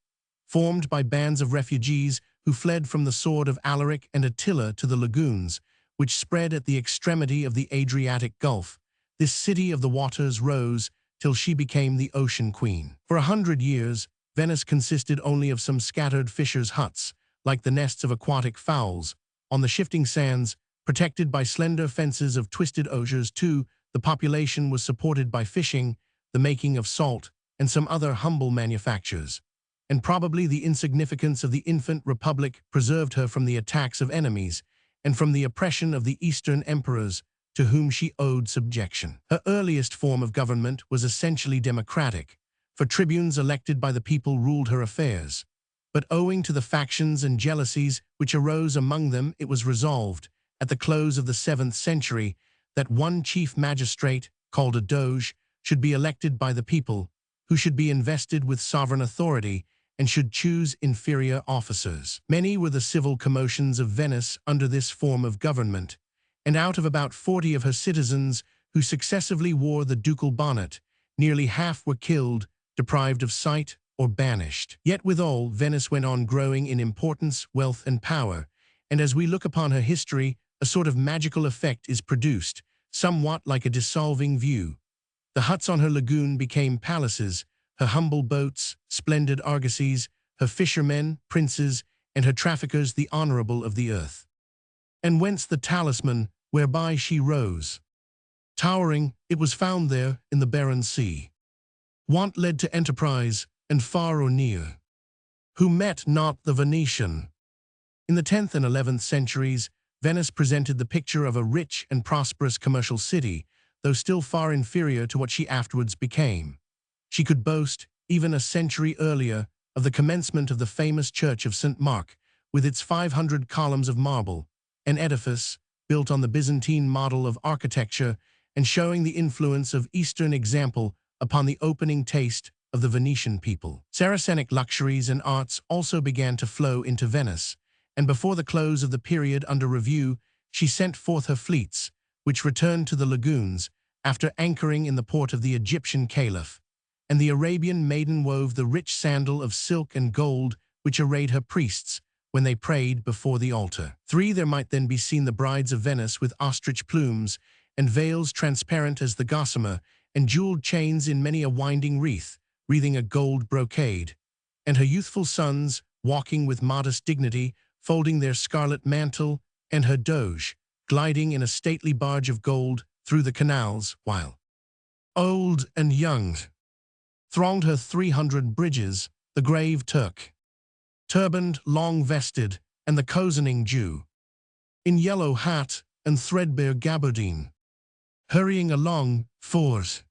Formed by bands of refugees who fled from the sword of Alaric and Attila to the lagoons, which spread at the extremity of the Adriatic Gulf. This city of the waters rose till she became the ocean queen. For 100 years, Venice consisted only of some scattered fishers' huts, like the nests of aquatic fowls, on the shifting sands, protected by slender fences of twisted osiers. Too, the population was supported by fishing, the making of salt, and some other humble manufactures. And probably the insignificance of the infant republic preserved her from the attacks of enemies, and from the oppression of the Eastern emperors, to whom she owed subjection. Her earliest form of government was essentially democratic, for tribunes elected by the people ruled her affairs. But owing to the factions and jealousies which arose among them, it was resolved, at the close of the 7th century, that one chief magistrate, called a doge, should be elected by the people, who should be invested with sovereign authority, and should choose inferior officers. Many were the civil commotions of Venice under this form of government, and out of about 40 of her citizens who successively wore the ducal bonnet, nearly half were killed, deprived of sight, or banished. Yet withal, Venice went on growing in importance, wealth, and power, and as we look upon her history, a sort of magical effect is produced, somewhat like a dissolving view. The huts on her lagoon became palaces, her humble boats, splendid argosies, her fishermen, princes, and her traffickers the honorable of the earth. And whence the talisman whereby she rose? Towering, it was found there in the barren sea. Want led to enterprise, and far or near. Who met not the Venetian? In the 10th and 11th centuries, Venice presented the picture of a rich and prosperous commercial city, though still far inferior to what she afterwards became. She could boast, even a century earlier, of the commencement of the famous church of St. Mark, with its 500 columns of marble, an edifice built on the Byzantine model of architecture and showing the influence of Eastern example upon the opening taste of the Venetian people. Saracenic luxuries and arts also began to flow into Venice, and before the close of the period under review, she sent forth her fleets, which returned to the lagoons after anchoring in the port of the Egyptian caliph, and the Arabian maiden wove the rich sandal of silk and gold which arrayed her priests when they prayed before the altar. 3. There might then be seen the brides of Venice with ostrich plumes and veils transparent as the gossamer, and jeweled chains in many a winding wreath, wreathing a gold brocade, and her youthful sons, walking with modest dignity, folding their scarlet mantle, and her doge, gliding in a stately barge of gold through the canals, while old and young thronged her 300 bridges, the grave Turk, turbaned, long-vested, and the cozening Jew, in yellow hat and threadbare gabardine, hurrying along, fours,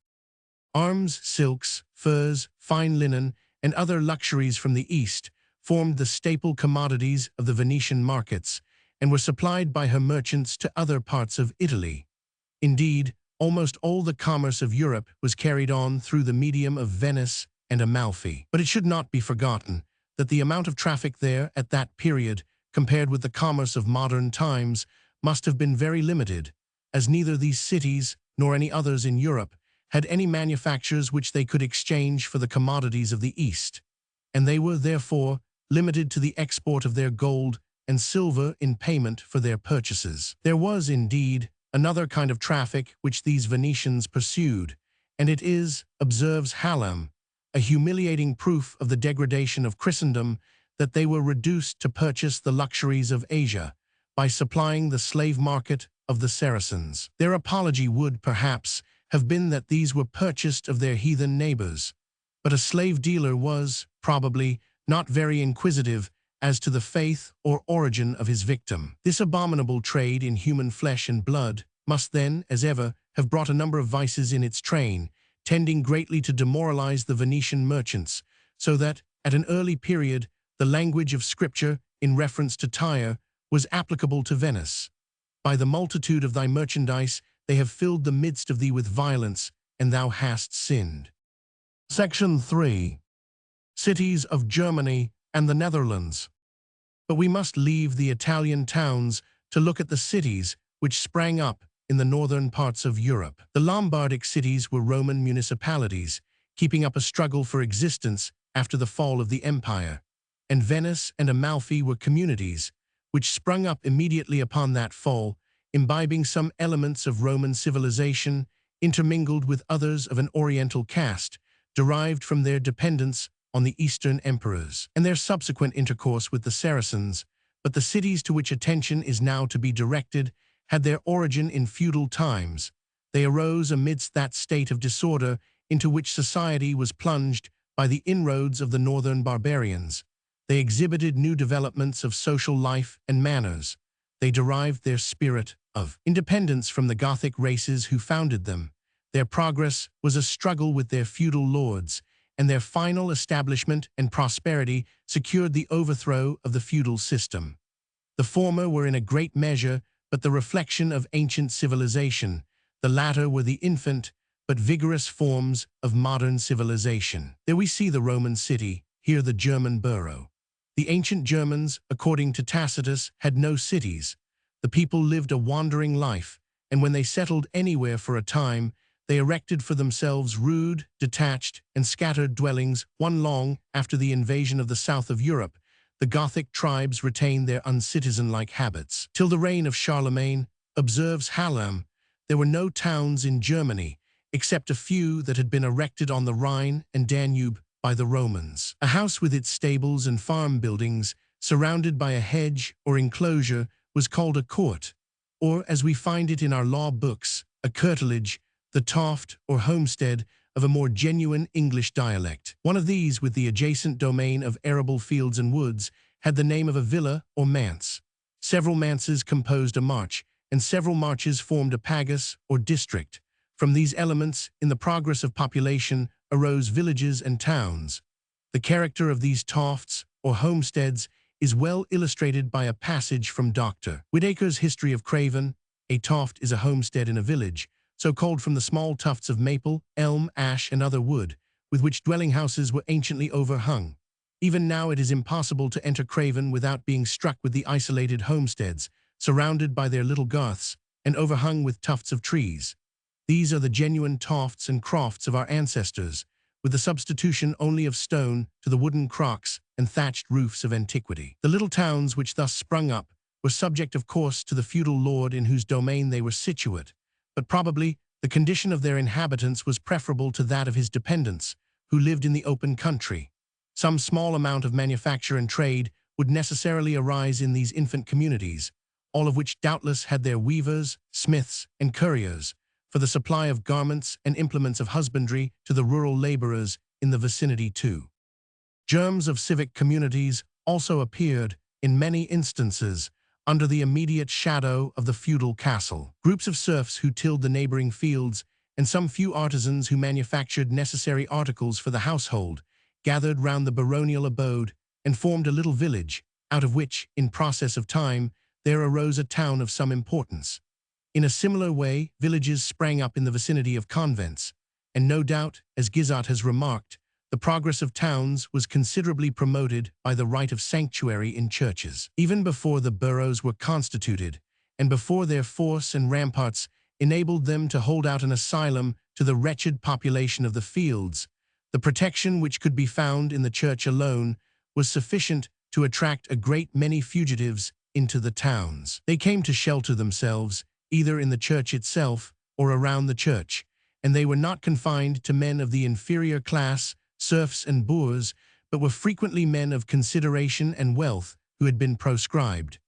arms, silks, furs, fine linen, and other luxuries from the East formed the staple commodities of the Venetian markets and were supplied by her merchants to other parts of Italy. Indeed, almost all the commerce of Europe was carried on through the medium of Venice and Amalfi. But it should not be forgotten that the amount of traffic there at that period, compared with the commerce of modern times, must have been very limited, as neither these cities nor any others in Europe had any manufactures which they could exchange for the commodities of the East, and they were, therefore, limited to the export of their gold and silver in payment for their purchases. There was, indeed, another kind of traffic which these Venetians pursued, and it is, observes Hallam, a humiliating proof of the degradation of Christendom that they were reduced to purchase the luxuries of Asia by supplying the slave market of the Saracens. Their apology would, perhaps, have been that these were purchased of their heathen neighbors, but a slave dealer was, probably, not very inquisitive as to the faith or origin of his victim. This abominable trade in human flesh and blood must then, as ever, have brought a number of vices in its train, tending greatly to demoralize the Venetian merchants, so that, at an early period, the language of Scripture, in reference to Tyre, was applicable to Venice. By the multitude of thy merchandise they have filled the midst of thee with violence, and thou hast sinned. Section 3. Cities of Germany and the Netherlands. But we must leave the Italian towns to look at the cities which sprang up in the northern parts of Europe. The Lombardic cities were Roman municipalities, keeping up a struggle for existence after the fall of the empire, and Venice and Amalfi were communities which sprung up immediately upon that fall imbibing some elements of Roman civilization, intermingled with others of an Oriental caste, derived from their dependence on the Eastern emperors and their subsequent intercourse with the Saracens, but the cities to which attention is now to be directed had their origin in feudal times. They arose amidst that state of disorder into which society was plunged by the inroads of the northern barbarians. They exhibited new developments of social life and manners. They derived their spirit of independence from the Gothic races who founded them. Their progress was a struggle with their feudal lords, and their final establishment and prosperity secured the overthrow of the feudal system. The former were in a great measure but the reflection of ancient civilization. The latter were the infant but vigorous forms of modern civilization. There we see the Roman city, here the German borough. The ancient Germans, according to Tacitus, had no cities. The people lived a wandering life, and when they settled anywhere for a time, they erected for themselves rude, detached, and scattered dwellings. One long after the invasion of the south of Europe, the Gothic tribes retained their uncitizen-like habits. Till the reign of Charlemagne, observes Hallam, there were no towns in Germany, except a few that had been erected on the Rhine and Danube by the Romans. A house with its stables and farm buildings, surrounded by a hedge or enclosure, was called a court, or, as we find it in our law books, a curtilage, the toft or homestead of a more genuine English dialect. One of these, with the adjacent domain of arable fields and woods, had the name of a villa or manse. Several manses composed a march, and several marches formed a pagus or district. From these elements, in the progress of population, arose villages and towns. The character of these tofts, or homesteads, is well illustrated by a passage from Dr. Whitaker's History of Craven. A toft is a homestead in a village, so called from the small tufts of maple, elm, ash, and other wood, with which dwelling houses were anciently overhung. Even now it is impossible to enter Craven without being struck with the isolated homesteads, surrounded by their little garths, and overhung with tufts of trees. These are the genuine tofts and crofts of our ancestors, with the substitution only of stone to the wooden crocks and thatched roofs of antiquity. The little towns which thus sprung up were subject, of course, to the feudal lord in whose domain they were situate, but probably the condition of their inhabitants was preferable to that of his dependents, who lived in the open country. Some small amount of manufacture and trade would necessarily arise in these infant communities, all of which doubtless had their weavers, smiths, and curriers, for the supply of garments and implements of husbandry to the rural laborers in the vicinity too. Germs of civic communities also appeared, in many instances, under the immediate shadow of the feudal castle. Groups of serfs who tilled the neighboring fields, and some few artisans who manufactured necessary articles for the household, gathered round the baronial abode and formed a little village, out of which, in process of time, there arose a town of some importance. In a similar way, villages sprang up in the vicinity of convents, and no doubt, as Guizot has remarked, the progress of towns was considerably promoted by the right of sanctuary in churches. Even before the boroughs were constituted, and before their force and ramparts enabled them to hold out an asylum to the wretched population of the fields, the protection which could be found in the church alone was sufficient to attract a great many fugitives into the towns. They came to shelter themselves either in the church itself or around the church, and they were not confined to men of the inferior class, serfs and boors, but were frequently men of consideration and wealth who had been proscribed.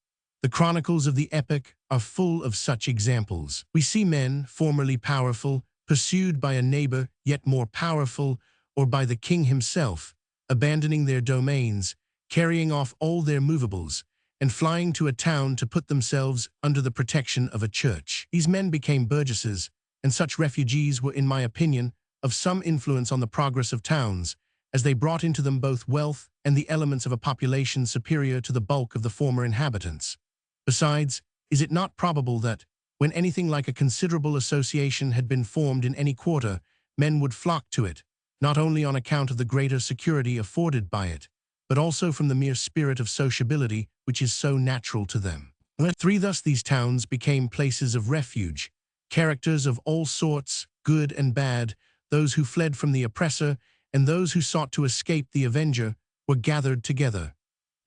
The chronicles of the epoch are full of such examples. We see men, formerly powerful, pursued by a neighbor yet more powerful, or by the king himself, abandoning their domains, carrying off all their movables, and flying to a town to put themselves under the protection of a church. These men became burgesses, and such refugees were, in my opinion, of some influence on the progress of towns, as they brought into them both wealth and the elements of a population superior to the bulk of the former inhabitants. Besides, is it not probable that, when anything like a considerable association had been formed in any quarter, men would flock to it, not only on account of the greater security afforded by it, but also from the mere spirit of sociability which is so natural to them. Thus these towns became places of refuge. Characters of all sorts, good and bad, those who fled from the oppressor, and those who sought to escape the avenger, were gathered together.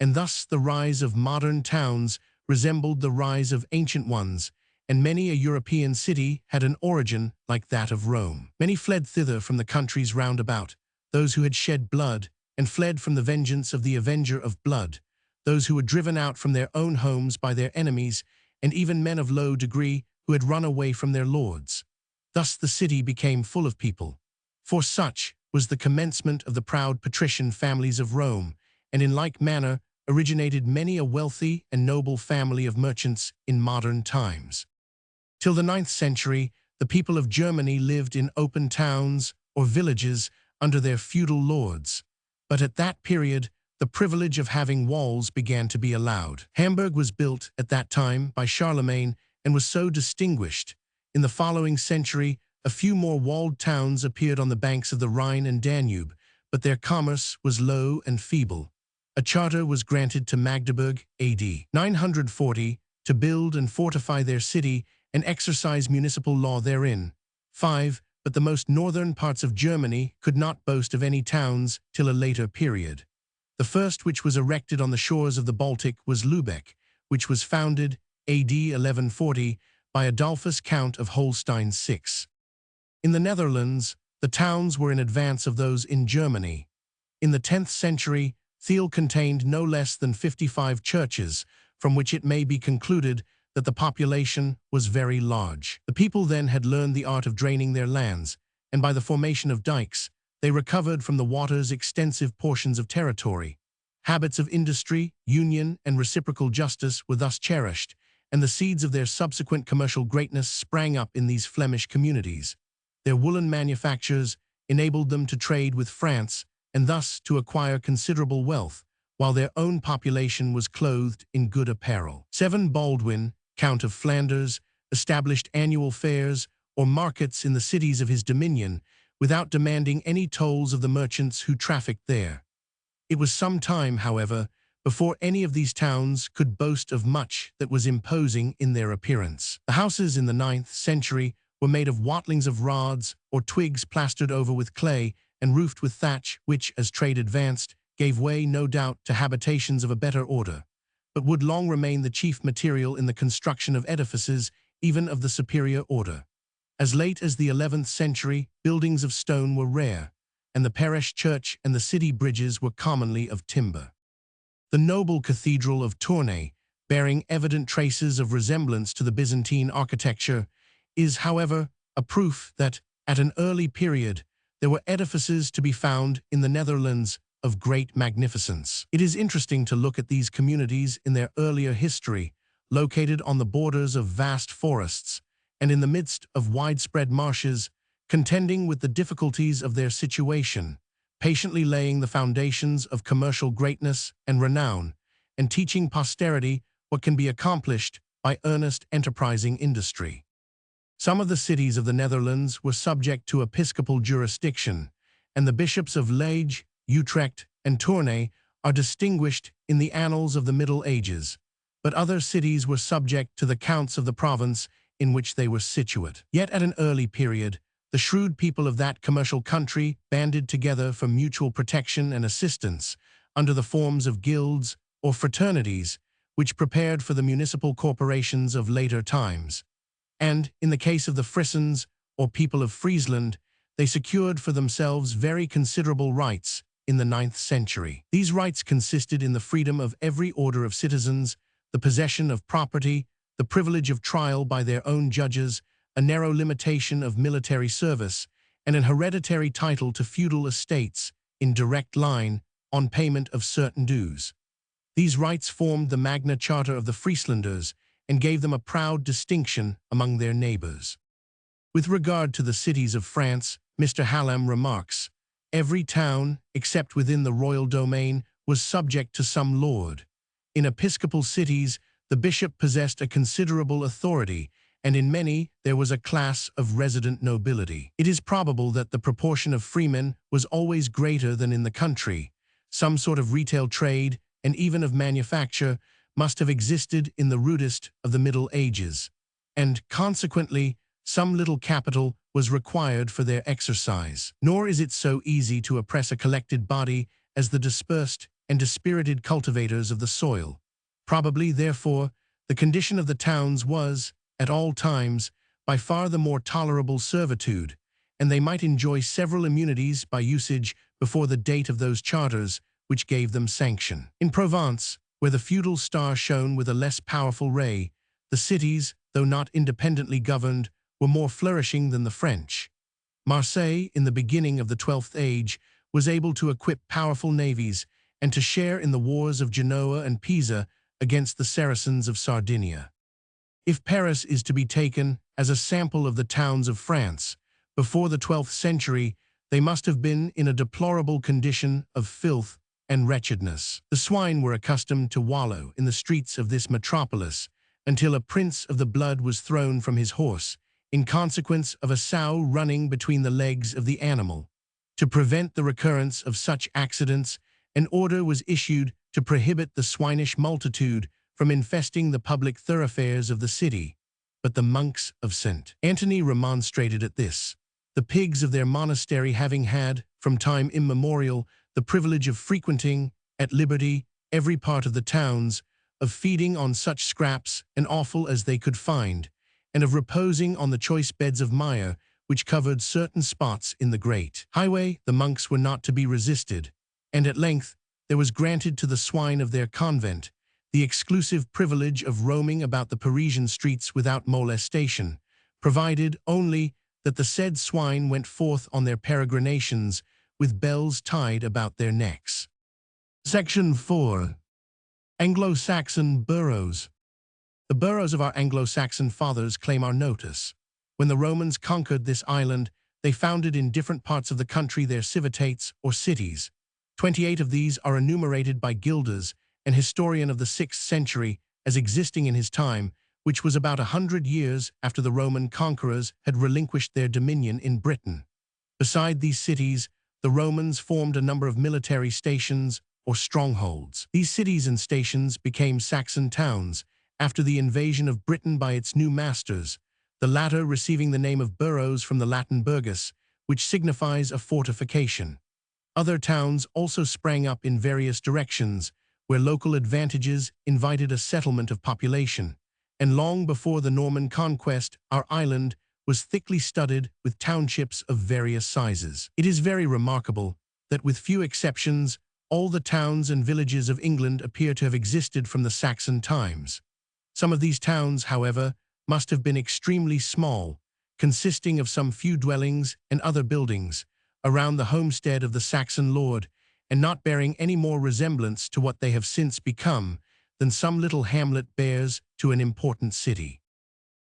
And thus the rise of modern towns resembled the rise of ancient ones, and many a European city had an origin like that of Rome. Many fled thither from the countries round about, those who had shed blood, and fled from the vengeance of the avenger of blood, those who were driven out from their own homes by their enemies, and even men of low degree who had run away from their lords. Thus the city became full of people. For such was the commencement of the proud patrician families of Rome, and in like manner originated many a wealthy and noble family of merchants in modern times. Till the 9th century, the people of Germany lived in open towns or villages under their feudal lords, but at that period, the privilege of having walls began to be allowed. Hamburg was built at that time by Charlemagne and was so distinguished. In the following century, a few more walled towns appeared on the banks of the Rhine and Danube, but their commerce was low and feeble. A charter was granted to Magdeburg, A.D. 940, to build and fortify their city and exercise municipal law therein. 5. But the most northern parts of Germany could not boast of any towns till a later period. The first which was erected on the shores of the Baltic was Lübeck, which was founded A.D. 1140 by Adolphus Count of Holstein VI. In the Netherlands, the towns were in advance of those in Germany. In the 10th century, Thiel contained no less than 55 churches, from which it may be concluded that the population was very large. The people then had learned the art of draining their lands, and by the formation of dikes, they recovered from the waters extensive portions of territory. Habits of industry, union, and reciprocal justice were thus cherished, and the seeds of their subsequent commercial greatness sprang up in these Flemish communities. Their woolen manufactures enabled them to trade with France and thus to acquire considerable wealth, while their own population was clothed in good apparel. 7. Baldwin, Count of Flanders, established annual fairs or markets in the cities of his dominion without demanding any tolls of the merchants who trafficked there. It was some time, however, before any of these towns could boast of much that was imposing in their appearance. The houses in the 9th century were made of wattlings of rods or twigs plastered over with clay and roofed with thatch, which, as trade advanced, gave way, no doubt, to habitations of a better order, but would long remain the chief material in the construction of edifices, even of the superior order. As late as the 11th century, buildings of stone were rare, and the parish church and the city bridges were commonly of timber. The noble cathedral of Tournai, bearing evident traces of resemblance to the Byzantine architecture, is, however, a proof that, at an early period, there were edifices to be found in the Netherlands of great magnificence. It is interesting to look at these communities in their earlier history, located on the borders of vast forests and in the midst of widespread marshes, contending with the difficulties of their situation, patiently laying the foundations of commercial greatness and renown, and teaching posterity what can be accomplished by earnest enterprising industry. Some of the cities of the Netherlands were subject to episcopal jurisdiction, and the bishops of Liege, Utrecht, and Tournai are distinguished in the annals of the Middle Ages, but other cities were subject to the counts of the province in which they were situate. Yet at an early period, the shrewd people of that commercial country banded together for mutual protection and assistance under the forms of guilds or fraternities, which prepared for the municipal corporations of later times. And, in the case of the Frisons, or people of Friesland, they secured for themselves very considerable rights in the 9th century. These rights consisted in the freedom of every order of citizens, the possession of property, the privilege of trial by their own judges, a narrow limitation of military service, and an hereditary title to feudal estates in direct line on payment of certain dues. These rights formed the Magna Charta of the Frieslanders and gave them a proud distinction among their neighbors. With regard to the cities of France, Mr. Hallam remarks, every town, except within the royal domain, was subject to some lord. In episcopal cities, the bishop possessed a considerable authority, and in many there was a class of resident nobility. It is probable that the proportion of freemen was always greater than in the country. Some sort of retail trade, and even of manufacture, must have existed in the rudest of the Middle Ages, and, consequently, some little capital was required for their exercise. Nor is it so easy to oppress a collected body as the dispersed and dispirited cultivators of the soil. Probably, therefore, the condition of the towns was, at all times, by far the more tolerable servitude, and they might enjoy several immunities by usage before the date of those charters which gave them sanction. In Provence, where the feudal star shone with a less powerful ray, the cities, though not independently governed, were more flourishing than the French. Marseille, in the beginning of the 12th age, was able to equip powerful navies and to share in the wars of Genoa and Pisa against the Saracens of Sardinia. If Paris is to be taken as a sample of the towns of France, before the 12th century, they must have been in a deplorable condition of filth and wretchedness. The swine were accustomed to wallow in the streets of this metropolis until a prince of the blood was thrown from his horse, in consequence of a sow running between the legs of the animal. To prevent the recurrence of such accidents, an order was issued to prohibit the swinish multitude from infesting the public thoroughfares of the city, but the monks of St. Antony remonstrated at this, the pigs of their monastery having had, from time immemorial, the privilege of frequenting, at liberty, every part of the towns, of feeding on such scraps and offal as they could find, and of reposing on the choice beds of mire which covered certain spots in the great highway. The monks were not to be resisted, and at length there was granted to the swine of their convent the exclusive privilege of roaming about the Parisian streets without molestation, provided only that the said swine went forth on their peregrinations with bells tied about their necks. Section 4. Anglo-Saxon boroughs. The boroughs of our Anglo-Saxon fathers claim our notice. When the Romans conquered this island, they founded in different parts of the country their civitates or cities. 28 of these are enumerated by Gildas, an historian of the 6th century, as existing in his time, which was about 100 years after the Roman conquerors had relinquished their dominion in Britain. Beside these cities, the Romans formed a number of military stations or strongholds. These cities and stations became Saxon towns after the invasion of Britain by its new masters, the latter receiving the name of boroughs from the Latin burgus, which signifies a fortification. Other towns also sprang up in various directions, where local advantages invited a settlement of population, and long before the Norman conquest, our island was thickly studded with townships of various sizes. It is very remarkable that, with few exceptions, all the towns and villages of England appear to have existed from the Saxon times. Some of these towns, however, must have been extremely small, consisting of some few dwellings and other buildings around the homestead of the Saxon lord, and not bearing any more resemblance to what they have since become than some little hamlet bears to an important city.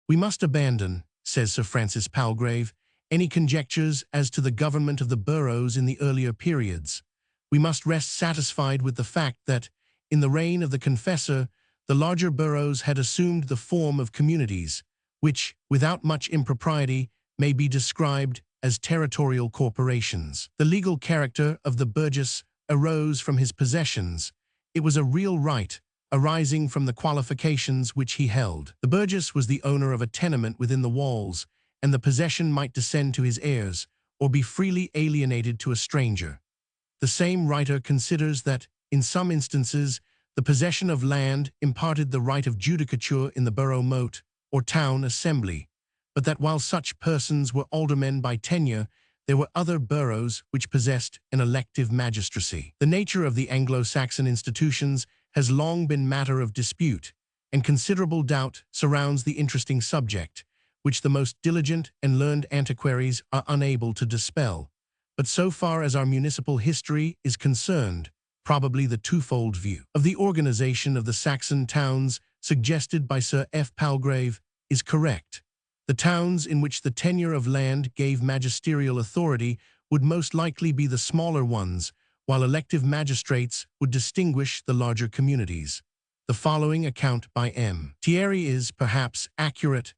We must abandon, says Sir Francis Palgrave, any conjectures as to the government of the boroughs in the earlier periods. We must rest satisfied with the fact that, in the reign of the Confessor, the larger boroughs had assumed the form of communities, which, without much impropriety, may be described as territorial corporations. The legal character of the burgess arose from his possessions. It was a real right, arising from the qualifications which he held. The burgess was the owner of a tenement within the walls, and the possession might descend to his heirs, or be freely alienated to a stranger. The same writer considers that, in some instances, the possession of land imparted the right of judicature in the borough mote, or town assembly, but that while such persons were aldermen by tenure, there were other boroughs which possessed an elective magistracy. The nature of the Anglo-Saxon institutions has long been matter of dispute, and considerable doubt surrounds the interesting subject, which the most diligent and learned antiquaries are unable to dispel. But so far as our municipal history is concerned, probably the twofold view of the organization of the Saxon towns suggested by Sir F. Palgrave is correct. The towns in which the tenure of land gave magisterial authority would most likely be the smaller ones, while elective magistrates would distinguish the larger communities. The following account by M. Thierry is, perhaps, accurate.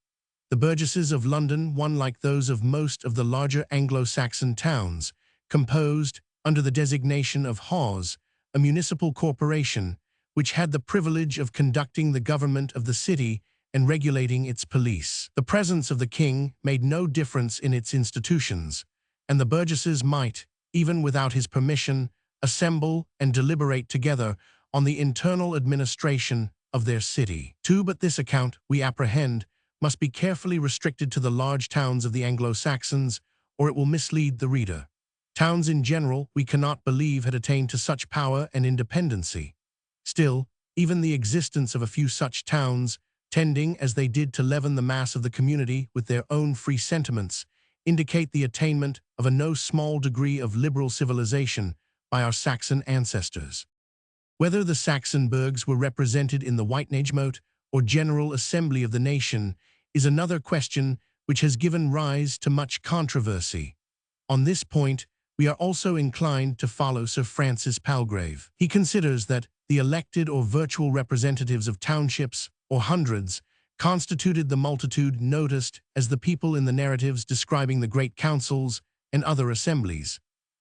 The burgesses of London, one like those of most of the larger Anglo-Saxon towns, composed, under the designation of Hawes, a municipal corporation, which had the privilege of conducting the government of the city and regulating its police. The presence of the king made no difference in its institutions, and the burgesses might, even without his permission, assemble and deliberate together on the internal administration of their city. Too, but this account, we apprehend, must be carefully restricted to the large towns of the Anglo-Saxons, or it will mislead the reader. Towns in general we cannot believe had attained to such power and independency. Still, even the existence of a few such towns, tending as they did to leaven the mass of the community with their own free sentiments, indicate the attainment of a no small degree of liberal civilization by our Saxon ancestors. Whether the Saxon burghs were represented in the Witenagemote or General Assembly of the nation is another question which has given rise to much controversy. On this point, we are also inclined to follow Sir Francis Palgrave. He considers that the elected or virtual representatives of townships or hundreds constituted the multitude noticed as the people in the narratives describing the great councils and other assemblies.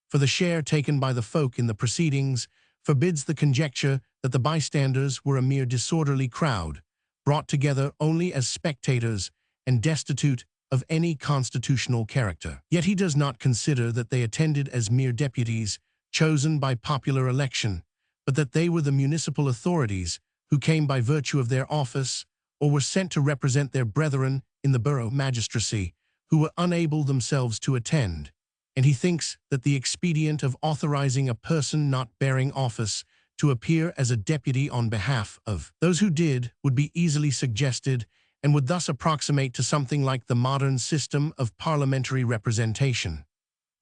For the share taken by the folk in the proceedings forbids the conjecture that the bystanders were a mere disorderly crowd, brought together only as spectators and destitute of any constitutional character. Yet he does not consider that they attended as mere deputies chosen by popular election, but that they were the municipal authorities who came by virtue of their office or were sent to represent their brethren in the borough magistracy, who were unable themselves to attend. And he thinks that the expedient of authorizing a person not bearing office to appear as a deputy on behalf of those who did would be easily suggested and would thus approximate to something like the modern system of parliamentary representation.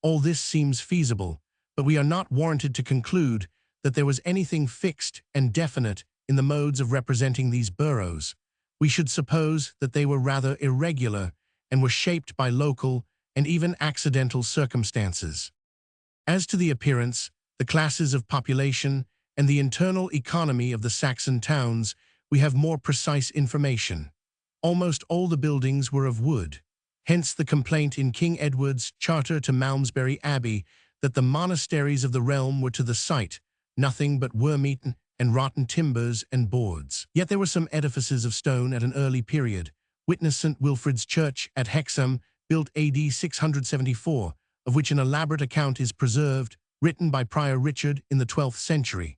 All this seems feasible, but we are not warranted to conclude that there was anything fixed and definite in the modes of representing these boroughs. We should suppose that they were rather irregular and were shaped by local and even accidental circumstances. As to the appearance, the classes of population, and the internal economy of the Saxon towns, we have more precise information. Almost all the buildings were of wood. Hence the complaint in King Edward's charter to Malmesbury Abbey that the monasteries of the realm were to the sight nothing but worm-eaten and rotten timbers and boards. Yet there were some edifices of stone at an early period. Witness St. Wilfrid's Church at Hexham, built AD 674, of which an elaborate account is preserved, written by Prior Richard in the 12th century.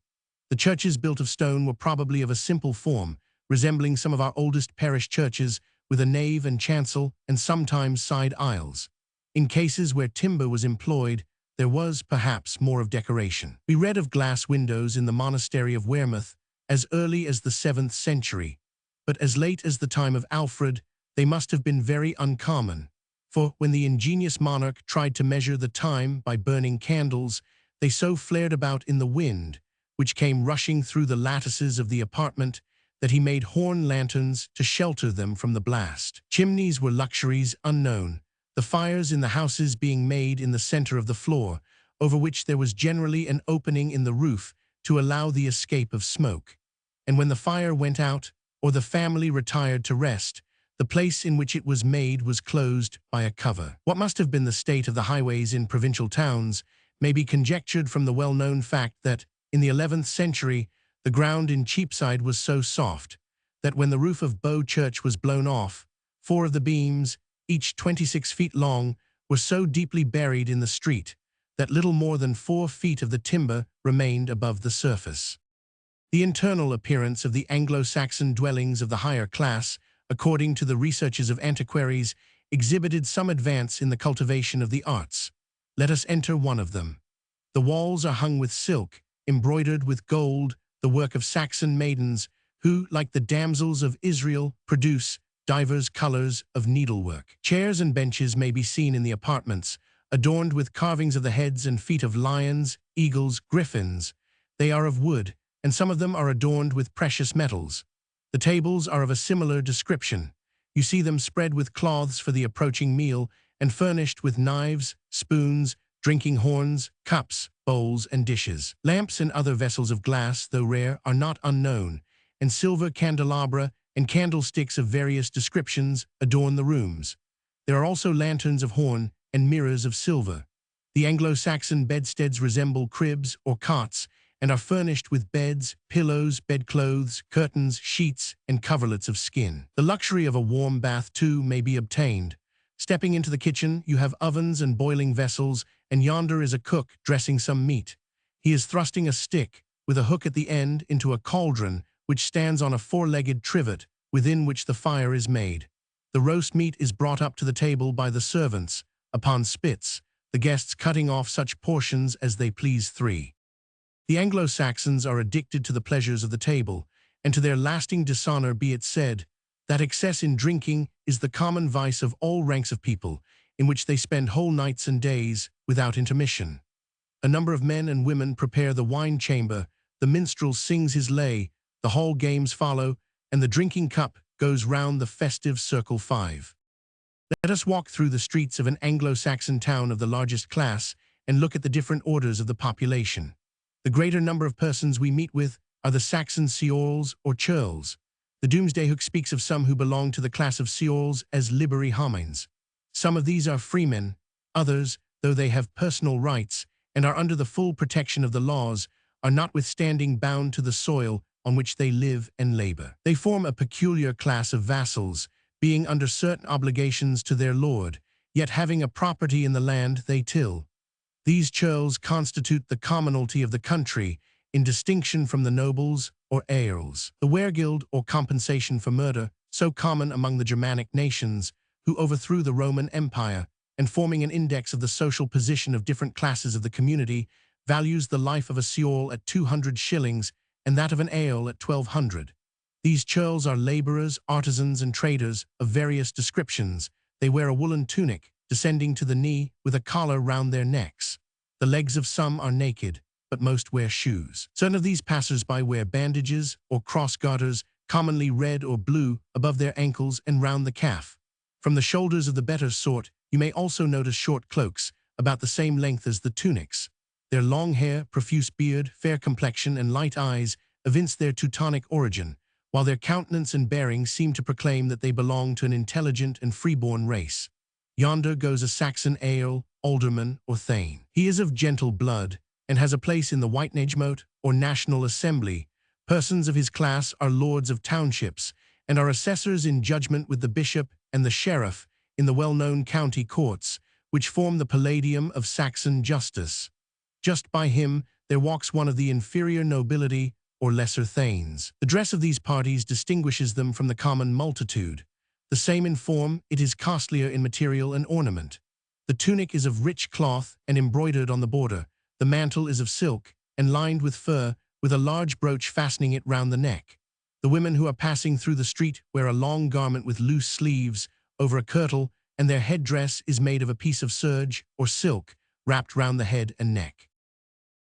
The churches built of stone were probably of a simple form, resembling some of our oldest parish churches, with a nave and chancel and sometimes side aisles. In cases where timber was employed, there was, perhaps, more of decoration. We read of glass windows in the monastery of Wearmouth as early as the 7th century, but as late as the time of Alfred, they must have been very uncommon. For when the ingenious monarch tried to measure the time by burning candles, they so flared about in the wind, which came rushing through the lattices of the apartment, that he made horn lanterns to shelter them from the blast. Chimneys were luxuries unknown, the fires in the houses being made in the center of the floor, over which there was generally an opening in the roof to allow the escape of smoke. And when the fire went out, or the family retired to rest, the place in which it was made was closed by a cover. What must have been the state of the highways in provincial towns may be conjectured from the well-known fact that, in the 11th century, the ground in Cheapside was so soft that when the roof of Bow Church was blown off, 4 of the beams, each 26 feet long, were so deeply buried in the street that little more than 4 feet of the timber remained above the surface. The internal appearance of the Anglo-Saxon dwellings of the higher class, according to the researches of antiquaries, exhibited some advance in the cultivation of the arts. Let us enter one of them. The walls are hung with silk, embroidered with gold, the work of Saxon maidens, who, like the damsels of Israel, produce divers colors of needlework. Chairs and benches may be seen in the apartments, adorned with carvings of the heads and feet of lions, eagles, griffins. They are of wood, and some of them are adorned with precious metals. The tables are of a similar description. You see them spread with cloths for the approaching meal and furnished with knives, spoons, drinking horns, cups, bowls, and dishes. Lamps and other vessels of glass, though rare, are not unknown, and silver candelabra and candlesticks of various descriptions adorn the rooms. There are also lanterns of horn and mirrors of silver. The Anglo-Saxon bedsteads resemble cribs or cots and are furnished with beds, pillows, bedclothes, curtains, sheets, and coverlets of skin. The luxury of a warm bath, too, may be obtained. Stepping into the kitchen, you have ovens and boiling vessels, and yonder is a cook dressing some meat. He is thrusting a stick, with a hook at the end, into a cauldron, which stands on a 4-legged trivet, within which the fire is made. The roast meat is brought up to the table by the servants, upon spits, the guests cutting off such portions as they please. 3. The Anglo-Saxons are addicted to the pleasures of the table, and to their lasting dishonor be it said, that excess in drinking is the common vice of all ranks of people, in which they spend whole nights and days without intermission. A number of men and women prepare the wine chamber, the minstrel sings his lay, the hall games follow, and the drinking cup goes round the festive circle. 5. Let us walk through the streets of an Anglo-Saxon town of the largest class and look at the different orders of the population. The greater number of persons we meet with are the Saxon ceorls or churls. The Doomsday Book speaks of some who belong to the class of ceorls as liberi homines. Some of these are freemen, others, though they have personal rights and are under the full protection of the laws, are notwithstanding bound to the soil on which they live and labor. They form a peculiar class of vassals, being under certain obligations to their lord, yet having a property in the land they till. These churls constitute the commonalty of the country, in distinction from the nobles or earls. The weregild or compensation for murder, so common among the Germanic nations, who overthrew the Roman Empire, and forming an index of the social position of different classes of the community, values the life of a ceorl at 200 shillings and that of an earl at 1,200. These churls are laborers, artisans, and traders of various descriptions. They wear a woolen tunic, descending to the knee, with a collar round their necks. The legs of some are naked, but most wear shoes. Certain of these passers-by wear bandages or cross garters, commonly red or blue, above their ankles and round the calf. From the shoulders of the better sort, you may also notice short cloaks, about the same length as the tunics. Their long hair, profuse beard, fair complexion, and light eyes evince their Teutonic origin, while their countenance and bearing seem to proclaim that they belong to an intelligent and freeborn race. Yonder goes a Saxon earl, alderman, or thane. He is of gentle blood, and has a place in the Witenagemote, or National Assembly. Persons of his class are lords of townships, and are assessors in judgment with the bishop and the sheriff in the well-known county courts, which form the palladium of Saxon justice. Just by him there walks one of the inferior nobility, or lesser thanes. The dress of these parties distinguishes them from the common multitude. The same in form, it is costlier in material and ornament. The tunic is of rich cloth and embroidered on the border. The mantle is of silk and lined with fur, with a large brooch fastening it round the neck. The women who are passing through the street wear a long garment with loose sleeves over a kirtle, and their headdress is made of a piece of serge or silk wrapped round the head and neck.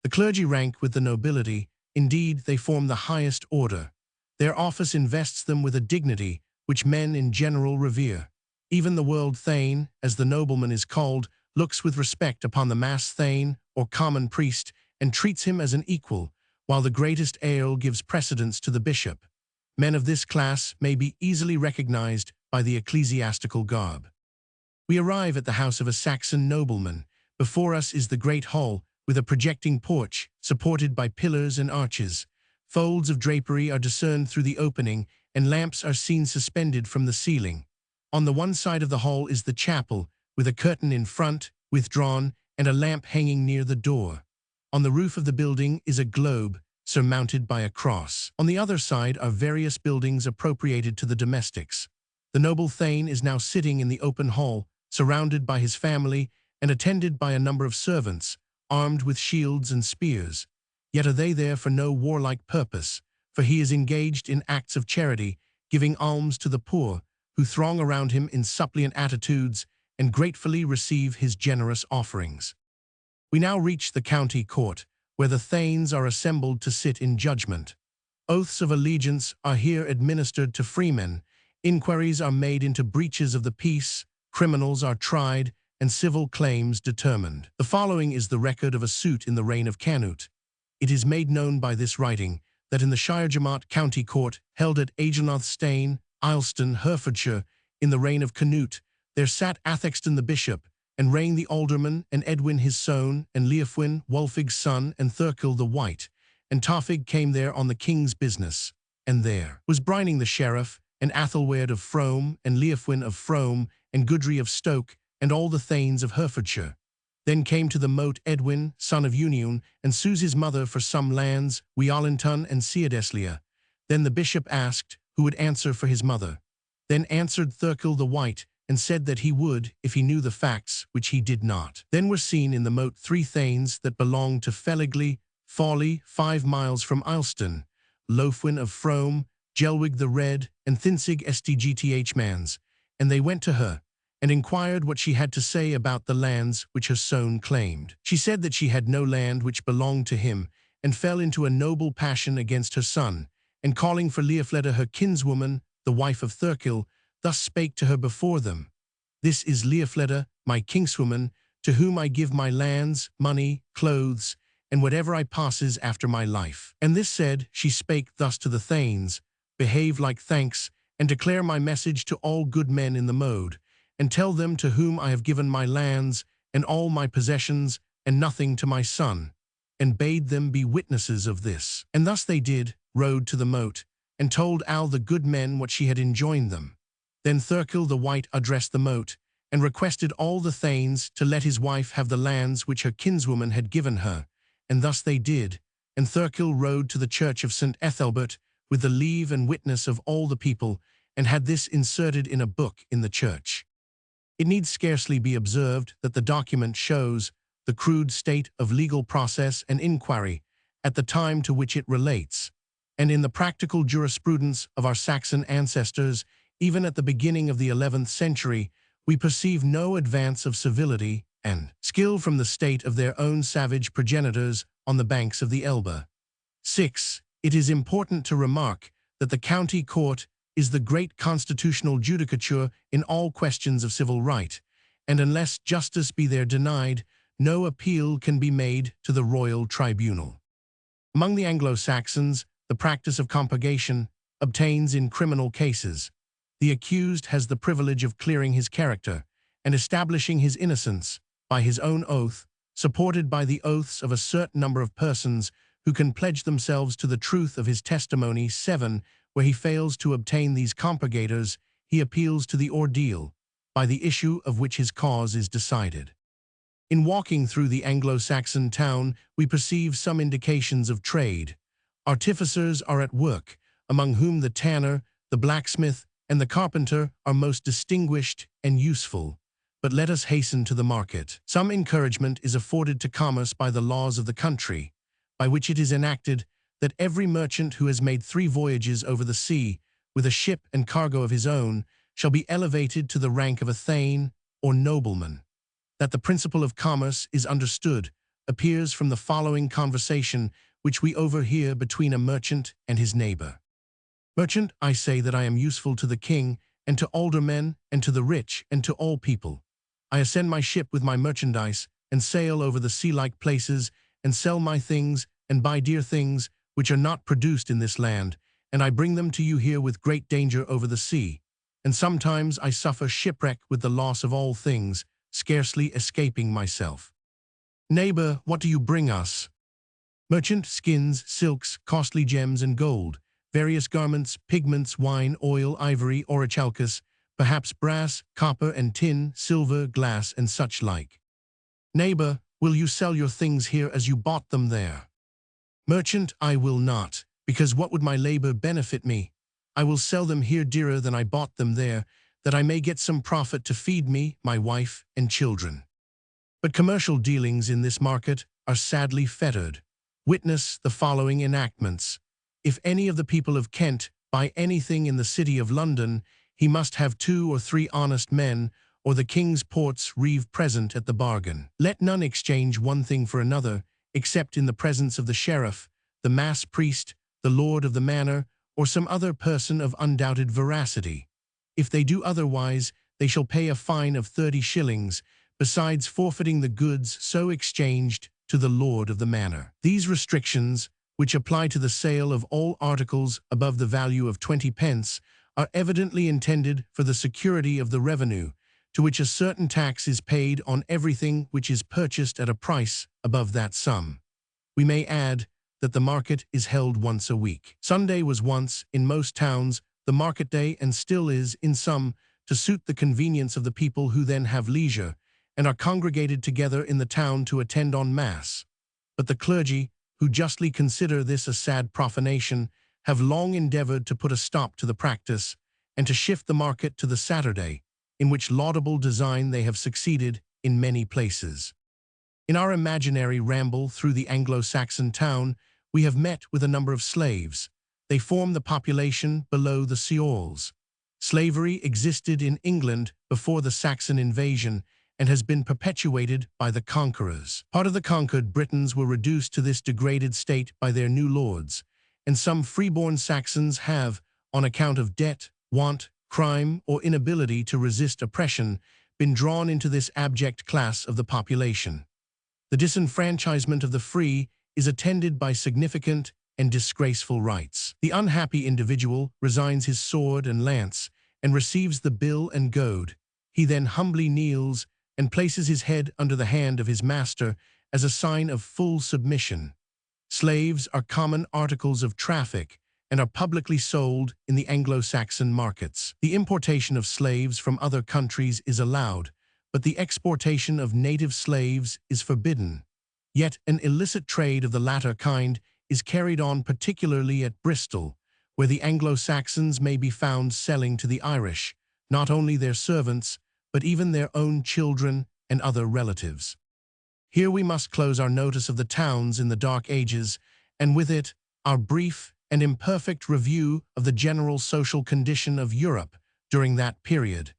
The clergy rank with the nobility. Indeed, they form the highest order. Their office invests them with a dignity which men in general revere. Even the world thane, as the nobleman is called, looks with respect upon the mass thane, or common priest, and treats him as an equal, while the greatest earl gives precedence to the bishop. Men of this class may be easily recognized by the ecclesiastical garb. We arrive at the house of a Saxon nobleman. Before us is the great hall, with a projecting porch, supported by pillars and arches. Folds of drapery are discerned through the opening, and lamps are seen suspended from the ceiling. On the one side of the hall is the chapel, with a curtain in front, withdrawn, and a lamp hanging near the door. On the roof of the building is a globe, surmounted by a cross. On the other side are various buildings appropriated to the domestics. The noble thane is now sitting in the open hall, surrounded by his family, and attended by a number of servants, armed with shields and spears. Yet are they there for no warlike purpose, for he is engaged in acts of charity, giving alms to the poor, who throng around him in suppliant attitudes and gratefully receive his generous offerings. We now reach the county court, where the thanes are assembled to sit in judgment. Oaths of allegiance are here administered to freemen, inquiries are made into breaches of the peace, criminals are tried, and civil claims determined. The following is the record of a suit in the reign of Canute. It is made known by this writing that in the Shiregermont County Court, held at Agelnothstane, Ilston, Herefordshire, in the reign of Canute, there sat Athexton the bishop, and Rain the alderman, and Edwin his son, and Leofwin, Wulfig's son, and Thurkill the White, and Tafig came there on the king's business. And there was Brining the sheriff, and Athelweard of Frome, and Leofwin of Frome, and Gudry of Stoke, and all the thanes of Herefordshire. Then came to the moat Edwin, son of Union, and sues his mother for some lands, Weolinton and Seodeslia. Then the bishop asked who would answer for his mother. Then answered Thurkill the White, and said that he would, if he knew the facts, which he did not. Then were seen in the moat 3 thanes that belonged to Feligly, Fawley, 5 miles from Ilston, Lofwin of Frome, Jelwig the Red, and Thinzig Stgth Mans, and they went to her, and inquired what she had to say about the lands which her son claimed. She said that she had no land which belonged to him, and fell into a noble passion against her son, and calling for Leofleda her kinswoman, the wife of Thurkill, thus spake to her before them, This is Leofleda, my kinswoman, to whom I give my lands, money, clothes, and whatever I passes after my life. And this said, she spake thus to the thanes, Behave like thanks, and declare my message to all good men in the mode, and tell them to whom I have given my lands, and all my possessions, and nothing to my son, and bade them be witnesses of this. And thus they did, rode to the moat, and told all the good men what she had enjoined them. Then Thurkill the White addressed the moat, and requested all the thanes to let his wife have the lands which her kinswoman had given her, and thus they did, and Thurkill rode to the church of St. Ethelbert, with the leave and witness of all the people, and had this inserted in a book in the church. It need scarcely be observed that the document shows the crude state of legal process and inquiry at the time to which it relates, and in the practical jurisprudence of our Saxon ancestors, even at the beginning of the 11th century, we perceive no advance of civility and skill from the state of their own savage progenitors on the banks of the Elbe. 6. It is important to remark that the county court is the great constitutional judicature in all questions of civil right, and unless justice be there denied, no appeal can be made to the royal tribunal. Among the Anglo-Saxons, the practice of compurgation obtains in criminal cases. The accused has the privilege of clearing his character and establishing his innocence by his own oath, supported by the oaths of a certain number of persons who can pledge themselves to the truth of his testimony. 7. Where he fails to obtain these compurgators, he appeals to the ordeal, by the issue of which his cause is decided. In walking through the Anglo-Saxon town, we perceive some indications of trade. Artificers are at work, among whom the tanner, the blacksmith, and the carpenter are most distinguished and useful. But let us hasten to the market. Some encouragement is afforded to commerce by the laws of the country, by which it is enacted that every merchant who has made 3 voyages over the sea, with a ship and cargo of his own, shall be elevated to the rank of a thane or nobleman. That the principle of commerce is understood appears from the following conversation which we overhear between a merchant and his neighbor. Merchant, I say that I am useful to the king, and to aldermen, and to the rich, and to all people. I ascend my ship with my merchandise, and sail over the sea-like places, and sell my things, and buy dear things, which are not produced in this land, and I bring them to you here with great danger over the sea. And sometimes I suffer shipwreck with the loss of all things, scarcely escaping myself. Neighbor, what do you bring us? Merchant, skins, silks, costly gems, and gold, various garments, pigments, wine, oil, ivory, orichalcus, perhaps brass, copper and tin, silver, glass, and such like. Neighbor, will you sell your things here as you bought them there? Merchant, I will not, because what would my labor benefit me? I will sell them here dearer than I bought them there, that I may get some profit to feed me, my wife, and children. But commercial dealings in this market are sadly fettered. Witness the following enactments. If any of the people of Kent buy anything in the city of London, he must have 2 or 3 honest men, or the king's ports reeve present at the bargain. Let none exchange one thing for another, except in the presence of the sheriff, the mass priest, the lord of the manor, or some other person of undoubted veracity. If they do otherwise, they shall pay a fine of 30 shillings, besides forfeiting the goods so exchanged to the lord of the manor. These restrictions, which apply to the sale of all articles above the value of 20 pence, are evidently intended for the security of the revenue, to which a certain tax is paid on everything which is purchased at a price above that sum. We may add that the market is held once a week. Sunday was once, in most towns, the market day, and still is, in some, to suit the convenience of the people who then have leisure, and are congregated together in the town to attend on Mass. But the clergy, who justly consider this a sad profanation, have long endeavored to put a stop to the practice, and to shift the market to the Saturday, in which laudable design they have succeeded in many places. In our imaginary ramble through the Anglo-Saxon town, we have met with a number of slaves. They form the population below the Seols. Slavery existed in England before the Saxon invasion and has been perpetuated by the conquerors. Part of the conquered Britons were reduced to this degraded state by their new lords, and some freeborn Saxons have, on account of debt, want, crime, or inability to resist oppression, been drawn into this abject class of the population. The disenfranchisement of the free is attended by significant and disgraceful rights. The unhappy individual resigns his sword and lance and receives the bill and goad. He then humbly kneels and places his head under the hand of his master as a sign of full submission. Slaves are common articles of traffic and are publicly sold in the Anglo-Saxon markets. The importation of slaves from other countries is allowed, but the exportation of native slaves is forbidden. Yet an illicit trade of the latter kind is carried on particularly at Bristol, where the Anglo-Saxons may be found selling to the Irish, not only their servants, but even their own children and other relatives. Here we must close our notice of the towns in the Dark Ages, and with it, our brief and imperfect review of the general social condition of Europe during that period.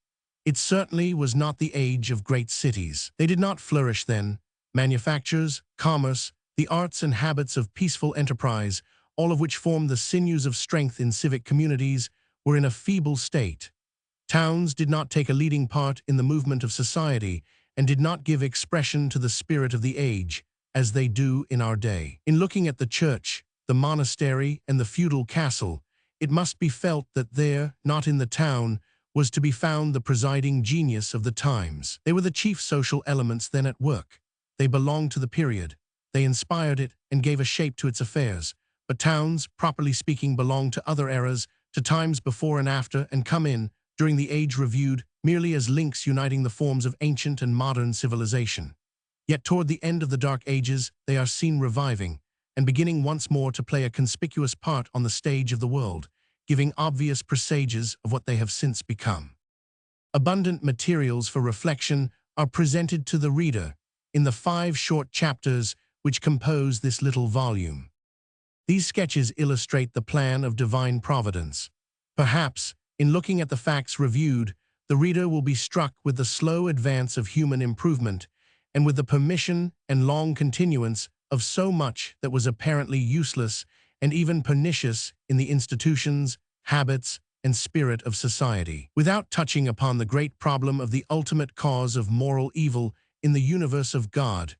It certainly was not the age of great cities. They did not flourish then. Manufactures, commerce, the arts and habits of peaceful enterprise, all of which form the sinews of strength in civic communities, were in a feeble state. Towns did not take a leading part in the movement of society and did not give expression to the spirit of the age, as they do in our day. In looking at the church, the monastery, and the feudal castle, it must be felt that there, not in the town, was to be found the presiding genius of the times. They were the chief social elements then at work. They belonged to the period. They inspired it and gave a shape to its affairs. But towns, properly speaking, belong to other eras, to times before and after, and come in, during the age reviewed, merely as links uniting the forms of ancient and modern civilization. Yet toward the end of the Dark Ages, they are seen reviving, and beginning once more to play a conspicuous part on the stage of the world, giving obvious presages of what they have since become. Abundant materials for reflection are presented to the reader in the 5 short chapters which compose this little volume. These sketches illustrate the plan of divine providence. Perhaps, in looking at the facts reviewed, the reader will be struck with the slow advance of human improvement and with the permission and long continuance of so much that was apparently useless and even pernicious in the institutions, habits, and spirit of society. Without touching upon the great problem of the ultimate cause of moral evil in the universe of God,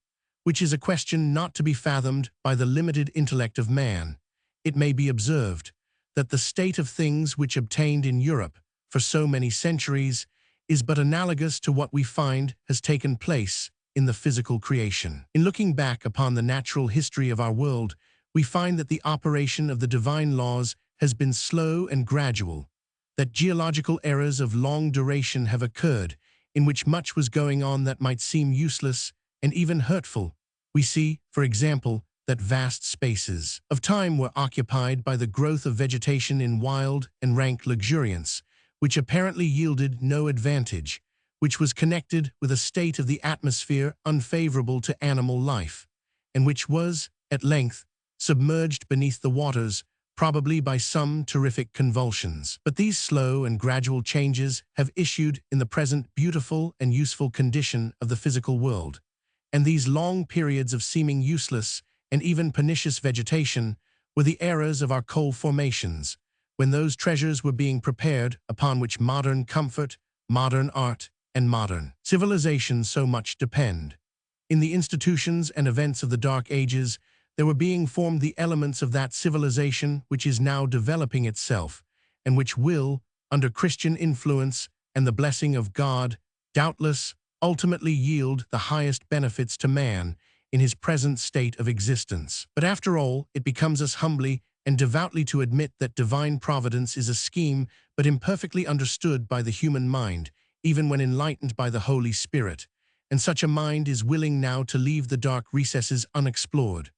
which is a question not to be fathomed by the limited intellect of man, it may be observed that the state of things which obtained in Europe for so many centuries is but analogous to what we find has taken place in the physical creation. In looking back upon the natural history of our world, we find that the operation of the divine laws has been slow and gradual, that geological eras of long duration have occurred, in which much was going on that might seem useless and even hurtful. We see, for example, that vast spaces of time were occupied by the growth of vegetation in wild and rank luxuriance, which apparently yielded no advantage, which was connected with a state of the atmosphere unfavorable to animal life, and which was, at length, submerged beneath the waters, probably by some terrific convulsions. But these slow and gradual changes have issued in the present beautiful and useful condition of the physical world, and these long periods of seeming useless and even pernicious vegetation were the eras of our coal formations, when those treasures were being prepared upon which modern comfort, modern art, and modern civilization so much depend. In the institutions and events of the Dark Ages, there were being formed the elements of that civilization which is now developing itself, and which will, under Christian influence and the blessing of God, doubtless ultimately yield the highest benefits to man in his present state of existence. But after all, it becomes us humbly and devoutly to admit that divine providence is a scheme but imperfectly understood by the human mind, even when enlightened by the Holy Spirit, and such a mind is willing now to leave the dark recesses unexplored.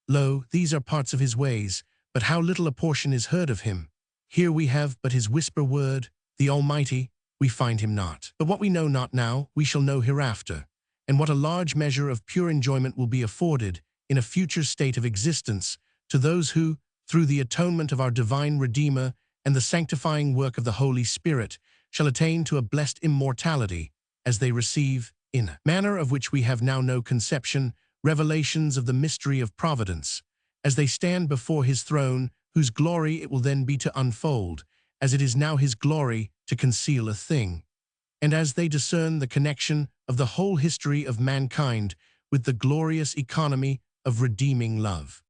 Lo, these are parts of his ways, but how little a portion is heard of him. Here we have but his whisper word, the Almighty, we find him not. But what we know not now, we shall know hereafter, and what a large measure of pure enjoyment will be afforded in a future state of existence to those who, through the atonement of our divine Redeemer and the sanctifying work of the Holy Spirit, shall attain to a blessed immortality, as they receive, in a manner of which we have now no conception, revelations of the mystery of providence, as they stand before his throne, whose glory it will then be to unfold, as it is now his glory to conceal a thing, and as they discern the connection of the whole history of mankind with the glorious economy of redeeming love.